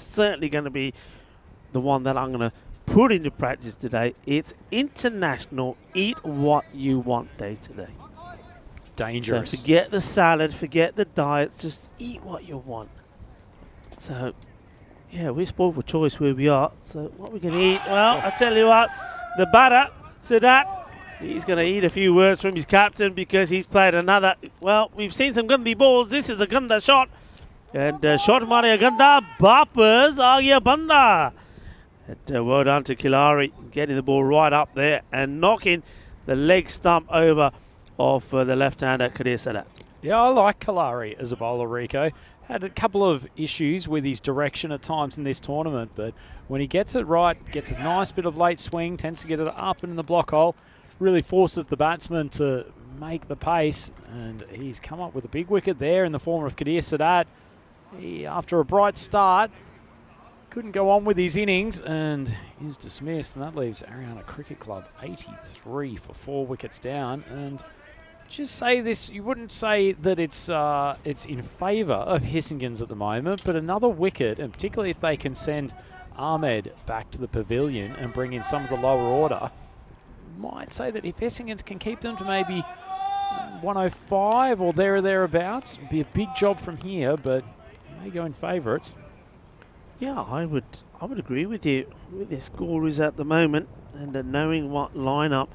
certainly going to be the one that I'm going to put into practice today. It's International Eat What You Want Day today. Dangerous. So forget the salad, forget the diets, just eat what you want. So, yeah, we're spoiled for choice where we are. So what we're going to eat, well, I tell you what, the batter, Sadat, he's going to eat a few words from his captain because he's played another, well, we've seen some Gandhi balls. This is a Ganda shot. And shot Maria Ganda, Bappers, Agya Banda. Well done to Kilari, getting the ball right up there and knocking the leg stump over of the left-hander Kadir Sadat. Yeah, I like Kilari as a bowler, Rico. Had a couple of issues with his direction at times in this tournament, but when he gets it right, gets a nice bit of late swing, tends to get it up and in the block hole, really forces the batsman to make the pace, and he's come up with a big wicket there in the form of Kadir Sadat. He, after a bright start, couldn't go on with his innings and is dismissed, and that leaves Haryana Cricket Club 83 for 4 wickets down, and just say this, you wouldn't say that it's in favour of Hissingens at the moment, but another wicket, and particularly if they can send Ahmed back to the pavilion and bring in some of the lower order, might say that if Hissingens can keep them to maybe 105 or there or thereabouts, it'd be a big job from here, but may go in favourites. Yeah, I would agree with you. With the score is at the moment, and knowing what lineup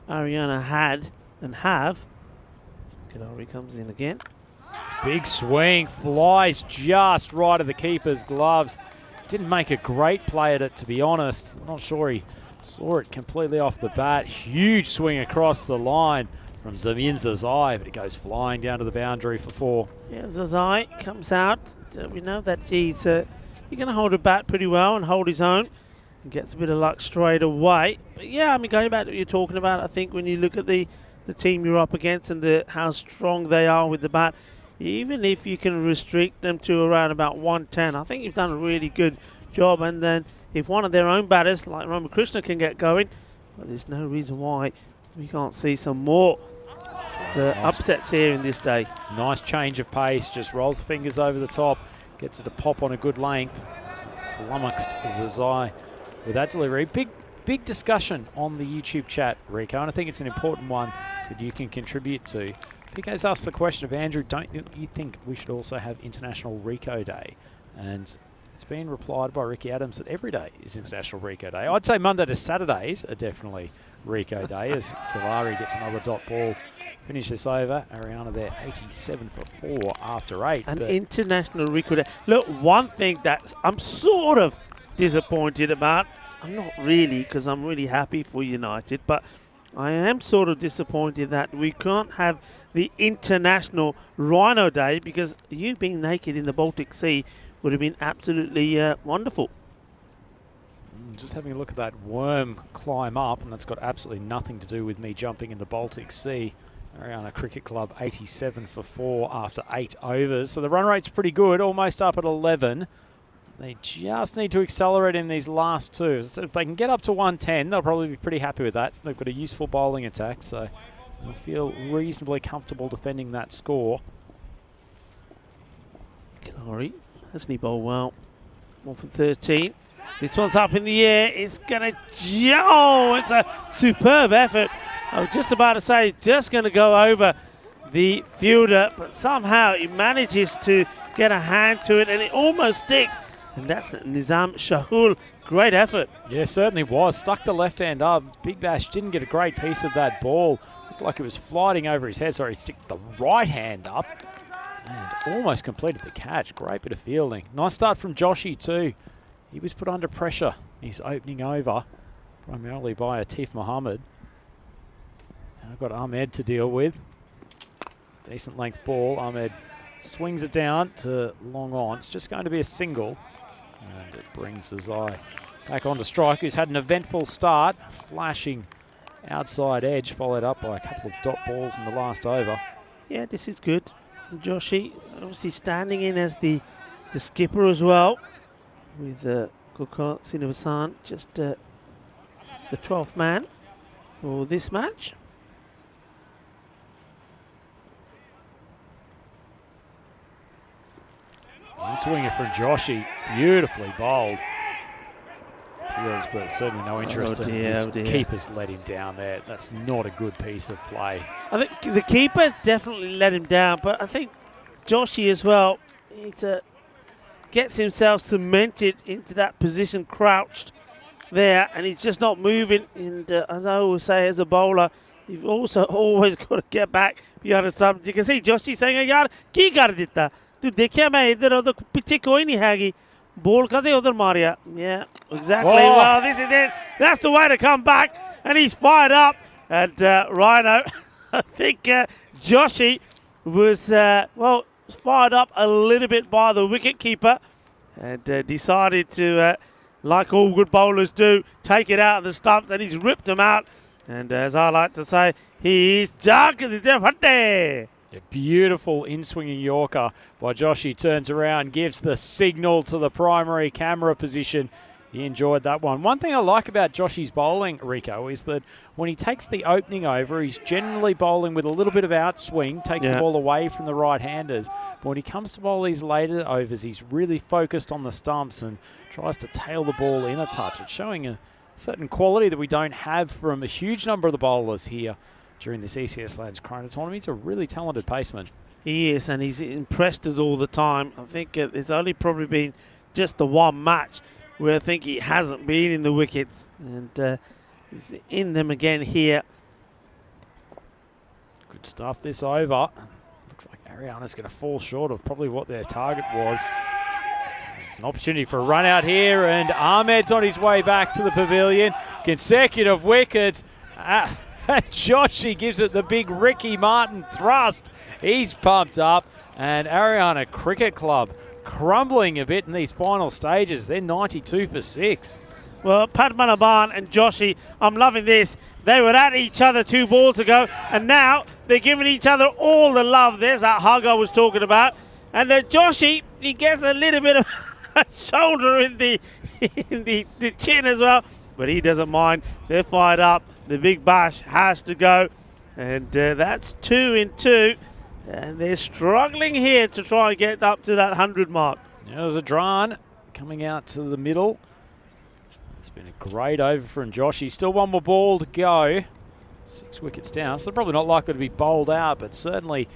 Ariana had and have. Kalari comes in again. Big swing, flies just right of the keeper's gloves. Didn't make a great play at it, to be honest. Not sure he saw it completely off the bat. Huge swing across the line from Zamin Zazai, but it goes flying down to the boundary for 4. Yeah, Zazai comes out. We know that he's going to hold a bat pretty well and hold his own. And gets a bit of luck straight away. But yeah, I mean, going back to what you're talking about, I think when you look at the team you're up against and how strong they are with the bat, even if you can restrict them to around about 110, I think you've done a really good job. And then if one of their own batters, like Ramakrishna, can get going, well, there's no reason why we can't see some more upsets here in this day. Nice change of pace, just rolls the fingers over the top, gets it to pop on a good length. Flummoxed Zazai with that delivery. Big discussion on the YouTube chat, Rico, and I think it's an important one that you can contribute to. PK's asked the question of Andrew, don't you think we should also have International Rico Day? And it's been replied by Ricky Adams that every day is International Rico Day. I'd say Monday to Saturdays are definitely Rico Day, as Kalari gets another dot ball. Finish this over. Ariana there, 87 for 4 after 8. An International Rico Day. Look, one thing that I'm sort of disappointed about, I'm not really, because I'm really happy for United, but I am sort of disappointed that we can't have the International Rhino Day, because you being naked in the Baltic Sea would have been absolutely wonderful. Just having a look at that worm climb up, and that's got absolutely nothing to do with me jumping in the Baltic Sea. Ariana Cricket Club 87 for 4 after 8 overs. So the run rate's pretty good, almost up at 11. They just need to accelerate in these last 2. So if they can get up to 110, they'll probably be pretty happy with that. They've got a useful bowling attack, so I feel reasonably comfortable defending that score. Kalari, hasn't he bowled well? 1 for 13. This one's up in the air. It's going to... Oh, it's a superb effort. I was just about to say, just going to go over the fielder, but somehow he manages to get a hand to it, and it almost sticks. And that's Nizam Shahul. Great effort. Yeah, certainly was. Stuck the left hand up. Big Bash didn't get a great piece of that ball. Looked like it was flying over his head. Sorry, he stuck the right hand up and almost completed the catch. Great bit of fielding. Nice start from Joshi too. He was put under pressure. He's opening over primarily by Atif Mohammed. I've got Ahmed to deal with. Decent length ball. Ahmed swings it down to long on. It's just going to be a single. And it brings Zazai back onto strike, who's had an eventful start. Flashing outside edge, followed up by a couple of dot balls in the last over. Yeah, this is good. Joshi obviously standing in as the skipper as well, with Gokul Srinivasan just the 12th man for this match. Swinger from Joshi, beautifully bowled. Peels, but certainly no interest in his keeper's let him down there. That's not a good piece of play. I think the keeper's definitely let him down, but I think Joshi as well, he gets himself cemented into that position, crouched there, and he's just not moving. And as I always say, as a bowler, you've also always got to get back behind something. You can see Joshi saying, "Yaar, ki kar ditta? Tu dekhiya main idhar udhar piche koi nahi hagi. Ball kade udhar mariya." Yeah, exactly. Oh. Well, this is it. That's the way to come back, and he's fired up. And Rhino, I think Joshi was fired up a little bit by the wicket keeper, and decided to, like all good bowlers do, take it out of the stumps, and he's ripped them out. And as I like to say, he's a beautiful in-swinging Yorker by Joshi. Turns around, gives the signal to the primary camera position. he enjoyed that one. One thing I like about Joshy's bowling, Rico, is that when he takes the opening over, he's generally bowling with a little bit of outswing, takes the ball away from the right-handers. But when he comes to bowl these later overs, he's really focused on the stumps and tries to tail the ball in a touch. It's showing a certain quality that we don't have from a huge number of the bowlers here during this ECS Landskrona tournament. He's a really talented paceman. He is, and he's impressed us all the time. I think it's only probably been just the one match where I think he hasn't been in the wickets, and he's in them again here. Good stuff this over. Looks like Ariana's going to fall short of probably what their target was. It's an opportunity for a run out here, and Ahmed's on his way back to the pavilion. Consecutive wickets. Joshy gives it the big Ricky Martin thrust. He's pumped up, and Ariana Cricket Club crumbling a bit in these final stages. They're 92 for 6. Well, Padmanabhan and Joshy, I'm loving this. They were at each other 2 balls ago, and now they're giving each other all the love. There's that hug I was talking about. And Joshy, he gets a little bit of a shoulder in the chin as well, but he doesn't mind. They're fired up. The big bash has to go, and that's 2 in 2. And they're struggling here to try and get up to that 100 mark. There's a Dran coming out to the middle. It's been a great over from Joshy. Still one more ball to go. 6 wickets down. So they're probably not likely to be bowled out, but certainly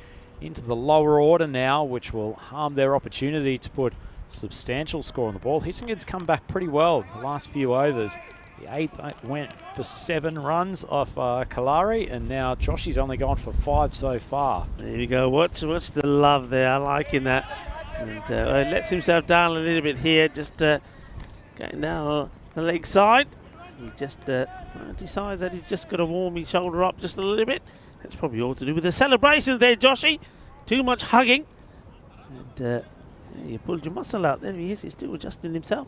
into the lower order now, which will harm their opportunity to put substantial score on the ball. Hissinger's come back pretty well the last few overs. The 8th went for 7 runs off Kalari, and now Joshy's only gone for 5 so far. There you go. Watch the love there. I'm liking that. And lets himself down a little bit here, just going down the leg side. He just decides that he's just got to warm his shoulder up just a little bit. That's probably all to do with the celebrations there, Joshy. Too much hugging. And you pulled your muscle out. There he is. He's still adjusting himself.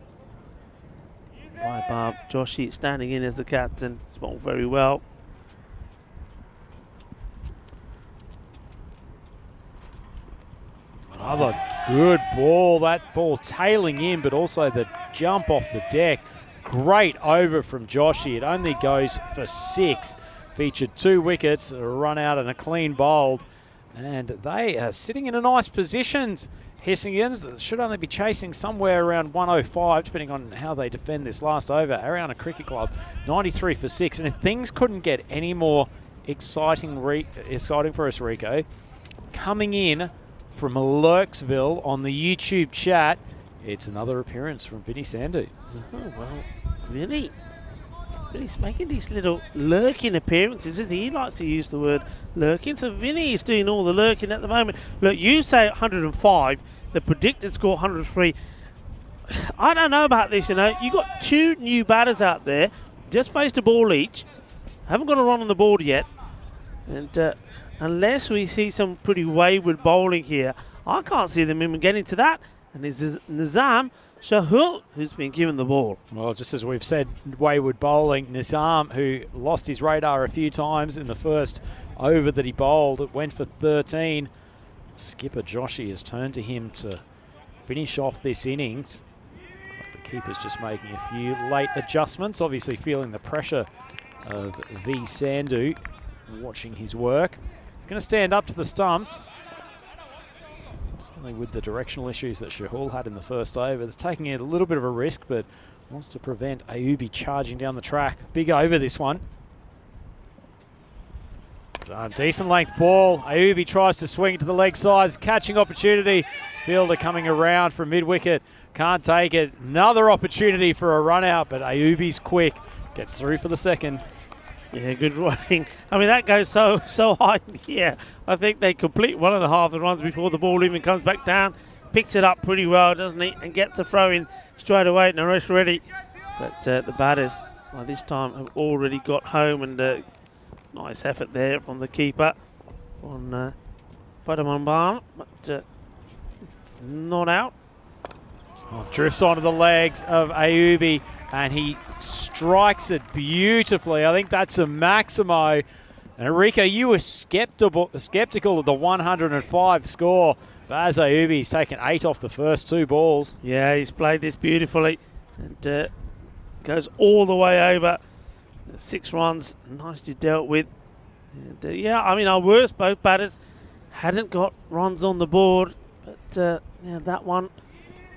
Bye, Bob. Joshy standing in as the captain. Spoke very well. Another good ball. That ball tailing in, but also the jump off the deck. Great over from Joshy. It only goes for 6. Featured 2 wickets, a run out and a clean bowled. And they are sitting in a nice position. Hissingers should only be chasing somewhere around 105, depending on how they defend this last over. Ariana Cricket Club, 93 for 6. And if things couldn't get any more exciting for us, Rico, coming in from Lurksville on the YouTube chat, it's another appearance from Vinny Sandhu. Oh, well, Vinny. Vinny's making these little lurking appearances, isn't he? He likes to use the word lurking. So Vinny is doing all the lurking at the moment. Look, you say 105. The predicted score 103. I don't know about this, you know. You got 2 new batters out there. Just faced a ball each. Haven't got a run on the board yet. And unless we see some pretty wayward bowling here, I can't see them even getting to that. And it's Nizam Shahul who's been given the ball. Well, just as we've said, wayward bowling. Nizam, who lost his radar a few times in the first over that he bowled, it went for 13. Skipper Joshy has turned to him to finish off this innings. Looks like the keeper's just making a few late adjustments, obviously feeling the pressure of V. Sandhu, watching his work. He's going to stand up to the stumps. Certainly with the directional issues that Shahul had in the first over, it's taking it a little bit of a risk, but wants to prevent Ayubi charging down the track. Big over this one. Decent length ball. Ayubi tries to swing to the leg sides, catching opportunity. Fielder coming around from mid-wicket. Can't take it. Another opportunity for a run out, but Ayubi's quick. Gets through for the second. Yeah, good running. I mean, that goes so high in the air. I think they complete 1.5 the runs before the ball even comes back down. Picks it up pretty well, doesn't he? And gets the throw in straight away. Naresh ready. But the batters, by this time, have already got home. And nice effort there from the keeper on Padmanabhan. But it's not out. Oh, drifts onto the legs of Ayubi, and he strikes it beautifully. I think that's a Maximo. And Rico, you were skeptical of the 105 score. But as Ayubi's taken 8 off the first 2 balls. Yeah, he's played this beautifully. And goes all the way over. 6 runs, nicely dealt with. And, yeah, I mean, our worst both batters hadn't got runs on the board, but yeah, that one,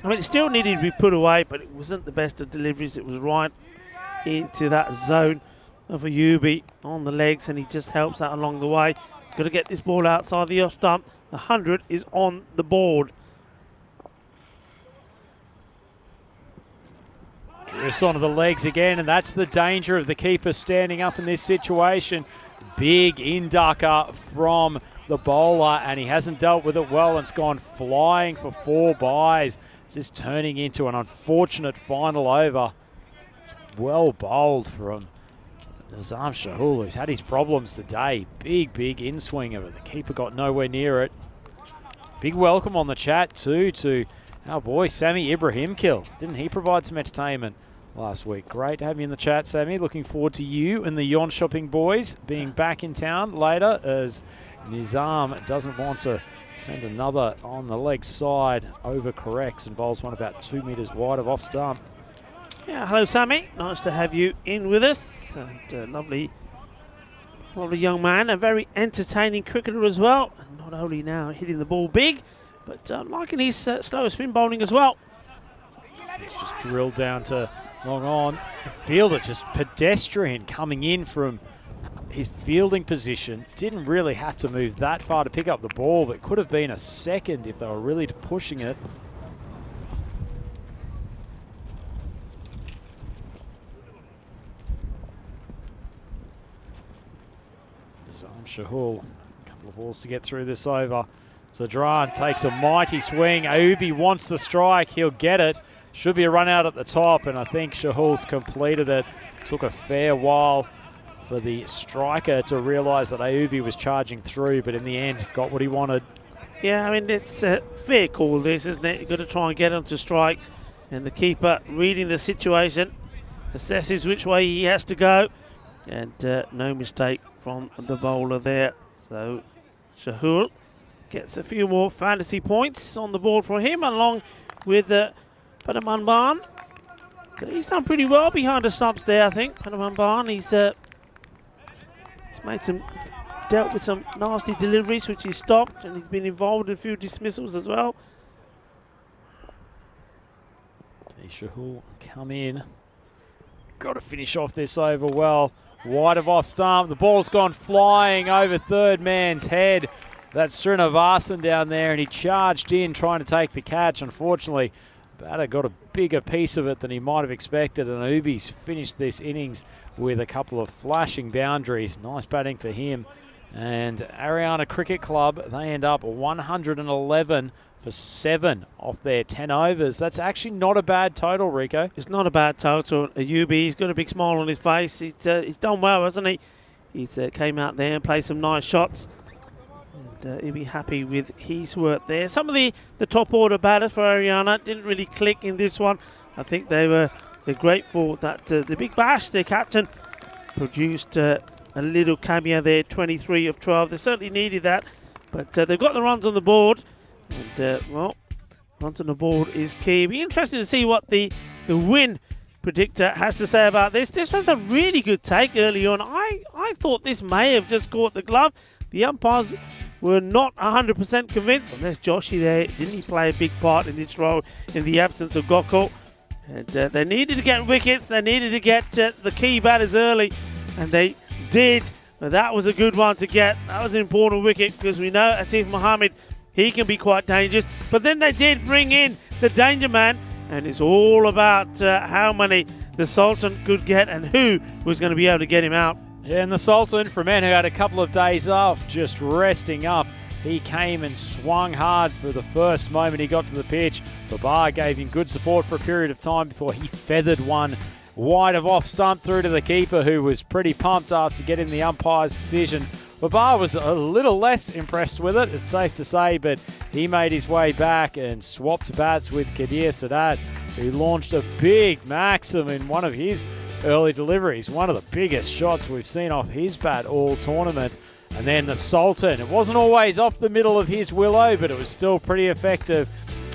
I mean, it still needed to be put away, but it wasn't the best of deliveries. It was right into that zone of a Yubi on the legs, and he just helps that along the way. He's got to get this ball outside the off stump. The 100 is on the board. Drifts onto the legs again, and that's the danger of the keeper standing up in this situation. Big inducker from the bowler, and he hasn't dealt with it well, and it's gone flying for 4 byes. Just turning into an unfortunate final over. It's well bowled from Nizam Shahul, who's had his problems today. Big in swing of it. The keeper got nowhere near it. Big welcome on the chat too to our boy Sammy Ibrahim Kill. Didn't he provide some entertainment last week? Great to have you in the chat, Sammy. Looking forward to you and the Yon Shopping boys being back in town later, as Nizam doesn't want to send another on the leg side. Overcorrects and bowls one about 2 metres wide of off stump. Yeah, hello Sammy. Nice to have you in with us. And lovely young man, a very entertaining cricketer as well. And not only now hitting the ball big, but liking his slower spin bowling as well. It's just drilled down to long on. The fielder just pedestrian coming in from his fielding position. Didn't really have to move that far to pick up the ball, but could have been a second if they were really pushing it. Shahul, a couple of balls to get through this over. Zadran takes a mighty swing. Ayubi wants the strike. He'll get it. Should be a run out at the top, and I think Shahul's completed it. Took a fair while for the striker to realise that Ayubi was charging through, but in the end got what he wanted. Yeah, I mean, it's a fair call this, isn't it? You've got to try and get him to strike, and the keeper reading the situation, assesses which way he has to go, and no mistake from the bowler there. So Shahul gets a few more fantasy points on the board for him, along with Panaman Barn. He's done pretty well behind the stumps there, I think. Panaman Barn, he's dealt with some nasty deliveries which he stopped, and he's been involved in a few dismissals as well. Shahul come in. Got to finish off this over well. Wide of off stump. The ball's gone flying over third man's head. That's Srinivasan down there, and he charged in trying to take the catch. Unfortunately, batter got a bigger piece of it than he might have expected, and Ubi's finished this innings with a couple of flashing boundaries. Nice batting for him. And Ariana Cricket Club, they end up 111 for 7 off their 10 overs. That's actually not a bad total, Rico. It's not a bad total. Ayubi, he's got a big smile on his face. He's done well, hasn't he? He's came out there and played some nice shots. And he'll be happy with his work there. Some of the top order batters for Ariana didn't really click in this one. I think they're grateful that the Big Bash, their captain, produced a little cameo there, 23 of 12. They certainly needed that. But they've got the runs on the board. And, well, runs on the board is key. It'll be interesting to see what the win predictor has to say about this. This was a really good take early on. I thought this may have just caught the glove. The umpires were not 100% convinced. And there's Joshi there. Didn't he play a big part in this role in the absence of Gokul? And they needed to get wickets. They needed to get the key batters early. And they did. But that was a good one to get. That was an important wicket, because we know Atif Mohammed, he can be quite dangerous. But then they did bring in the danger man, and it's all about how many the Sultan could get and who was going to be able to get him out. Yeah, and the Sultan, for a man who had a couple of days off, just resting up, he came and swung hard for the first moment he got to the pitch. Babar gave him good support for a period of time before he feathered one wide of off stump through to the keeper, who was pretty pumped after getting the umpire's decision. Babar was a little less impressed with it, it's safe to say, but he made his way back and swapped bats with Kadir Sadat, who launched a big maxim in one of his early deliveries, one of the biggest shots we've seen off his bat all tournament. And then the Sultan, it wasn't always off the middle of his willow, but it was still pretty effective.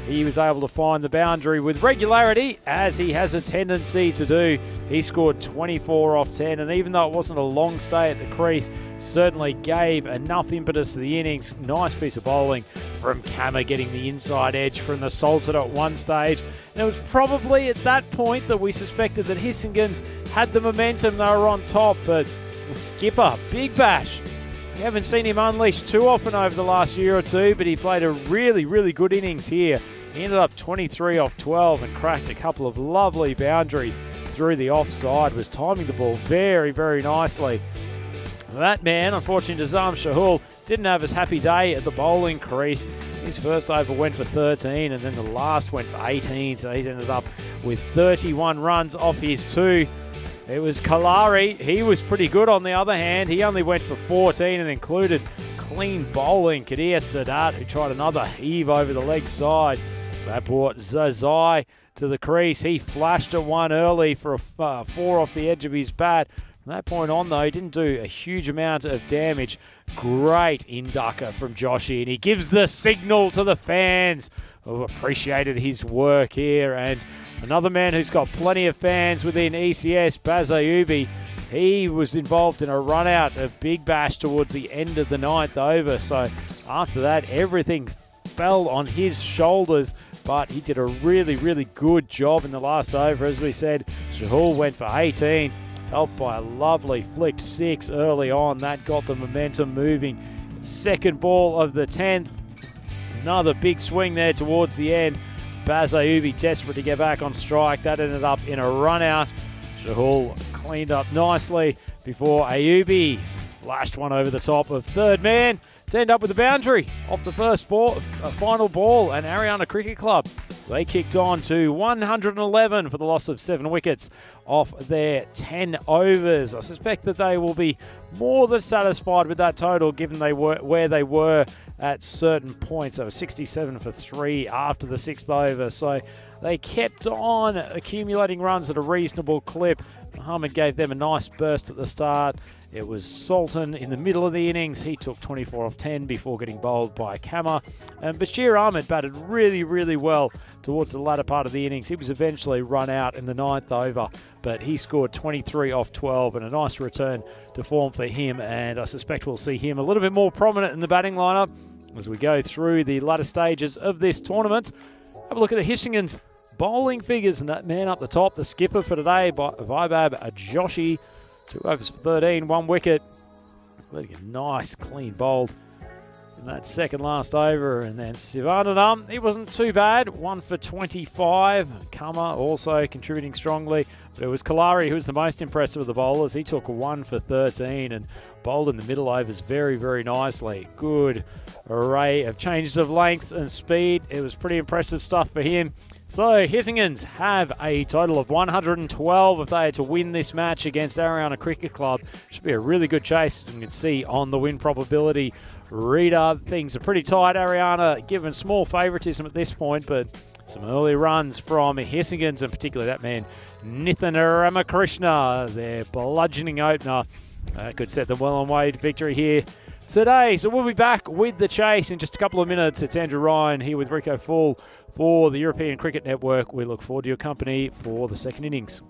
he was able to find the boundary with regularity, as he has a tendency to do. He scored 24 off 10, and even though it wasn't a long stay at the crease, certainly gave enough impetus to the innings. Nice piece of bowling from Kammer, getting the inside edge from the Sultan at one stage. And it was probably at that point that we suspected that Hissingens had the momentum. They were on top, but the skipper, Big Bash, we haven't seen him unleashed too often over the last year or two, but he played a really, really good innings here. He ended up 23 off 12 and cracked a couple of lovely boundaries through the offside, was timing the ball very, very nicely. That man, unfortunately, Nizam Shahul, didn't have his happy day at the bowling crease. His first over went for 13 and then the last went for 18, so he's ended up with 31 runs off his 2. It was Kalari. He was pretty good on the other hand. He only went for 14 and included clean bowling. Kadir Sadat, who tried another heave over the leg side. That brought Zazai to the crease. He flashed at one early for a 4 off the edge of his bat. From that point on, though, he didn't do a huge amount of damage. Great inducker from Joshy, and he gives the signal to the fans who appreciated his work here. And another man who's got plenty of fans within ECS, Baz Ayubi, he was involved in a run out of Big Bash towards the end of the 9th over. So after that, everything fell on his shoulders, but he did a really, really good job in the last over. As we said, Shahul went for 18, helped by a lovely flicked 6 early on. That got the momentum moving. Second ball of the 10th. Another big swing there towards the end. Baz Ayubi desperate to get back on strike. That ended up in a run out. Shahul cleaned up nicely before Ayubi flashed one over the top of third man to end up with a boundary off the first ball, final ball, and Ariana Cricket Club. They kicked on to 111 for the loss of 7 wickets off their 10 overs. I suspect that they will be more than satisfied with that total, given they were where they were at certain points. They were 67 for 3 after the 6th over, so they kept on accumulating runs at a reasonable clip. Muhammad gave them a nice burst at the start. It was Sultan in the middle of the innings. He took 24 off 10 before getting bowled by Kammer. And Bashir Ahmed batted really, really well towards the latter part of the innings. He was eventually run out in the 9th over, but he scored 23 off 12 and a nice return to form for him. And I suspect we'll see him a little bit more prominent in the batting lineup as we go through the latter stages of this tournament. Have a look at the Hissingens bowling figures, and that man up the top, the skipper for today, Vibab Joshi, 2 overs for 13, 1 wicket. Letting a nice clean bowled in that second last over. And then Sivananam, he wasn't too bad, 1 for 25. Kama also contributing strongly, but it was Kalari who was the most impressive of the bowlers. He took 1 for 13 and bowled in the middle overs very, very nicely. Good array of changes of length and speed. It was pretty impressive stuff for him. So Hissingens have a total of 112 if they are to win this match against Ariana Cricket Club. Should be a really good chase, as you can see on the win probability reader. Things are pretty tight. Ariana given small favouritism at this point, but some early runs from Hissingens, and particularly that man Nithan Ramakrishna, their bludgeoning opener. Could set them well on way to victory here today. So we'll be back with the chase in just a couple of minutes. It's Andrew Ryan here with Rico Full for the European Cricket Network. We look forward to your company for the second innings.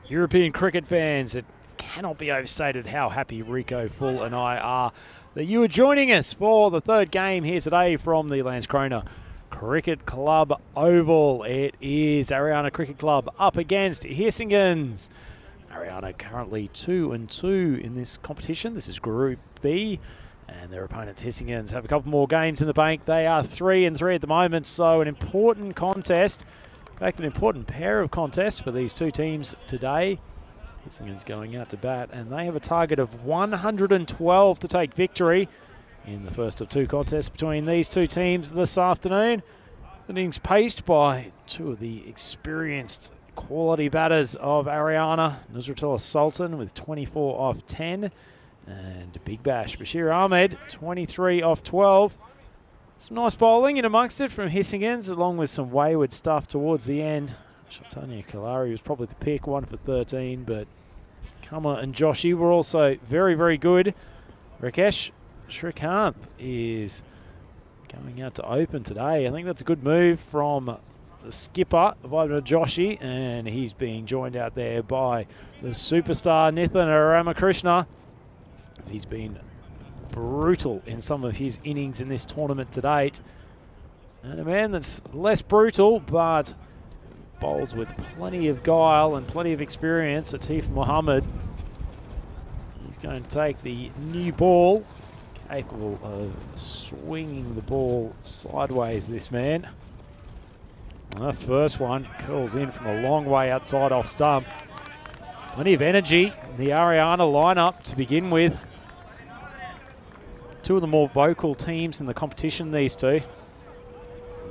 European cricket fans, it cannot be overstated how happy Rico, Full and I are that you are joining us for the third game here today from the Landskrona Cricket Club Oval. It is Ariana Cricket Club up against Hissingens. Ariana currently 2-2 in this competition. This is Group B, and their opponents Hissingens have a couple more games in the bank. They are 3-3 at the moment, so an important contest. In fact, an important pair of contests for these two teams today. Hissingens going out to bat, and they have a target of 112 to take victory in the first of two contests between these two teams this afternoon. The innings paced by two of the experienced quality batters of Ariana, Nusratullah Sultan with 24 off 10, and Big Bash Bashir Ahmed 23 off 12. Some nice bowling in amongst it from Hissingens, along with some wayward stuff towards the end. Shatanya Kalari was probably the pick, 1 for 13, but Kama and Joshi were also very, very good. Rakesh Srikanth is going out to open today. I think that's a good move from the skipper, Vaibhav Joshi, and he's being joined out there by the superstar Nithan Ramakrishna. He's been brutal in some of his innings in this tournament to date. And a man that's less brutal, but bowls with plenty of guile and plenty of experience, Atif Mohammed. He's going to take the new ball, capable of swinging the ball sideways, this man. And the first one curls in from a long way outside off stump. Plenty of energy in the Ariana lineup to begin with. Two of the more vocal teams in the competition, these two.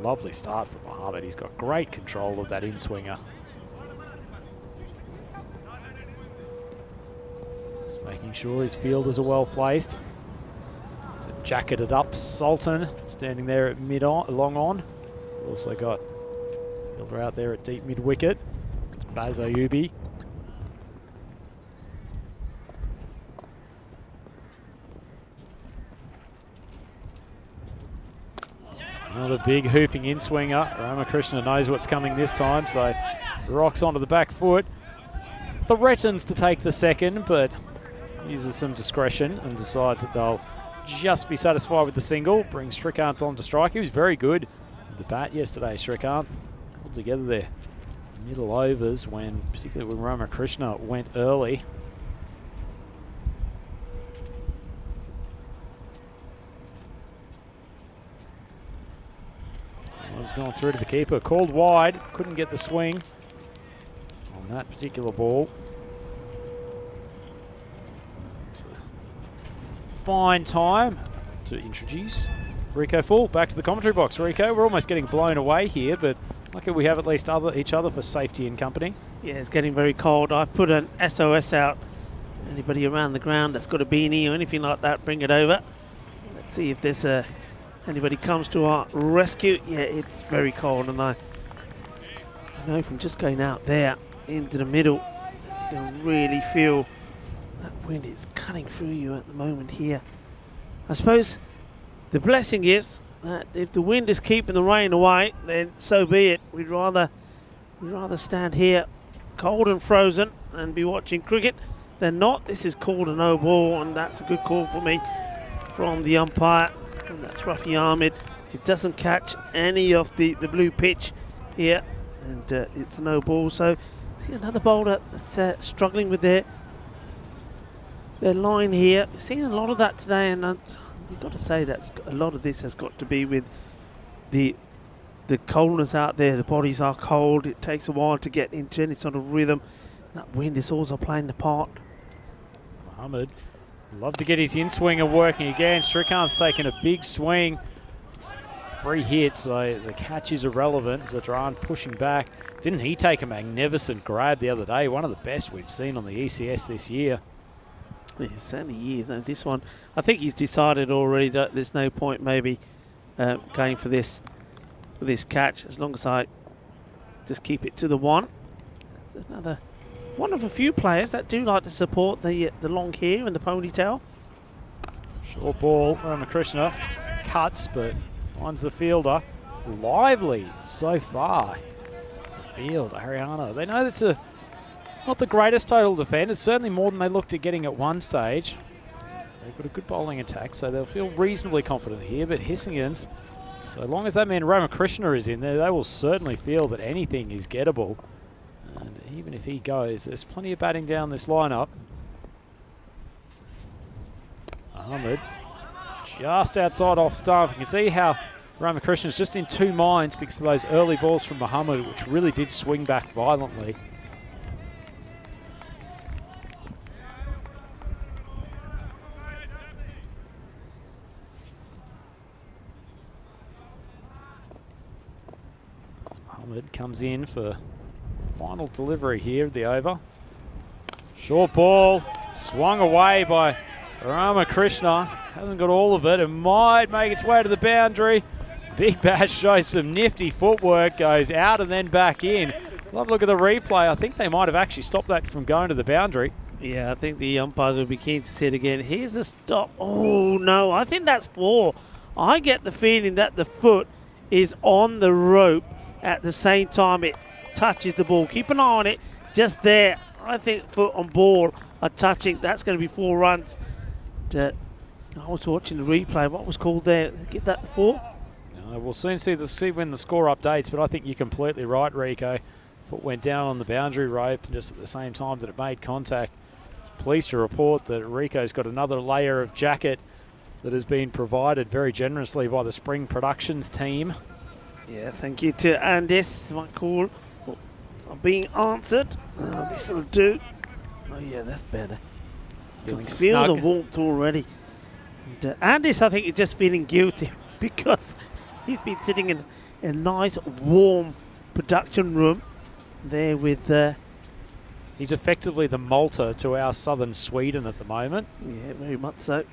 Lovely start from Mohammed. He's got great control of that in-swinger. Just making sure his fielders are well placed. To jacket it up, Sultan standing there at long on. Also got fielder out there at deep mid-wicket. It's Baz Ayubi. Another big hooping in-swinger. Ramakrishna knows what's coming this time, so rocks onto the back foot. Threatens to take the second, but uses some discretion and decides that they'll just be satisfied with the single. Brings Srikanth on to strike. He was very good with the bat yesterday, Srikanth. Held together there. Middle overs, particularly when Ramakrishna went early. Was going through to the keeper, called wide, couldn't get the swing on that particular ball. It's a fine time to introduce Rico Full back to the commentary box. Rico, we're almost getting blown away here, but lucky we have at least each other for safety and company. Yeah, it's getting very cold. I've put an SOS out. Anybody around the ground that's got a beanie or anything like that, bring it over. Let's see if there's anybody comes to our rescue. Yeah, it's very cold, and I know from just going out there into the middle, you can really feel that wind is cutting through you at the moment here. I suppose the blessing is that if the wind is keeping the rain away, then so be it. We'd rather stand here cold and frozen and be watching cricket than not. This is called a no ball, and that's a good call for me from the umpire. And that's Rafi Ahmed. It doesn't catch any of the blue pitch here, and it's a no ball. So see another bowler that's struggling with their line here. We've seen a lot of that today, and you've got to say that a lot of this has got to be with the coldness out there. The bodies are cold. It takes a while to get into any sort of rhythm. That wind is also playing the part. Mohammed love to get his in-swinger working again. Srikanth's taken a big swing. Free hit, so the catch is irrelevant. Zadran pushing back. Didn't he take a magnificent grab the other day? One of the best we've seen on the ECS this year. Yeah, certainly is. And this one, I think he's decided already that there's no point maybe going for this catch, as long as I just keep it to the one. Another one of a few players that do like to support the long hair and the ponytail. Short ball, Ramakrishna cuts, but finds the fielder. Lively so far. The field, Ariana. They know that's a Not the greatest total defend. It's certainly more than they looked at getting at one stage. They've got a good bowling attack, so they'll feel reasonably confident here. But Hissingens, so long as that man Ramakrishna is in there, they will certainly feel that anything is gettable. And even if he goes, there's plenty of batting down this lineup. Ahmed just outside off stump. You can see how Ramakrishna's just in two minds because of those early balls from Muhammad, which really did swing back violently. As Muhammad comes in for final delivery here of the over. Short ball, swung away by Ramakrishna. Hasn't got all of it. It might make its way to the boundary. Big Bash shows some nifty footwork, goes out and then back in. Love a look at the replay. I think they might have actually stopped that from going to the boundary. Yeah, I think the umpires will be keen to see it again. Here's the stop. Oh, no, I think that's 4. I get the feeling that the foot is on the rope at the same time it touches the ball. Keep an eye on it, just there. I think foot on ball are touching. That's going to be 4 runs. I was watching the replay. What was called there? Get that 4? No, we'll soon see when the score updates, but I think you're completely right, Rico. Foot went down on the boundary rope just at the same time that it made contact. Pleased to report that Rico's got another layer of jacket that has been provided very generously by the Spring Productions team. Yeah, thank you to Andis. My call being answered. This will do. Oh yeah, that's better. You can feel the warmth already. And Andis, I think, is just feeling guilty because he's been sitting in a nice, warm production room there with... he's effectively the Malta to our southern Sweden at the moment. Yeah, very much so.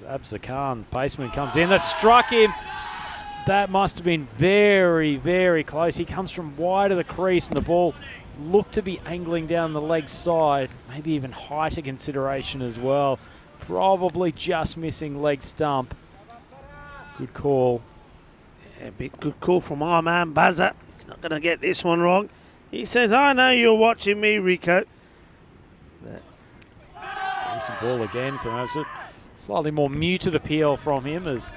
Absa Khan, baseman, comes in. That struck him. That must have been very, very close. He comes from wide of the crease and the ball looked to be angling down the leg side. Maybe even height a consideration as well. Probably just missing leg stump. Good call. Yeah, big good call from our man Bazza. He's not going to get this one wrong. He says, I know you're watching me, Rico. Decent ball again from Absa. Slightly more muted appeal from him as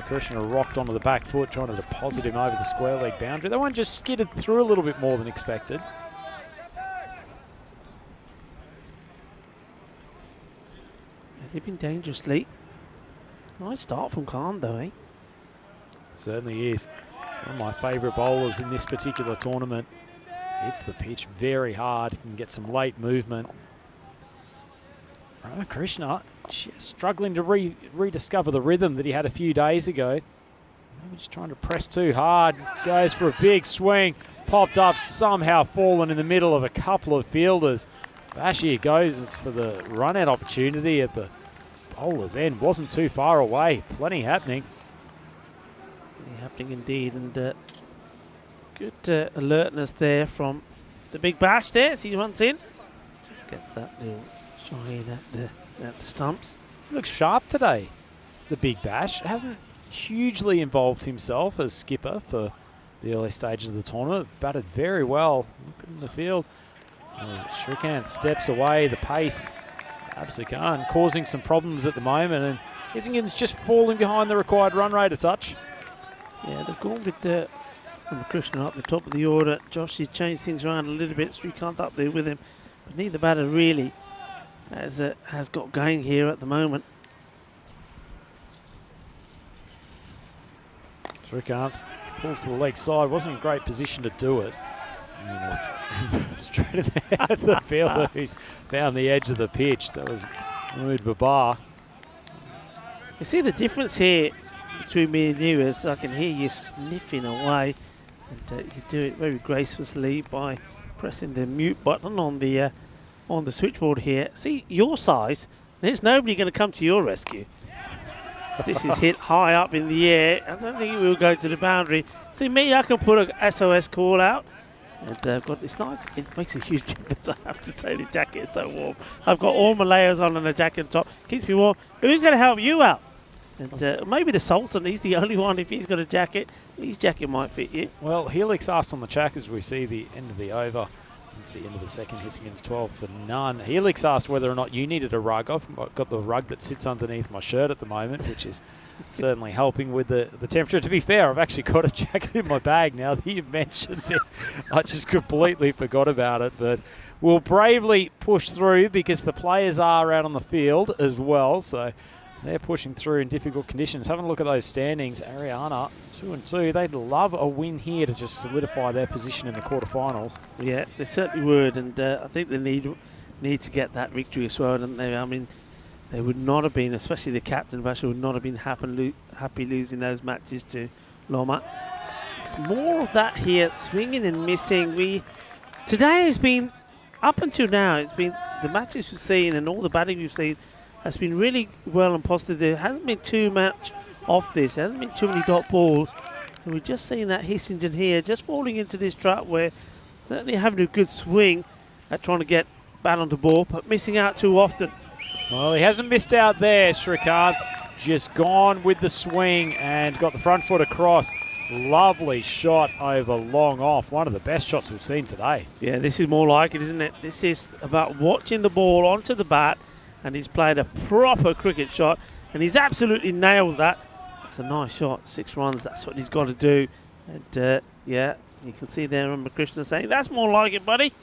Krishna rocked onto the back foot, trying to deposit him over the square leg boundary. That one just skidded through a little bit more than expected. Living dangerously. Nice start from Khan though, eh? Certainly is. He's one of my favourite bowlers in this particular tournament. Hits the pitch very hard, can get some late movement. Ramakrishna just struggling to rediscover the rhythm that he had a few days ago. Maybe just trying to press too hard. Goes for a big swing. Popped up, somehow fallen in the middle of a couple of fielders. Bashir goes for the run-out opportunity at the bowler's end. Wasn't too far away. Plenty happening. Plenty happening indeed. And good alertness there from the Big Bash there as he runs in. Just gets that little shine at the stumps. He looks sharp today, the Big Bash. Hasn't hugely involved himself as skipper for the early stages of the tournament. Batted very well. Look in the field. Shrikant steps away, the pace. Absakan causing some problems at the moment, and Hissingen's just falling behind the required run rate a touch. Yeah, they've gone with the Krishna up the top of the order. Josh has changed things around a little bit. Shrikant up there with him, but neither batter really has got going here at the moment. Shrikant pulls to the leg side, wasn't in a great position to do it. Straight in there as the fielder who's found the edge of the pitch. That was Mahmood Babar. You see the difference here between me and you is I can hear you sniffing away, and you do it very gracefully by pressing the mute button on the switchboard here. See your size, there's nobody going to come to your rescue. This is hit high up in the air. I don't think it will go to the boundary. See me, I can put a SOS call out. And I've got this nice, it makes a huge difference, I have to say. The jacket is so warm. I've got all my layers on and the jacket on top. Keeps me warm. Who's going to help you out? And maybe the Sultan, he's the only one. If he's got a jacket, his jacket might fit you. Well, Helix asked on the track as we see the end of the over It's the end of the second. Hissingen's 12 for none. Helix asked whether or not you needed a rug. I've got the rug that sits underneath my shirt at the moment, which is certainly helping with the temperature. To be fair, I've actually got a jacket in my bag now that you've mentioned it. I just completely forgot about it, but we'll bravely push through because the players are out on the field as well, so they're pushing through in difficult conditions. Having a look at those standings, Ariana 2-2. They'd love a win here to just solidify their position in the quarterfinals. Yeah, they certainly would, and I think they need to get that victory as well, don't they? I mean, they would not have been, especially the captain, Basha, would not have been happy losing those matches to Loma. It's more of that here, swinging and missing. Today has been, up until now, it's been the matches we've seen and all the batting we've seen has been really well and positive. There hasn't been too much off this. There hasn't been too many dot balls. And we're just seeing that Hissingen here just falling into this trap where certainly having a good swing at trying to get bat on the ball, but missing out too often. Well, he hasn't missed out there, Shrikant. Just gone with the swing and got the front foot across. Lovely shot over long off. One of the best shots we've seen today. Yeah, this is more like it, isn't it? This is about watching the ball onto the bat, and he's played a proper cricket shot, and he's absolutely nailed that. It's a nice shot, 6 runs, that's what he's got to do. And yeah, you can see there Krishna saying, that's more like it, buddy.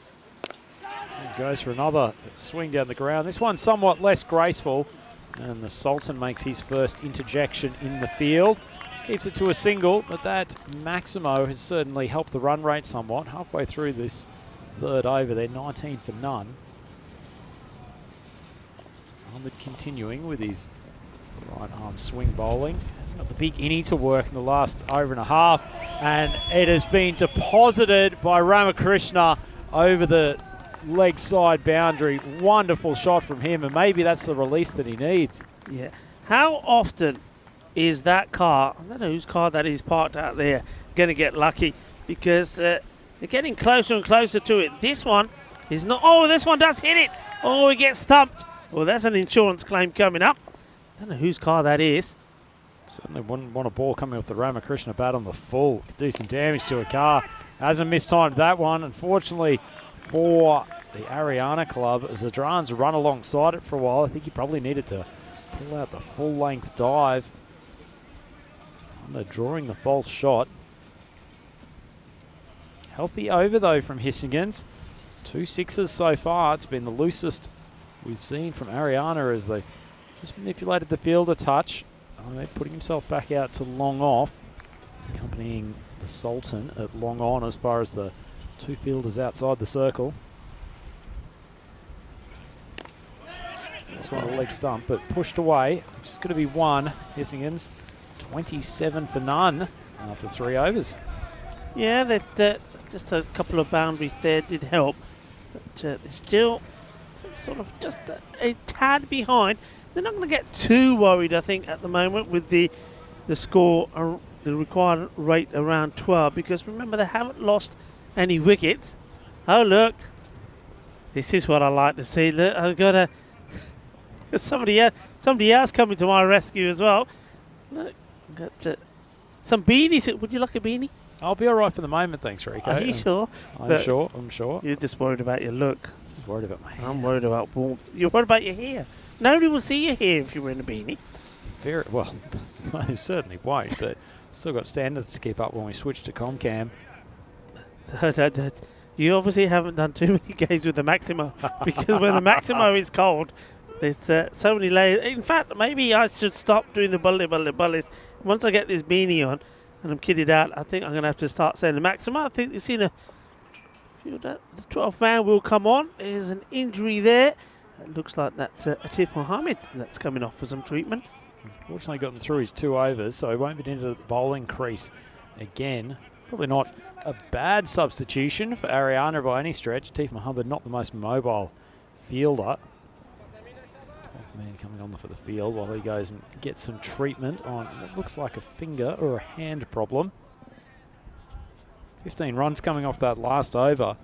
And goes for another swing down the ground. This one's somewhat less graceful, and the Sultan makes his first interjection in the field. Keeps it to a single, but that Maximo has certainly helped the run rate somewhat. Halfway through this third over, they're 19 for none. Ahmed continuing with his right arm swing bowling. Got the big innie to work in the last over and a half, and it has been deposited by Ramakrishna over the leg side boundary. Wonderful shot from him, and maybe that's the release that he needs. Yeah. How often is that car, I don't know whose car that is parked out there, going to get lucky? Because they're getting closer and closer to it. This one is not. Oh, this one does hit it. Oh, he gets thumped. Well, that's an insurance claim coming up. I don't know whose car that is. Certainly wouldn't want a ball coming off the Ramakrishna bat on the full. Could do some damage to a car. Hasn't mistimed that one. Unfortunately for the Ariana club, Zadran's run alongside it for a while. I think he probably needed to pull out the full-length dive. They're drawing the false shot. Healthy over, though, from Hissingens. 2 6s so far. It's been the loosest we've seen from Ariana as they've just manipulated the field a touch. They're putting himself back out to long off. He's accompanying the Sultan at long on as far as the 2 fielders outside the circle. Looks like a leg stump, but pushed away. It's going to be 1. Hissingens 27 for none after 3 overs. Yeah, they've just a couple of boundaries there did help, but they're still sort of just a tad behind. They're not going to get too worried, I think, at the moment with the score, the required rate around 12, because remember they haven't lost any wickets. Oh look, this is what I like to see. Look, I've got somebody else coming to my rescue as well. Look, got some beanies. Would you like a beanie? I'll be all right for the moment, thanks, Rico. Are you sure? I'm sure. You're just worried about your look. Just worried about my hair. I'm worried about warmth. You're worried about your hair. Nobody will see your hair if you're wearing a beanie. Very well. I certainly won't, but still got standards to keep up when we switch to Comcam. You obviously haven't done too many games with the Maximo, because when the Maximo is cold, there's so many layers. In fact, maybe I should stop doing the bullet. Once I get this beanie on and I'm kitted out, I think I'm going to have to start saying the Maximo. I think you've seen the 12th man will come on. There's an injury there. It looks like that's Atif Mohammed that's coming off for some treatment. Unfortunately gotten through his 2 overs, so he won't be into the bowling crease again. Probably not a bad substitution for Ariana by any stretch. Atif Mohammed not the most mobile fielder. 12th man coming on for the field while he goes and gets some treatment on what looks like a finger or a hand problem. 15 runs coming off that last over.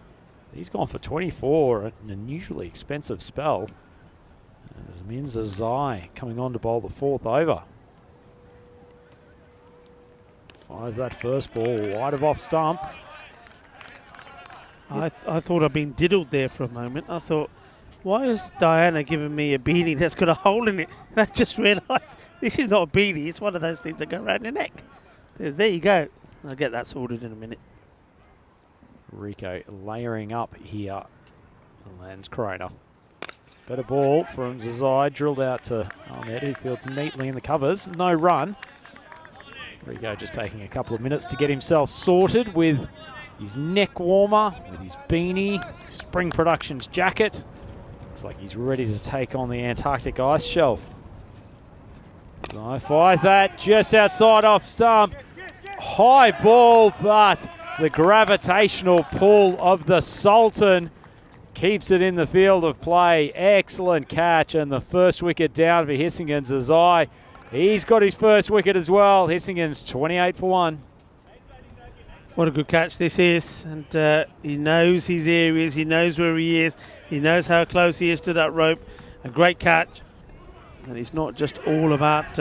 He's gone for 24, an unusually expensive spell. Zamin Zazai coming on to bowl the 4th over. Fires that first ball wide of off stump. I thought I'd been diddled there for a moment. I thought, why is Diana giving me a beanie that's got a hole in it? And I just realised this is not a beanie. It's one of those things that go around your neck. There you go. I'll get that sorted in a minute. Rico layering up here. Landskrona. Better ball from Zazai, drilled out to Ahmed, who fields neatly in the covers. No run. Rico just taking a couple of minutes to get himself sorted with his neck warmer, with his beanie, Spring Productions jacket. Looks like he's ready to take on the Antarctic ice shelf. Zazai fires that just outside off stump. High ball, but the gravitational pull of the Sultan keeps it in the field of play. Excellent catch, and the first wicket down for Hissingen. Zazai, he's got his first wicket as well. Hissingen's 28 for 1. What a good catch this is, and he knows his areas, he knows where he is, he knows how close he is to that rope. A great catch, and it's not just all about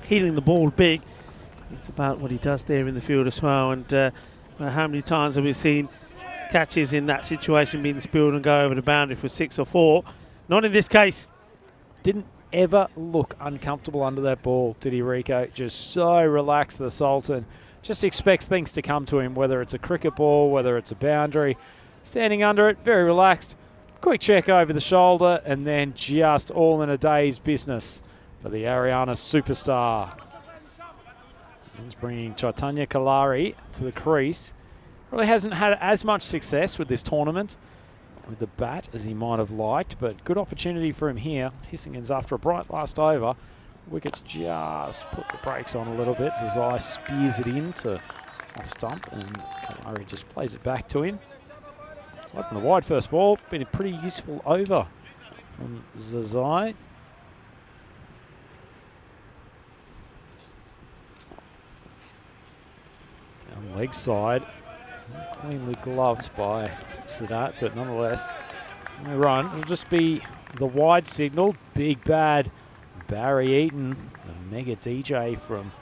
hitting the ball big, it's about what he does there in the field as well. And how many times have we seen catches in that situation being spilled and go over the boundary for 6 or 4? Not in this case. Didn't ever look uncomfortable under that ball, did he, Rico? Just so relaxed, the Sultan. Just expects things to come to him, whether it's a cricket ball, whether it's a boundary. Standing under it, very relaxed. Quick check over the shoulder, and then just all in a day's business for the Ariana superstar. He's bringing Chaitanya Kalari to the crease. Really hasn't had as much success with this tournament with the bat as he might have liked, but good opportunity for him here. Hissingen's after a bright last over. Wickets just put the brakes on a little bit. Zazai spears it into off stump, and Kalari just plays it back to him. So up in the wide first ball, been a pretty useful over from Zazai. Down leg side. Cleanly gloved by Sadat, but nonetheless, no run. It'll just be the wide signal. Big bad Barry Eaton, the mega DJ from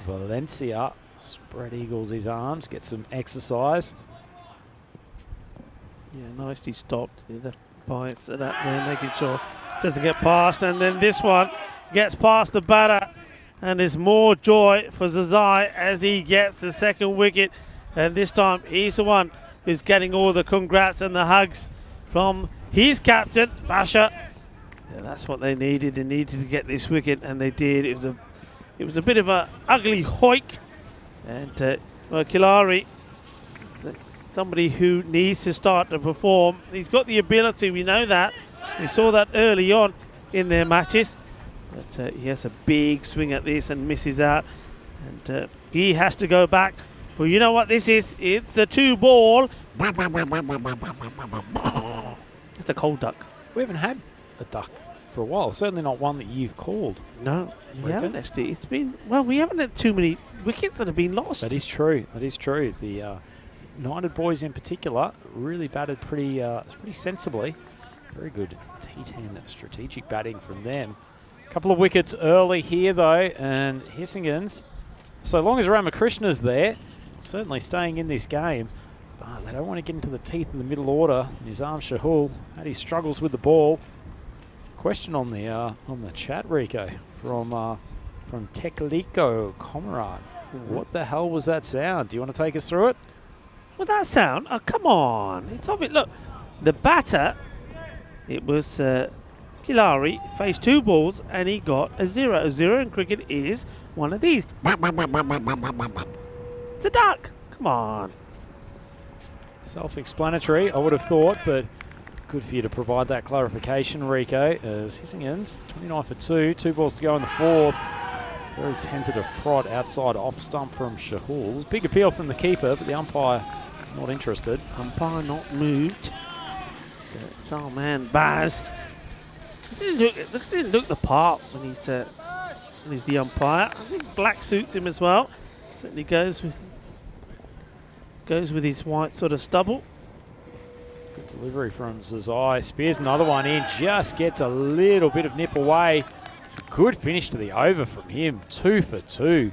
Valencia. Spread eagles his arms, get some exercise. Yeah, nicely stopped by Sadat there, making sure doesn't get past. And then this one gets past the batter, and there's more joy for Zazai as he gets the second wicket. And this time, he's the one who's getting all the congrats and the hugs from his captain, Basha. Yeah, that's what they needed. They needed to get this wicket, and they did. It was a bit of a ugly hoik. And Kalari, somebody who needs to start to perform. He's got the ability, we know that. We saw that early on in their matches. But he has a big swing at this and misses out. And he has to go back. Well, you know what this is? It's a 2-ball. It's a cold duck. We haven't had a duck for a while. Certainly not one that you've called. No, we haven't actually. It's been, well, we haven't had too many wickets that have been lost. That is true. That is true. The United boys in particular really batted pretty sensibly. Very good T10 strategic batting from them. A couple of wickets early here, though, and Hissingen's, so long as Ramakrishna's there, certainly staying in this game. But they don't want to get into the teeth of the middle order. Nizam Shahul had his struggles with the ball. Question on the chat, Rico, from Tekliko Comrade. What the hell was that sound? Do you want to take us through it? Well, that sound? Oh, come on. It's obvious. Look, the batter, it was Kalari, faced 2 balls, and he got a 0. A 0 in cricket is one of these. It's a duck. Come on. Self-explanatory, I would have thought, but good for you to provide that clarification, Rico, as Hissingen's 29 for 2, 2 balls to go in the 4th. Very tentative prod outside off stump from Shahul. Big appeal from the keeper, but the umpire not interested. Umpire not moved. Salman Baz. Didn't look the part when he's the umpire. I think black suits him as well. Certainly goes with his white sort of stubble. Good delivery from Zazai. Spears another one in. Just gets a little bit of nip away. It's a good finish to the over from him. 2 for 2.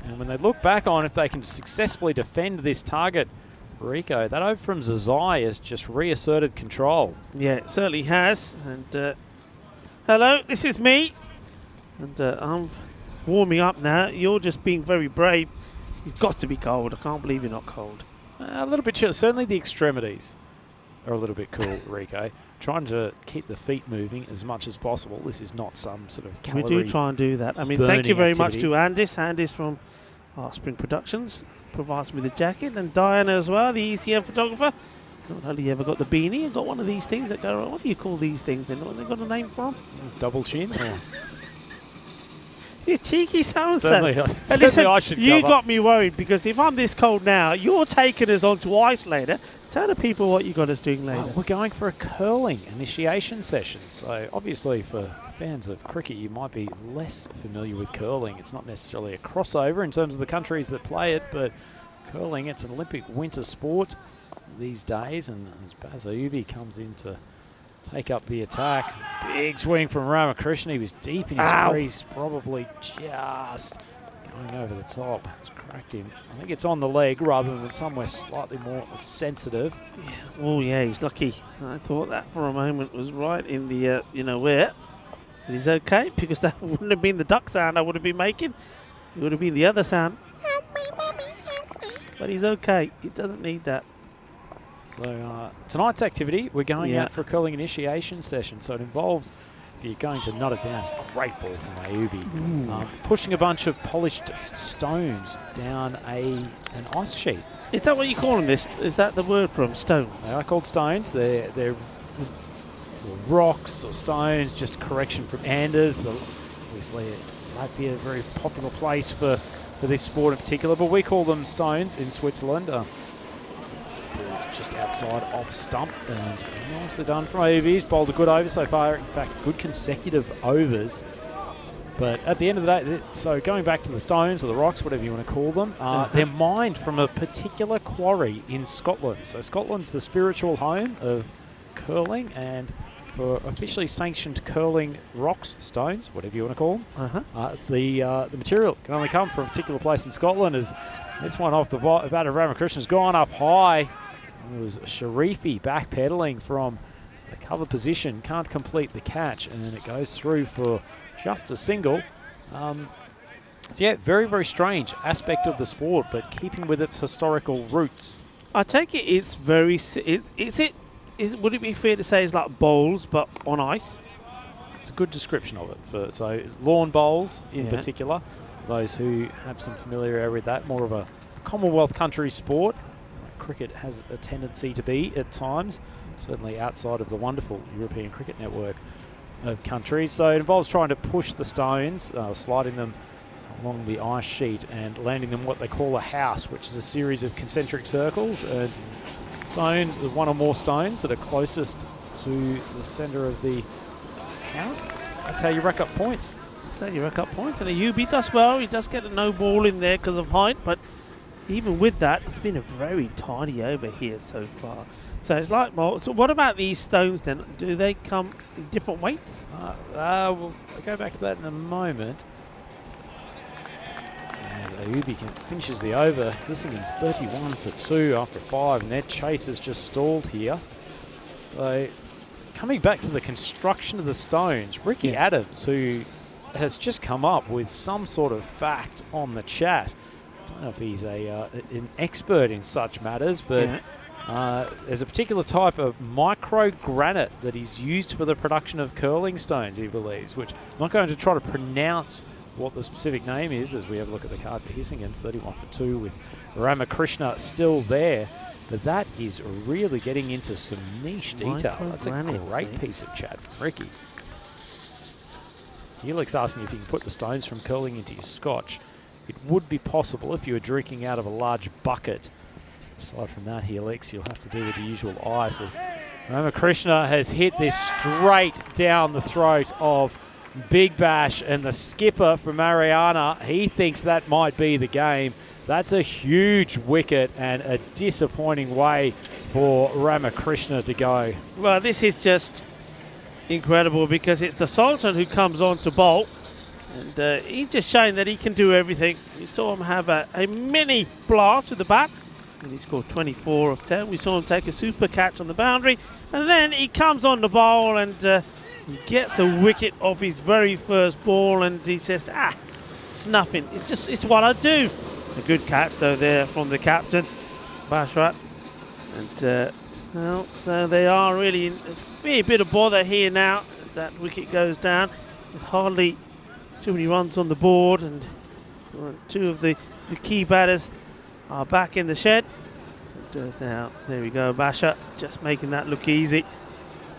And when they look back on if they can successfully defend this target Rico, that over from Zazai has just reasserted control. Yeah, it certainly has. And hello, this is me. And I'm warming up now. You're just being very brave. You've got to be cold. I can't believe you're not cold. A little bit chill. Certainly the extremities are a little bit cool, Rico. Trying to keep the feet moving as much as possible. This is not some sort of calorie. We do try and do that. I mean, thank you very much to Andis. Andis from our Spring Productions provides me the jacket, and Diana as well, the ECM photographer. Not only ever got the beanie, I've got one of these things that go. What do you call these things? Then what they got a name from? Double chin. You cheeky so-and-so. Certainly I should you cover. got me worried, because if I'm this cold now, you're taking us onto ice later. Tell the people what you got us doing later. We're going for a curling initiation session. So obviously for fans of cricket, you might be less familiar with curling. It's not necessarily a crossover in terms of the countries that play it, but curling, it's an Olympic winter sport these days. And as Baz Ayubi comes in to take up the attack, big swing from Ramakrishna. He was deep in his crease, probably just going over the top. It's cracked him. I think it's on the leg rather than somewhere slightly more sensitive. Yeah. Oh yeah, he's lucky. I thought that for a moment was right in the you know where. But he's okay, because that wouldn't have been the duck sound I would have been making. It would have been the other sound. Help me, mommy, help me. But he's okay. He doesn't need that. So tonight's activity, we're going out for a curling initiation session. So it involves, if you're going to nut it down, great ball from Ayubi, pushing a bunch of polished stones down an ice sheet. Is that what you call them? Is that the word from stones? They are called stones. They're rocks or stones, just a correction from Anders. Obviously, Latvia, a very popular place for this sport in particular, but we call them stones in Switzerland. This ball's just outside off stump, and nicely done from Ayubi. He's bowled a good over so far. In fact, good consecutive overs. But at the end of the day, so going back to the stones or the rocks, whatever you want to call them, they're mined from a particular quarry in Scotland. So Scotland's the spiritual home of curling, and for officially sanctioned curling rocks, stones, whatever you want to call them, the material can only come from a particular place in Scotland. As this one off the bat of Ramakrishna's gone up high. It was Sharifi backpedaling from the cover position, can't complete the catch, and then it goes through for just a single. So yeah, very, very strange aspect of the sport, but keeping with its historical roots. I take it it's very. Would it be fair to say it's like bowls but on ice? It's a good description of it. So lawn bowls in particular, those who have some familiarity with that, more of a Commonwealth country sport. Cricket has a tendency to be at times, certainly outside of the wonderful European cricket network of countries. So it involves trying to push the stones, sliding them along the ice sheet and landing them what they call a house, which is a series of concentric circles. And stones, one or more stones that are closest to the centre of the house. That's how you rack up points. That's how you rack up points. And Ayubi does well. He does get a no ball in there because of height, but even with that, it's been a very tidy over here so far. So it's like, well, so what about these stones then? Do they come in different weights? We'll go back to that in a moment. And Ayubi finishes the over. Lissingham's 31 for 2 after 5, and their chase has just stalled here. So coming back to the construction of the stones, Ricky Adams, who has just come up with some sort of fact on the chat. I don't know if he's an expert in such matters, but there's a particular type of microgranite that is used for the production of curling stones, he believes, which I'm not going to try to pronounce what the specific name is as we have a look at the card for Hissinghams, 31 for 2 with Ramakrishna still there. But that is really getting into some niche detail. That's a great piece of chat from Ricky. Helix asking if you can put the stones from curling into your scotch. It would be possible if you were drinking out of a large bucket. Aside from that, Helix, you'll have to do with the usual ice. As Ramakrishna has hit this straight down the throat of Big Bash, and the skipper for Mariana, he thinks that might be the game. That's a huge wicket and a disappointing way for Ramakrishna to go. Well, this is just incredible because it's the Sultan who comes on to bowl. And he's just showing that he can do everything. You saw him have a mini blast with the bat. And he scored 24 of 10. We saw him take a super catch on the boundary. And then he comes on the ball and he gets a wicket off his very first ball. And he says, it's nothing. It's what I do. A good catch, though, there from the captain, Bashrat. And, well, so they are really in a fair bit of bother here now as that wicket goes down. There's hardly too many runs on the board. And two of the key batters are back in the shed. And, now, there we go, Basha, just making that look easy.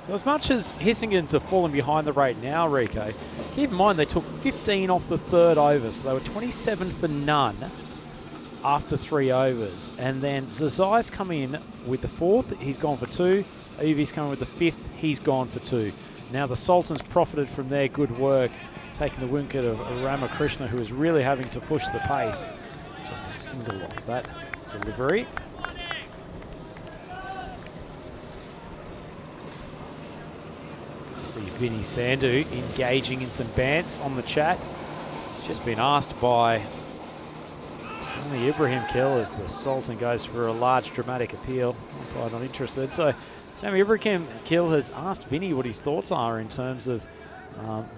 So as much as Hissingens are falling behind the rate now, Rico, keep in mind they took 15 off the third over, so they were 27 for none after 3 overs. And then Zazai's come in with the fourth, he's gone for 2. Ayubi's coming with the fifth, he's gone for 2. Now the Sultans profited from their good work, taking the wicket of Ramakrishna, who is really having to push the pace. Just a single off that delivery. See Vinny Sandhu engaging in some bants on the chat. He's just been asked by Sami Ibrahim Kill as the Sultan goes for a large dramatic appeal. I'm not interested. So Sami Ibrahim Kill has asked Vinny what his thoughts are in terms of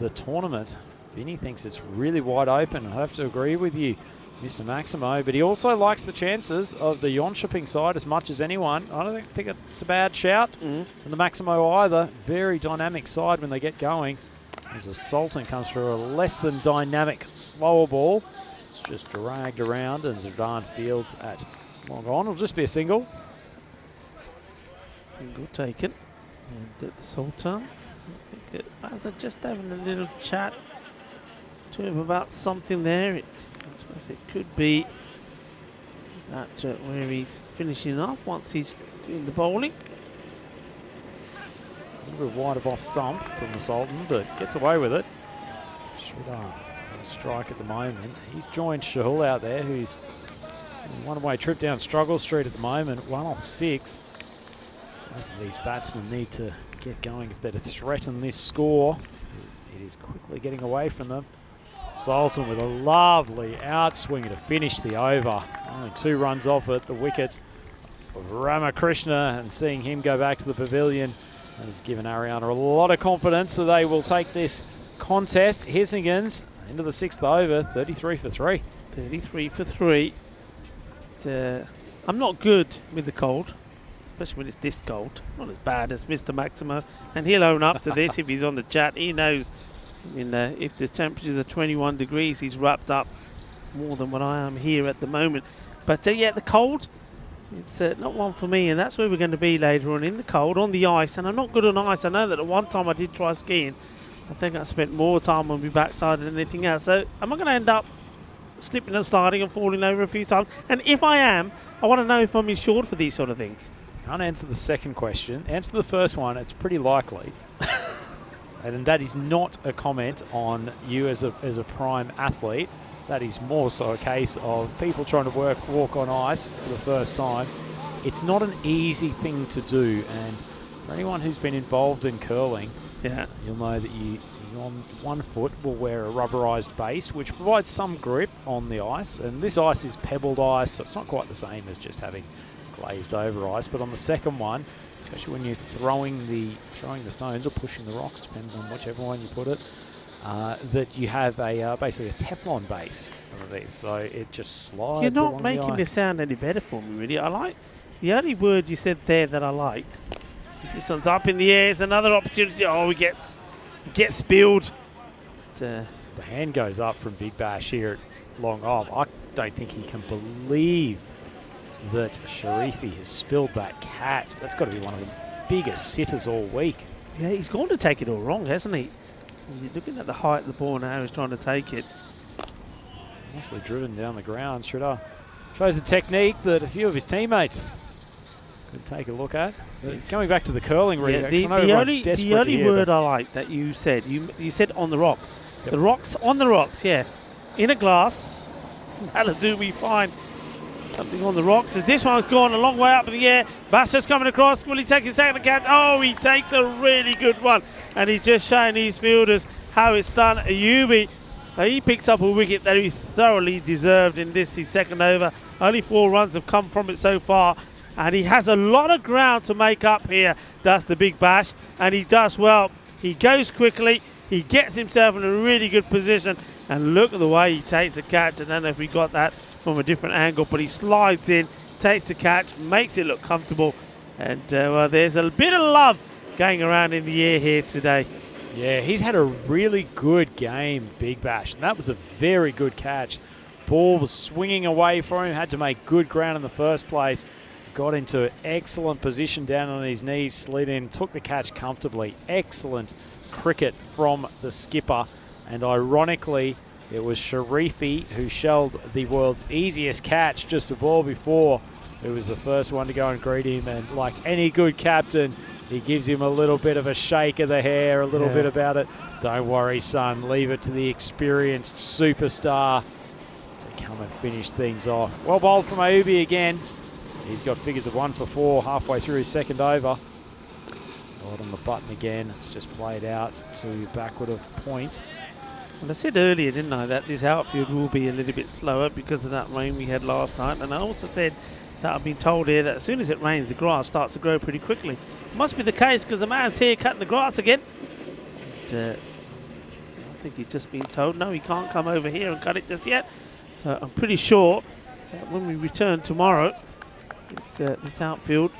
the tournament. Vinny thinks it's really wide open. I have to agree with you, Mr. Maximo, but he also likes the chances of the Jönköping side as much as anyone. I don't think it's a bad shout from the Maximo either. Very dynamic side when they get going. As the Sultan comes for a less than dynamic, slower ball. It's just dragged around, and Zidane fields at long on. It'll just be a single. Single taken. And the Sultan, I think Bazza just having a little chat to him about something there. I suppose it could be that where he's finishing off once he's doing the bowling. A little bit wide of off stump from the Sultan, but gets away with it. Shridhar on a strike at the moment. He's joined Shahul out there, who's on a one-way trip down Struggle Street at the moment, 1 off 6. These batsmen need to get going if they're to threaten this score. It is quickly getting away from them. Sultan with a lovely outswinger to finish the over. Only 2 runs off it. The wicket of Ramakrishna, and seeing him go back to the pavilion has given Ariana a lot of confidence, so they will take this contest. Hissingens into the 6th over, 33 for 3. 33 for 3. I'm not good with the cold, especially when it's this cold. Not as bad as Mr. Maximo, and he'll own up to this if he's on the chat. He knows. I mean, if the temperatures are 21 degrees, he's wrapped up more than what I am here at the moment. But yeah, the cold, it's not one for me, and that's where we're going to be later on, in the cold, on the ice. And I'm not good on ice. I know that at one time I did try skiing. I think I spent more time on my backside than anything else. So am I going to end up slipping and sliding and falling over a few times? And if I am, I want to know if I'm insured for these sort of things. Can't answer the second question. Answer the first one. It's pretty likely. And that is not a comment on you as a prime athlete. That is more so a case of people trying to walk on ice for the first time. It's not an easy thing to do, and for anyone who's been involved in curling, you'll know that you on one foot will wear a rubberized base, which provides some grip on the ice. And this ice is pebbled ice, so it's not quite the same as just having glazed over ice. But on the second one, especially when you're throwing the stones or pushing the rocks, depends on whichever one you put it, that you have a basically a Teflon base underneath, so it just slides. You're not making this sound any better for me, really. I like the only word you said there that I liked. This one's up in the air. It's another opportunity. Oh, he gets spilled. The hand goes up from Big Bash here at long off. I don't think he can believe that Sharifi has spilled that catch. That's got to be one of the biggest sitters all week. Yeah, he's gone to take it all wrong, hasn't he? You're looking at the height of the ball now. He's trying to take it. Nicely driven down the ground. Shridhar shows a technique that a few of his teammates could take a look at. Coming back to the curling, the only word I like that you said, you said on the rocks. Yep. The rocks, on the rocks, yeah. In a glass, that'll do me fine. Something on the rocks as this one's gone a long way up in the air. Basha's coming across. Will he take his second catch? Oh, he takes a really good one. And he's just showing these fielders how it's done. Ayubi He picks up a wicket that he thoroughly deserved in this, his second over. Only 4 runs have come from it so far. And he has a lot of ground to make up here, does the Big Bash. And he does well. He goes quickly. He gets himself in a really good position. And look at the way he takes a catch. I don't know if we got that from a different angle, but he slides in, takes the catch, makes it look comfortable. And well, there's a bit of love going around in the air here today. Yeah, he's had a really good game, Big Bash. And that was a very good catch. Ball was swinging away for him, had to make good ground in the first place. Got into excellent position down on his knees, slid in, took the catch comfortably. Excellent cricket from the skipper. And ironically, it was Sharifi who shelled the world's easiest catch just a ball before. Who was the first one to go and greet him. And like any good captain, he gives him a little bit of a shake of the hair, a little bit about it. Don't worry, son. Leave it to the experienced superstar to come and finish things off. Well bowled from Ayubi again. He's got figures of 1 for 4 halfway through his second over. Got on the button again. It's just played out to backward of point. Well, I said earlier, didn't I, that this outfield will be a little bit slower because of that rain we had last night. And I also said that I've been told here that as soon as it rains, the grass starts to grow pretty quickly. Must be the case because the man's here cutting the grass again. And, I think he's just been told, no, he can't come over here and cut it just yet. So I'm pretty sure that when we return tomorrow, this outfield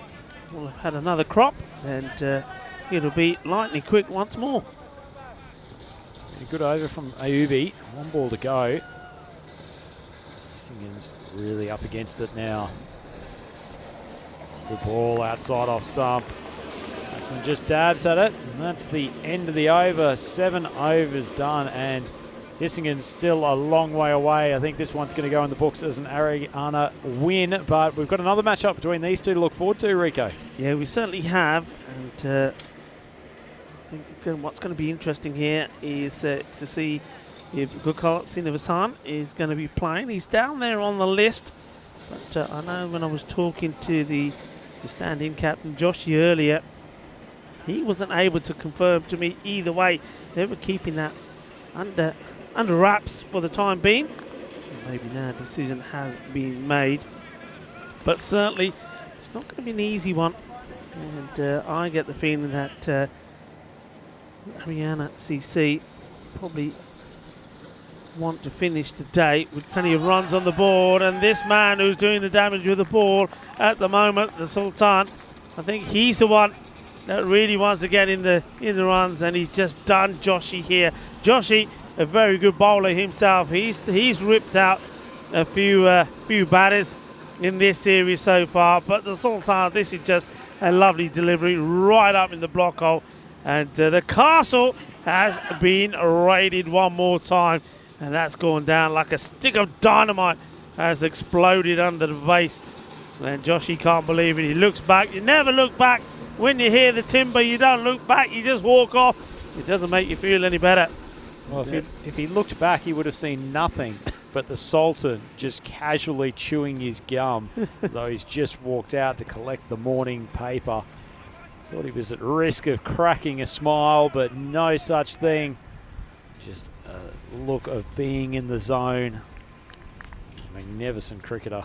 will have had another crop and it'll be lightning quick once more. A good over from Ayubi. 1 ball to go. Singhans really up against it now. Good ball outside off stump. Batsman just dabs at it, and that's the end of the over. 7 overs done, and Hissingen's still a long way away. I think this one's going to go in the books as an Ariana win, but we've got another matchup between these two to look forward to, Rico. Yeah, we certainly have, and I think what's going to be interesting here is to see if Gokul Srinivasan is going to be playing. He's down there on the list, but I know when I was talking to the stand-in captain Joshi earlier, he wasn't able to confirm to me either way. They were keeping that under wraps for the time being. Maybe now a decision has been made, but certainly it's not going to be an easy one. And I get the feeling that Haryana CC probably want to finish the day with plenty of runs on the board, and this man who's doing the damage with the ball at the moment, the Sultan, I think he's the one that really wants to get in the runs, and he's just done Joshi here. Joshi, a very good bowler himself. He's ripped out a few batters in this series so far, but the Sultan, this is just a lovely delivery right up in the block hole, and the castle has been raided one more time, and that's gone down like a stick of dynamite, has exploded under the base. And Joshi can't believe it. He looks back. You never look back. When you hear the timber, you don't look back. You just walk off. It doesn't make you feel any better. Well, if he looked back, he would have seen nothing but the Sultan just casually chewing his gum, though he's just walked out to collect the morning paper. Thought he was at risk of cracking a smile, but no such thing. Just a look of being in the zone. Magnificent cricketer.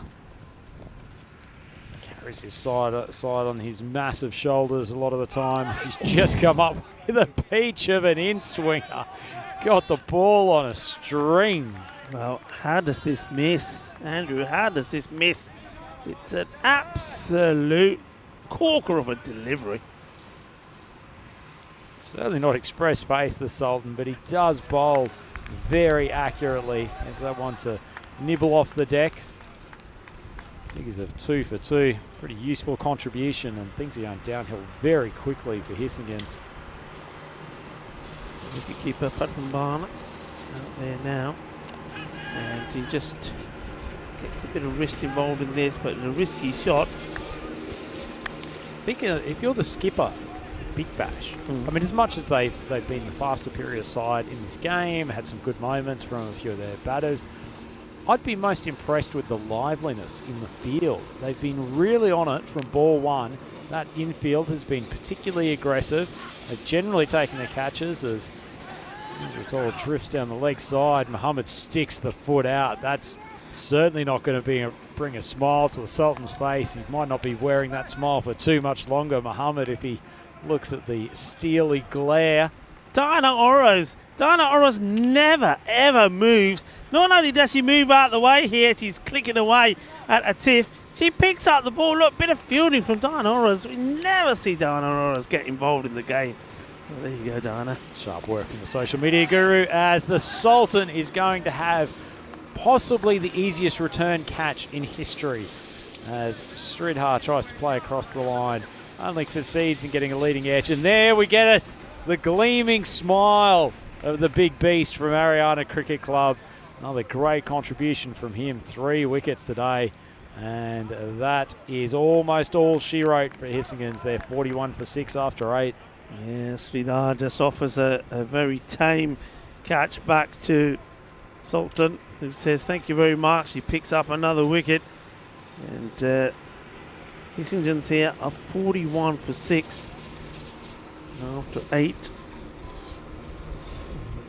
Carries his side on his massive shoulders a lot of the time. He's just come up with a peach of an in-swinger. He's got the ball on a string. Well, how does this miss? Andrew, how does this miss? It's an absolute corker of a delivery. Certainly not express pace, the Sultan, but he does bowl very accurately. There's that one to nibble off the deck. Figures of 2 for 2. Pretty useful contribution, and things are going downhill very quickly for Hissingens. Wicketkeeper Padmanabhan out there now, and he just gets a bit of risk involved in this, but it's a risky shot. I think if you're the skipper, Big Bash, I mean, as much as they've been the far superior side in this game, had some good moments from a few of their batters, I'd be most impressed with the liveliness in the field. They've been really on it from ball one. That infield has been particularly aggressive. They've generally taken their catches as It all drifts down the leg side. Muhammad sticks the foot out. That's certainly not going to bring a smile to the Sultan's face. He might not be wearing that smile for too much longer, Muhammad, if he looks at the steely glare. Diana Oroz never, ever moves. Not only does she move out of the way here, she's clicking away at a tiff. She picks up the ball. Look, bit of fielding from Diana Oroz. We never see Diana Oroz get involved in the game. Well, there you go, Diana. Sharp work from the social media guru, as the Sultan is going to have possibly the easiest return catch in history, as Sridhar tries to play across the line. Only succeeds in getting a leading edge. And there we get it. The gleaming smile of the big beast from Ariana Cricket Club. Another great contribution from him. 3 wickets today. And that is almost all she wrote for Hissingens. They're 41 for 6 after 8. Yeah, Sridhar just offers a very tame catch back to Sultan, who says thank you very much. He picks up another wicket. And Hissingens here are 41 for 6 after 8.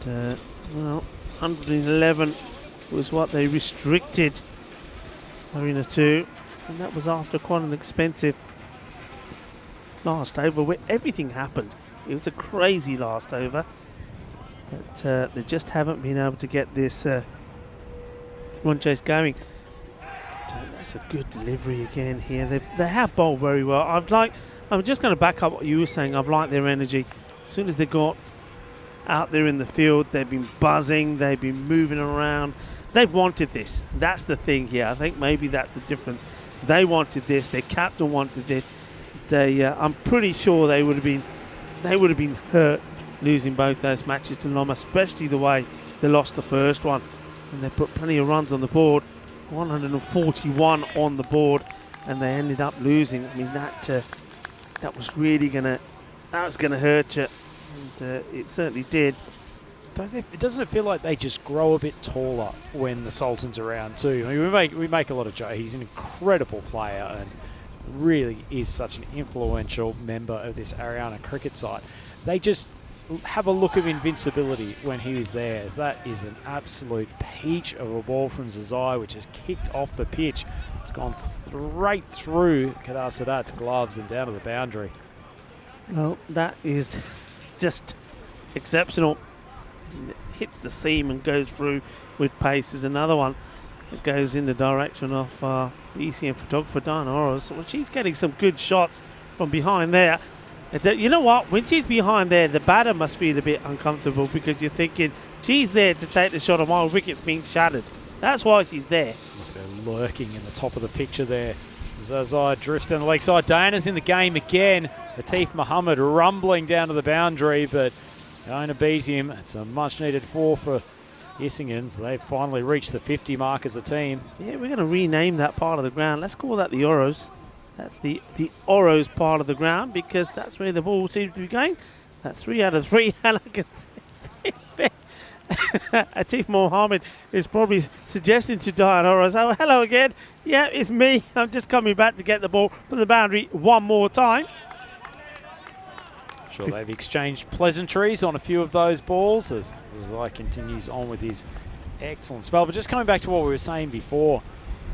And, well, 111 was what they restricted Arena 2, and that was after quite an expensive last over where everything happened. It was a crazy last over, but they just haven't been able to get this run chase going. That's a good delivery again here. They have bowled very well. I'm just going to back up what you were saying. I've liked their energy. As soon as they got out there in the field, they've been buzzing, they've been moving around. They've wanted this. That's the thing here. I think maybe that's the difference. They wanted this. Their captain wanted this. I'm pretty sure they would have been hurt losing both those matches to Loma, especially the way they lost the first one. And they put plenty of runs on the board, 141 on the board, and they ended up losing. I mean, that was really gonna hurt you, and it certainly did. Doesn't it feel like they just grow a bit taller when the Sultan's around too? I mean, we make a lot of jokes. He's an incredible player and really is such an influential member of this Ariana cricket side. They just have a look of invincibility when he was there, as that is an absolute peach of a ball from Zazai, which has kicked off the pitch. It's gone straight through Kedar Sadat's gloves and down to the boundary. Well, that is just exceptional. It hits the seam and goes through with pace. There's another one that goes in the direction of the ECM photographer Diana Oroz. Well, she's getting some good shots from behind there. You know what? When she's behind there, the batter must feel a bit uncomfortable, because you're thinking she's there to take the shot of my wicket's being shattered. That's why she's there. They're lurking in the top of the picture there. Zazai drifts down the leg side. Diana's in the game again. Latif Muhammad rumbling down to the boundary, but it's going to beat him. It's a much needed 4 for Hissingens. They've finally reached the 50 mark as a team. Yeah, we're going to rename that part of the ground. Let's call that the Oros. That's the Oros part of the ground, because that's where the ball seems to be going. That's 3 out of 3, and I can see Atif Mohammed is probably suggesting to Diana Oroz, oh, hello again. Yeah, it's me. I'm just coming back to get the ball from the boundary one more time. Sure, they've exchanged pleasantries on a few of those balls as Zai continues on with his excellent spell. But just coming back to what we were saying before,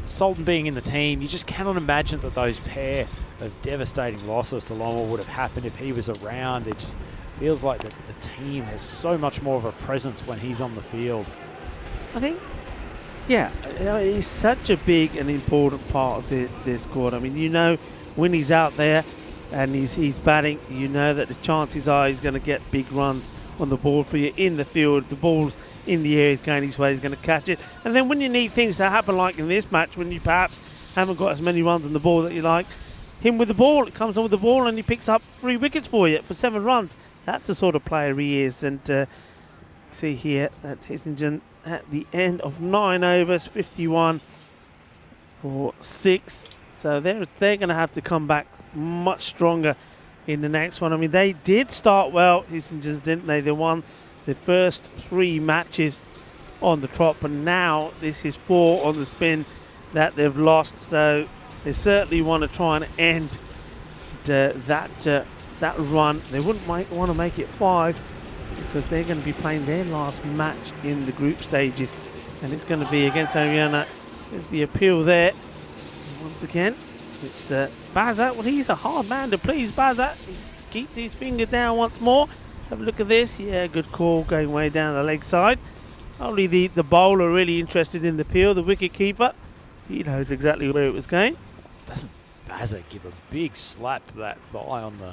Sultan being in the team, you just cannot imagine that those pair of devastating losses to Loma would have happened if he was around. It just feels like the team has so much more of a presence when he's on the field. I think, yeah, he's such a big and important part of their squad. I mean, you know, when he's out there and he's batting, you know that the chances are he's going to get big runs on the board for you in the field. The ball's in the air, he's going his way, he's going to catch it. And then when you need things to happen, like in this match, when you perhaps haven't got as many runs on the ball that you like, him with the ball, it comes on with the ball and he picks up 3 wickets for you for 7 runs. That's the sort of player he is. And see here that Hissingens at the end of 9 overs, 51 for 6. So they're going to have to come back much stronger in the next one. I mean, they did start well, Hissingens, didn't they? They won the first 3 matches on the trot, but now this is 4 on the spin that they've lost. So they certainly want to try and end that run. They wouldn't want to make it 5, because they're going to be playing their last match in the group stages, and it's going to be against Ariana. There's the appeal there. Once again, it's Baza. Well, he's a hard man to please, Baza. He keeps his finger down once more. Have a look at this. Yeah, good call going way down the leg side. Only the bowler really interested in the appeal, the wicket keeper. He knows exactly where it was going. Doesn't Baza give a big slap to that by on the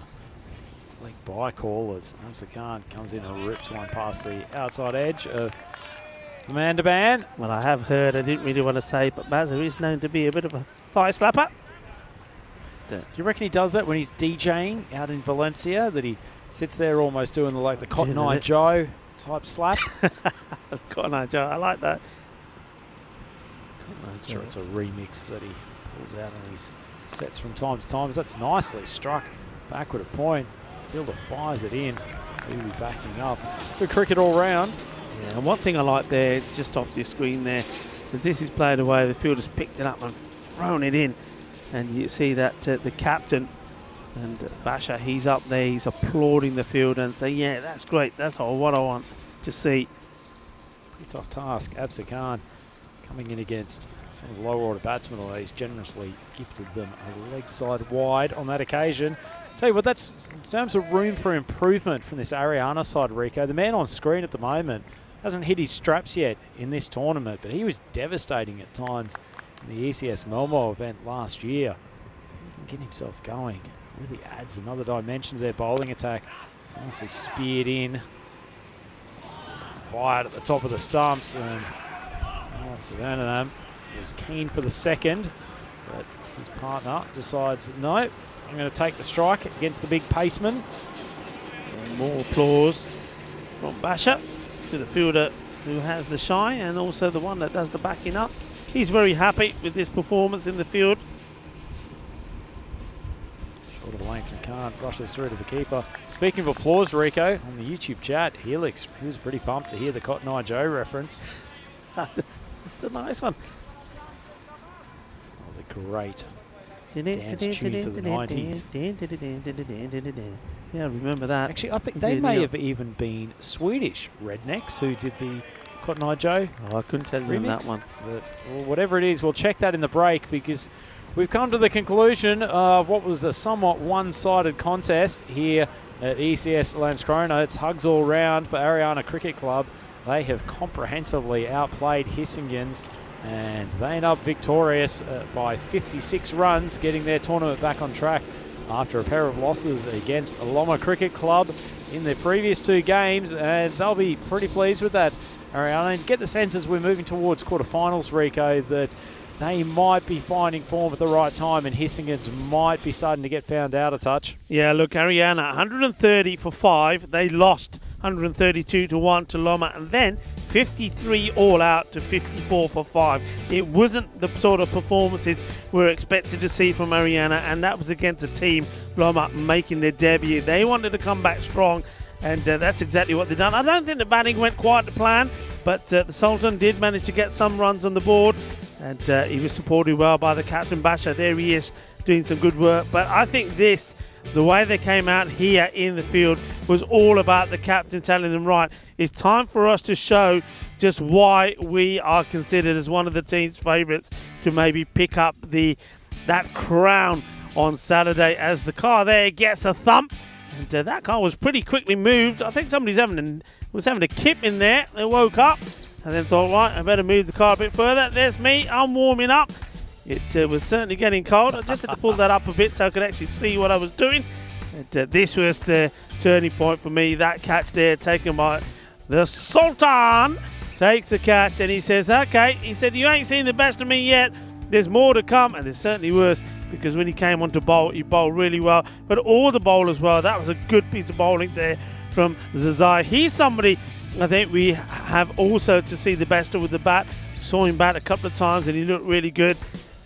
leg by call as Hamza Khan comes in and rips one past the outside edge of Amanda Ban. Well, I have heard, I didn't really want to say, but Baza is known to be a bit of a thigh slapper. Do you reckon he does that when he's DJing out in Valencia, that he sits there almost doing the Cotton Eye Joe type slap? Cotton Eye Joe, I like that. I'm sure it's a remix that he pulls out on his sets from time to time. That's nicely struck backward a point. Fielder fires it in. He'll be backing up. Good cricket all round. Yeah, and one thing I like there, just off your screen there, is this is played away. The fielder's picked it up and thrown it in. And you see that the captain and Basha, he's up there, he's applauding the fielder and saying, yeah, that's great. That's what I want to see. Pretty tough task. Absa Khan coming in against some of the lower order batsmen, although he's generously gifted them a leg side wide on that occasion. Tell you what, that's in terms of room for improvement from this Ariana side, Rico. The man on screen at the moment hasn't hit his straps yet in this tournament, but he was devastating at times in the ECS Melmo event last year. He can get himself going. Really adds another dimension to their bowling attack. Nicely speared in. Fired at the top of the stumps, and Savannah was keen for the second, but his partner decides, no, I'm going to take the strike against the big paceman. And more applause from Basha to the fielder who has the shy and also the one that does the backing up. He's very happy with his performance in the field. Short of a length and Khan rushes through to the keeper. Speaking of applause, Rico, on the YouTube chat, Helix, he was pretty pumped to hear the Cotton Eye Joe reference. It's a nice one. Oh, the great dance tunes of the 90s. Yeah, remember that. Actually, I think they may have even been Swedish rednecks who did the Cotton Eye Joe. Oh, I couldn't tell you on that one. But well, whatever it is, we'll check that in the break, because we've come to the conclusion of what was a somewhat one-sided contest here at ECS Landskrona. It's hugs all round for Ariana Cricket Club. They have comprehensively outplayed Hissingens, and they end up victorious by 56 runs, getting their tournament back on track after a pair of losses against Loma Cricket Club in their previous two games, and they'll be pretty pleased with that, Ariana. And get the sense as we're moving towards quarterfinals, Rico, that they might be finding form at the right time, and Hissingens might be starting to get found out a touch. Yeah, look, Ariana, 130 for 5. They lost 132 to 1 to Loma, and then 53 all out to 54 for 5. It wasn't the sort of performances we're expected to see from Ariana, and that was against a team, Loma, making their debut. They wanted to come back strong, and that's exactly what they've done. I don't think the batting went quite to plan, but the Sultan did manage to get some runs on the board, and he was supported well by the captain, Basha. There he is, doing some good work. But I think the way they came out here in the field was all about the captain telling them, right, it's time for us to show just why we are considered as one of the team's favourites to maybe pick up that crown on Saturday, as the car there gets a thump. And that car was pretty quickly moved. I think somebody's was having a kip in there. They woke up and then thought, right, I better move the car a bit further. There's me, I'm warming up. It was certainly getting cold. I just had to pull that up a bit so I could actually see what I was doing. And this was the turning point for me. That catch there taken by the Sultan. Takes the catch and he says, okay, he said, you ain't seen the best of me yet. There's more to come, and there's certainly worse, because when he came on to bowl, he bowled really well. But all the bowlers well. That was a good piece of bowling there from Zazai. He's somebody I think we have also to see the best of with the bat. Saw him bat a couple of times and he looked really good.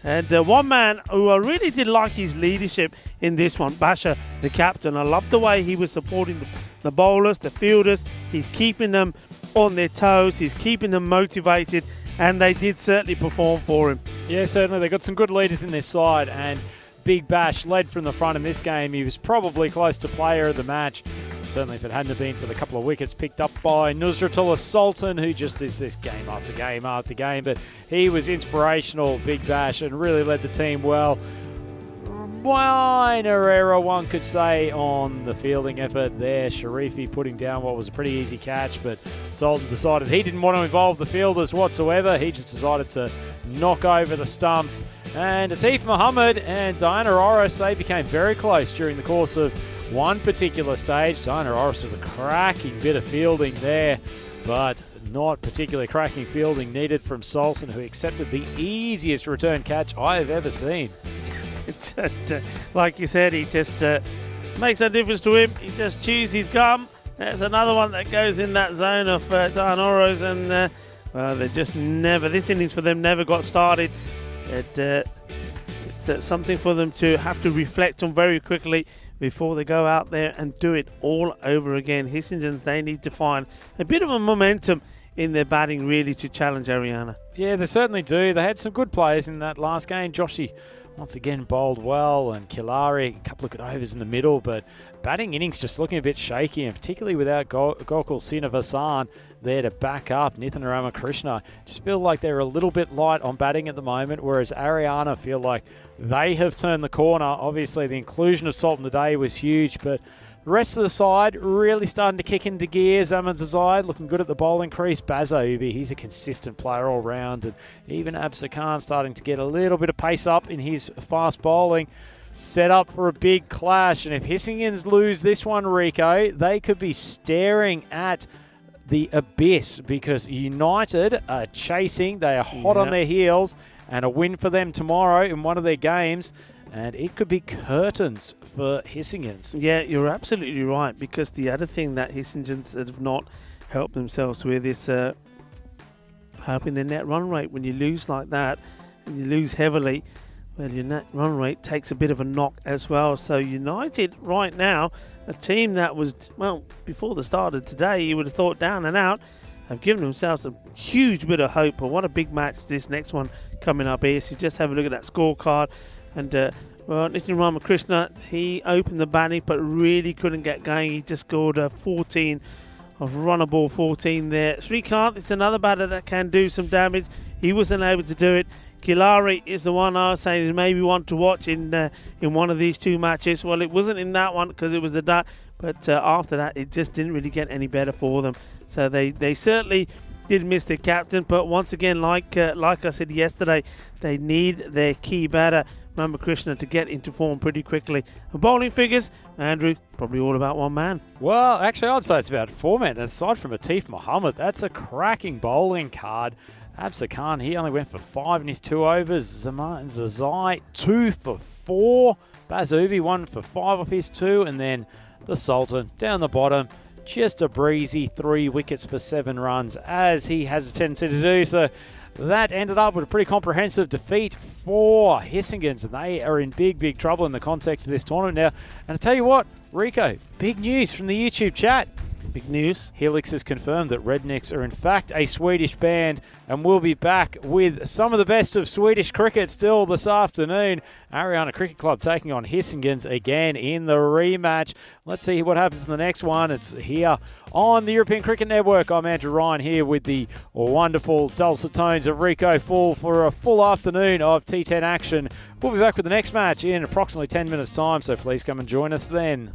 And one man who I really did like his leadership in this one, Basha, the captain. I love the way he was supporting the bowlers, the fielders. He's keeping them on their toes. He's keeping them motivated. And they did certainly perform for him. Yeah, certainly. They've got some good leaders in their side. And Big Bash led from the front in this game. He was probably close to player of the match. Certainly if it hadn't have been for the couple of wickets picked up by Nusratullah Sultan, who just is this game after game after game. But he was inspirational, Big Bash, and really led the team well. Minor error, one could say, on the fielding effort there. Sharifi putting down what was a pretty easy catch, but Sultan decided he didn't want to involve the fielders whatsoever. He just decided to knock over the stumps. And Atif Muhammad and Diana Oros, they became very close during the course of one particular stage. Diana Oros with a cracking bit of fielding there, but not particularly cracking fielding needed from Sultan, who accepted the easiest return catch I have ever seen. Like you said, he just makes no difference to him. He just chews his gum. There's another one that goes in that zone of Dianoros, and well, they just never, this innings for them never got started. It's something for them to have to reflect on very quickly before they go out there and do it all over again. Hissingers, they need to find a bit of a momentum in their batting really to challenge Ariana. Yeah, they certainly do. They had some good players in that last game. Joshi once again bowled well, and Kilari, a couple of good overs in the middle, but batting innings just looking a bit shaky, and particularly without Gokul Srinivasan there to back up Nithin Ramakrishna. Just feel like they're a little bit light on batting at the moment, whereas Ariana feel like they have turned the corner. Obviously, the inclusion of Sultan today was huge, but the rest of the side really starting to kick into gear. Zaman Zazai looking good at the bowling crease. Bazoubi, he's a consistent player all round. And even Absa Khan starting to get a little bit of pace up in his fast bowling. Set up for a big clash. And if Hissingers lose this one, Rico, they could be staring at the abyss, because United are chasing. They are hot on their heels. And a win for them tomorrow in one of their games, and it could be curtains for Hissingers. Yeah, you're absolutely right, because the other thing that Hissingers have not helped themselves with is helping their net run rate. When you lose like that, and you lose heavily, well, your net run rate takes a bit of a knock as well. So United right now, a team that was, well, before the start of today, you would have thought down and out, have given themselves a huge bit of hope. But what a big match this next one coming up is. You just have a look at that scorecard. And well, Nithin Ramakrishna, he opened the batting but really couldn't get going. He just scored a 14 of runnable 14 there. Srikanth, it's another batter that can do some damage. He wasn't able to do it. Kilari is the one I was saying is maybe one to watch in one of these two matches. Well, it wasn't in that one because it was a duck, but after that it just didn't really get any better for them. So they certainly did miss their captain, but once again, like I said yesterday, they need their key batter, Ramakrishna, to get into form pretty quickly. And bowling figures, Andrew, probably all about one man. Well, actually, I'd say it's about four men. Aside from Atif Muhammad, that's a cracking bowling card. Absa Khan, he only went for 5 in his 2 overs. Zaman Zazai, 2 for 4. Bazoubi, 1 for 5 off his 2. And then the Sultan down the bottom. Just a breezy 3 wickets for 7 runs, as he has a tendency to do. So that ended up with a pretty comprehensive defeat for Hissingers, and they are in big trouble in the context of this tournament now. And I tell you what, Rico, big news from the YouTube chat. Big news. Helix has confirmed that Rednecks are in fact a Swedish band, and we'll be back with some of the best of Swedish cricket still this afternoon. Ariana Cricket Club taking on Hissingers again in the rematch. Let's see what happens in the next one. It's here on the European Cricket Network. I'm Andrew Ryan here with the wonderful dulcet tones of Rico Full for a full afternoon of T10 action. We'll be back with the next match in approximately 10 minutes time, so please come and join us then.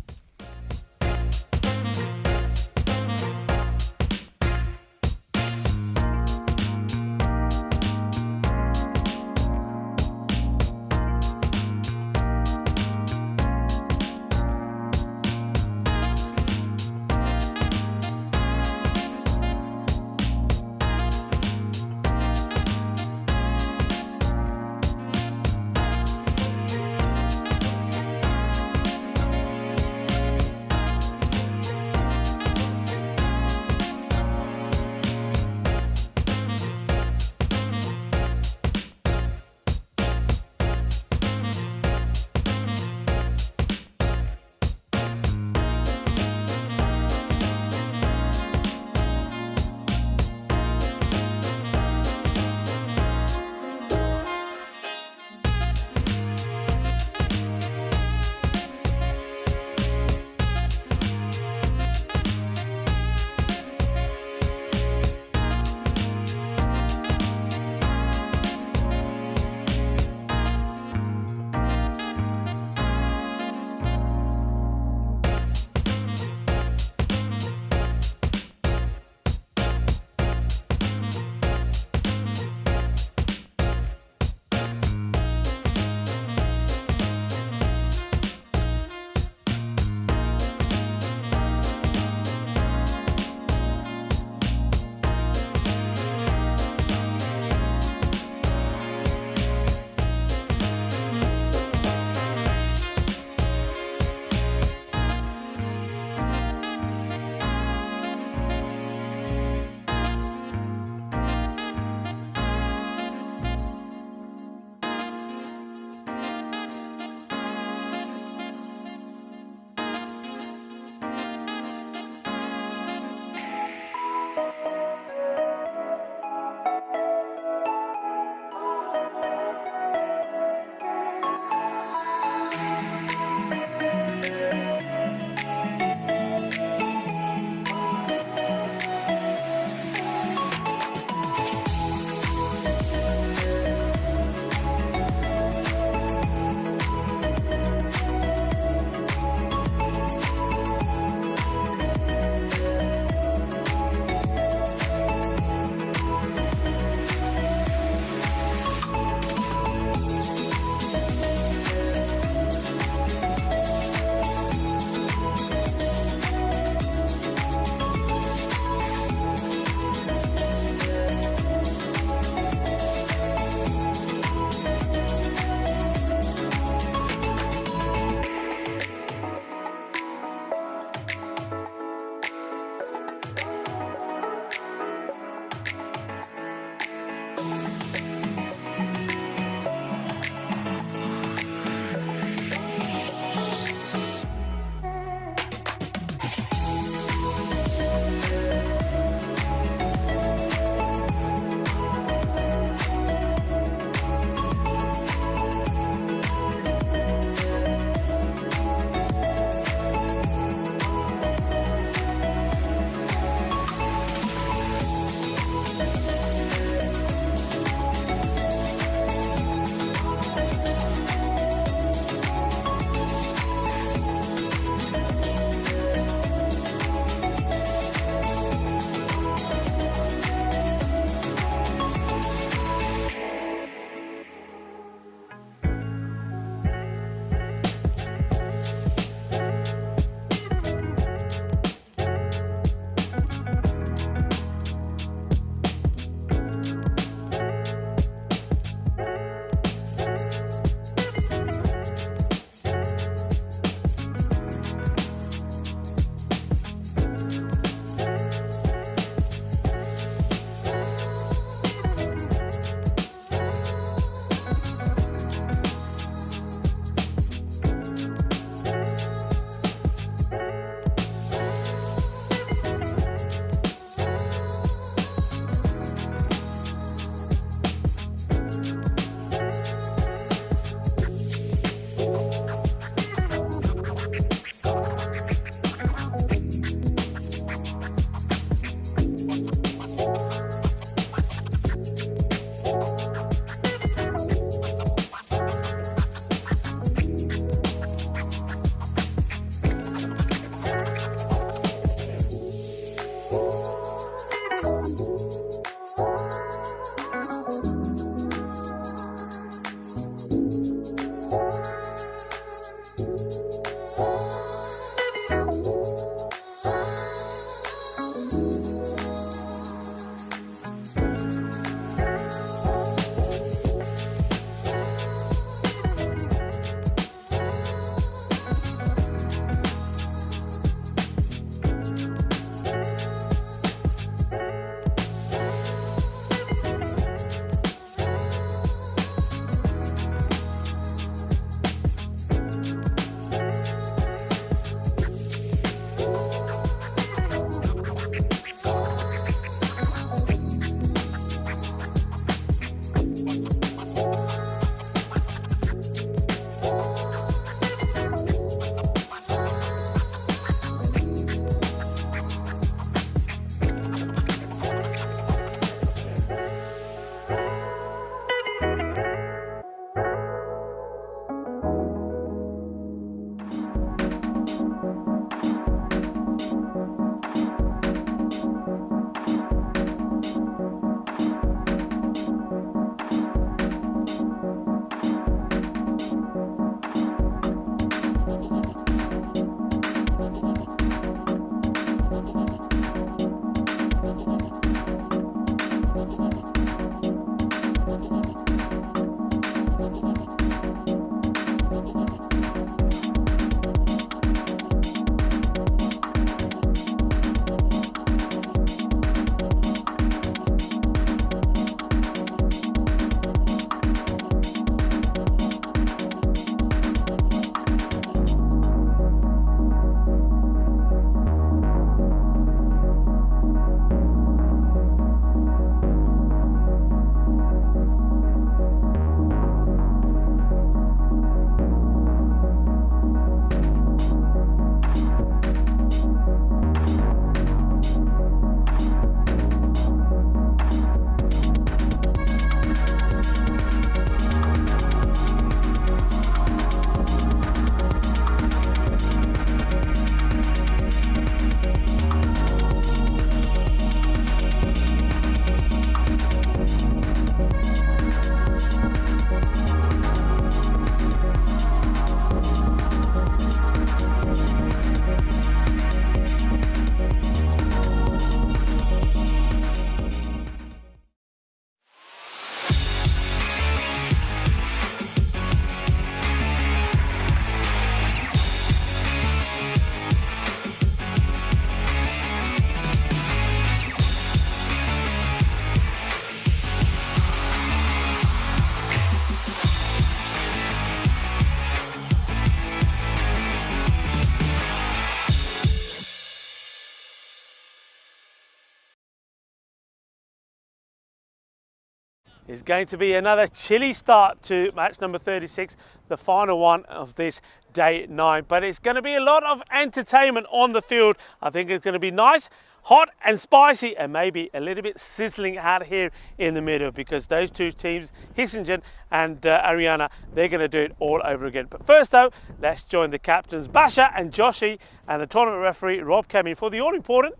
is going to be another chilly start to match number 36, the final one of this day 9. But it's going to be a lot of entertainment on the field. I think it's going to be nice, hot and spicy, and maybe a little bit sizzling out here in the middle, because those two teams, Hissingen and Ariana, they're going to do it all over again. But first though, let's join the captains Basha and Joshi and the tournament referee Rob Kemi for the all-important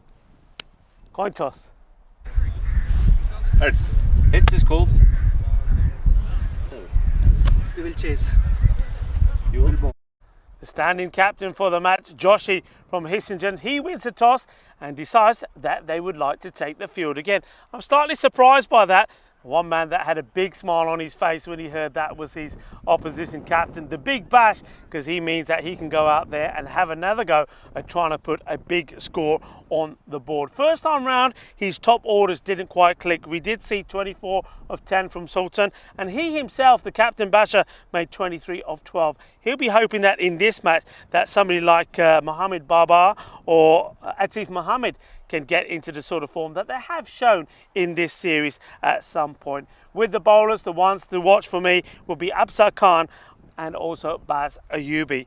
coin toss. Heads. Heads is called. We will chase. You will. The standing captain for the match, Joshi from Hissingen, he wins the toss and decides that they would like to take the field again. I'm slightly surprised by that. One man that had a big smile on his face when he heard that was his opposition captain, the Big Bash, because he means that he can go out there and have another go at trying to put a big score on the board. First time round, his top orders didn't quite click. We did see 24 of 10 from Sultan, and he himself, the captain Basha, made 23 of 12. He'll be hoping that in this match that somebody like Mohammed Baba or Atif Mohammed can get into the sort of form that they have shown in this series at some point. With the bowlers, the ones to watch for me will be Absar Khan and also Baz Ayubi.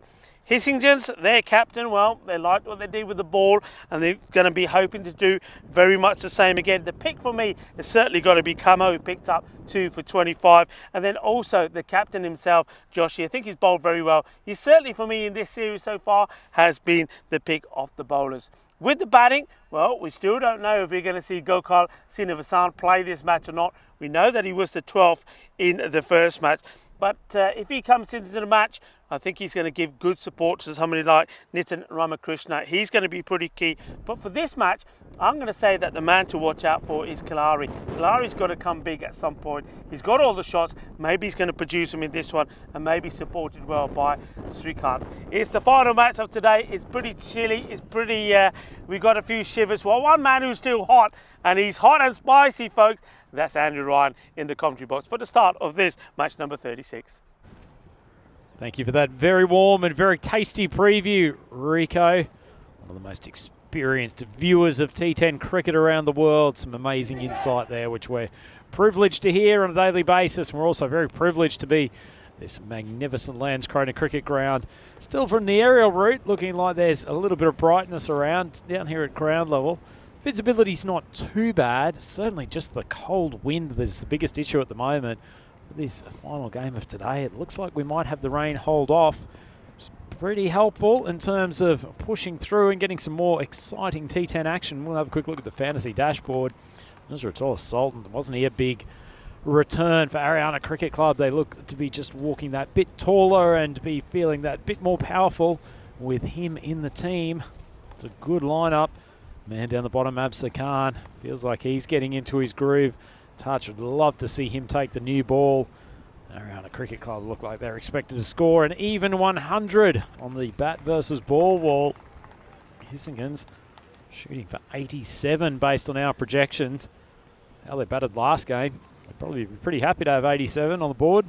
Hissingen's, their captain, well, they liked what they did with the ball and they're going to be hoping to do very much the same again. The pick for me has certainly got to be Camo, who picked up 2 for 25. And then also the captain himself, Joshi, I think he's bowled very well. He certainly, for me in this series so far, has been the pick of the bowlers. With the batting, well, we still don't know if we're going to see Gokul Srinivasan play this match or not. We know that he was the 12th in the first match. But if he comes into the match, I think he's going to give good support to somebody like Nitin Ramakrishna. He's going to be pretty key. But for this match, I'm going to say that the man to watch out for is Kalari. Kalari's got to come big at some point. He's got all the shots. Maybe he's going to produce them in this one and maybe supported well by Srikanth. It's the final match of today. It's pretty chilly. It's pretty, we got a few shivers. Well, one man who's still hot, and he's hot and spicy, folks. That's Andrew Ryan in the commentary box for the start of this match number 36. Thank you for that very warm and very tasty preview, Rico. One of the most experienced viewers of T10 cricket around the world. Some amazing insight there, which we're privileged to hear on a daily basis. We're also very privileged to be this magnificent Landskrona cricket ground. Still from the aerial route, looking like there's a little bit of brightness around down here at ground level. Visibility's not too bad. Certainly just the cold wind that's the biggest issue at the moment. For this final game of today, it looks like we might have the rain hold off. It's pretty helpful in terms of pushing through and getting some more exciting T10 action. We'll have a quick look at the fantasy dashboard. Nusratullah Sultan, wasn't he a big return for Ariana Cricket Club? They look to be just walking that bit taller and be feeling that bit more powerful with him in the team. It's a good lineup. Man down the bottom, Absar Khan, feels like he's getting into his groove. Touch, would love to see him take the new ball. Ariana Cricket Club look like they're expected to score an even 100 on the bat versus ball wall. Hissingen's shooting for 87 based on our projections. How they batted last game, they'd probably be pretty happy to have 87 on the board.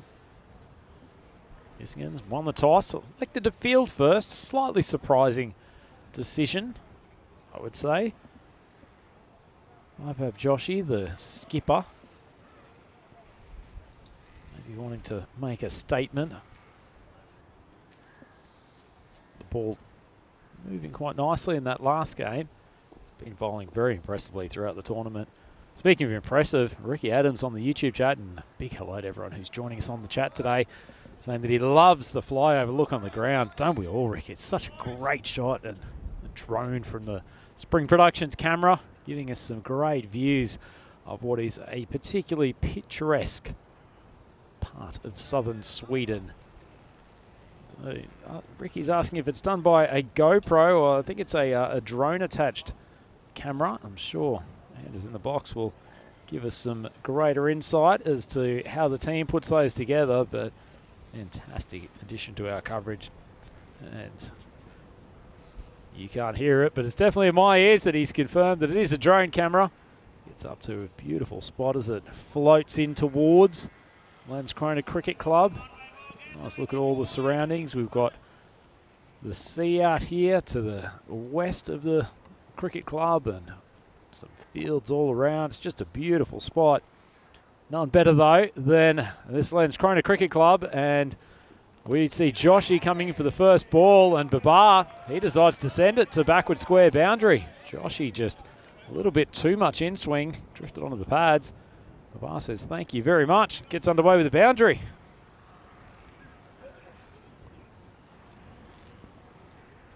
Hissingen's won the toss, elected to field first. Slightly surprising decision, I would say. Vibhab Joshi, the skipper, maybe wanting to make a statement. The ball moving quite nicely in that last game. Been bowling very impressively throughout the tournament. Speaking of impressive, Ricky Adams on the YouTube chat, and a big hello to everyone who's joining us on the chat today, saying that he loves the flyover look on the ground. Don't we all, Ricky? It's such a great shot, and the drone from the Spring Productions camera giving us some great views of what is a particularly picturesque part of southern Sweden. So, Ricky's asking if it's done by a GoPro, or I think it's a drone attached camera. I'm sure Anders in the box will give us some greater insight as to how the team puts those together, but fantastic addition to our coverage. And you can't hear it, but it's definitely in my ears that he's confirmed that it is a drone camera. Gets up to a beautiful spot as it floats in towards Landskrona Cricket Club. Nice look at all the surroundings. We've got the sea out here to the west of the cricket club and some fields all around. It's just a beautiful spot. None better, though, than this Landskrona Cricket Club. And we see Joshy coming in for the first ball, and Babar, he decides to send it to backward square boundary. Joshy just a little bit too much in swing, drifted onto the pads. Babar says thank you very much, gets underway with the boundary.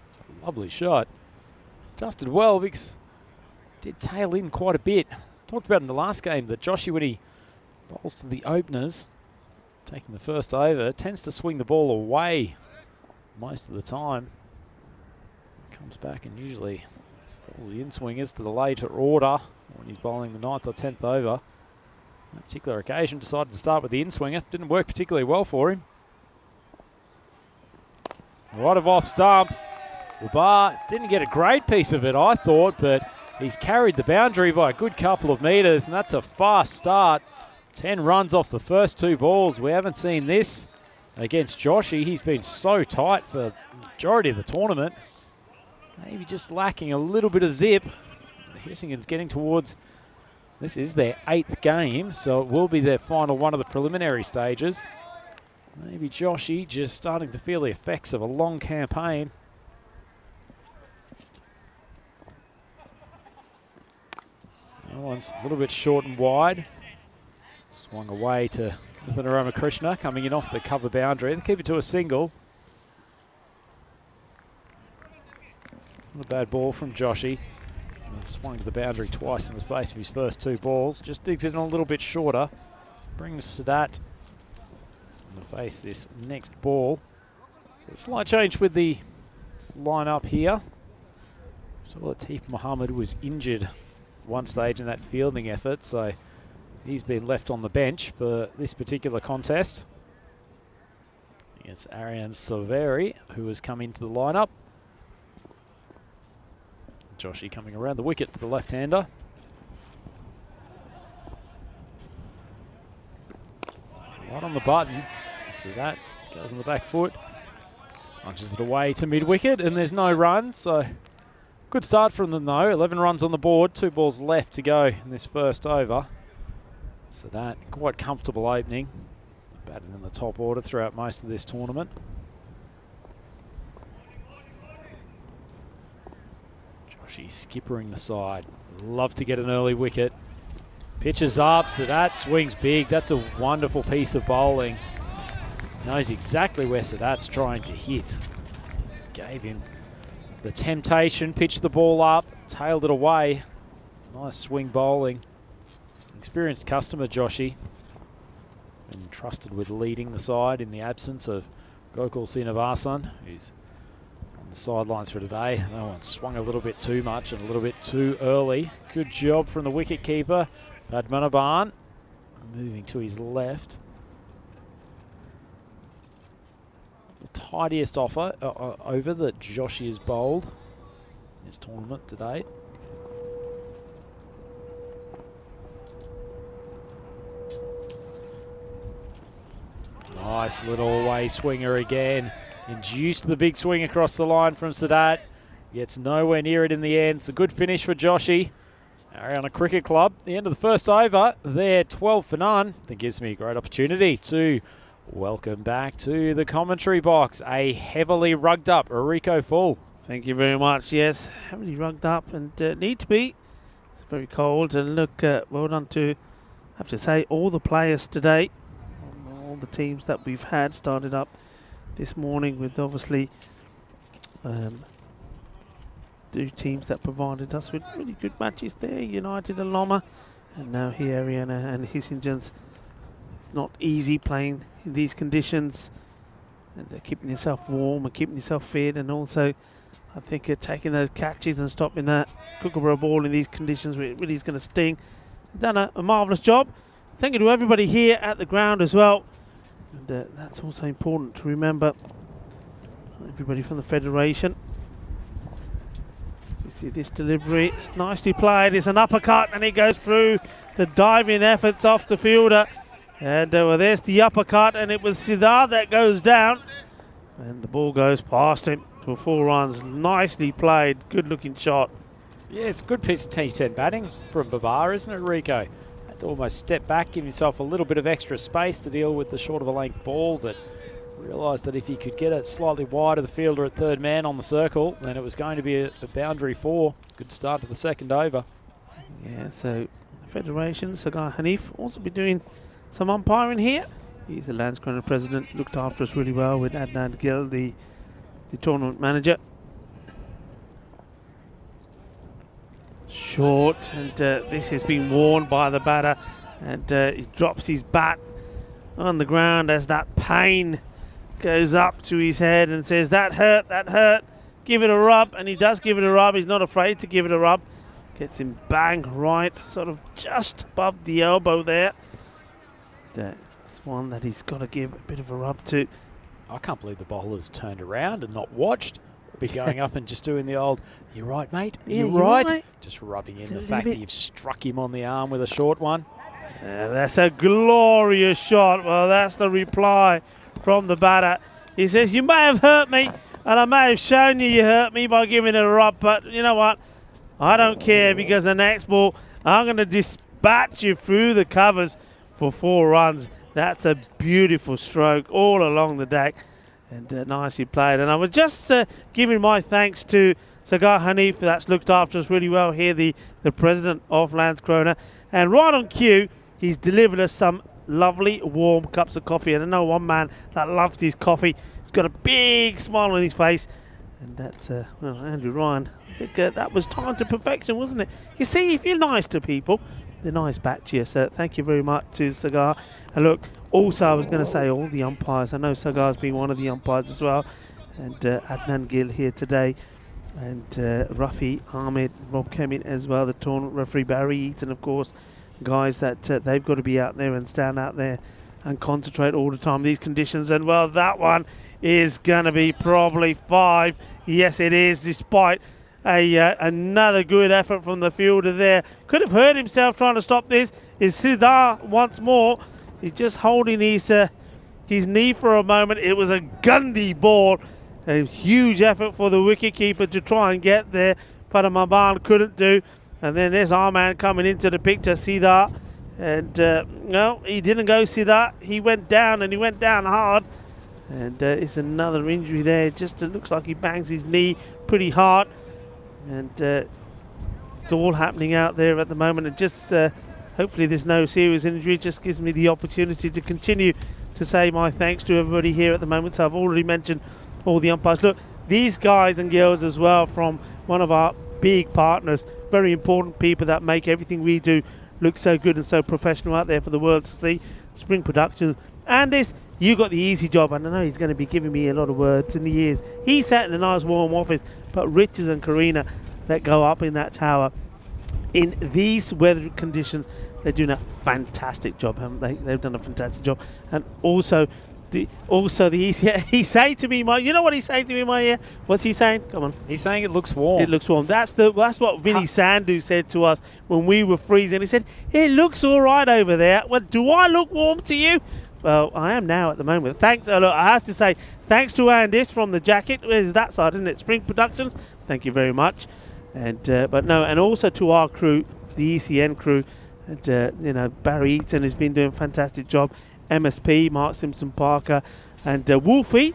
It's a lovely shot. Adjusted well because it did tail in quite a bit. Talked about in the last game that Joshy, when he bowls to the openers, taking the first over, tends to swing the ball away most of the time. Comes back and usually bowls the in-swingers to the later order when he's bowling the 9th or 10th over. On that particular occasion, decided to start with the in-swinger. Didn't work particularly well for him. Right of off stump. Babar didn't get a great piece of it, I thought, but he's carried the boundary by a good couple of metres, and that's a fast start. 10 runs off the first 2 balls. We haven't seen this against Joshy. He's been so tight for the majority of the tournament. Maybe just lacking a little bit of zip. Hissingen's getting towards, this is their 8th game, so it will be their final one of the preliminary stages. Maybe Joshy just starting to feel the effects of a long campaign. That one's a little bit short and wide. Swung away to Nathan Krishna, coming in off the cover boundary. They keep it to a single. Not a bad ball from Joshy. And swung to the boundary twice in the space of his first 2 balls. Just digs it in a little bit shorter. Brings Sadat to face this next ball. A slight change with the line-up here. So Latif Muhammad was injured one stage in that fielding effort, so he's been left on the bench for this particular contest. It's Arian Silveri who has come into the lineup. Joshy coming around the wicket to the left-hander. Right on the button. See that? Goes on the back foot. Punches it away to mid-wicket, and there's no run, so good start from them though. 11 runs on the board, 2 balls left to go in this first over. So that quite comfortable opening. Batted in the top order throughout most of this tournament. Joshy skippering the side. Love to get an early wicket. Pitches up, so that swings big. That's a wonderful piece of bowling. Knows exactly where Sadat's trying to hit. Gave him the temptation, pitched the ball up, tailed it away. Nice swing bowling. Experienced customer, Joshy. Been trusted with leading the side in the absence of Gokul Srinivasan, who's on the sidelines for today. That one swung a little bit too much and a little bit too early. Good job from the wicketkeeper, Padmanabhan, moving to his left. The tidiest over that Joshy has bowled in this tournament to date. Nice little away swinger again. Induced the big swing across the line from Sadat. Gets nowhere near it in the end. It's a good finish for Joshy. Ariana Cricket Club, the end of the first over. They're 12 for none. That gives me a great opportunity to welcome back to the commentary box a heavily rugged up Rico Full. Thank you very much. Yes, heavily rugged up and need to be. It's very cold. And look, well done to, I have to say, all the players today. All the teams that we've had started up this morning with obviously 2 teams that provided us with really good matches there. United and Loma, and now here Ariana and Hissingens. It's not easy playing in these conditions, and keeping yourself warm and keeping yourself fit, and also I think taking those catches and stopping that Kookaburra ball in these conditions where it really is going to sting. Done a marvellous job. Thank you to everybody here at the ground as well. And that's also important to remember. Everybody from the Federation. You see this delivery, it's nicely played. It's an uppercut and he goes through the diving efforts off the fielder. And well, there's the uppercut, and it was Siddharth that goes down. And the ball goes past him for 4 runs. Nicely played, good looking shot. Yeah, it's a good piece of T10 batting from Babar, isn't it, Rico? had to almost step back, give himself a little bit of extra space to deal with the short of a length ball, but realised that if he could get it slightly wide of the fielder at third man on the circle, then it was going to be a boundary 4. Good start to the second over. Yeah, so the Federation, Sagar Hanif, also be doing some umpiring here. He's the Landskrona president, looked after us really well with Adnan Gill, the tournament manager. Short, and this has been warned by the batter, and he drops his bat on the ground as that pain goes up to his head and says, that hurt, give it a rub. And he does give it a rub. He's not afraid to give it a rub. Gets him bang right, sort of just above the elbow there. That's one that he's got to give a bit of a rub to. I can't believe the bowler's turned around and not watched. Be going up and just doing the old, you right, mate? Yeah, you right? right? Just rubbing in the fact that you've struck him on the arm with a short one. That's a glorious shot. Well, that's the reply from the batter. He says, you may have hurt me, and I may have shown you hurt me by giving it a rub, but you know what? I don't care, because the next ball, I'm going to dispatch you through the covers for 4 runs. That's a beautiful stroke all along the deck, and nicely played. And I was just giving my thanks to Sagar Hanif, that's looked after us really well here, the president of Landskrona. And right on cue, he's delivered us some lovely warm cups of coffee. And I know one man that loves his coffee. He's got a big smile on his face, and that's well, Andrew Ryan. I think that was timed to perfection, wasn't it? You see, if you're nice to people, they're nice back to you. So thank you very much to Sagar. And look, also I was going to say all the umpires. I know Sagar's been one of the umpires as well, and Adnan Gill here today, and Rafi Ahmed, Rob Kemin as well, the tournament referee Barry Eaton, of course. Guys that they've got to be out there and stand out there and concentrate all the time in these conditions. And well, that one is going to be probably 5. Yes, it is, despite another good effort from the fielder there. Could have hurt himself trying to stop this. Is Siddhar once more. He's just holding his knee for a moment. It was a Gundy ball. A huge effort for the wicketkeeper to try and get there. Padamaban couldn't do. And then there's our man coming into the picture, Siddhar. And no, he didn't go Siddhar. He went down, and he went down hard. And it's another injury there. Just it looks like he bangs his knee pretty hard. And it's all happening out there at the moment. And just hopefully there's no serious injury. It just gives me the opportunity to continue to say my thanks to everybody here at the moment. So I've already mentioned all the umpires. Look, these guys and girls as well from one of our big partners, very important people that make everything we do look so good and so professional out there for the world to see. Spring Productions. And this, you got the easy job. And I know he's going to be giving me a lot of words in the ears. He sat in a nice warm office, but Richards and Karina that go up in that tower in these weather conditions, they're doing a fantastic job, haven't they? They've done a fantastic job. And also the easy, he say to me, you know what he say to me in my ear? What's he saying? Come on. He's saying it looks warm. It looks warm. That's what Vinny Sandhu said to us when we were freezing. He said, it looks all right over there. Well, do I look warm to you? Well, I am now at the moment. Thanks. Look, I have to say thanks to Andis from the jacket. Where's that side, isn't it? Spring Productions. Thank you very much. And but no, and also to our crew, the ECN crew. And you know, Barry Eaton has been doing a fantastic job. MSP, Mark Simpson Parker, and Wolfie,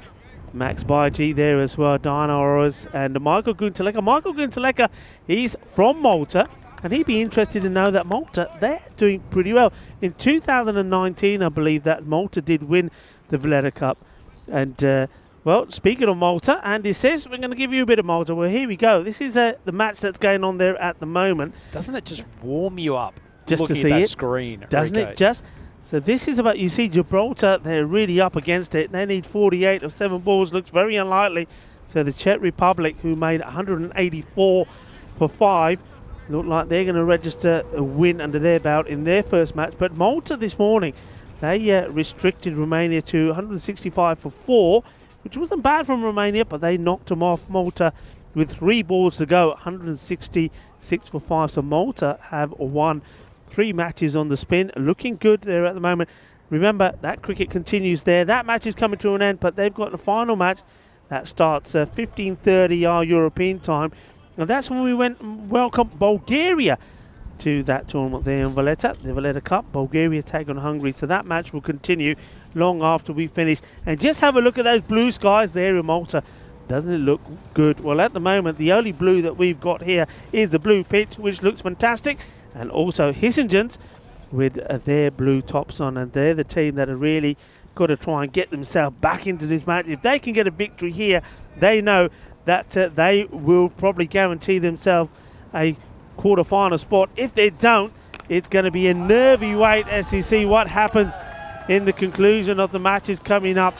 Max Baiji there as well, Diana Oroz, and Michael Guntaleka. Michael Guntaleka, he's from Malta, and he'd be interested to know that Malta, they're doing pretty well. In 2019, I believe that Malta did win the Valletta Cup. And, well, speaking of Malta, Andy says we're going to give you a bit of Malta. Well, here we go. This is the match that's going on there at the moment. Doesn't it just warm you up just to looking see at that it? screen? Doesn't Rico? it just? So this is about, you see Gibraltar, they're really up against it. They need 48 of 7 balls, looks very unlikely. So the Czech Republic, who made 184 for 5, look like they're going to register a win under their belt in their first match. But Malta this morning, they restricted Romania to 165 for 4, which wasn't bad from Romania, but they knocked them off. Malta with 3 balls to go, 166 for 5. So Malta have won 3 matches on the spin, looking good there at the moment. Remember, that cricket continues there. That match is coming to an end, but they've got the final match that starts 15:30 our European time. And that's when we went and welcome Bulgaria to that tournament there in Valletta, the Valletta Cup. Bulgaria take on Hungary, so that match will continue long after we finish. And just have a look at those blue skies there in Malta. Doesn't it look good? Well, at the moment, the only blue that we've got here is the blue pitch, which looks fantastic. And also Hissingen's with their blue tops on, and they're the team that are really got to try and get themselves back into this match. If they can get a victory here, they know that they will probably guarantee themselves a quarter-final spot. If they don't, it's going to be a nervy wait as we see what happens in the conclusion of the matches coming up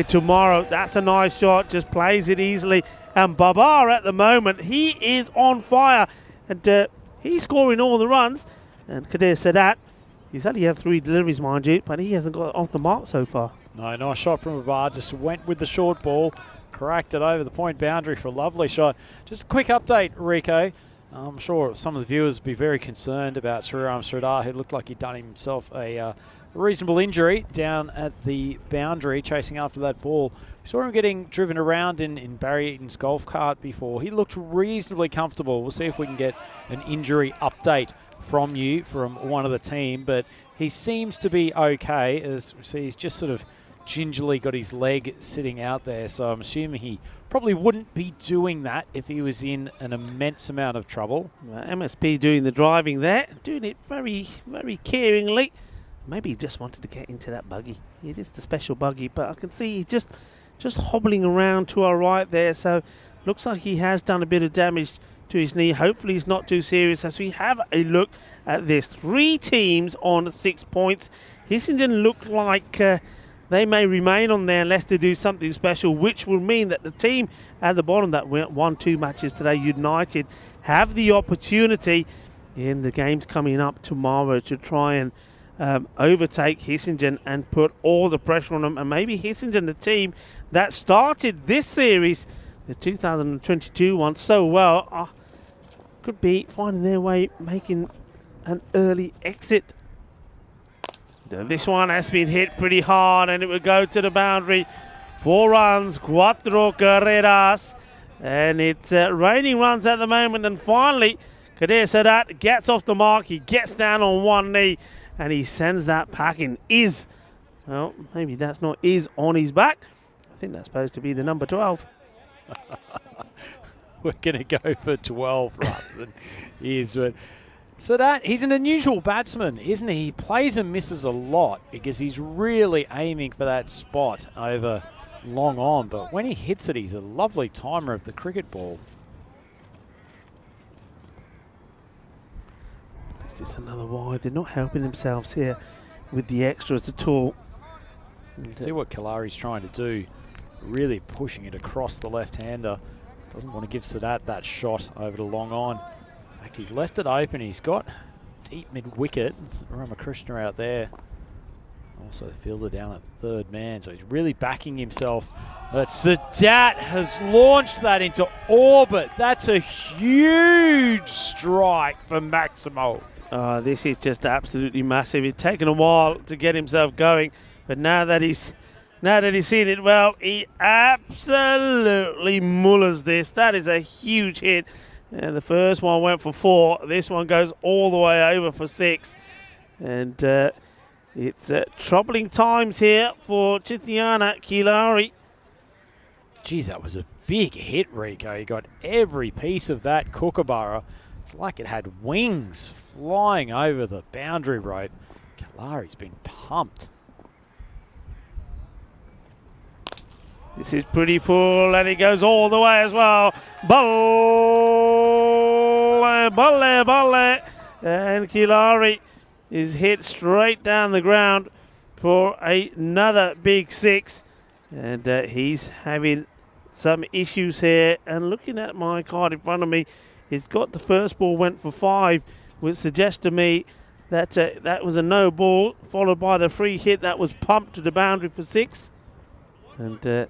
tomorrow. That's a nice shot, just plays it easily. And Babar at the moment, he is on fire, and he's scoring all the runs. And Kadir Sadat, he's only had 3 deliveries, mind you, but he hasn't got off the mark so far. No, nice shot from Babar. Just went with the short ball, cracked it over the point boundary for a lovely shot. Just a quick update, Rico. I'm sure some of the viewers would be very concerned about Sriram Sridhar, who looked like he'd done himself a reasonable injury down at the boundary, chasing after that ball. We saw him getting driven around in Barry Eaton's golf cart before. He looked reasonably comfortable. We'll see if we can get an injury update from you, from one of the team, but he seems to be okay, as we see he's just sort of gingerly got his leg sitting out there, so I'm assuming he probably wouldn't be doing that if he was in an immense amount of trouble. MSP doing the driving there, doing it very, very caringly. Maybe he just wanted to get into that buggy. It is the special buggy, but I can see he's just hobbling around to our right there, so looks like he has done a bit of damage to his knee. Hopefully it's not too serious as we have a look at this. 3 teams on 6 points. Hissingen look like they may remain on there unless they do something special, which will mean that the team at the bottom that won 2 matches today, United, have the opportunity in the games coming up tomorrow to try and overtake Hissingen and put all the pressure on them. And maybe Hissingen, the team that started this series, the 2022 one, so well, could be finding their way making an early exit. This one has been hit pretty hard and it will go to the boundary. 4 runs, 4 carreras, and it's raining runs at the moment. And finally, Kadir Sadat gets off the mark. He gets down on one knee and he sends that packing. Well, maybe that's not is on his back. I think that's supposed to be the number 12. We're going to go for 12 rather than is. So that he's an unusual batsman, isn't he? He plays and misses a lot because he's really aiming for that spot over long on. But when he hits it, he's a lovely timer of the cricket ball. It's just another wide. They're not helping themselves here with the extras at all. See what Kalari's trying to do. Really pushing it across the left-hander. Doesn't want to give Sadat that shot over the long on. In fact, he's left it open. He's got deep mid-wicket. Ramakrishna out there. Also the fielder down at 3rd man. So he's really backing himself. But Sadat has launched that into orbit. That's a huge strike for Maximo. This is just absolutely massive. It's taken a while to get himself going. But now that he's seen it well, he absolutely mullers this. That is a huge hit. And the first one went for 4. This one goes all the way over for 6. And it's troubling times here for Chithiana Kilari. Geez, that was a big hit, Rico. He got every piece of that kookaburra. It's like it had wings flying over the boundary rope. Kilari's been pumped. This is pretty full, and it goes all the way as well. Balle, and Kilari is hit straight down the ground for another big 6. And he's having some issues here. And looking at my card in front of me, it's got the first ball went for 5, which suggests to me that that was a no ball, followed by the free hit that was pumped to the boundary for 6. And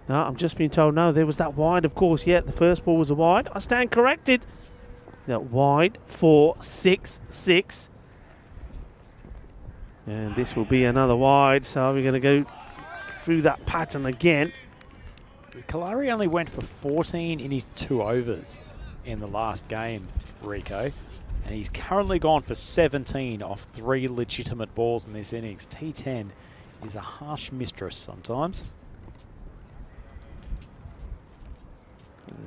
no, I'm just being told, no, there was that wide, of course. Yeah, the first ball was a wide. I stand corrected. That wide for 6-6. And this will be another wide, so we're going to go through that pattern again. Kalari only went for 14 in his 2 overs in the last game, Rico. And he's currently gone for 17 off 3 legitimate balls in this innings. T10 is a harsh mistress sometimes.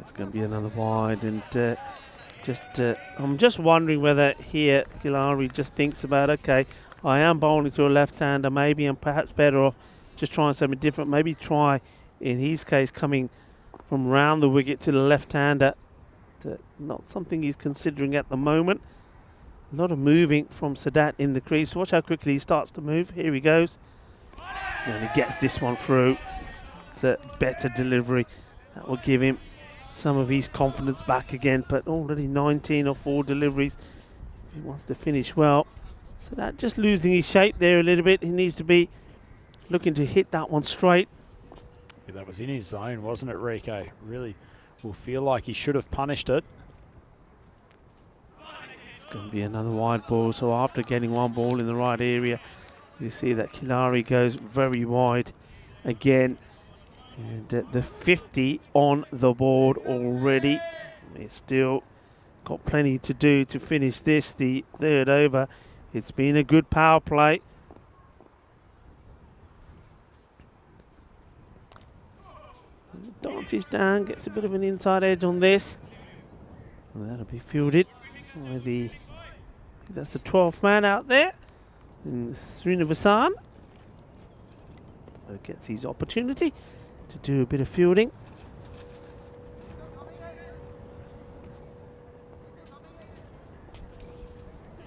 It's going to be another wide, and I'm just wondering whether here Kilari just thinks about, okay, I am bowling to a left-hander, maybe I'm perhaps better off just trying something different. Maybe try, in his case, coming from round the wicket to the left-hander. Not something he's considering at the moment. A lot of moving from Sadat in the crease. Watch how quickly he starts to move. Here he goes. And he gets this one through. It's a better delivery. That will give him some of his confidence back again. But already 19 or 4 deliveries. He wants to finish well. Sadat just losing his shape there a little bit. He needs to be looking to hit that one straight. Yeah, that was in his zone, wasn't it, Rico? Really will feel like he should have punished it. It's going to be another wide ball. So after getting one ball in the right area, you see that Kilari goes very wide again. And the 50 on the board already. We've still got plenty to do to finish this, the third over. It's been a good power play. Dances down, gets a bit of an inside edge on this. And that'll be fielded by that's the 12th man out there, Srinivasan. So gets his opportunity to do a bit of fielding.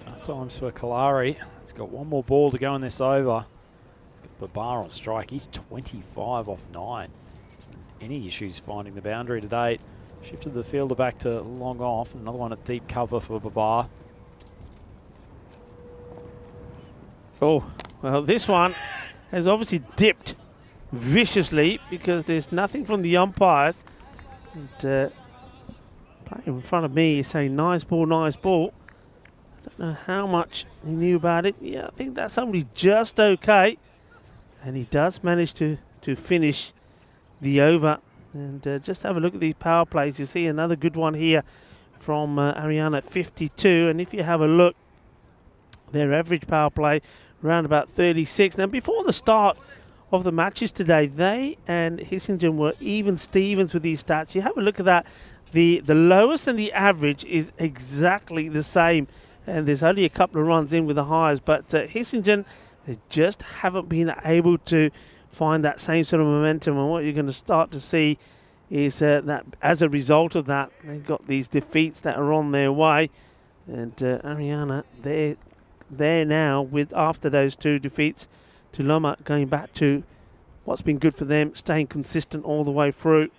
Tough times for Kalari. He's got one more ball to go in this over. He's got Babar on strike. He's 25 off 9. Any issues finding the boundary to date? Shifted the fielder back to long off. Another one at deep cover for Babar. Oh, well, this one has obviously dipped viciously because there's nothing from the umpires. And playing in front of me is saying nice ball, nice ball. I don't know how much he knew about it. Yeah, I think that's only just okay. And he does manage to finish the over. And just have a look at these power plays. You see another good one here from Ariana at 52. And if you have a look, their average power play around about 36. Now, before the start of the matches today, they and Hissingen were even Stevens with these stats. You have a look at that. The lowest and the average is exactly the same. And there's only a couple of runs in with the highs. But Hissingen, they just haven't been able to find that same sort of momentum. And what you're going to start to see is that as a result of that, they've got these defeats that are on their way. And Ariana, they're now with, after those 2 defeats to Loma, going back to what's been good for them, staying consistent all the way through.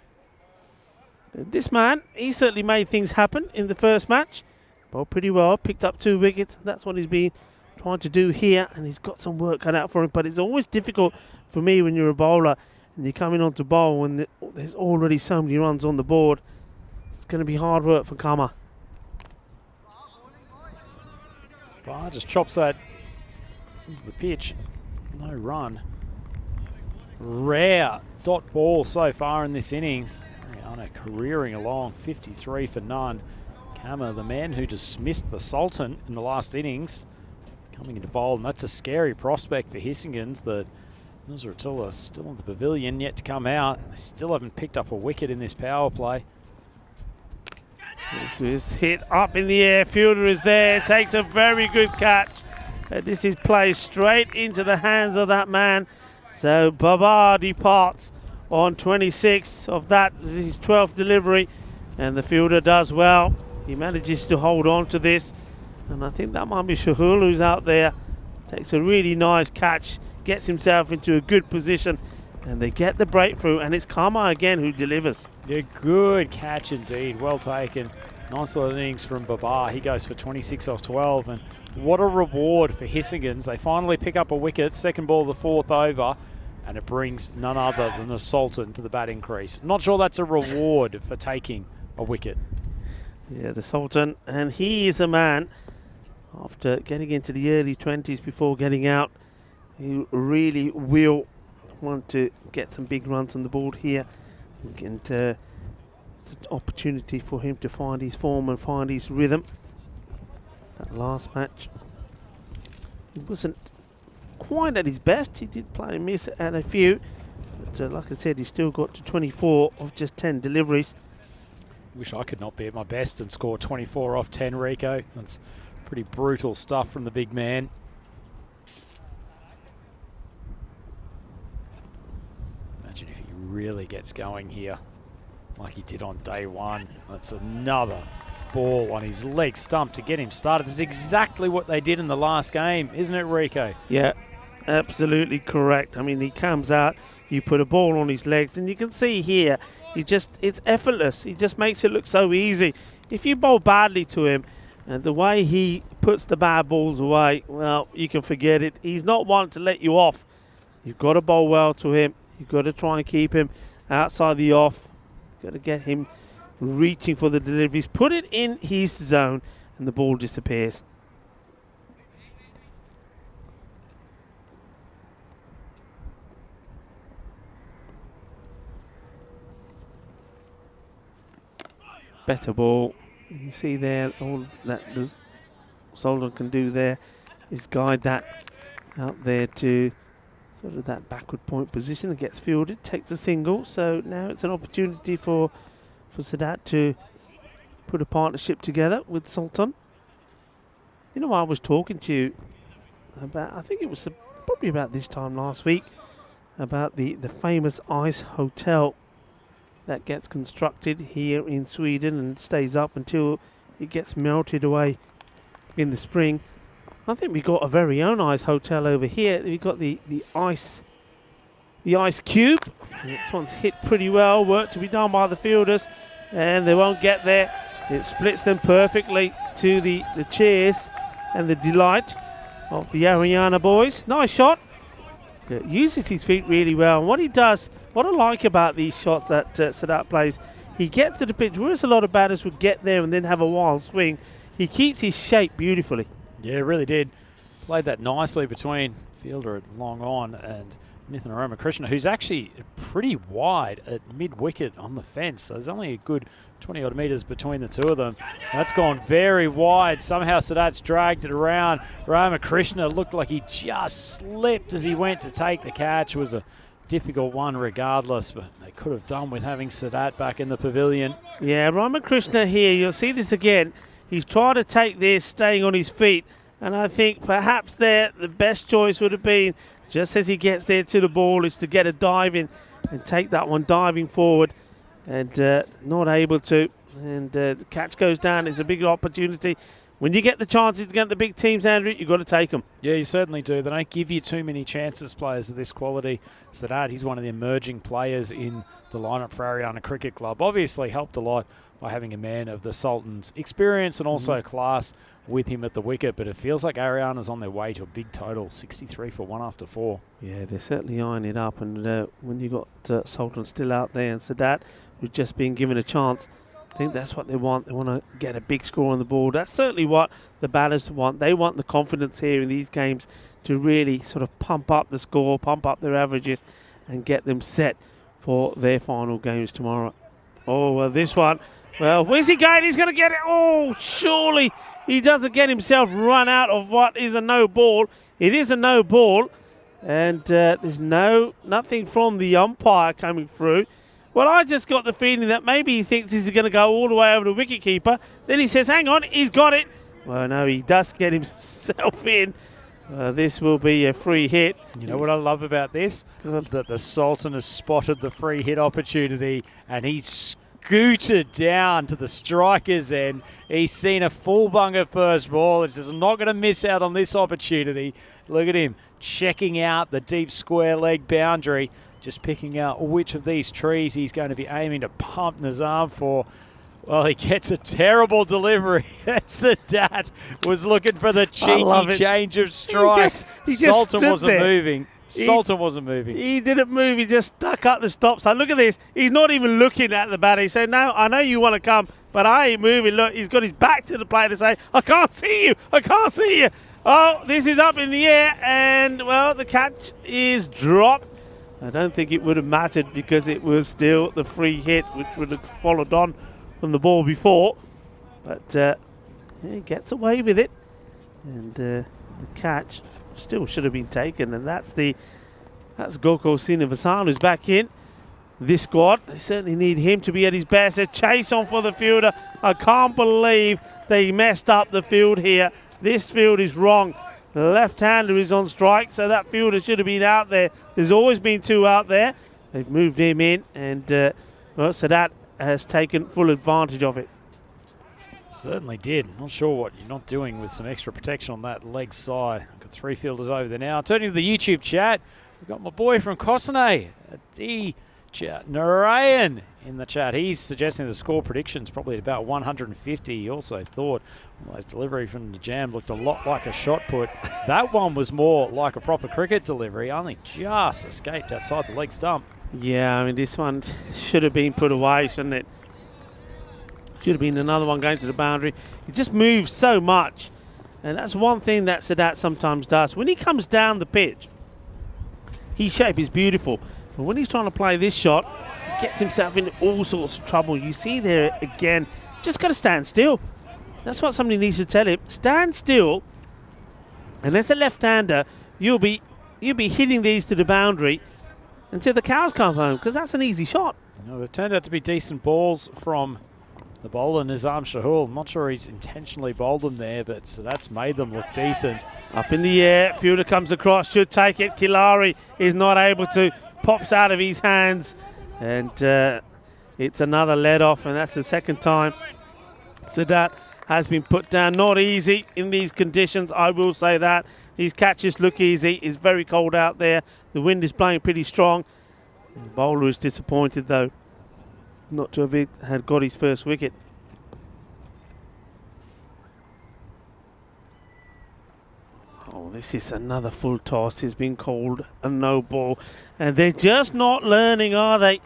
This man, he certainly made things happen in the first match. Bowled pretty well, picked up 2 wickets. That's what he's been trying to do here, and he's got some work cut out for him. But it's always difficult for me when you're a bowler and you're coming on to bowl when there's already so many runs on the board. It's going to be hard work for Kama. Bar just chops that into the pitch. No run. Rare dot ball so far in this innings. Ariana careering along, 53 for none. Kama, the man who dismissed the Sultan in the last innings, coming into bowl, and that's a scary prospect for Hissingens. The Nusratullah still in the pavilion, yet to come out. They still haven't picked up a wicket in this power play. This is hit up in the air. Fielder is there, takes a very good catch. This is played straight into the hands of that man. So Babar departs on 26 of that. This is his 12th delivery, and the fielder does well. He manages to hold on to this, and I think that might be Shahul who's out there. Takes a really nice catch, gets himself into a good position, and they get the breakthrough, and it's Kama again who delivers. Yeah, good catch indeed. Well taken. Nice little innings from Babar. He goes for 26 off 12, and what a reward for Hissingens. They finally pick up a wicket, second ball of the 4th over, and it brings none other than the Sultan to the batting crease. I'm not sure that's a reward for taking a wicket. Yeah, the Sultan, and he is a man, after getting into the early 20s before getting out, he really will want to get some big runs on the board here. And It's an opportunity for him to find his form and find his rhythm. That last match, he wasn't quite at his best. He did play and miss at a few, but like I said, he still got to 24 of just 10 deliveries. Wish I could not be at my best and score 24 off 10, Rico. That's pretty brutal stuff from the big man. Imagine if he really gets going here like he did on day one. That's another ball on his leg stump to get him started. This is exactly what they did in the last game, isn't it, Rico? Yeah, absolutely correct. I mean, he comes out, you put a ball on his legs, and you can see here, it's effortless. He just makes it look so easy. If you bowl badly to him, and the way he puts the bad balls away, well, you can forget it. He's not one to let you off. You've got to bowl well to him. You've got to try and keep him outside the off. You've got to get him reaching for the deliveries. Put it in his zone, and the ball disappears. Better ball. You see there, all that Sultan can do there is guide that out there to sort of that backward point position and gets fielded, takes a single. So now it's an opportunity for Sadat to put a partnership together with Sultan. You know, I was talking to you about, I think it was probably about this time last week, about the famous ice hotel that gets constructed here in Sweden and stays up until it gets melted away in the spring. I think we got a very own ice hotel over here. We got the ice cube. This one's hit pretty well. Work to be done by the fielders, and they won't get there. It splits them perfectly to the cheers and the delight of the Ariana boys. Nice shot. It uses his feet really well. And what he does, what I like about these shots that Sadat plays, he gets to the pitch, whereas a lot of batters would get there and then have a wild swing. He keeps his shape beautifully. Yeah, really did. Played that nicely between fielder at long on and Nathan Krishna, who's actually pretty wide at mid-wicket on the fence. So there's only a good 20-odd metres between the two of them. That's gone very wide. Somehow Sadat's dragged it around. Krishna looked like he just slipped as he went to take the catch. It was a difficult one regardless, but they could have done with having Sadat back in the pavilion. Yeah, Krishna here, you'll see this again. He's trying to take this, staying on his feet, and I think perhaps there the best choice would have been, just as he gets there to the ball, is to get a dive in and take that one diving forward, and not able to. And the catch goes down. It's a big opportunity. When you get the chances to get the big teams, Andrew, you've got to take them. Yeah, you certainly do. They don't give you too many chances, players of this quality. Sadat, he's one of the emerging players in the lineup for Ariana Cricket Club. Obviously helped a lot by having a man of the Sultan's experience and also class with him at the wicket, but it feels like Ariana's on their way to a big total, 63 for 1 after 4. Yeah, they're certainly eyeing it up, and when you got Sultan still out there and Sadat, who's just been given a chance, I think that's what they want. They want to get a big score on the board. That's certainly what the batters want. They want the confidence here in these games to really sort of pump up the score, pump up their averages, and get them set for their final games tomorrow. Oh, well, this one, well, where's he going? He's going to get it. Oh, surely he doesn't get himself run out of what is a no ball. It is a no ball, and there's nothing from the umpire coming through. Well, I just got the feeling that maybe he thinks this is going to go all the way over the wicketkeeper. Then he says, hang on, he's got it. Well, no, he does get himself in. This will be a free hit. You know what I love about this? That the Sultan has spotted the free hit opportunity and he's scooted down to the striker's end. He's seen a full bunger first ball. It's just not going to miss out on this opportunity. Look at him checking out the deep square leg boundary, just picking out which of these trees he's going to be aiming to pump Nizam for. Well, he gets a terrible delivery. Sadat was looking for the cheeky change of strike. Sultan wasn't moving. Sultan wasn't moving. He didn't move. He just stuck up the stop sign. Look at this. He's not even looking at the batter. He said, no, I know you want to come, but I ain't moving. Look, he's got his back to the plate to say, I can't see you. I can't see you. Oh, this is up in the air, and, well, the catch is dropped I don't think it would have mattered because it was still the free hit which would have followed on from the ball before. But he gets away with it, and the catch still should have been taken, and that's Goko Srinivasanu who's back in this squad. They certainly need him to be at his best. A chase on for the fielder. I can't believe they messed up the field here. This field is wrong. The left-hander is on strike, so that fielder should have been out there. There's always been two out there. They've moved him in, and Sadat has taken full advantage of it. Certainly did. Not sure what you're not doing with some extra protection on that leg side. Got three fielders over there now. Turning to the YouTube chat, we've got my boy from Kosane, D. Narayan, in the chat. He's suggesting the score prediction's probably about 150. He also thought his delivery from the jam looked a lot like a shot put. That one was more like a proper cricket delivery, only just escaped outside the leg stump. Yeah, I mean, this one should have been put away, shouldn't it? Should have been another one going to the boundary. He just moves so much, and that's one thing that Sadat sometimes does. When he comes down the pitch, his shape is beautiful, but when he's trying to play this shot, he gets himself into all sorts of trouble. You see there again, just got to stand still. That's what somebody needs to tell him. Stand still, and as a left-hander, you'll be hitting these to the boundary until the cows come home, because that's an easy shot. No, it turned out to be decent balls from the bowler Nizam Shahul. I'm not sure he's intentionally bowled them there, but so that's made them look decent. Up in the air, fielder comes across, should take it. Kilari is not able to, pops out of his hands, and it's another let off, and that's the second time Sadat has been put down. Not easy in these conditions, I will say that. These catches look easy. It's very cold out there. The wind is blowing pretty strong. The bowler is disappointed though not to have had got his first wicket. Oh, this is another full toss. It's been called a no ball, and they're just not learning, are they?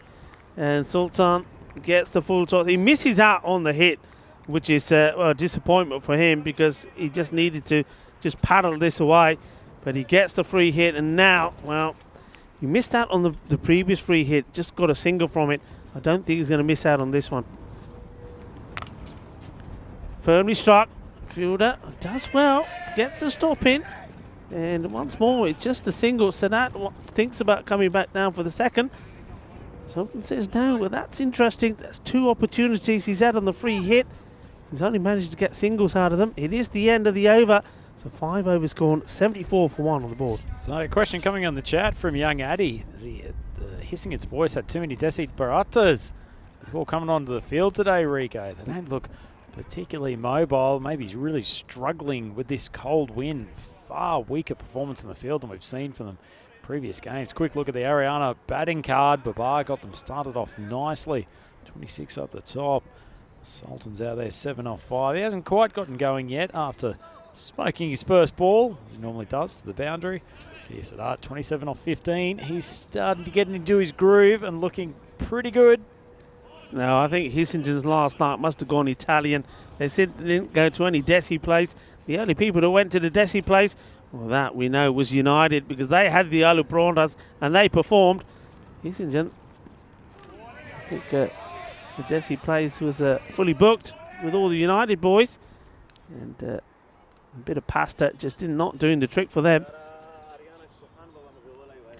And Sultan gets the full toss. He misses out on the hit, which is a disappointment for him, because he just needed to just paddle this away, but he gets the free hit, and now, well, he missed out on the previous free hit, just got a single from it. I don't think he's going to miss out on this one. Firmly struck. Fielder does well, gets a stop in, and once more it's just a single. Sadat thinks about coming back down for the second. Sultan says no. Well, that's interesting. That's two opportunities he's had on the free hit. He's only managed to get singles out of them. It is the end of the over. So 5 overs gone, 74 for 1 on the board. So a question coming on the chat from young Addy. The Hissinger's boys had too many Desi Baratas before coming onto the field today, Rico. They don't look particularly mobile. Maybe he's really struggling with this cold wind. Far weaker performance in the field than we've seen from them previous games. Quick look at the Ariana batting card. Babar got them started off nicely. 26 up the top. Sultan's out there 7 off 5. He hasn't quite gotten going yet after smoking his first ball, as he normally does, to the boundary. Yes, at 27 off 15. He's starting to get into his groove and looking pretty good. No, I think Hissinger's last night must have gone Italian. They said they didn't go to any Desi place. The only people that went to the Desi place, well, that we know was United, because they had the Alu Prontas and they performed. Hissinger, I think the Desi place was fully booked with all the United boys, and a bit of pasta just not doing the trick for them.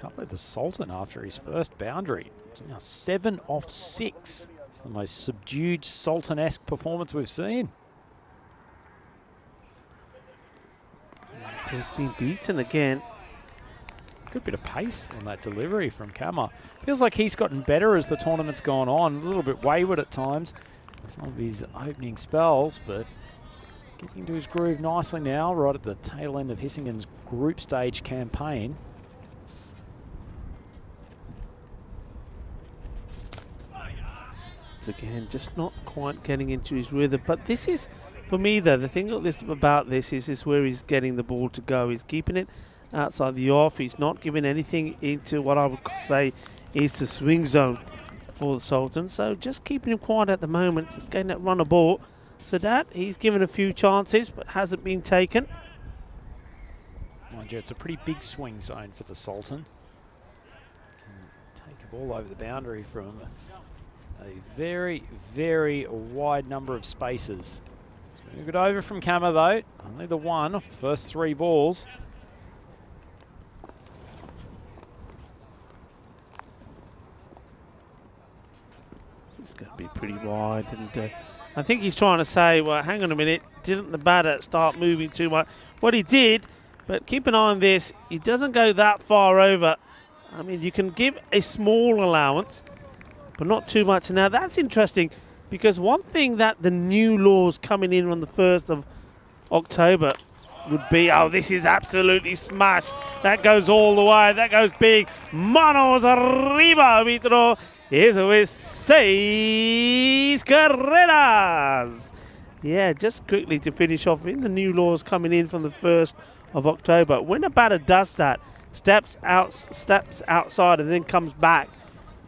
Can't believe the Sultan, after his first boundary, it's now 7 off 6. It's the most subdued Sultan-esque performance we've seen. And he's been beaten again. Good bit of pace on that delivery from Kama. Feels like he's gotten better as the tournament's gone on. A little bit wayward at times, some of his opening spells, but getting into his groove nicely now, right at the tail end of Hissingen's group stage campaign. Again, just not quite getting into his rhythm. But this is, for me though, the thing about this is where he's getting the ball to go. He's keeping it outside the off. He's not giving anything into what I would say is the swing zone for the Sultan. So just keeping him quiet at the moment, just getting that run of ball. So that he's given a few chances but hasn't been taken. Mind you, it's a pretty big swing zone for the Sultan. ball over the boundary from a very, very wide number of spaces. So move it over from Kama though. Only the one off the first 3 balls. It's going to be pretty wide, and I think he's trying to say, well, hang on a minute, didn't the batter start moving too much? What he did, but keep an eye on this, he doesn't go that far over. I mean, you can give a small allowance, but not too much. Now, that's interesting, because one thing that the new laws coming in on the 1st of October would be, oh, this is absolutely smash. That goes all the way. That goes big. Manos arriba, Vitro. Eso es 6 carreras. Yeah, just quickly to finish off, in the new laws coming in from the 1st of October, when a batter does that, steps outside and then comes back,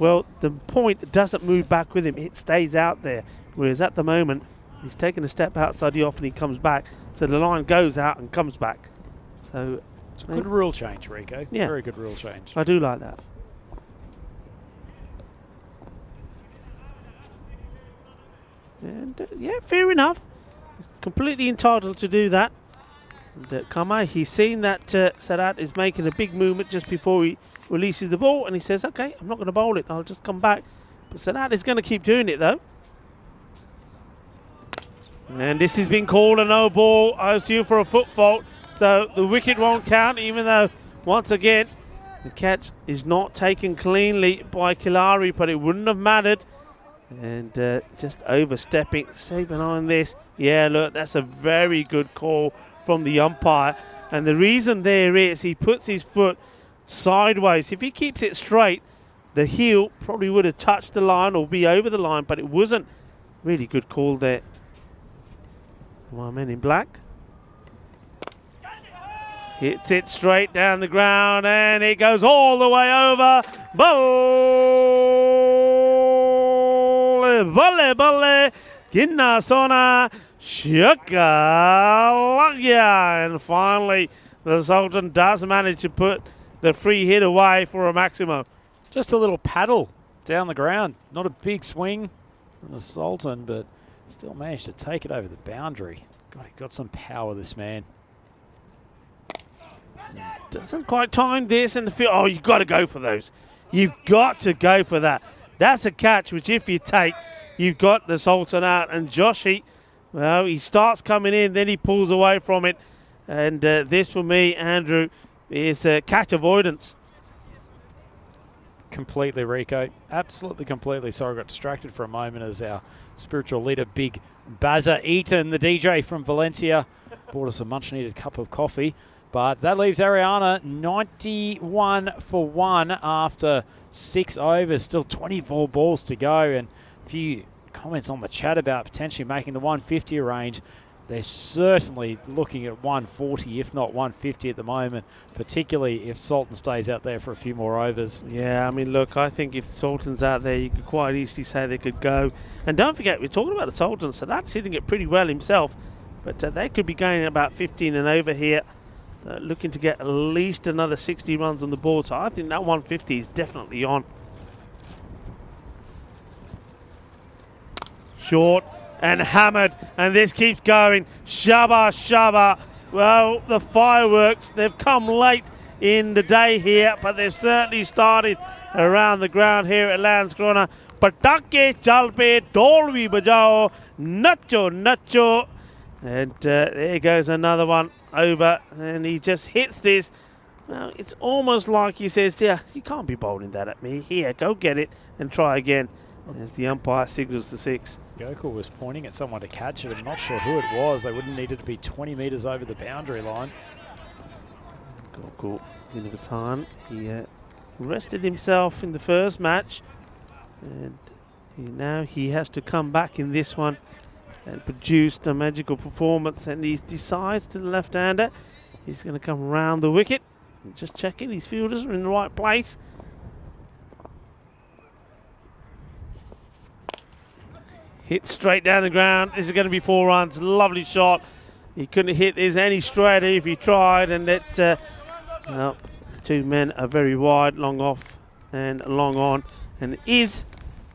well, the point doesn't move back with him. It stays out there. Whereas at the moment, he's taken a step outside the off and he comes back. So the line goes out and comes back. So it's a good rule change, Rico. Yeah. Very good rule change. I do like that. And yeah, fair enough. He's completely entitled to do that. And Kama, he's seen that Sadat is making a big movement just before he releases the ball, and he says, okay, I'm not going to bowl it, I'll just come back. But Sadat is going to keep doing it though. And this has been called a no ball. I assume for a foot fault, so the wicket won't count, even though once again the catch is not taken cleanly by Kilari, but it wouldn't have mattered. And just overstepping. Save an eye on this. Yeah, look, that's a very good call from the umpire. And the reason there is he puts his foot sideways. If he keeps it straight, the heel probably would have touched the line or be over the line, but it wasn't. Really good call there. My men in black. Hits it straight down the ground, and it goes all the way over. Balle, balle, Ginnasona, Shakalagya. And finally, the Sultan does manage to put the free hit away for a maximum. Just a little paddle down the ground. Not a big swing from the Sultan, but still managed to take it over the boundary. God, he got some power, this man. Doesn't quite time this, and the field. Oh, you've got to go for those. You've got to go for that. That's a catch which, if you take, you've got the Sultan out. And Joshi, well, he starts coming in, then he pulls away from it. And this, for me, Andrew, is catch avoidance. Completely, Rico. Absolutely completely. Sorry, I got distracted for a moment as our spiritual leader, Big Bazza Eaton, the DJ from Valencia, bought us a much-needed cup of coffee. But that leaves Ariana 91 for 1 after 6 overs. Still 24 balls to go. And a few comments on the chat about potentially making the 150 range. They're certainly looking at 140, if not 150 at the moment, particularly if Sultan stays out there for a few more overs. Yeah, I mean, look, I think if Sultan's out there, you could quite easily say they could go. And don't forget, we're talking about the Sultan, so that's hitting it pretty well himself. But they could be going about 15 and over here. So looking to get at least another 60 runs on the board. So I think that 150 is definitely on. Short and hammered, and this keeps going. Shabba, shabba. Well, the fireworks, they've come late in the day here, but they've certainly started around the ground here at Landskrona. Patake chalpe, dolvi bajao, nacho, nacho. And there goes another one over, and he just hits this. Well, it's almost like he says, yeah, you can't be bowling that at me. Here, go get it and try again. As the umpire signals the 6. Gokul was pointing at someone to catch it. I'm not sure who it was. They wouldn't need it to be 20 metres over the boundary line. Gokul in his hand. He rested himself in the first match, and now he has to come back in this one and produced a magical performance, and he decides to the left-hander. He's going to come around the wicket. Just checking his fielders are in the right place. Hit straight down the ground. This is going to be 4 runs. Lovely shot. He couldn't hit this any straighter if he tried, and that well, the 2 men are very wide, long off. and long on. And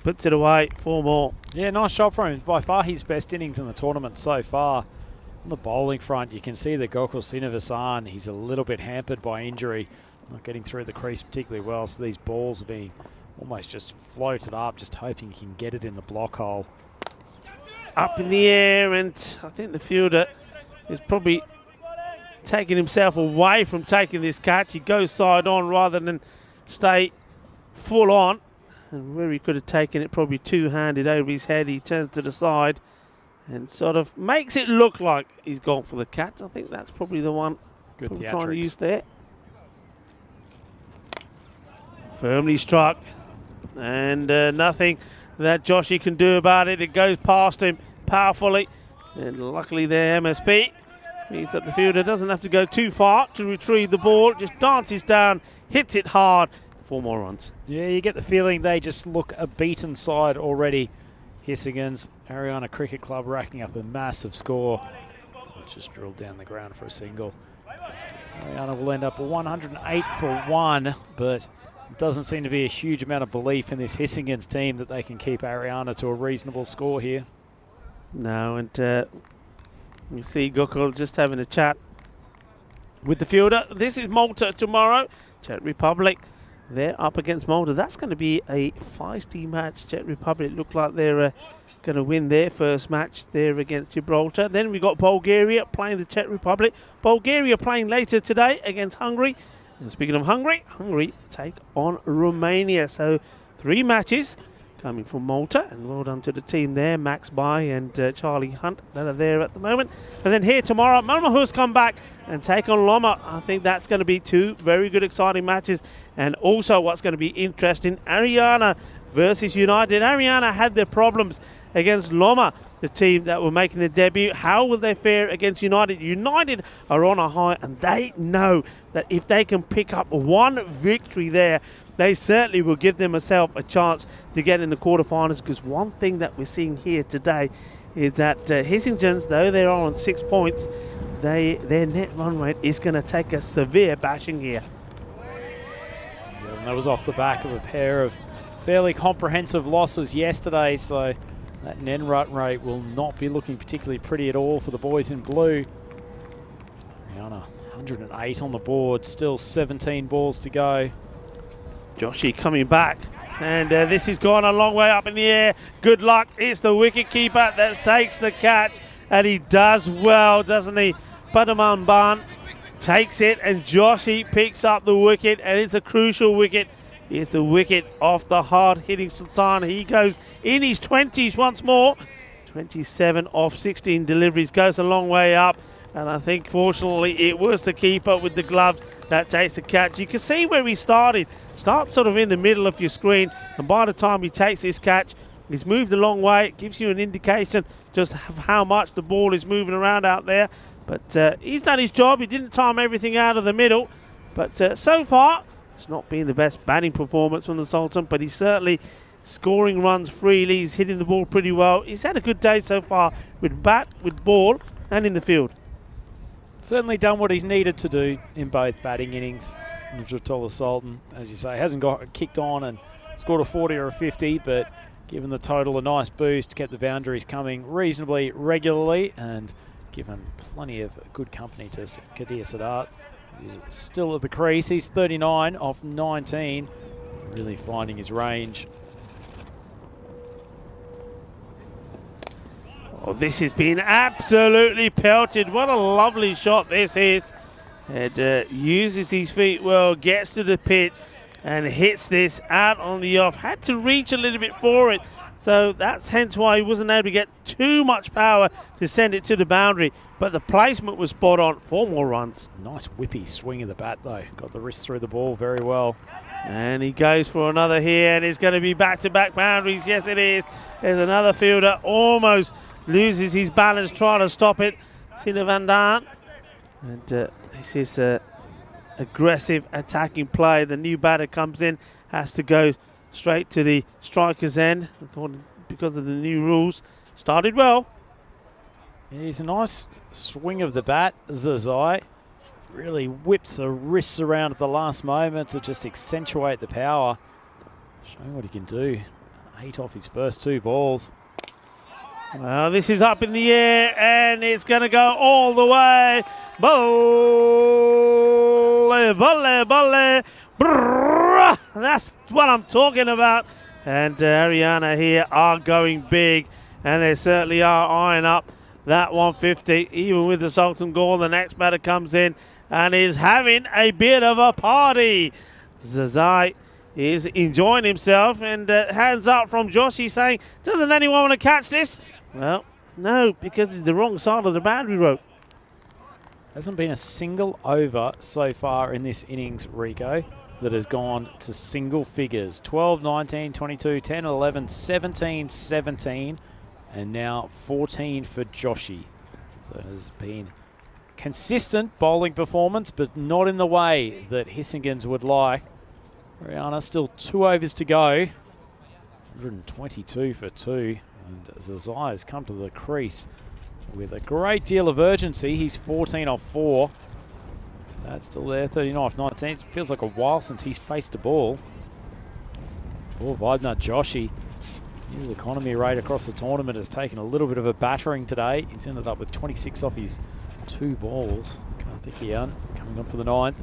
puts it away, 4 more. Yeah, nice shot from him. By far his best innings in the tournament so far. On the bowling front, you can see that Gokul Srinivasan, he's a little bit hampered by injury, not getting through the crease particularly well, so these balls are being almost just floated up, just hoping he can get it in the block hole. Up in the air, and I think the fielder is probably taking himself away from taking this catch. He goes side on rather than stay full on, and where he could have taken it probably two-handed over his head, he turns to the side and sort of makes it look like he's gone for the catch. I think that's probably the one Good I'm trying to theatrics. use there. Firmly struck, and nothing that Joshy can do about it. It goes past him powerfully, and luckily there MSP means that the fielder doesn't have to go too far to retrieve the ball, just dances down, hits it hard, 4 more runs. Yeah, you get the feeling they just look a beaten side already. Hissingens, Ariana Cricket Club racking up a massive score. Just drilled down the ground for a single. Ariana will end up 108 for 1, but it doesn't seem to be a huge amount of belief in this Hissingens team that they can keep Ariana to a reasonable score here. No, and you see Gokul just having a chat with the fielder. This is Malta tomorrow, Czech Republic. They're up against Malta. That's going to be a feisty match. Czech Republic look like they're going to win their first match there against Gibraltar. Then we got Bulgaria playing the Czech Republic. Bulgaria playing later today against Hungary. And speaking of Hungary, Hungary take on Romania. So 3 matches coming from Malta. And well done to the team there, Max Bai and Charlie Hunt, that are there at the moment. And then here tomorrow, Malmahus come back and take on Loma. I think that's going to be 2 very good, exciting matches. And also what's going to be interesting, Ariana versus United. Ariana had their problems against Loma, the team that were making their debut. How will they fare against United? United are on a high, and they know that if they can pick up 1 victory there, they certainly will give themselves a chance to get in the quarterfinals. Because one thing that we're seeing here today is that Hissingens, though they are on 6 points, their net run rate is going to take a severe bashing here. Yeah, and that was off the back of a pair of fairly comprehensive losses yesterday, so that net run rate will not be looking particularly pretty at all for the boys in blue. Rihanna, 108 on the board, still 17 balls to go. Joshy coming back, and this has gone a long way up in the air. Good luck, it's the wicket keeper that takes the catch, and he does well, doesn't he? Padaman Ban takes it, and Joshy picks up the wicket, and it's a crucial wicket. It's the wicket off the hard-hitting Sultan. He goes in his 20s once more. 27 off 16 deliveries, goes a long way up, and I think fortunately it was the keeper with the gloves that takes the catch. You can see where he started. Start sort of in the middle of your screen, and by the time he takes this catch, he's moved a long way. It gives you an indication just of how much the ball is moving around out there. But he's done his job. He didn't time everything out of the middle. But so far, it's not been the best batting performance from the Sultan, but he's certainly scoring runs freely. He's hitting the ball pretty well. He's had a good day so far with bat, with ball, and in the field. Certainly done what he's needed to do in both batting innings. Nujratullah Sultan, as you say, hasn't got kicked on and scored a 40 or a 50, but given the total a nice boost, kept the boundaries coming reasonably regularly, and given plenty of good company to Kadir Sadat. He's still at the crease. He's 39 off 19, really finding his range. Oh, this has been absolutely pelted. What a lovely shot this is. It uses his feet well, gets to the pitch, and hits this out on the off. Had to reach a little bit for it, so that's hence why he wasn't able to get too much power to send it to the boundary. But the placement was spot on. 4 more runs. Nice whippy swing of the bat, though. Got the wrist through the ball very well. And he goes for another here, and it's going to be back-to-back boundaries. Yes, it is. There's another fielder. Almost loses his balance trying to stop it. Sina Van Daan. And this is aggressive attacking play. The new batter comes in, has to go straight to the striker's end because of the new rules. Started well. Yeah, he's a nice swing of the bat, Zazai. Really whips the wrists around at the last moment to just accentuate the power. Showing what he can do. 8 off his first 2 balls. Well, this is up in the air, and it's going to go all the way. Volley, volley, volley. Brrr, that's what I'm talking about. And Ariana here are going big, and they certainly are eyeing up that 150. Even with the Sultan Gore, the next batter comes in and is having a bit of a party. Zazai is enjoying himself, and hands up from Joshy saying, doesn't anyone want to catch this? Well, no, because it's the wrong side of the boundary rope. Hasn't been a single over so far in this innings, Rico, that has gone to single figures. 12, 19, 22, 10, 11, 17, 17, and now 14 for Joshy. So it has been consistent bowling performance, but not in the way that Hissingens would like. Rihanna still 2 overs to go. 122 for 2. And Zazai has come to the crease with a great deal of urgency. He's 14 off 4. So that's still there. 39 off 19. It feels like a while since he's faced a ball. Ball Vidna Joshy. His economy rate across the tournament has taken a little bit of a battering today. He's ended up with 26 off his 2 balls. Can't think he coming on for the 9th.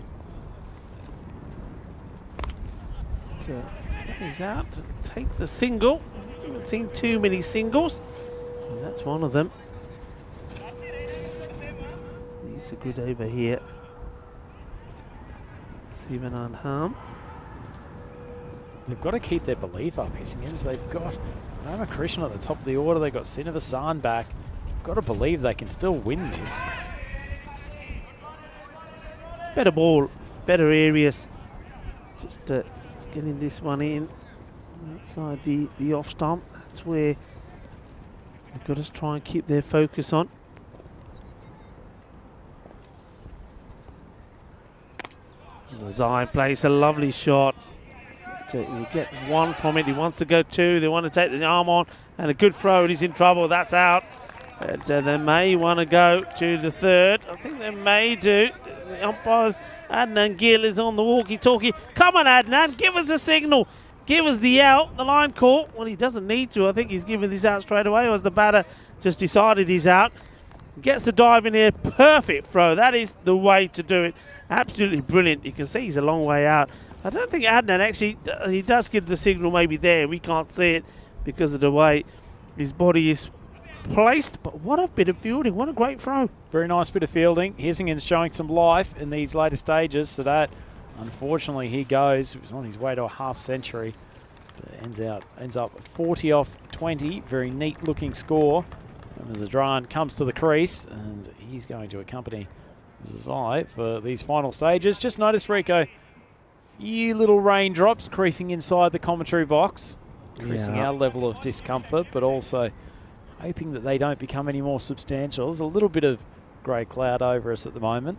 He's out to take the single. Haven't seen too many singles, and that's one of them. Needs a good over here. 7 unharmed. They've got to keep their belief up, Hissingens. They've got Ramakrishnan at the top of the order. They've got Srinivasan back. Got to believe they can still win this. Better ball, better areas. Just getting this one in outside the off stump. That's where they've got to try and keep their focus on. Zai plays a lovely shot. He will get 1 from it. He wants to go 2. They want to take the arm on, and a good throw, and he's in trouble. That's out. But they may want to go to the 3rd. I think they may do. The umpires, Adnan Gill is on the walkie-talkie. Come on, Adnan, give us a signal. Give us the out. The line call. Well, he doesn't need to. I think he's giving this out straight away, or has the batter just decided he's out. Gets the dive in here. Perfect throw. That is the way to do it. Absolutely brilliant. You can see he's a long way out. I don't think Adnan actually, he does give the signal maybe there. We can't see it because of the way his body is placed. But what a bit of fielding. What a great throw. Very nice bit of fielding. Hissingens showing some life in these later stages. So that, unfortunately, he goes. He was on his way to a half century. But ends up 40 off 20. Very neat looking score. And Zadran comes to the crease, and he's going to accompany Zai for these final stages. Just notice, Rico, few little raindrops creeping inside the commentary box, increasing our level of discomfort, but also hoping that they don't become any more substantial. There's a little bit of grey cloud over us at the moment.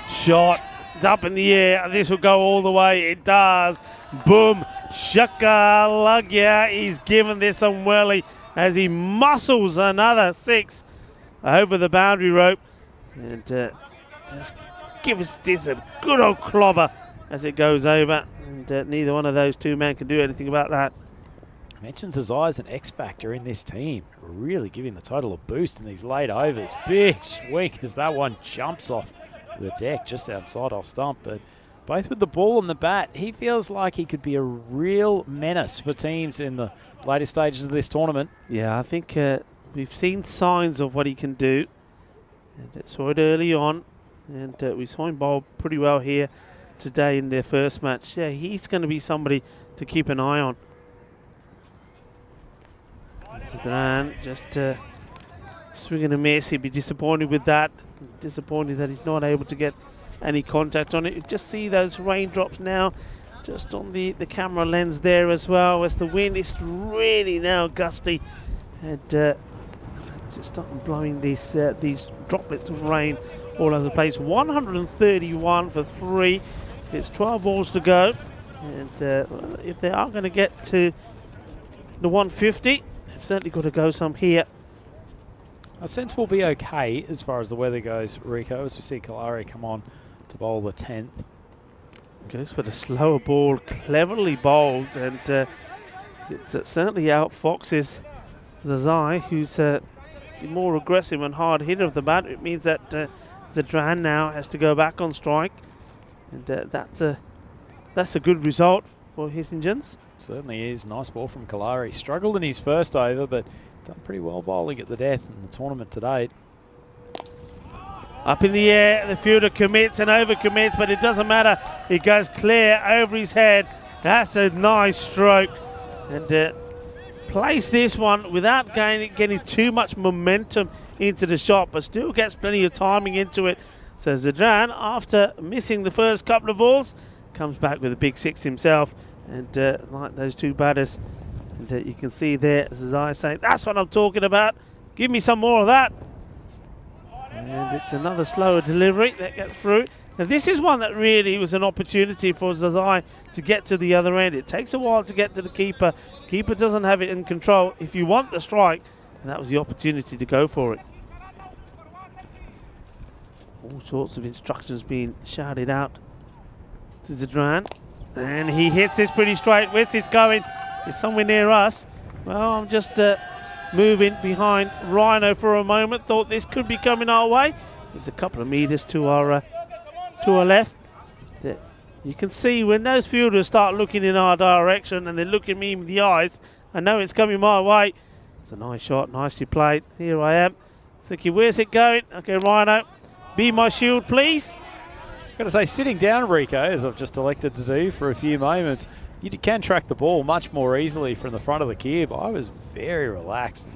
Shot. It's up in the air. This will go all the way. It does. Boom. Shaka Lagya. He's given this some welly as he muscles another 6 over the boundary rope. And just give us this a good old clobber as it goes over. And neither one of those 2 men can do anything about that. Mentions Zai as an X factor in this team. Really giving the total a boost in these late overs. Big swing as that one jumps off the deck just outside off stump. But both with the ball and the bat, he feels like he could be a real menace for teams in the later stages of this tournament. Yeah, I think we've seen signs of what he can do. And saw it early on. And we saw him bowl pretty well here today in their first match. Yeah, he's going to be somebody to keep an eye on. Zidane just swing and a miss. He'd be disappointed with that. Disappointed that he's not able to get any contact on it. You just see those raindrops now just on the camera lens there as well, as the wind is really now gusty, and just starting blowing these droplets of rain all over the place. 131 for 3. It's 12 balls to go, and well, if they are going to get to the 150, they've certainly got to go some here. I sense we'll be okay as far as the weather goes, Rico, as we see Kalari come on to bowl the 10th. Goes for the slower ball, cleverly bowled, and it's certainly outfoxes Zazai, who's the more aggressive and hard hitter of the bat. It means that Zadran now has to go back on strike, and that's a good result for his engines. Certainly is. Nice ball from Kalari. Struggled in his first over, but done pretty well bowling at the death in the tournament to date. Up in the air, the fielder commits and overcommits, but it doesn't matter. It goes clear over his head. That's a nice stroke. And plays this one without getting too much momentum into the shot, but still gets plenty of timing into it. So Zadran, after missing the first couple of balls, comes back with a big 6 himself. And like those two batters, and you can see there, as I say, that's what I'm talking about. Give me some more of that. And it's another slower delivery that gets through. Now this is one that really was an opportunity for Zazai to get to the other end. It takes a while to get to the keeper. Keeper doesn't have it in control. If you want the strike, and that was the opportunity to go for it. All sorts of instructions being shouted out to Zadran. And he hits this pretty straight. Where's this going? It's somewhere near us. Well, I'm just moving behind Rhino for a moment. Thought this could be coming our way. There's a couple of meters to our left. You can see when those fielders start looking in our direction and they're looking me in the eyes, I know it's coming my way. It's a nice shot, nicely played. Here I am, thinking, where's it going? Okay, Rhino, be my shield, please. Got to say, sitting down, Rico, as I've just elected to do for a few moments, you can track the ball much more easily from the front of the cube. I was very relaxed.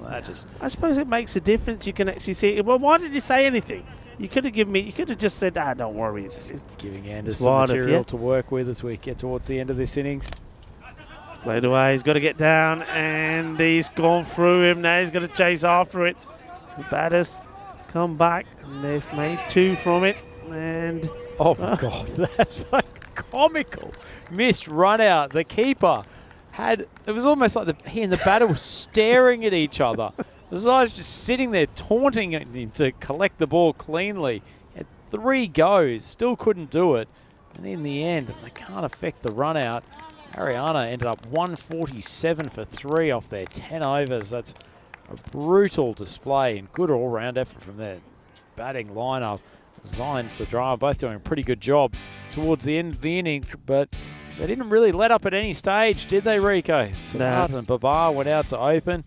I suppose it makes a difference. You can actually see it. Well, why did you say anything? You could have given me. You could have just said, don't worry. It's giving Anders some material to work with as we get towards the end of this innings. It's played away. He's got to get down, and he's gone through him. Now he's got to chase after it. The batters come back, and they've made 2 from it. And oh my God, that's like comical. Missed run out. The keeper it was almost like he and the batter were staring at each other. The guy's just sitting there taunting him to collect the ball cleanly. Had 3 goes, still couldn't do it. And in the end, they can't affect the run out. Haryana ended up 147 for 3 off their 10 overs. That's a brutal display and good all-round effort from their batting lineup. Zion and Sadra both doing a pretty good job towards the end of the inning, but they didn't really let up at any stage, did they, Rico? Sabat and Babar went out to open.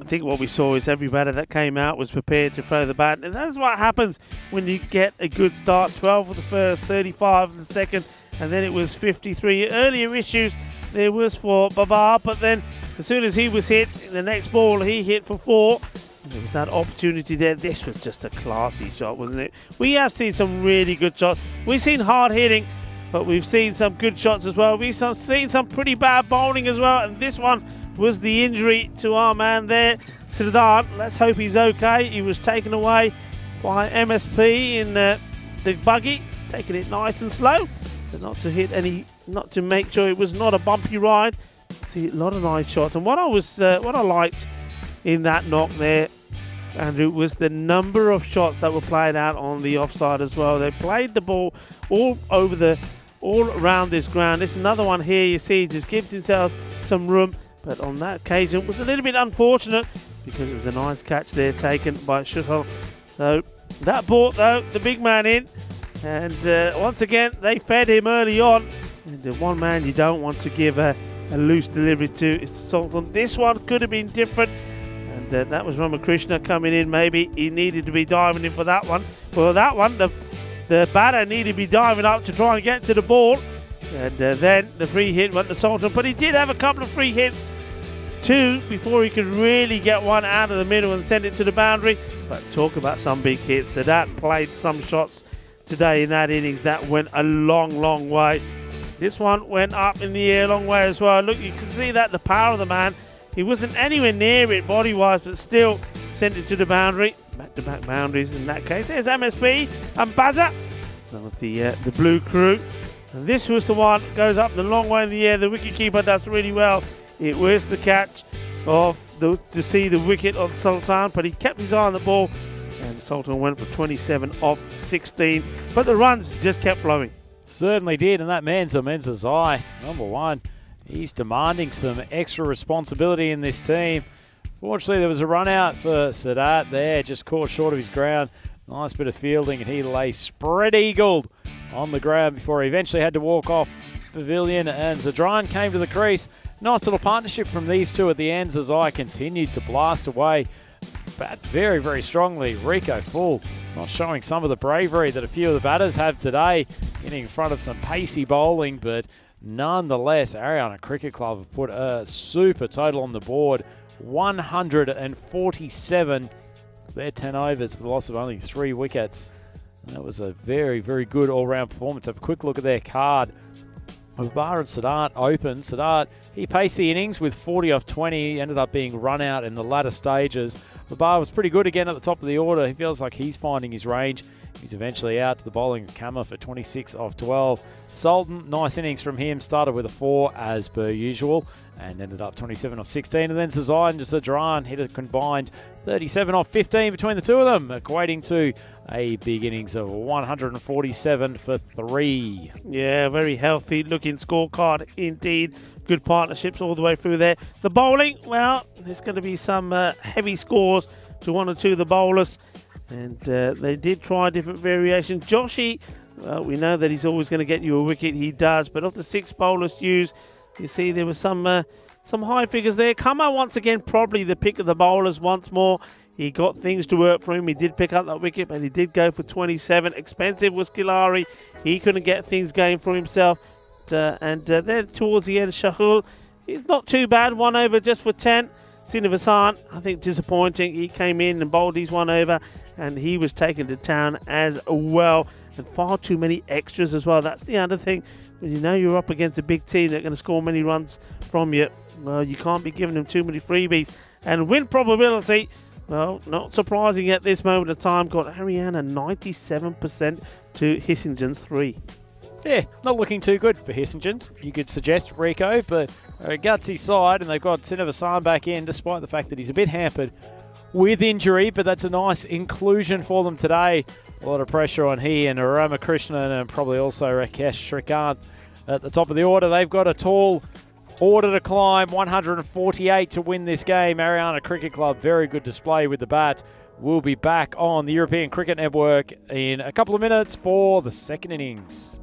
I think what we saw is every batter that came out was prepared to throw the bat, and that's what happens when you get a good start. 12 for the first, 35 for the second, and then it was 53. Earlier issues there was for Babar, but then as soon as he was hit, the next ball he hit for 4. There was that opportunity there. This was just a classy shot, wasn't it? We have seen some really good shots. We've seen hard hitting, but we've seen some good shots as well. We've seen some pretty bad bowling as well, and this one was the injury to our man there, Sridhar. Let's hope he's okay. He was taken away by MSP in the buggy, taking it nice and slow, so not to make sure it was not a bumpy ride. See a lot of nice shots, and what I liked in that knock there, Andrew, was the number of shots that were played out on the offside as well. They played the ball all around this ground. This is another one here. You see, he just gives himself some room, but on that occasion it was a little bit unfortunate because it was a nice catch there taken by Schutel. So that brought the big man in, and once again they fed him early on. And the one man you don't want to give a loose delivery to is Sultan. This one could have been different. And that was Ramakrishna coming in. Maybe he needed to be diving in for that one. For that one, the batter needed to be diving up to try and get to the ball. And then the free hit went to Sultan. But he did have a couple of free hits, 2, before he could really get one out of the middle and send it to the boundary. But talk about some big hits. So that played some shots today in that innings. That went a long, long way. This one went up in the air a long way as well. Look, you can see that, the power of the man. He wasn't anywhere near it body-wise, but still sent it to the boundary. Back-to-back boundaries in that case. There's MSP and Bazza, the blue crew. And this was the one that goes up the long way in the air. The wicketkeeper does really well. It was the catch to see the wicket of Sultan, but he kept his eye on the ball. And Sultan went for 27 off 16, but the runs just kept flowing. Certainly did, and that Menza's eye, number one. He's demanding some extra responsibility in this team. Fortunately, there was a run out for Sadat there, just caught short of his ground. Nice bit of fielding, and he lay spread-eagled on the ground before he eventually had to walk off pavilion, and Zadran came to the crease. Nice little partnership from these two at the end as I continued to blast away. Bat very, very strongly. Rico full, not showing some of the bravery that a few of the batters have today, getting in front of some pacey bowling, but nonetheless, Ariana Cricket Club have put a super total on the board, 147. Their 10 overs for the loss of only 3 wickets. And that was a very, very good all-round performance. Have a quick look at their card. Mubarak and Sadat opened. Sadat, he paced the innings with 40 off 20. He ended up being run out in the latter stages. Mubarak was pretty good again at the top of the order. He feels like he's finding his range. He's eventually out to the bowling of Kama for 26 off 12. Sultan, nice innings from him. Started with a 4 as per usual and ended up 27 off 16. And then Sazai and Zadran hit a combined 37 off 15 between the two of them, equating to a big innings of 147 for 3. Yeah, very healthy looking scorecard indeed. Good partnerships all the way through there. The bowling, well, there's going to be some heavy scores to one or two of the bowlers. And they did try different variations. Joshi, we know that he's always going to get you a wicket. He does. But of the 6 bowlers used, you see there was some high figures there. Kama, once again, probably the pick of the bowlers once more. He got things to work for him. He did pick up that wicket, but he did go for 27. Expensive was Kilari. He couldn't get things going for himself. And then towards the end, Shahul, he's not too bad. 1 over just for 10. Srinivasan, I think disappointing. He came in and bowled his 1 over, and he was taken to town as well. And far too many extras as well. That's the other thing. When you know you're up against a big team that's going to score many runs from you, well, you can't be giving them too many freebies. And win probability, well, not surprising at this moment of time, got Haryana 97% to Hissingen's 3. Yeah, not looking too good for Hissingens. You could suggest Rico, but a gutsy side, and they've got Srinivasan back in, despite the fact that he's a bit hampered with injury, but that's a nice inclusion for them today. A lot of pressure on he and Ramakrishnan and probably also Rakesh Shrikant at the top of the order. They've got a tall order to climb, 148 to win this game. Ariana Cricket Club, very good display with the bat. We'll be back on the European Cricket Network in a couple of minutes for the second innings.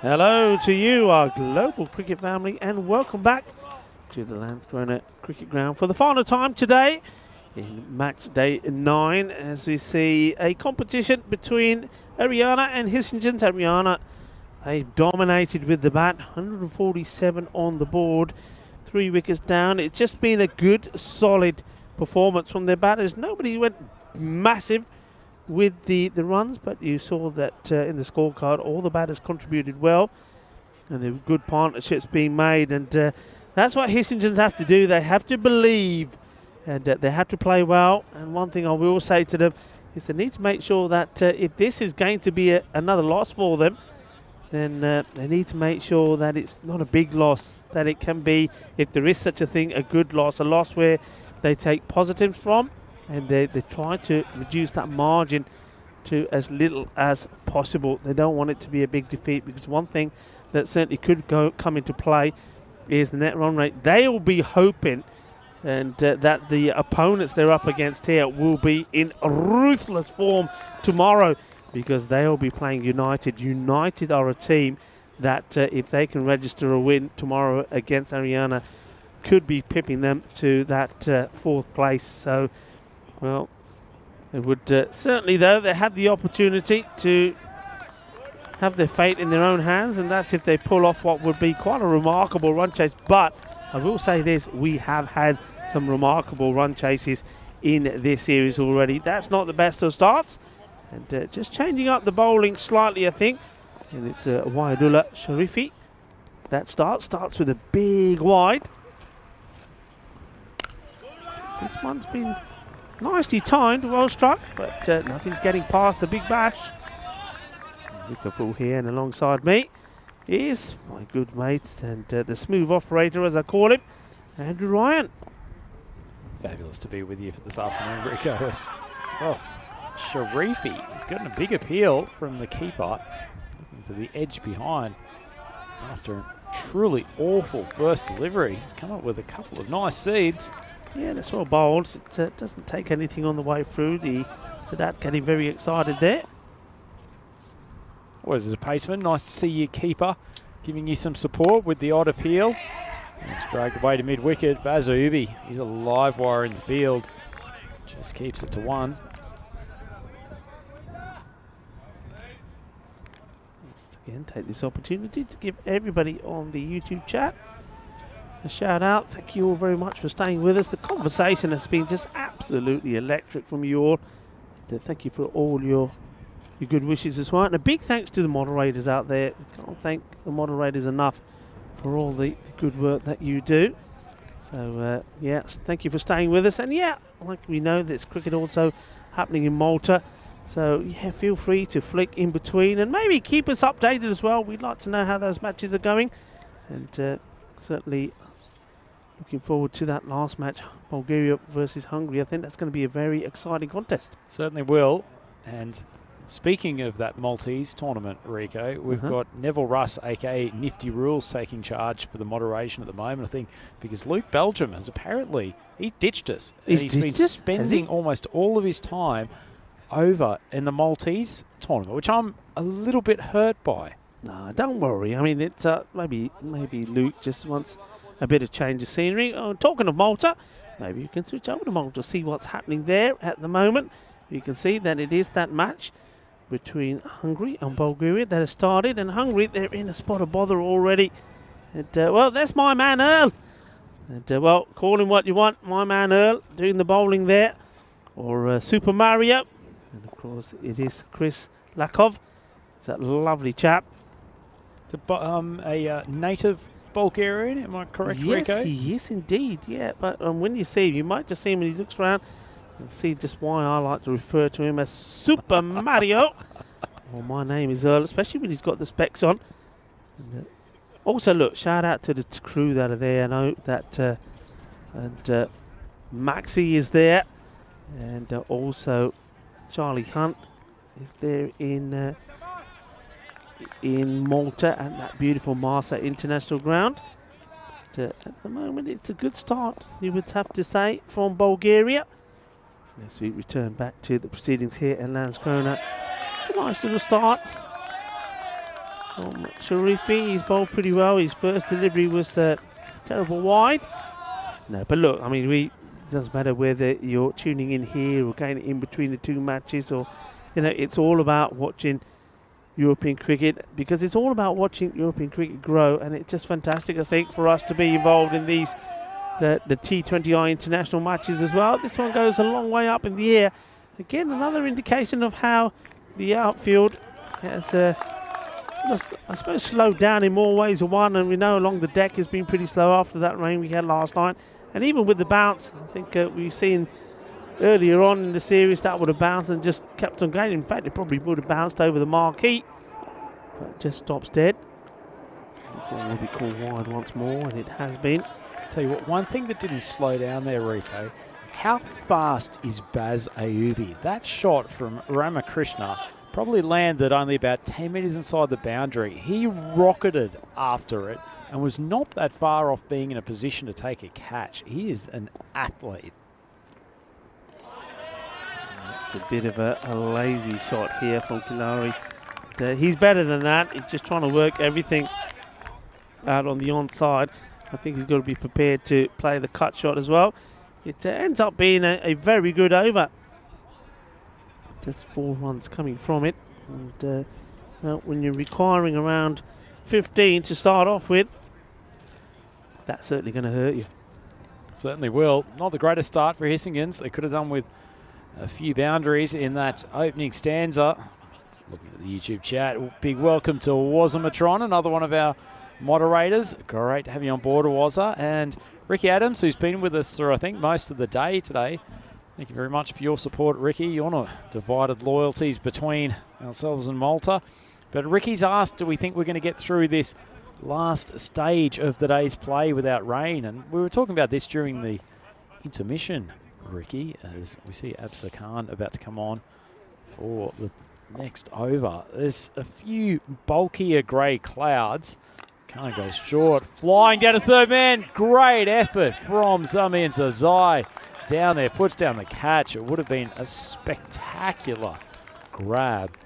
Hello to you, our global cricket family, and welcome back to the Landskrona Cricket Ground for the final time today in match day 9, as we see a competition between Ariana and Hissingens. Ariana, they've dominated with the bat, 147 on the board, 3 wickets down. It's just been a good, solid performance from their batters. Nobody went massive with the runs, but you saw that in the scorecard all the batters contributed well, and there were good partnerships being made, and that's what Hissingens have to do. They have to believe, and they have to play well. And one thing I will say to them is they need to make sure that if this is going to be another loss for them, then they need to make sure that it's not a big loss, that it can be, if there is such a thing, a good loss, a loss where they take positives from, and they try to reduce that margin to as little as possible. They don't want it to be a big defeat, because one thing that certainly could come into play is the net run rate. They will be hoping and that the opponents they're up against here will be in ruthless form tomorrow, because they will be playing United. United are a team that if they can register a win tomorrow against Ariana, could be pipping them to that 4th place. So, well, they would certainly, though, they have the opportunity to have their fate in their own hands, and that's if they pull off what would be quite a remarkable run chase. But I will say this, we have had some remarkable run chases in this series already. That's not the best of starts, and just changing up the bowling slightly, I think. And it's Waidullah Sharifi. That starts with a big wide. This one's been nicely timed, well struck, but nothing's getting past the big bash. Wicketful here, and alongside me is my good mate and the smooth operator, as I call him, Andrew Ryan. Fabulous to be with you for this afternoon, Rico. Oh, Sharifi has gotten a big appeal from the keeper, looking for the edge behind after a truly awful first delivery. He's come up with a couple of nice seeds. Yeah, that's well bowled. It doesn't take anything on the way through. The Sadat getting very excited there. Always as a paceman, nice to see your keeper giving you some support with the odd appeal. And it's dragged away to mid-wicket. Bazubi, he's a live wire in the field. Just keeps it to 1. Once again, take this opportunity to give everybody on the YouTube chat a shout out. Thank you all very much for staying with us. The conversation has been just absolutely electric from you all. Thank you for all your good wishes as well. And a big thanks to the moderators out there. Can't thank the moderators enough for all the good work that you do. So, yes, thank you for staying with us. And yeah, like we know, there's cricket also happening in Malta. So, yeah, feel free to flick in between and maybe keep us updated as well. We'd like to know how those matches are going. And certainly looking forward to that last match, Bulgaria versus Hungary. I think that's going to be a very exciting contest. Certainly will. And speaking of that Maltese tournament, Rico, we've got Neville Russ, aka Nifty Rules, taking charge for the moderation at the moment, I think, because Luke Belgium has apparently, he's ditched us. He's been spending almost all of his time over in the Maltese tournament, which I'm a little bit hurt by. No, don't worry. I mean, it's maybe Luke just wants a bit of change of scenery. Talking of Malta, maybe you can switch over to Malta, see what's happening there at the moment. You can see that it is that match between Hungary and Bulgaria that has started, and Hungary, they're in a spot of bother already. And well, that's my man Earl. And well, call him what you want, my man Earl, doing the bowling there, or Super Mario. And of course, it is Chris Lakov. It's that lovely chap. It's a native Bulgarian, am I correct, Rico? Yes, he is indeed, yeah. But when you see him, you might just see him when he looks around and see just why I like to refer to him as Super Mario. Well, my name is Earl, especially when he's got the specs on. And, also, look, shout out to the crew that are there. I know that Maxi is there, and also Charlie Hunt is there in Malta at that beautiful Marsa International Ground. But, at the moment, it's a good start, you would have to say, from Bulgaria. As we return back to the proceedings here in Landskrona. It's a nice little start. Sharifi, he's bowled pretty well. His first delivery was terrible wide. No, but look, I mean, it doesn't matter whether you're tuning in here or going in between the two matches, or, you know, it's all about watching European cricket, because it's all about watching European cricket grow, and it's just fantastic, I think, for us to be involved in these the T20I international matches as well. This one goes a long way up in the air. Again, another indication of how the outfield has sort of, I suppose, slowed down in more ways than one, and we know along the deck has been pretty slow after that rain we had last night. And even with the bounce, I think we've seen earlier on in the series that would have bounced and just kept on going. In fact, it probably would have bounced over the marquee, but it just stops dead. This one will be called wide once more, and it has been. Tell you what, one thing that didn't slow down there, Rico, how fast is Baz Ayubi? That shot from Ramakrishna probably landed only about 10 metres inside the boundary. He rocketed after it and was not that far off being in a position to take a catch. He is an athlete. It's a bit of a lazy shot here from Kilari. He's better than that. He's just trying to work everything out on the onside. I think he's got to be prepared to play the cut shot as well. It ends up being a very good over. Just 4 runs coming from it. And well, when you're requiring around 15 to start off with, that's certainly going to hurt you. Certainly will. Not the greatest start for Hissingans. They could have done with a few boundaries in that opening stanza. Looking at the YouTube chat, big welcome to Wazamatron, another one of our moderators. Great to have you on board, Waza. And Ricky Adams, who's been with us through, I think, most of the day today. Thank you very much for your support, Ricky. You're not divided loyalties between ourselves and Malta. But Ricky's asked, do we think we're going to get through this last stage of the day's play without rain? And we were talking about this during the intermission, Ricky, as we see Absa Khan about to come on for the next over. There's a few bulkier grey clouds. Khan goes short, flying down to third man. Great effort from Zamir Zazai. Down there, puts down the catch. It would have been a spectacular grab.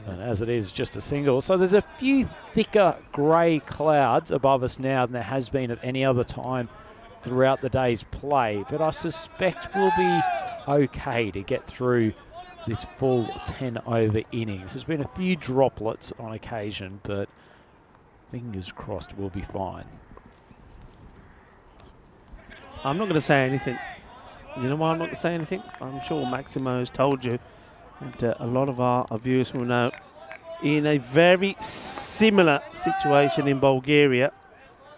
And as it is, just a single. So there's a few thicker grey clouds above us now than there has been at any other time throughout the day's play. But I suspect we'll be okay to get through this full 10 over innings. There's been a few droplets on occasion, but fingers crossed we'll be fine. I'm not going to say anything. You know why I'm not going to say anything? I'm sure Maximo's told you, and a lot of our viewers will know, in a very similar situation in Bulgaria,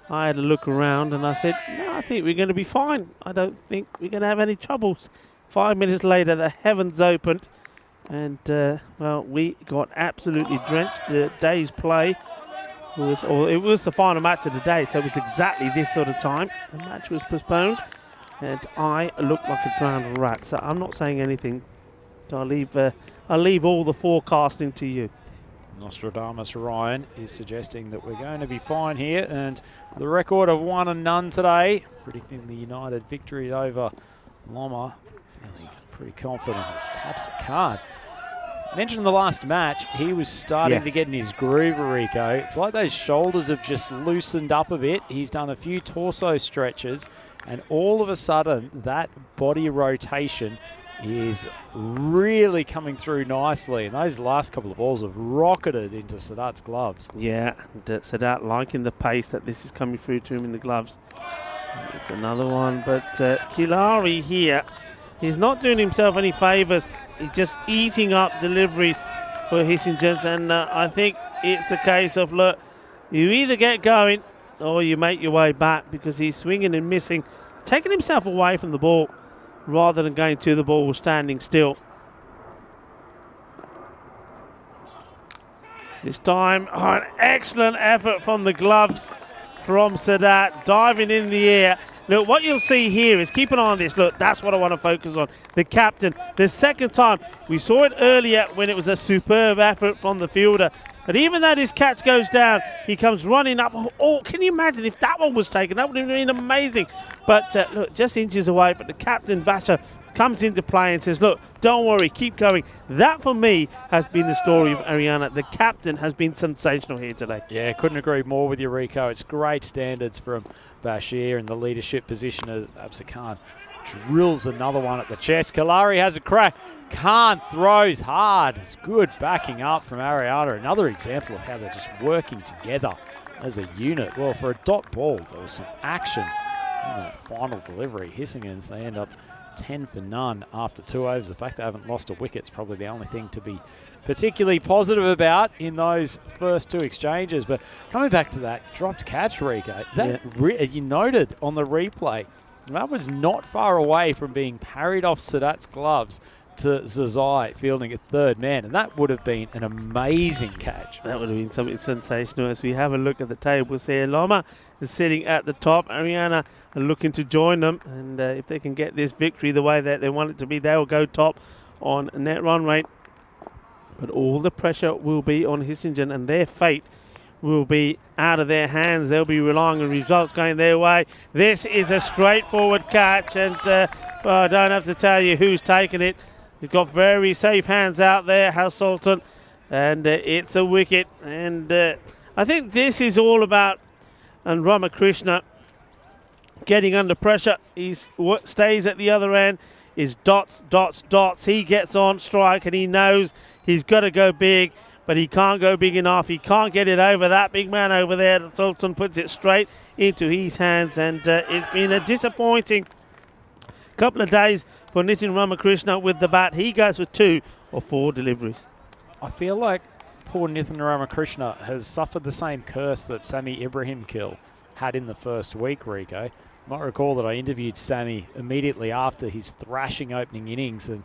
I had a look around and I said, no, I think we're going to be fine. I don't think we're going to have any troubles. 5 minutes later, the heavens opened, and well, we got absolutely drenched. The day's play it was the final match of the day, so it was exactly this sort of time. The match was postponed, and I looked like a drowned rat. So I'm not saying anything. I'll leave all the forecasting to you. Nostradamus Ryan is suggesting that we're going to be fine here, and the record of 1-0 today, predicting the United victory over Loma. Feeling pretty confident. Perhaps a card. Mentioned the last match, he was starting to get in his groove, Rico. It's like those shoulders have just loosened up a bit. He's done a few torso stretches, and all of a sudden, that body rotation is really coming through nicely. And those last couple of balls have rocketed into Sadat's gloves. Yeah, Sadat liking the pace that this is coming through to him in the gloves. It's another one, but Kilari here, he's not doing himself any favours. He's just eating up deliveries for Hisingen, and I think it's the case of, look, you either get going or you make your way back, because he's swinging and missing, taking himself away from the ball rather than going to the ball standing still. This time, an excellent effort from the gloves from Sadat, diving in the air. Look, what you'll see here is, keep an eye on this. Look, that's what I want to focus on. The captain, the second time. We saw it earlier when it was a superb effort from the fielder. But even though this catch goes down, he comes running up. Oh, can you imagine if that one was taken? That would have been amazing. But look, just inches away. But the captain, Basha, comes into play and says, look, don't worry, keep going. That, for me, has been the story of Ariana. The captain has been sensational here today. Yeah, couldn't agree more with you, Rico. It's great standards from Bashir in the leadership position as Absa Khan drills another one at the chest. Kalari has a crack. Khan throws hard. It's good backing up from Ariana. Another example of how they're just working together as a unit. Well, for a dot ball, there was some action in that final delivery. Hissingens, they end up 10 for none after 2 overs. The fact they haven't lost a wicket is probably the only thing to be particularly positive about in those first 2 exchanges. But coming back to that dropped catch, Rico, that you noted on the replay, that was not far away from being parried off Sadat's gloves to Zazai fielding at third man, and that would have been an amazing catch. That would have been something sensational. As we have a look at the tables here, Loma is sitting at the top. Ariana are looking to join them, and if they can get this victory the way that they want it to be, they will go top on net run rate. But all the pressure will be on Hissingen, and their fate will be out of their hands. They'll be relying on results going their way. This is a straightforward catch, and I don't have to tell you who's taken it. You've got very safe hands out there, House Sultan, and it's a wicket. And I think this is all about and Ramakrishna getting under pressure. He stays at the other end. Is dots, dots, dots. He gets on strike, and he knows he's got to go big, but he can't go big enough. He can't get it over that big man over there. Sultan puts it straight into his hands, and it's been a disappointing couple of days for Nitin Ramakrishna with the bat. He goes for 2 or 4 deliveries. I feel like poor Nitin Ramakrishna has suffered the same curse that Sami Ibrahim had in the first week, Rico. You might recall that I interviewed Sami immediately after his thrashing opening innings, and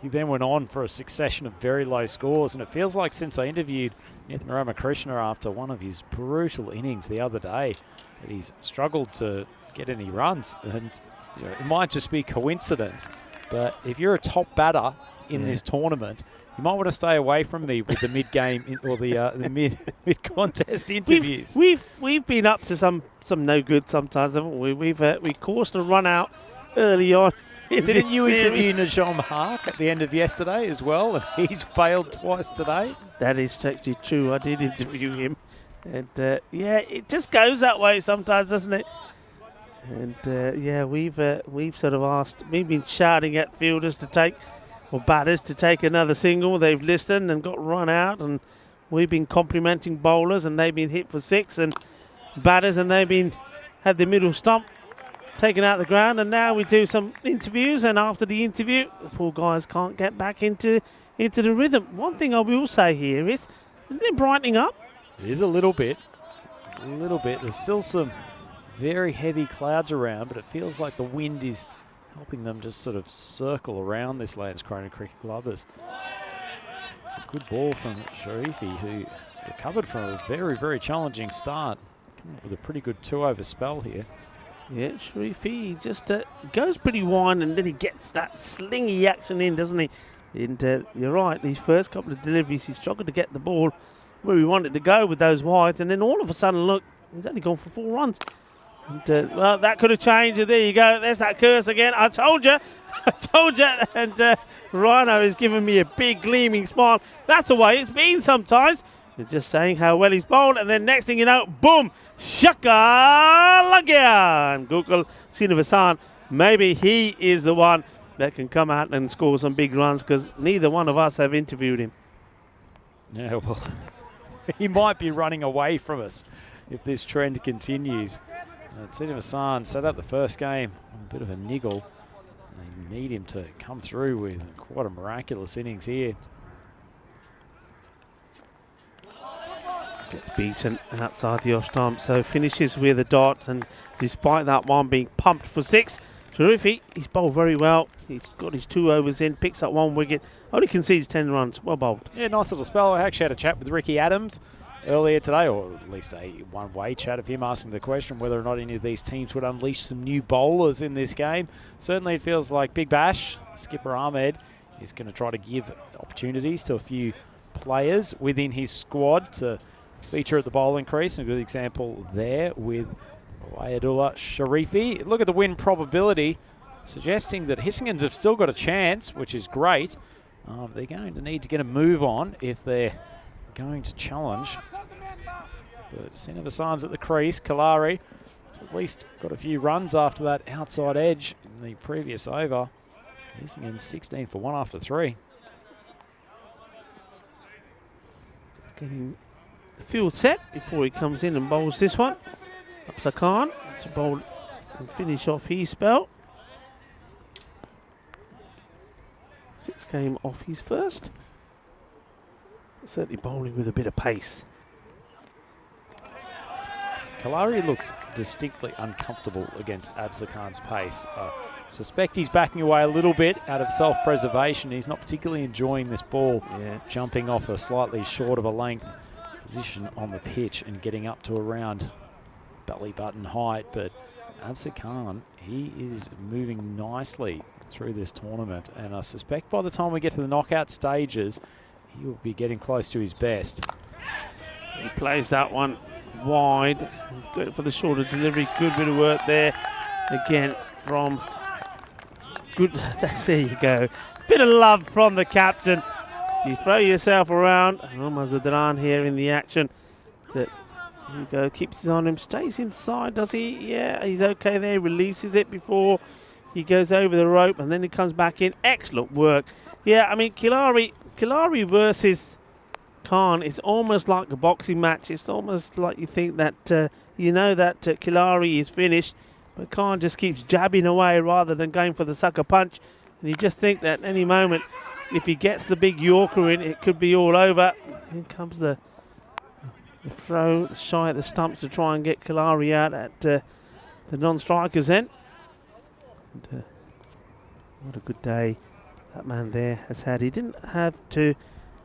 he then went on for a succession of very low scores, and it feels like since I interviewed Nitin Ramakrishna after one of his brutal innings the other day that he's struggled to get any runs. And you know, it might just be coincidence, but if you're a top batter in this tournament, you might want to stay away from me with the mid-game or the mid-contest interviews. We've been up to some no good sometimes, haven't we? We caused a run out early on. Didn't you interview Najam Hark at the end of yesterday as well, and he's failed twice today? That is actually true. I did interview him, and yeah, it just goes that way sometimes, doesn't it? And yeah, we've sort of asked. We've been shouting at fielders to take, or batters to take another single. They've listened and got run out, and we've been complimenting bowlers, and they've been hit for 6, and batters, and they've been had the middle stump taken out the ground. And now we do some interviews, and after the interview, the poor guys can't get back into the rhythm. One thing I will say here is, isn't it brightening up? It is a little bit. There's still some very heavy clouds around, but it feels like the wind is helping them just sort of circle around this Landskrona Cricket Club. It's a good ball from Sharifi, who has recovered from a very, very challenging start. Coming up with a pretty good 2-over spell here. Yeah, Sharifi just goes pretty wide, and then he gets that slingy action in, doesn't he? And you're right, these first couple of deliveries, he struggled to get the ball where he wanted to go with those wides, and then all of a sudden, look, he's only gone for 4 runs. And, well, that could have changed. There you go. There's that curse again. I told you. And Rhino is giving me a big gleaming smile. That's the way it's been sometimes. You're just saying how well he's bowled, and then next thing you know, boom, shaka lagya. And Gokul Srinivasan, maybe he is the one that can come out and score some big runs, because neither one of us have interviewed him. Yeah, well, he might be running away from us if this trend continues. Srinivasan set up the first game with a bit of a niggle. They need him to come through with quite a miraculous innings here. Gets beaten outside the off stump, so finishes with a dot, and despite that one being pumped for 6, Sharifi, he's bowled very well. He's got his 2 overs in, picks up 1 wicket, only concedes 10 runs. Well bowled. Yeah, nice little spell. I actually had a chat with Ricky Adams earlier today, or at least a one-way chat of him asking the question whether or not any of these teams would unleash some new bowlers in this game. Certainly it feels like Big Bash, skipper Ahmed, is going to try to give opportunities to a few players within his squad to feature at the bowling crease. And a good example there with Wayadullah Sharifi. Look at the win probability. suggesting that Hissingens have still got a chance, which is great. They're going to need to get a move on if they're going to challenge. But Sinavasan's at the crease. Kalari at least got a few runs after that outside edge in the previous over. Hissingens 16 for 1 after 3. Getting the field set before he comes in and bowls this one. Absa Khan to bowl and finish off his spell. 6 came off his first. Certainly bowling with a bit of pace. Kalari looks distinctly uncomfortable against Absa Khan's pace. Suspect he's backing away a little bit out of self-preservation. He's not particularly enjoying this ball, jumping off a slightly short of a length position on the pitch and getting up to around belly button height. But Absa Khan, he is moving nicely through this tournament, and I suspect by the time we get to the knockout stages, he will be getting close to his best. He plays that one wide. Good for the shorter delivery. Good bit of work there. Again from good. There you go. Bit of love from the captain. You throw yourself around. Mazadran here in the action. Here you go. Keeps his on him. Stays inside. Does he? Yeah, he's okay there. Releases it before he goes over the rope, and then he comes back in. Excellent work. Yeah, I mean Kalari versus Khan, it's almost like a boxing match. It's almost like you think that you know that Kalari is finished, but Khan just keeps jabbing away rather than going for the sucker punch. And you just think that any moment, if he gets the big Yorker in, it could be all over. Here comes the throw, shy at the stumps to try and get Kalari out at the non-strikers end. And, what a good day that man there has had. He didn't have to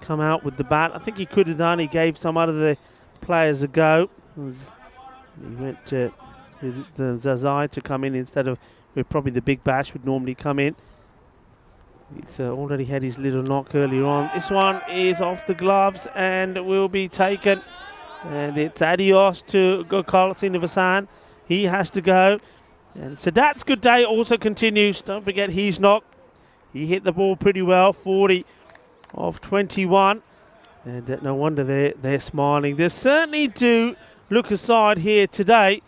come out with the bat. I think he could have done. He gave some out of the players a go. He went with the Zazai to come in instead of where probably the Big Bash would normally come in. He's already had his little knock earlier on. This one is off the gloves and will be taken. And it's adios to Gokul Srinivasan. He has to go. And Sadat's good day also continues. Don't forget his knock. He hit the ball pretty well, 40 of 21. And no wonder they're smiling. They certainly do look aside here today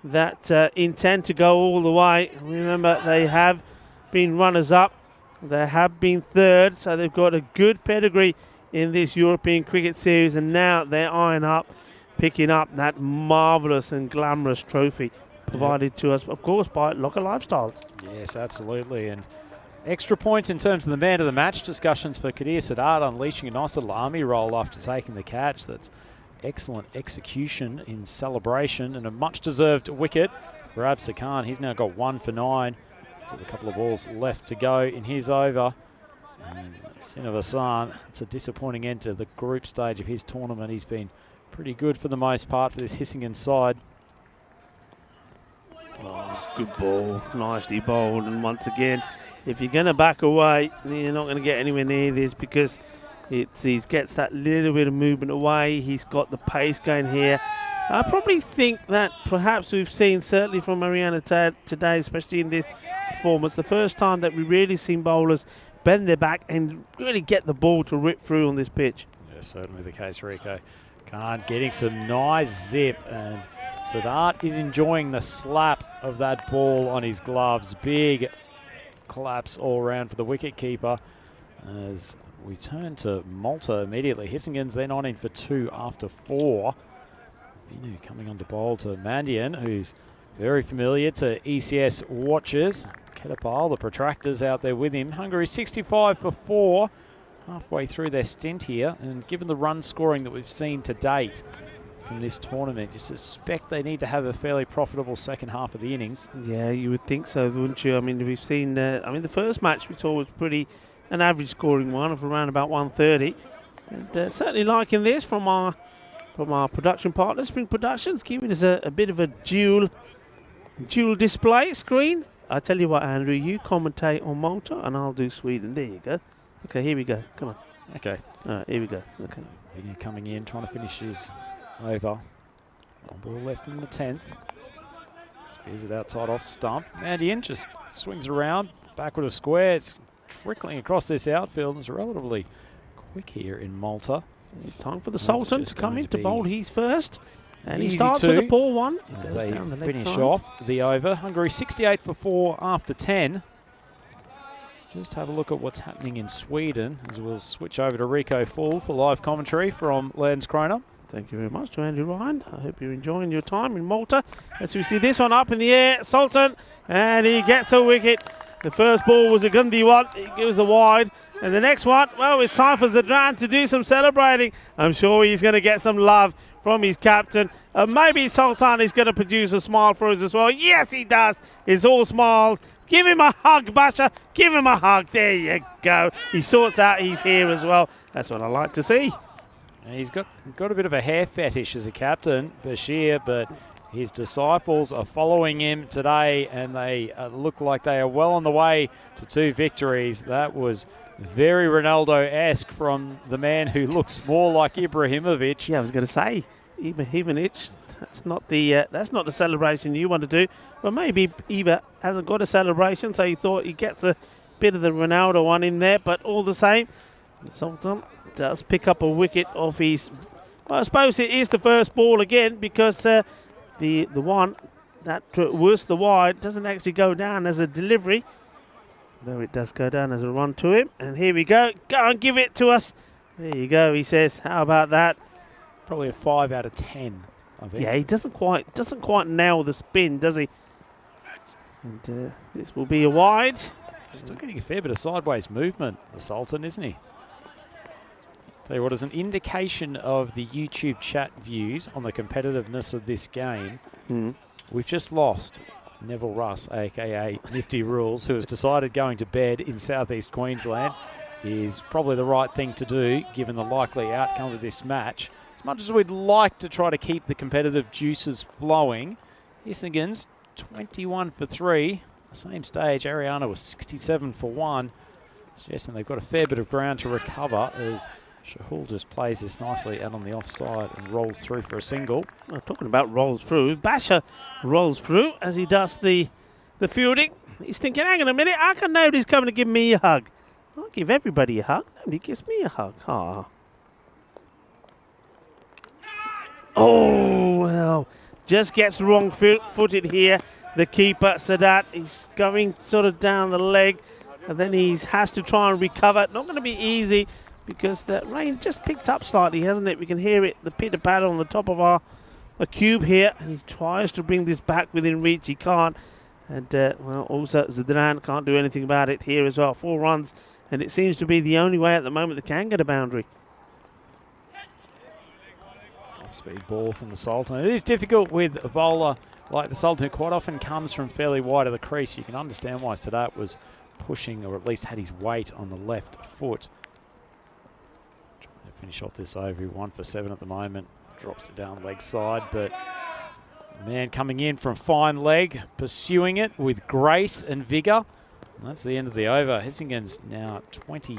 that intend to go all the way. Remember, they have been runners-up. They have been third, so they've got a good pedigree in this European Cricket Series, and now they're eyeing up, picking up that marvellous and glamorous trophy provided to us, of course, by Locker Lifestyles. Yes, absolutely. And extra points in terms of the man of the match discussions for Kadir Sadat, unleashing a nice little army roll after taking the catch. That's excellent execution in celebration, and a much-deserved wicket for Absa Khan. He's now got 1 for 9. So a couple of balls left to go in his over. And Srinivasan, it's a disappointing end to the group stage of his tournament. He's been pretty good for the most part for this Hissingens side. Oh, good ball, nicely bowled, and once again, if you're going to back away, you're not going to get anywhere near this because he gets that little bit of movement away. He's got the pace going here. I probably think that perhaps we've seen, certainly from Mariana today, especially in this performance, the first time that we really seen bowlers bend their back and really get the ball to rip through on this pitch. Yeah, certainly the case, Rico. Khan getting some nice zip, and Sadat is enjoying the slap of that ball on his gloves. Big collapse all around for the wicketkeeper as we turn to Malta immediately. Hissingens then on in for 2 after 4. Vinu coming on to bowl to Mandian, who's very familiar to ECS watchers. Kedapal, the protractors out there with him. Hungary 65 for 4, halfway through their stint here. And given the run scoring that we've seen to date from this tournament, you suspect they need to have a fairly profitable second half of the innings. Yeah, you would think so, wouldn't you? I mean, we've seen, the first match we saw was an average scoring one of around about 130. And certainly liking this from our production partner, Spring Productions, giving us a bit of a dual display screen. I tell you what, Andrew, you commentate on Malta and I'll do Sweden. There you go. Okay, here we go. Come on. Okay. All right, here we go. Okay. Vinu coming in, trying to finish his over. One ball left in the 10th. Spears it outside off stump. Mandian just swings around, backward of square. It's trickling across this outfield. It's relatively quick here in Malta. Time for the Sultan to come in to bowl his first. And he Easy starts with a poor one. as they finish off the over. Hungary 68 for 4 after 10. Just have a look at what's happening in Sweden as we'll switch over to Rico Full for live commentary from Landskrona. Thank you very much to Andrew Ryan. I hope you're enjoying your time in Malta. As we see this one up in the air, Sultan, and he gets a wicket. The first ball was a Gundy one. He gives a wide. And the next one, well, it's time for Zadran to do some celebrating. I'm sure he's going to get some love from his captain. Maybe Sultan is going to produce a smile for us as well. Yes, he does. It's all smiles. Give him a hug, Basha. Give him a hug. There you go. He sorts out he's here as well. That's what I like to see. And he's got a bit of a hair fetish as a captain, Bashir, but his disciples are following him today, and they look like they are well on the way to 2 victories. That was very Ronaldo-esque from the man who looks more like Ibrahimovic. Yeah, I was going to say, Ibrahimovic, that's not the celebration you want to do. But maybe Iba hasn't got a celebration, so he thought he gets a bit of the Ronaldo one in there. But all the same, Sultan does pick up a wicket off his... Well, I suppose it is the first ball again, because the one that was the wide doesn't actually go down as a delivery, though it does go down as a run to him. And here we go. Go and give it to us. There you go, he says. How about that? Probably a 5 out of 10, I think. Yeah, he doesn't quite nail the spin, does he? And this will be a wide. Still getting a fair bit of sideways movement, the Sultan, isn't he? Tell you what, as an indication of the YouTube chat views on the competitiveness of this game, we've just lost Neville Russ, aka Nifty Rules, who has decided going to bed in southeast Queensland is probably the right thing to do given the likely outcome of this match. As much as we'd like to try to keep the competitive juices flowing, Issingens 21 for 3. The same stage, Ariana was 67 for 1, suggesting they've got a fair bit of ground to recover as Shahul just plays this nicely out on the offside and rolls through for a single. Well, talking about rolls through, Basha rolls through as he does the fielding. He's thinking, hang on a minute, how can nobody's coming to give me a hug? I'll give everybody a hug. Nobody gives me a hug. Ah. Oh, well, just gets wrong footed here. The keeper, Sadat, he's going sort of down the leg, and then he has to try and recover. Not going to be easy because the rain just picked up slightly, hasn't it? We can hear it, the pitter-patter on the top of a cube here, and he tries to bring this back within reach. He can't. And, well, also Zadran can't do anything about it here as well. 4 runs, and it seems to be the only way at the moment they can get a boundary. Off-speed ball from the Sultan. It is difficult with a bowler like the Sultan, who quite often comes from fairly wide of the crease. You can understand why Sadat was pushing, or at least had his weight on the left foot. Trying to finish off this over. 1 for 7 at the moment. Drops it down the leg side, but man coming in from fine leg, pursuing it with grace and vigour. And that's the end of the over. Hissingen's now 20.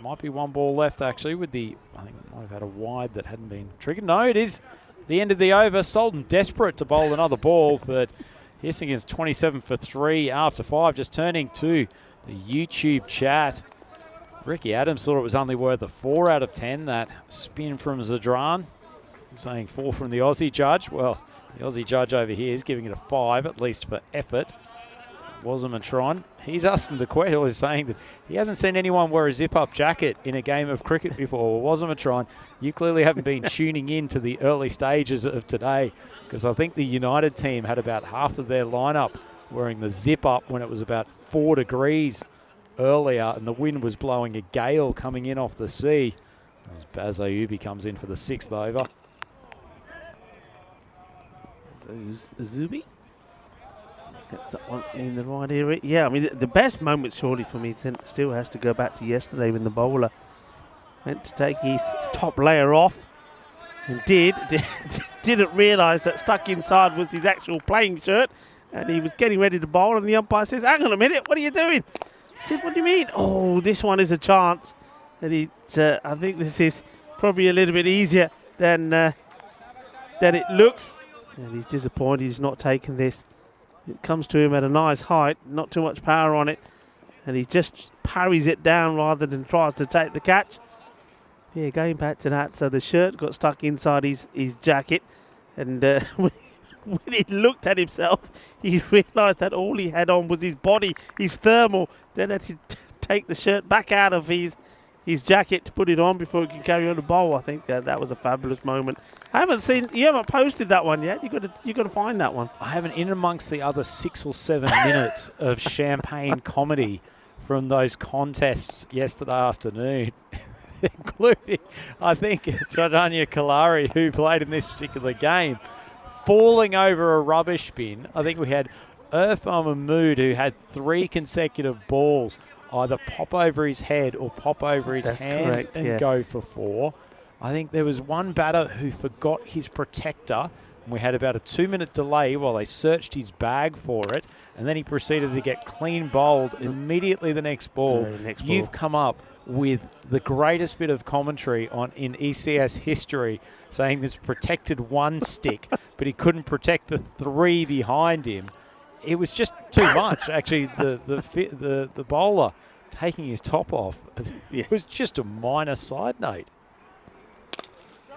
Might be 1 ball left actually with the, I think might have had a wide that hadn't been triggered. No, it is the end of the over. Sultan desperate to bowl another ball, but Hissingen's 27 for 3 after 5. Just turning to the YouTube chat. Ricky Adams thought it was only worth a 4 out of 10, that spin from Zadran. I'm saying 4 from the Aussie judge. Well, the Aussie judge over here is giving it a 5, at least for effort. Wasamatron, he's asking the question, he's saying that he hasn't seen anyone wear a zip-up jacket in a game of cricket before. Wasamatron, you clearly haven't been tuning in to the early stages of today, because I think the United team had about half of their lineup wearing the zip-up when it was about 4 degrees earlier, and the wind was blowing a gale coming in off the sea. As Baz Ayubi comes in for the 6th over. So Azubi gets that one in the right area. Yeah, I mean, the best moment surely for me still has to go back to yesterday when the bowler went to take his top layer off and didn't realise that stuck inside was his actual playing shirt, and he was getting ready to bowl, and the umpire says, hang on a minute, what are you doing? He said, what do you mean? Oh, this one is a chance. And I think this is probably a little bit easier than it looks. And he's disappointed he's not taken this. It comes to him at a nice height, not too much power on it, and he just parries it down rather than tries to take the catch. Yeah, going back to that, so the shirt got stuck inside his jacket, and when he looked at himself, he realised that all he had on was his body, his thermal. Then had to take the shirt back out of his jacket to put it on before he can carry on the bowl. I think that was a fabulous moment. You haven't posted that one yet. You got to find that one. I haven't, in amongst the other 6 or 7 minutes of champagne comedy from those contests yesterday afternoon, including, I think, Jordania Kalari, who played in this particular game, falling over a rubbish bin. I think we had Irfan Mahmood, who had 3 consecutive balls either pop over his head or pop over his hands and go for 4. I think there was one batter who forgot his protector, and we had about a 2-minute delay while they searched his bag for it, and then he proceeded to get clean bowled immediately the next ball. You've come up with the greatest bit of commentary in ECS history, saying this protected 1 stick, but he couldn't protect the 3 behind him. It was just too much. Actually, the bowler taking his top off, it was just a minor side note.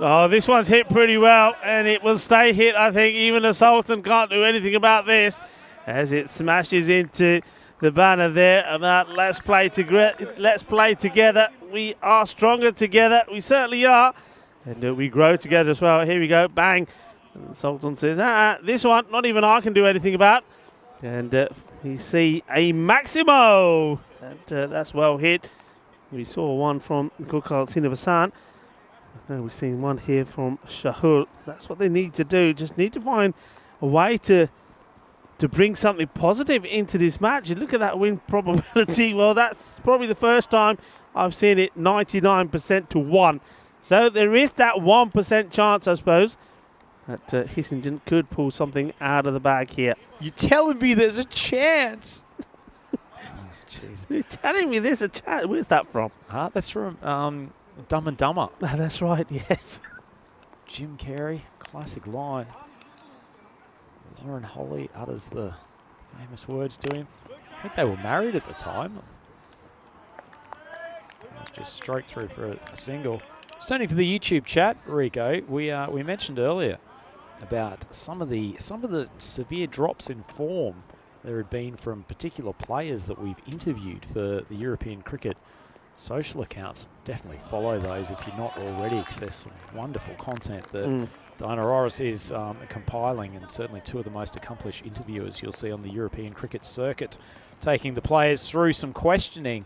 Oh, this one's hit pretty well, and it will stay hit. I think even the Sultan can't do anything about this as it smashes into the banner there about let's play together. We are stronger together. We certainly are. And we grow together as well. Here we go. Bang. And the Sultan says, this one, not even I can do anything about. And we see a Maximo. And that's well hit. We saw one from Gokal Srinivasan. Now we've seen one here from Shahul. That's what they need to do. Just need to find a way to bring something positive into this match. And look at that win probability. Well, that's probably the first time I've seen it 99% to 1. So there is that 1% chance, I suppose, that Hissingen could pull something out of the bag here. You're telling me there's a chance? Jeez. You're telling me there's a chance? Where's that from? That's from Dumb and Dumber. That's right, yes. Jim Carrey, classic line. Lauren Holly utters the famous words to him. I think they were married at the time. Just stroked through for a single. Just turning to the YouTube chat, Rico, we mentioned earlier about some of the severe drops in form there had been from particular players that we've interviewed for the European cricket social accounts. Definitely follow those if you're not already, because there's some wonderful content that Diana Orris is compiling, and certainly 2 of the most accomplished interviewers you'll see on the European cricket circuit taking the players through some questioning.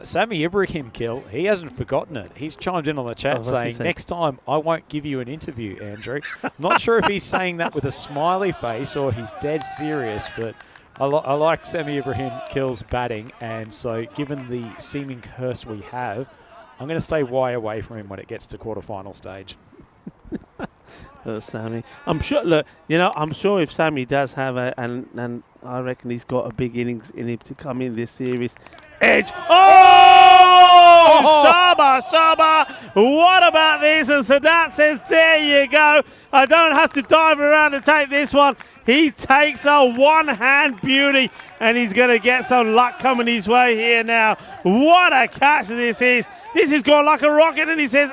Sami Ibrahim Kill, he hasn't forgotten it. He's chimed in on the chat saying, next time I won't give you an interview, Andrew. Not sure if he's saying that with a smiley face or he's dead serious, but I like Sami Ibrahim Kill's batting, and so given the seeming curse we have, I'm going to stay way away from him when it gets to quarterfinal stage. Sammy, I'm sure. Look, I'm sure if Sammy does have and I reckon he's got a big innings in him to come in this series. Edge. Oh! Shaba. What about this? And Sadat says, there you go. I don't have to dive around to take this one. He takes a one-hand beauty, and he's going to get some luck coming his way here now. What a catch this is. This is going like a rocket, and he says,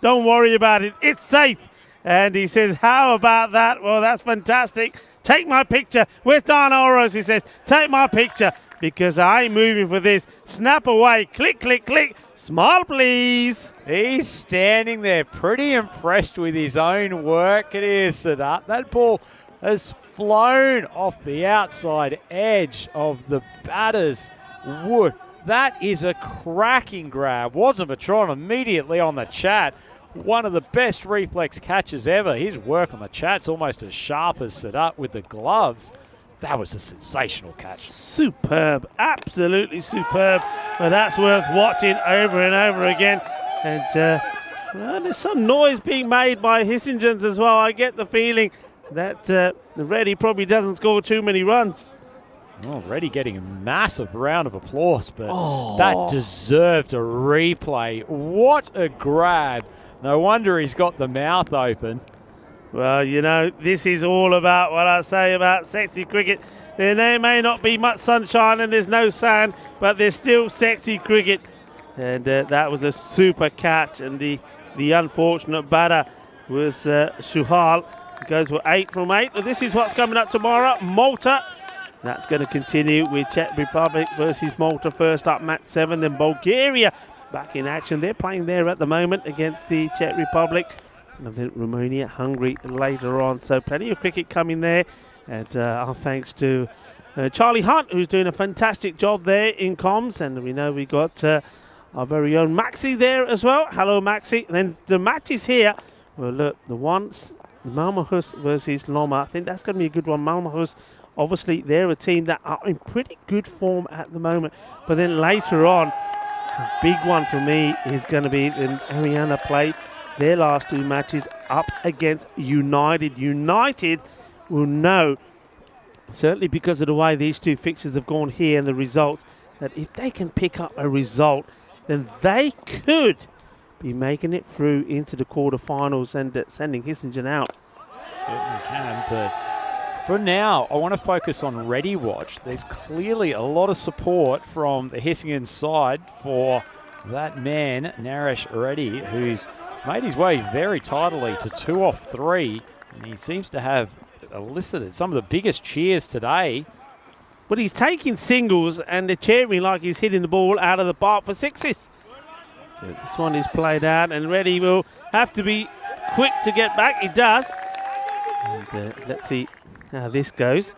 don't worry about it. It's safe. And he says, how about that? Well, that's fantastic. Take my picture. Where's Dana Oros? He says, take my picture, because I ain't moving for this. Snap away. Click, click, click. Smile, please. He's standing there pretty impressed with his own work. It is, Sadat. That ball has flown off the outside edge of the batter's wood. That is a cracking grab. Wasn't Patron immediately on the chat? One of the best reflex catches ever. His work on the chat's almost as sharp as Sadat with the gloves. That was a sensational catch. Superb, absolutely superb. But that's worth watching over and over again. And there's some noise being made by Hissingens as well. I get the feeling that Reddy probably doesn't score too many runs. Already getting a massive round of applause, but that deserved a replay. What a grab. No wonder he's got the mouth open. Well, you know, this is all about what I say about sexy cricket. There may not be much sunshine and there's no sand, but there's still sexy cricket. And that was a super catch, and the unfortunate batter was Shuhal. Goes for 8 from 8. And this is what's coming up tomorrow. Malta. That's going to continue with Czech Republic versus Malta first up, match 7. Then Bulgaria back in action. They're playing there at the moment against the Czech Republic. And then Romania, Hungary later on. So plenty of cricket coming there. And our thanks to Charlie Hunt, who's doing a fantastic job there in comms. And we know we got our very own Maxi there as well. Hello, Maxi. And then the matches here. Well, look, the ones, Malmahus versus Loma. I think that's going to be a good one. Malmahus, obviously, they're a team that are in pretty good form at the moment. But then later on, the big one for me is going to be the Ariana play their last 2 matches up against United. United will know, certainly because of the way these 2 fixtures have gone here and the results, that if they can pick up a result, then they could be making it through into the quarterfinals and sending Hissingen out. Certainly can, but for now, I want to focus on Ready Watch. There's clearly a lot of support from the Hissingen side for that man, Naresh Reddy, who's made his way very tidily to 2 off 3, and he seems to have elicited some of the biggest cheers today. But he's taking singles and they're cheering like he's hitting the ball out of the park for 6s. So this one is played out, and Reddy will have to be quick to get back. He does. And let's see how this goes.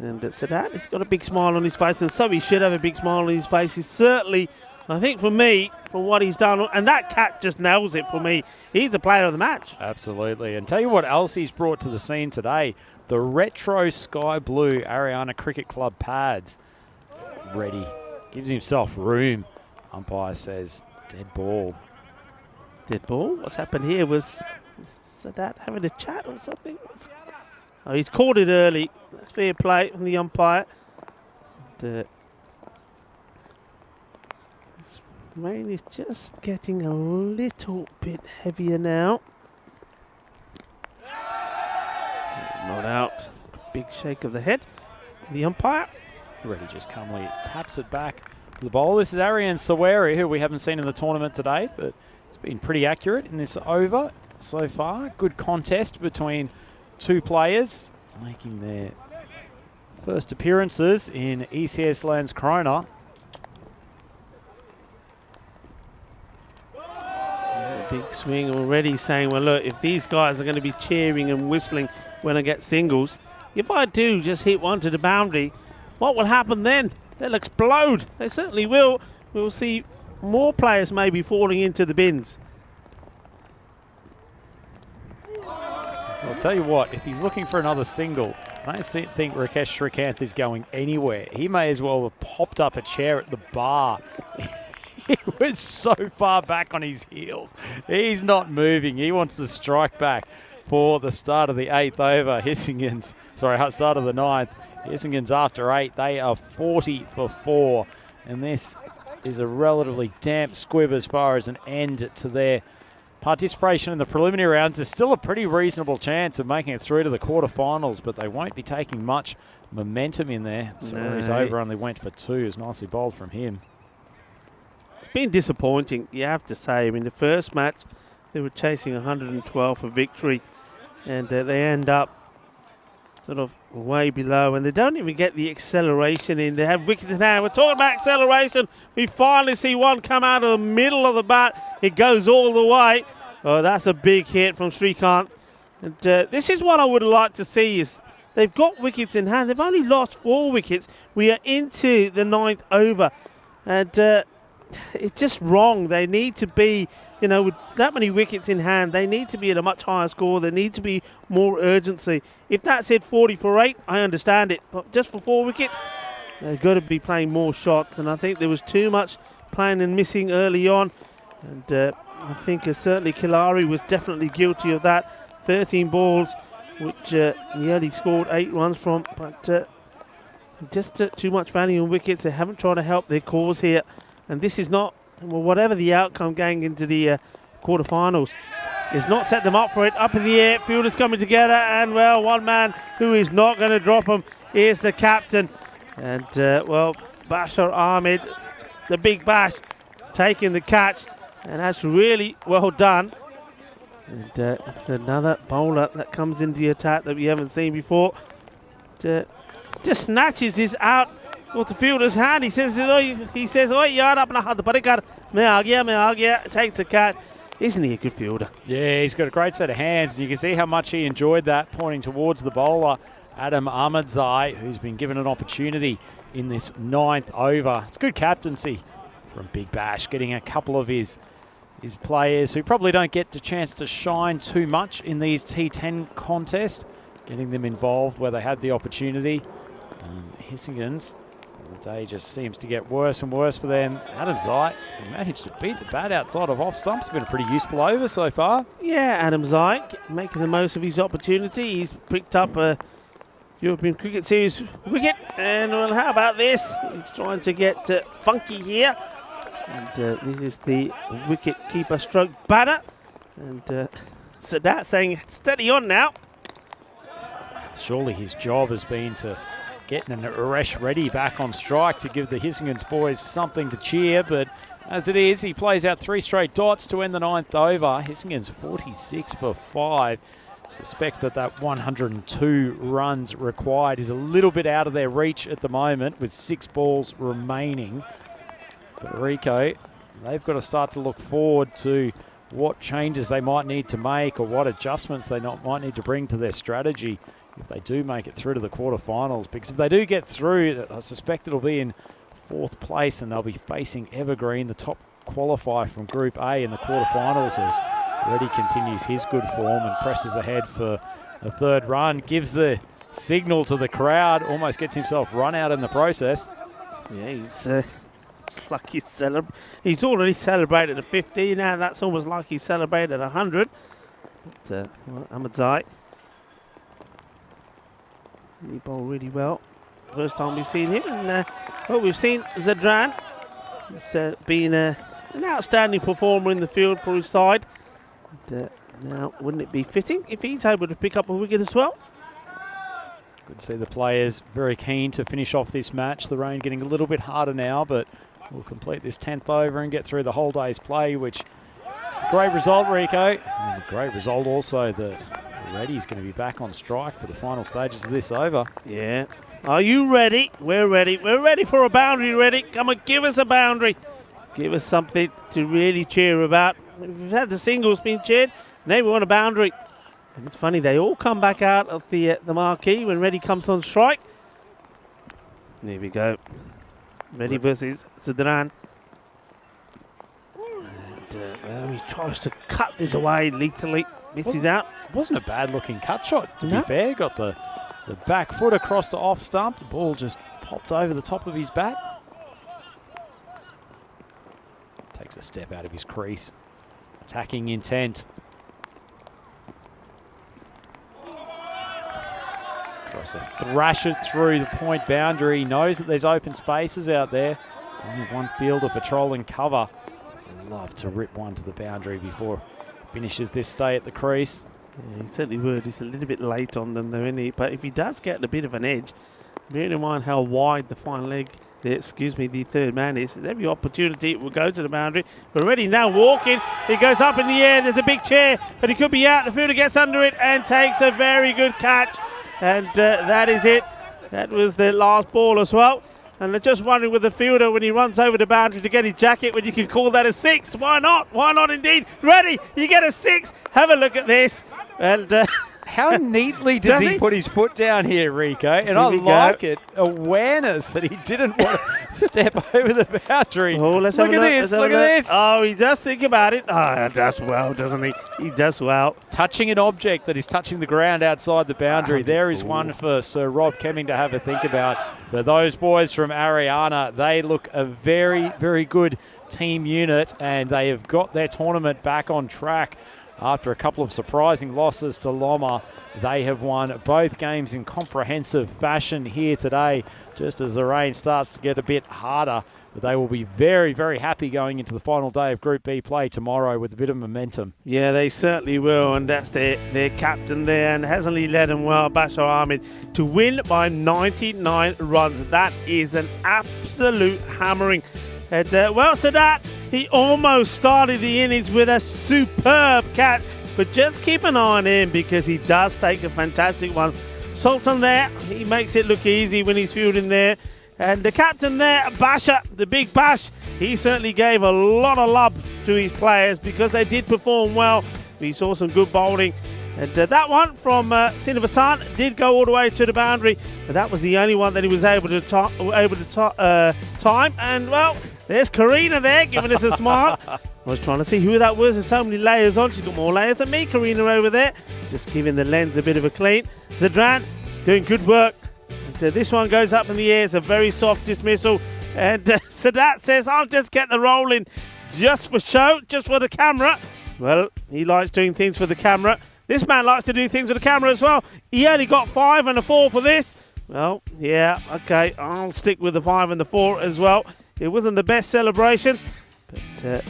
And Sadat, he's got a big smile on his face, and so he should have a big smile on his face. He's certainly, I think for me, for what he's done, and that cat just nails it for me. He's the player of the match. Absolutely. And tell you what else he's brought to the scene today. The retro sky blue Ariana Cricket Club pads. Ready. Gives himself room. Umpire says, dead ball. Dead ball? What's happened here? Was Sadat having a chat or something? Oh, he's called it early. That's fair play from the umpire. This rain is just getting a little bit heavier now. Not out. Big shake of the head. The umpire. Ready just calmly taps it back to the bowl. This is Arian Saweri, who we haven't seen in the tournament today, but he's been pretty accurate in this over so far. Good contest between 2 players making their first appearances in ECS Landskrona. Big swing already, saying, well, look, if these guys are going to be cheering and whistling when I get singles, if I do just hit one to the boundary, what will happen then? They'll explode. They certainly will. We'll see more players maybe falling into the bins. I'll tell you what, if he's looking for another single, I don't think Rakesh Srikanth is going anywhere. He may as well have popped up a chair at the bar. He was so far back on his heels. He's not moving. He wants to strike back for the start of the 8th over. Start of the 9th. Hissingen's after 8. They are 40 for 4. And this is a relatively damp squib as far as an end to their participation in the preliminary rounds. There's still a pretty reasonable chance of making it through to the quarterfinals, but they won't be taking much momentum in there. So his over only went for 2. It's nicely bowled from him. It's been disappointing, you have to say. I mean, the first match, they were chasing 112 for victory, and they end up sort of way below, and they don't even get the acceleration in. They have wickets in hand. We're talking about acceleration. We finally see one come out of the middle of the bat. It goes all the way. Oh, that's a big hit from Srikanth. And this is what I would like to see is they've got wickets in hand. They've only lost 4 wickets. We are into the 9th over, and it's just wrong. They need to be, you know, with that many wickets in hand, they need to be at a much higher score. There needs to be more urgency. If that said 40 for 8, I understand it. But just for 4 wickets, they've got to be playing more shots. And I think there was too much playing and missing early on. And I think certainly Kilari was definitely guilty of that. 13 balls, which he only scored 8 runs from. But just too much value on wickets. They haven't tried to help their cause here. And this is not, well, whatever the outcome going into the quarterfinals, He's not set them up for it. Up in the air, fielders coming together, and well, one man who is not going to drop him is the captain. And well, Bashar Ahmed, the big Bash, taking the catch, and that's really well done. And it's another bowler that comes into the attack that we haven't seen before. Just snatches this out with the fielder's hand. He says, "Oi, yaar, apna hath pare kar. Main aa gaya." Takes the catch. Isn't he a good fielder? Yeah, he's got a great set of hands, and you can see how much he enjoyed that, pointing towards the bowler, Adam Ahmadzai, who's been given an opportunity in this 9th over. It's good captaincy from Big Bash, getting a couple of his players who probably don't get the chance to shine too much in these T10 contests, getting them involved where they have the opportunity. Hissingens, the day just seems to get worse and worse for them. Adam Zai managed to beat the bat outside of off stump. It's been a pretty useful over so far. Yeah, Adam Zai making the most of his opportunity. He's picked up a European Cricket Series wicket, and well, how about this? He's trying to get funky here. And this is the wicket keeper stroke batter. And Sadat saying, steady on now. Surely his job has been to get Naresh Reddy back on strike to give the Hissingens boys something to cheer, but as it is, he plays out 3 straight dots to end the 9th over. Hissingens 46 for 5. Suspect that 102 runs required is a little bit out of their reach at the moment with 6 balls remaining. But Rico, they've got to start to look forward to what changes they might need to make or what adjustments they might need to bring to their strategy if they do make it through to the quarterfinals. Because if they do get through, I suspect it'll be in 4th place, and they'll be facing Evergreen, the top qualifier from Group A in the quarterfinals, as Reddy continues his good form and presses ahead for a 3rd run. Gives the signal to the crowd, almost gets himself run out in the process. Yeah, it's like he's already celebrated a 50. Now that's almost like he celebrated 100. But well, Ahmadzai, he bowled really well. First time we've seen him, and well, we've seen Zadran. He's been an outstanding performer in the field for his side. And, now, wouldn't it be fitting if he's able to pick up a wicket as well? Good to see the players very keen to finish off this match. The rain getting a little bit harder now, but we'll complete this 10th over and get through the whole day's play, which great result, Rico. And a great result also that Reddy's going to be back on strike for the final stages of this over. Yeah. Are you ready? We're ready. We're ready for a boundary, Reddy. Come on, give us a boundary. Give us something to really cheer about. We've had the singles being cheered. Now we want a boundary. And it's funny, they all come back out of the marquee when Reddy comes on strike. There we go. Reddy versus Zadran. And well, he tries to cut this away lethally. Misses out. Wasn't a bad looking cut shot, to be fair. Got the back foot across the off stump. The ball just popped over the top of his bat. Takes a step out of his crease. Attacking intent. Tries to thrash it through the point boundary. He knows that there's open spaces out there. There's only one fielder patrolling cover. I'd love to rip one to the boundary before finishes this stay at the crease. Yeah, he certainly would. He's a little bit late on them though, isn't he? But if he does get a bit of an edge, bearing in mind how wide the final leg, the 3rd man is, there's every opportunity it will go to the boundary. But already now walking, he goes up in the air, there's a big chair, but he could be out. The fielder gets under it and takes a very good catch. And that is it. That was the last ball as well. And they're just wondering with the fielder when he runs over the boundary to get his jacket, when you can call that a 6. Why not? Why not indeed? Reddy, you get a 6. Have a look at this. And how neatly does he put his foot down here, Rico? And I like it. Awareness that he didn't want to step over the boundary. Oh, look at this. Look at this. Oh, he does think about it. Oh, he does well, doesn't he? He does well. Touching an object that is touching the ground outside the boundary. There is one for Sir Rob Kemming to have a think about. But those boys from Ariana, they look a very, very good team unit, and they have got their tournament back on track. After a couple of surprising losses to Loma, they have won both games in comprehensive fashion here today, just as the rain starts to get a bit harder But they will be very, very happy going into the final day of Group B play tomorrow with a bit of momentum. Yeah, they certainly will, and that's their captain there, and hasn't he led them well, Bashar Ahmed, to win by 99 runs. That is an absolute hammering. And, well, Sadat, he almost started the innings with a superb catch, but just keep an eye on him because he does take a fantastic one. Sultan there, he makes it look easy when he's fielding there. And the captain there, Basha, the big Bash, he certainly gave a lot of love to his players because they did perform well. We saw some good bowling. And that one from Srinivasan did go all the way to the boundary, but that was the only one that he was able to time. And, well, there's Karina there giving us a smile. I was trying to see who that was. There's so many layers on. She's got more layers than me, Karina, over there. Just giving the lens a bit of a clean. Zadran doing good work. This one goes up in the air. It's a very soft dismissal. And Sadat says, I'll just get the roll in just for show, just for the camera. Well, he likes doing things for the camera. This man likes to do things for the camera as well. He only got 5 and a 4 for this. Well, yeah, okay, I'll stick with the 5 and the 4 as well. It wasn't the best celebrations, but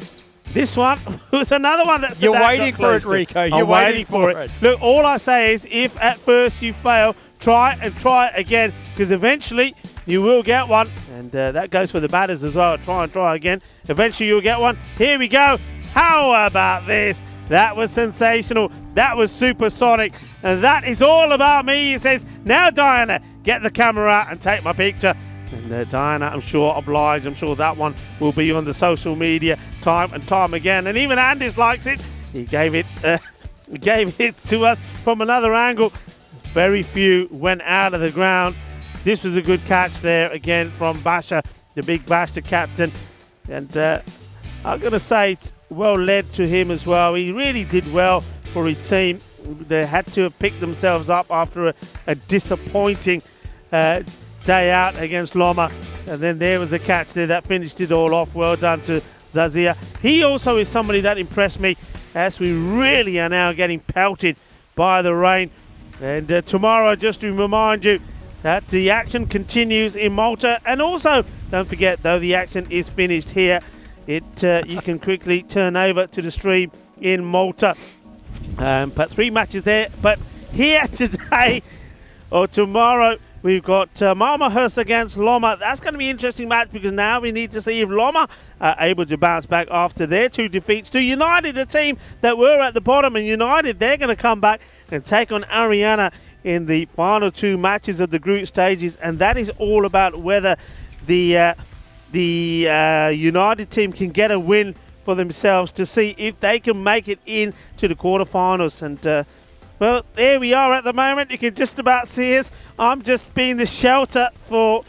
this one was another one that You're waiting for it, Rico. You're waiting for it. Look, all I say is if at first you fail, try and try it again, because eventually you will get one. And that goes for the batters as well. Try and try again. Eventually you'll get one. Here we go. How about this? That was sensational. That was supersonic. And that is all about me. He says, now, Diana, get the camera out and take my picture. And Diana, I'm sure, obliged. I'm sure that one will be on the social media time and time again. And even Andis likes it. He gave it to us from another angle. Very few went out of the ground. This was a good catch there again from Basha, the big Bash, the captain. And I'm going to say it's well led to him as well. He really did well for his team. They had to have picked themselves up after a disappointing day out against Loma. And then there was a catch there that finished it all off. Well done to Zazia. He also is somebody that impressed me as we really are now getting pelted by the rain. And tomorrow, just to remind you that the action continues in Malta. And also, don't forget, though the action is finished here, you can quickly turn over to the stream in Malta. But 3 matches there. But here today, or tomorrow, we've got Malmöhus against Loma. That's going to be an interesting match because now we need to see if Loma are able to bounce back after their 2 defeats to United, a team that were at the bottom. And United, they're going to come back and take on Ariana in the final 2 matches of the group stages. And that is all about whether the United team can get a win for themselves to see if they can make it in to the quarterfinals. And well, there we are at the moment. You can just about see us. I'm just being the shelter for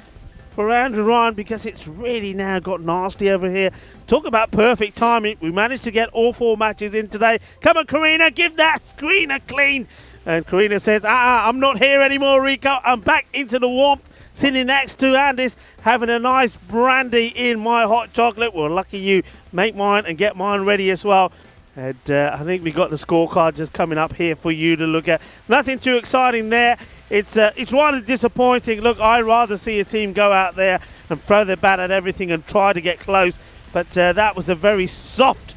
Andrew Ryan because it's really now got nasty over here. Talk about perfect timing. We managed to get all 4 matches in today. Come on, Karina, give that screen a clean. And Karina says, I'm not here anymore, Rico. I'm back into the warmth, sitting next to Andis, having a nice brandy in my hot chocolate. Well, lucky you. Make mine and get mine ready as well. And I think we got the scorecard just coming up here for you to look at. Nothing too exciting there. It's rather disappointing. Look, I'd rather see a team go out there and throw their bat at everything and try to get close. But that was a very soft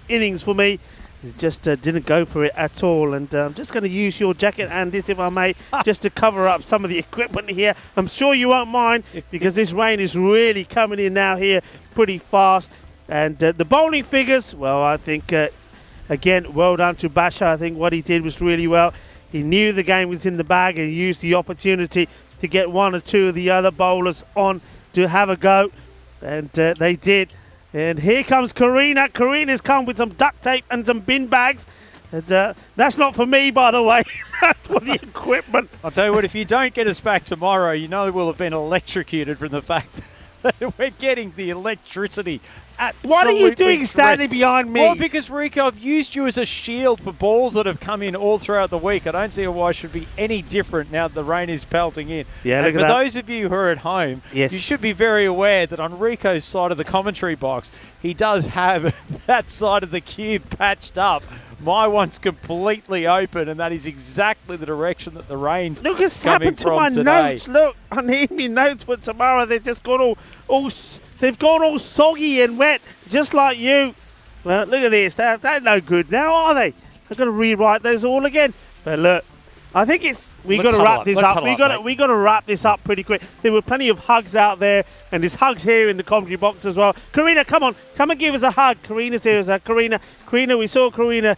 innings for me. It just didn't go for it at all. And I'm just going to use your jacket, Andis, if I may, just to cover up some of the equipment here. I'm sure you won't mind because this rain is really coming in now here pretty fast. And the bowling figures, well, I think, again, well done to Basha. I think what he did was really well. He knew the game was in the bag and used the opportunity to get 1 or 2 of the other bowlers on to have a go. And they did. And here comes Karina. Karina's come with some duct tape and some bin bags. And that's not for me, by the way. That's for the equipment. I'll tell you what, if you don't get us back tomorrow, you know we'll have been electrocuted from the fact that we're getting the electricity absolutely What are you doing standing drenched. behind me? Well, because, Rico, I've used you as a shield for balls that have come in all throughout the week. I don't see why it should be any different now that the rain is pelting in. Yeah, and look for at that. those of you who are at home, Yes. you should be very aware that on Rico's side of the commentary box, he does have that side of the cube patched up. My one's completely open, and that is exactly the direction that the rain's Look what's coming happened to my from today. notes. Look, I need me notes for tomorrow. They've just gone they've gone all soggy and wet, just like you. Well, look at this. They're no good now, are they? I've got to rewrite those all again. But look, I think we got to wrap this up. We got to wrap this up pretty quick. There were plenty of hugs out there, and there's hugs here in the commentary box as well. Karina, come on, come and give us a hug. Karina's here. Karina, we saw Karina.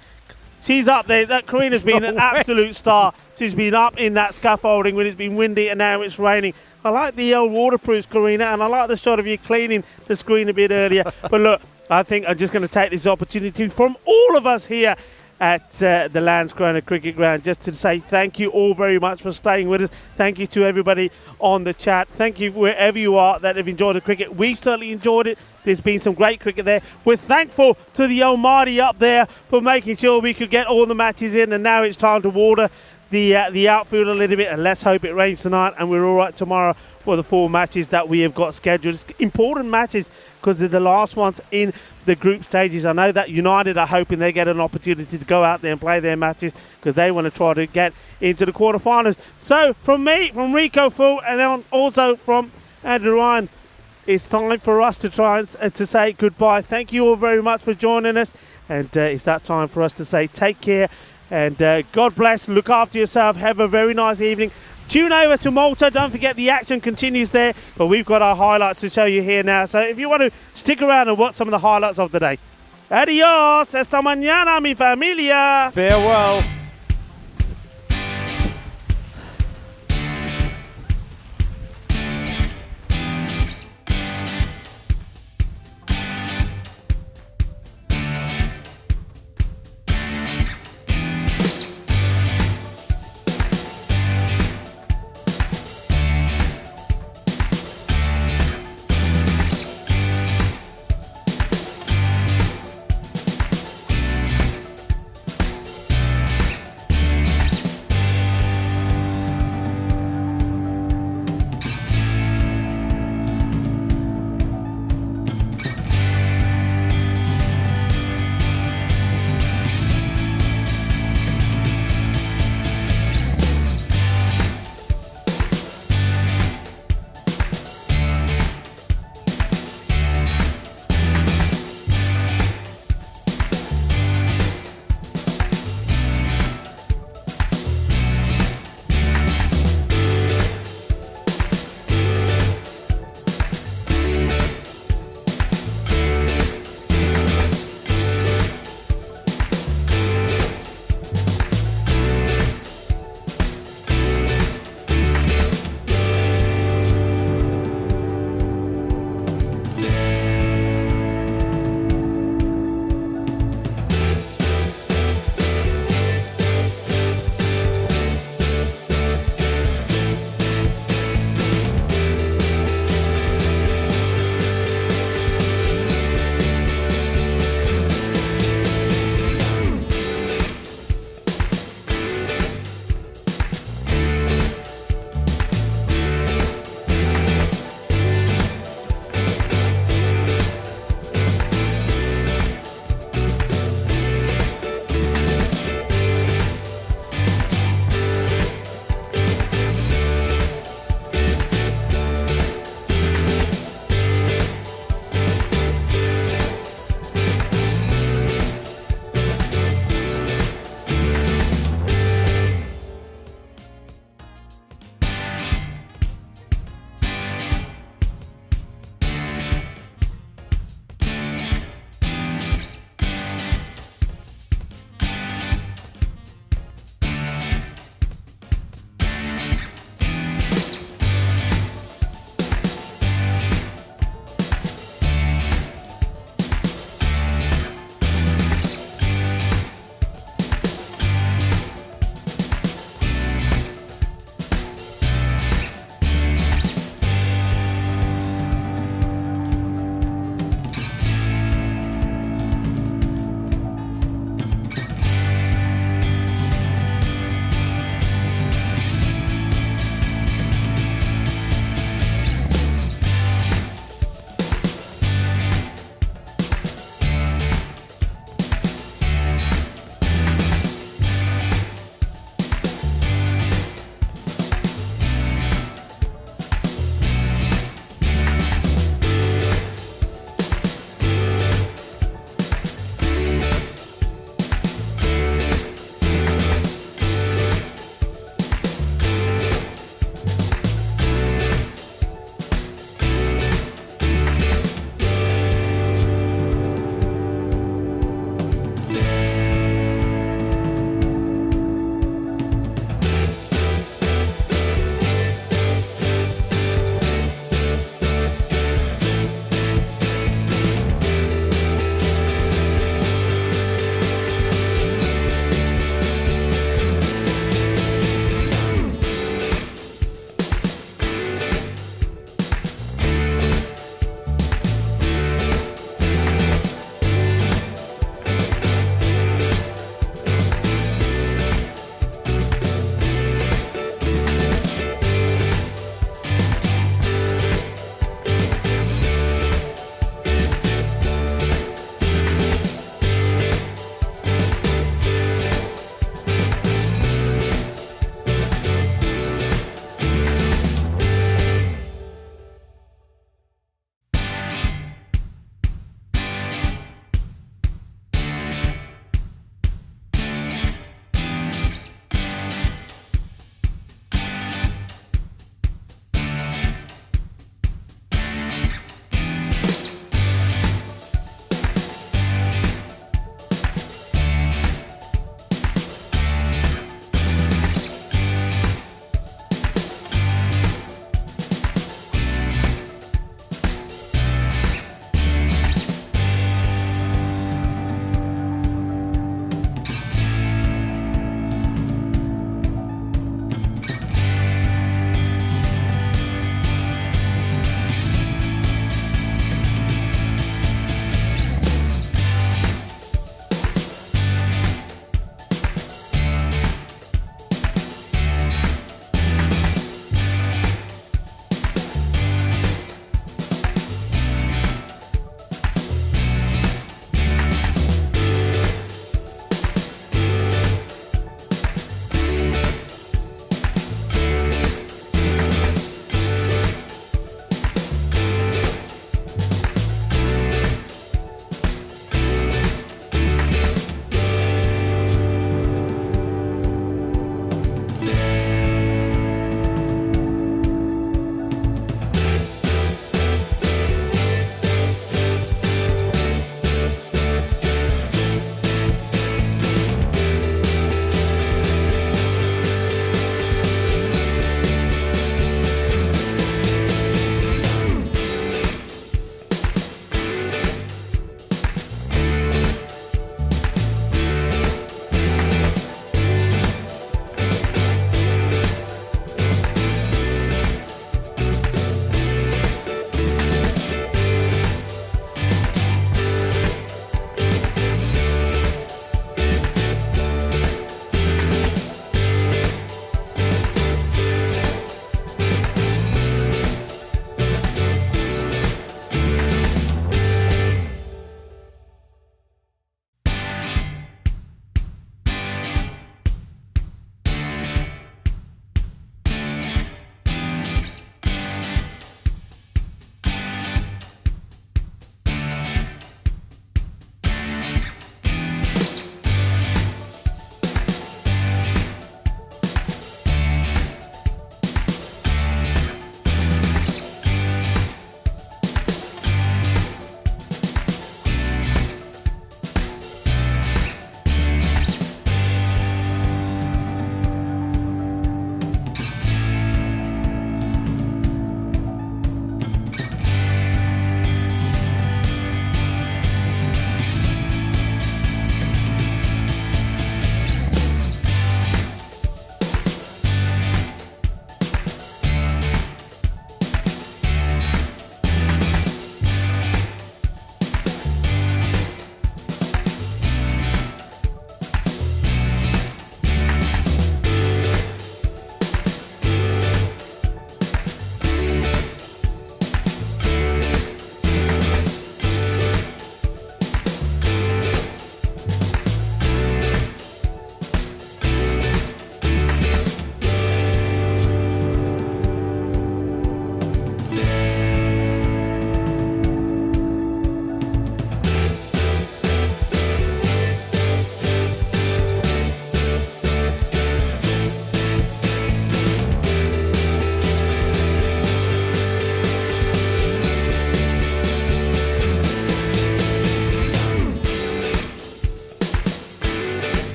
She's up there. Karina's been an absolute star. She's been up in that scaffolding when it's been windy and now it's raining. I like the old waterproofs, Karina, and I like the shot of you cleaning the screen a bit earlier. But look, I think I'm just going to take this opportunity from all of us here at the Landskrona Cricket Ground just to say thank you all very much for staying with us. Thank you to everybody on the chat. Thank you wherever you are that have enjoyed the cricket. We've certainly enjoyed it. There's been some great cricket there. We're thankful to the Almighty up there for making sure we could get all the matches in, and now it's time to water the outfield a little bit, and let's hope it rains tonight and we're all right tomorrow for the 4 matches that we have got scheduled. It's important matches because they're the last ones in the group stages. I know that United are hoping they get an opportunity to go out there and play their matches because they want to try to get into the quarterfinals. So from me, from Rico Fu, and then also from Andrew Ryan, it's time for us to try and to say goodbye. Thank you all very much for joining us, and it's that time for us to say take care and God bless. Look after yourself. Have a very nice evening. Tune over to Malta. Don't forget the action continues there, but we've got our highlights to show you here now. So if you want to stick around and watch some of the highlights of the day. Adios. Esta mañana, mi familia. Farewell.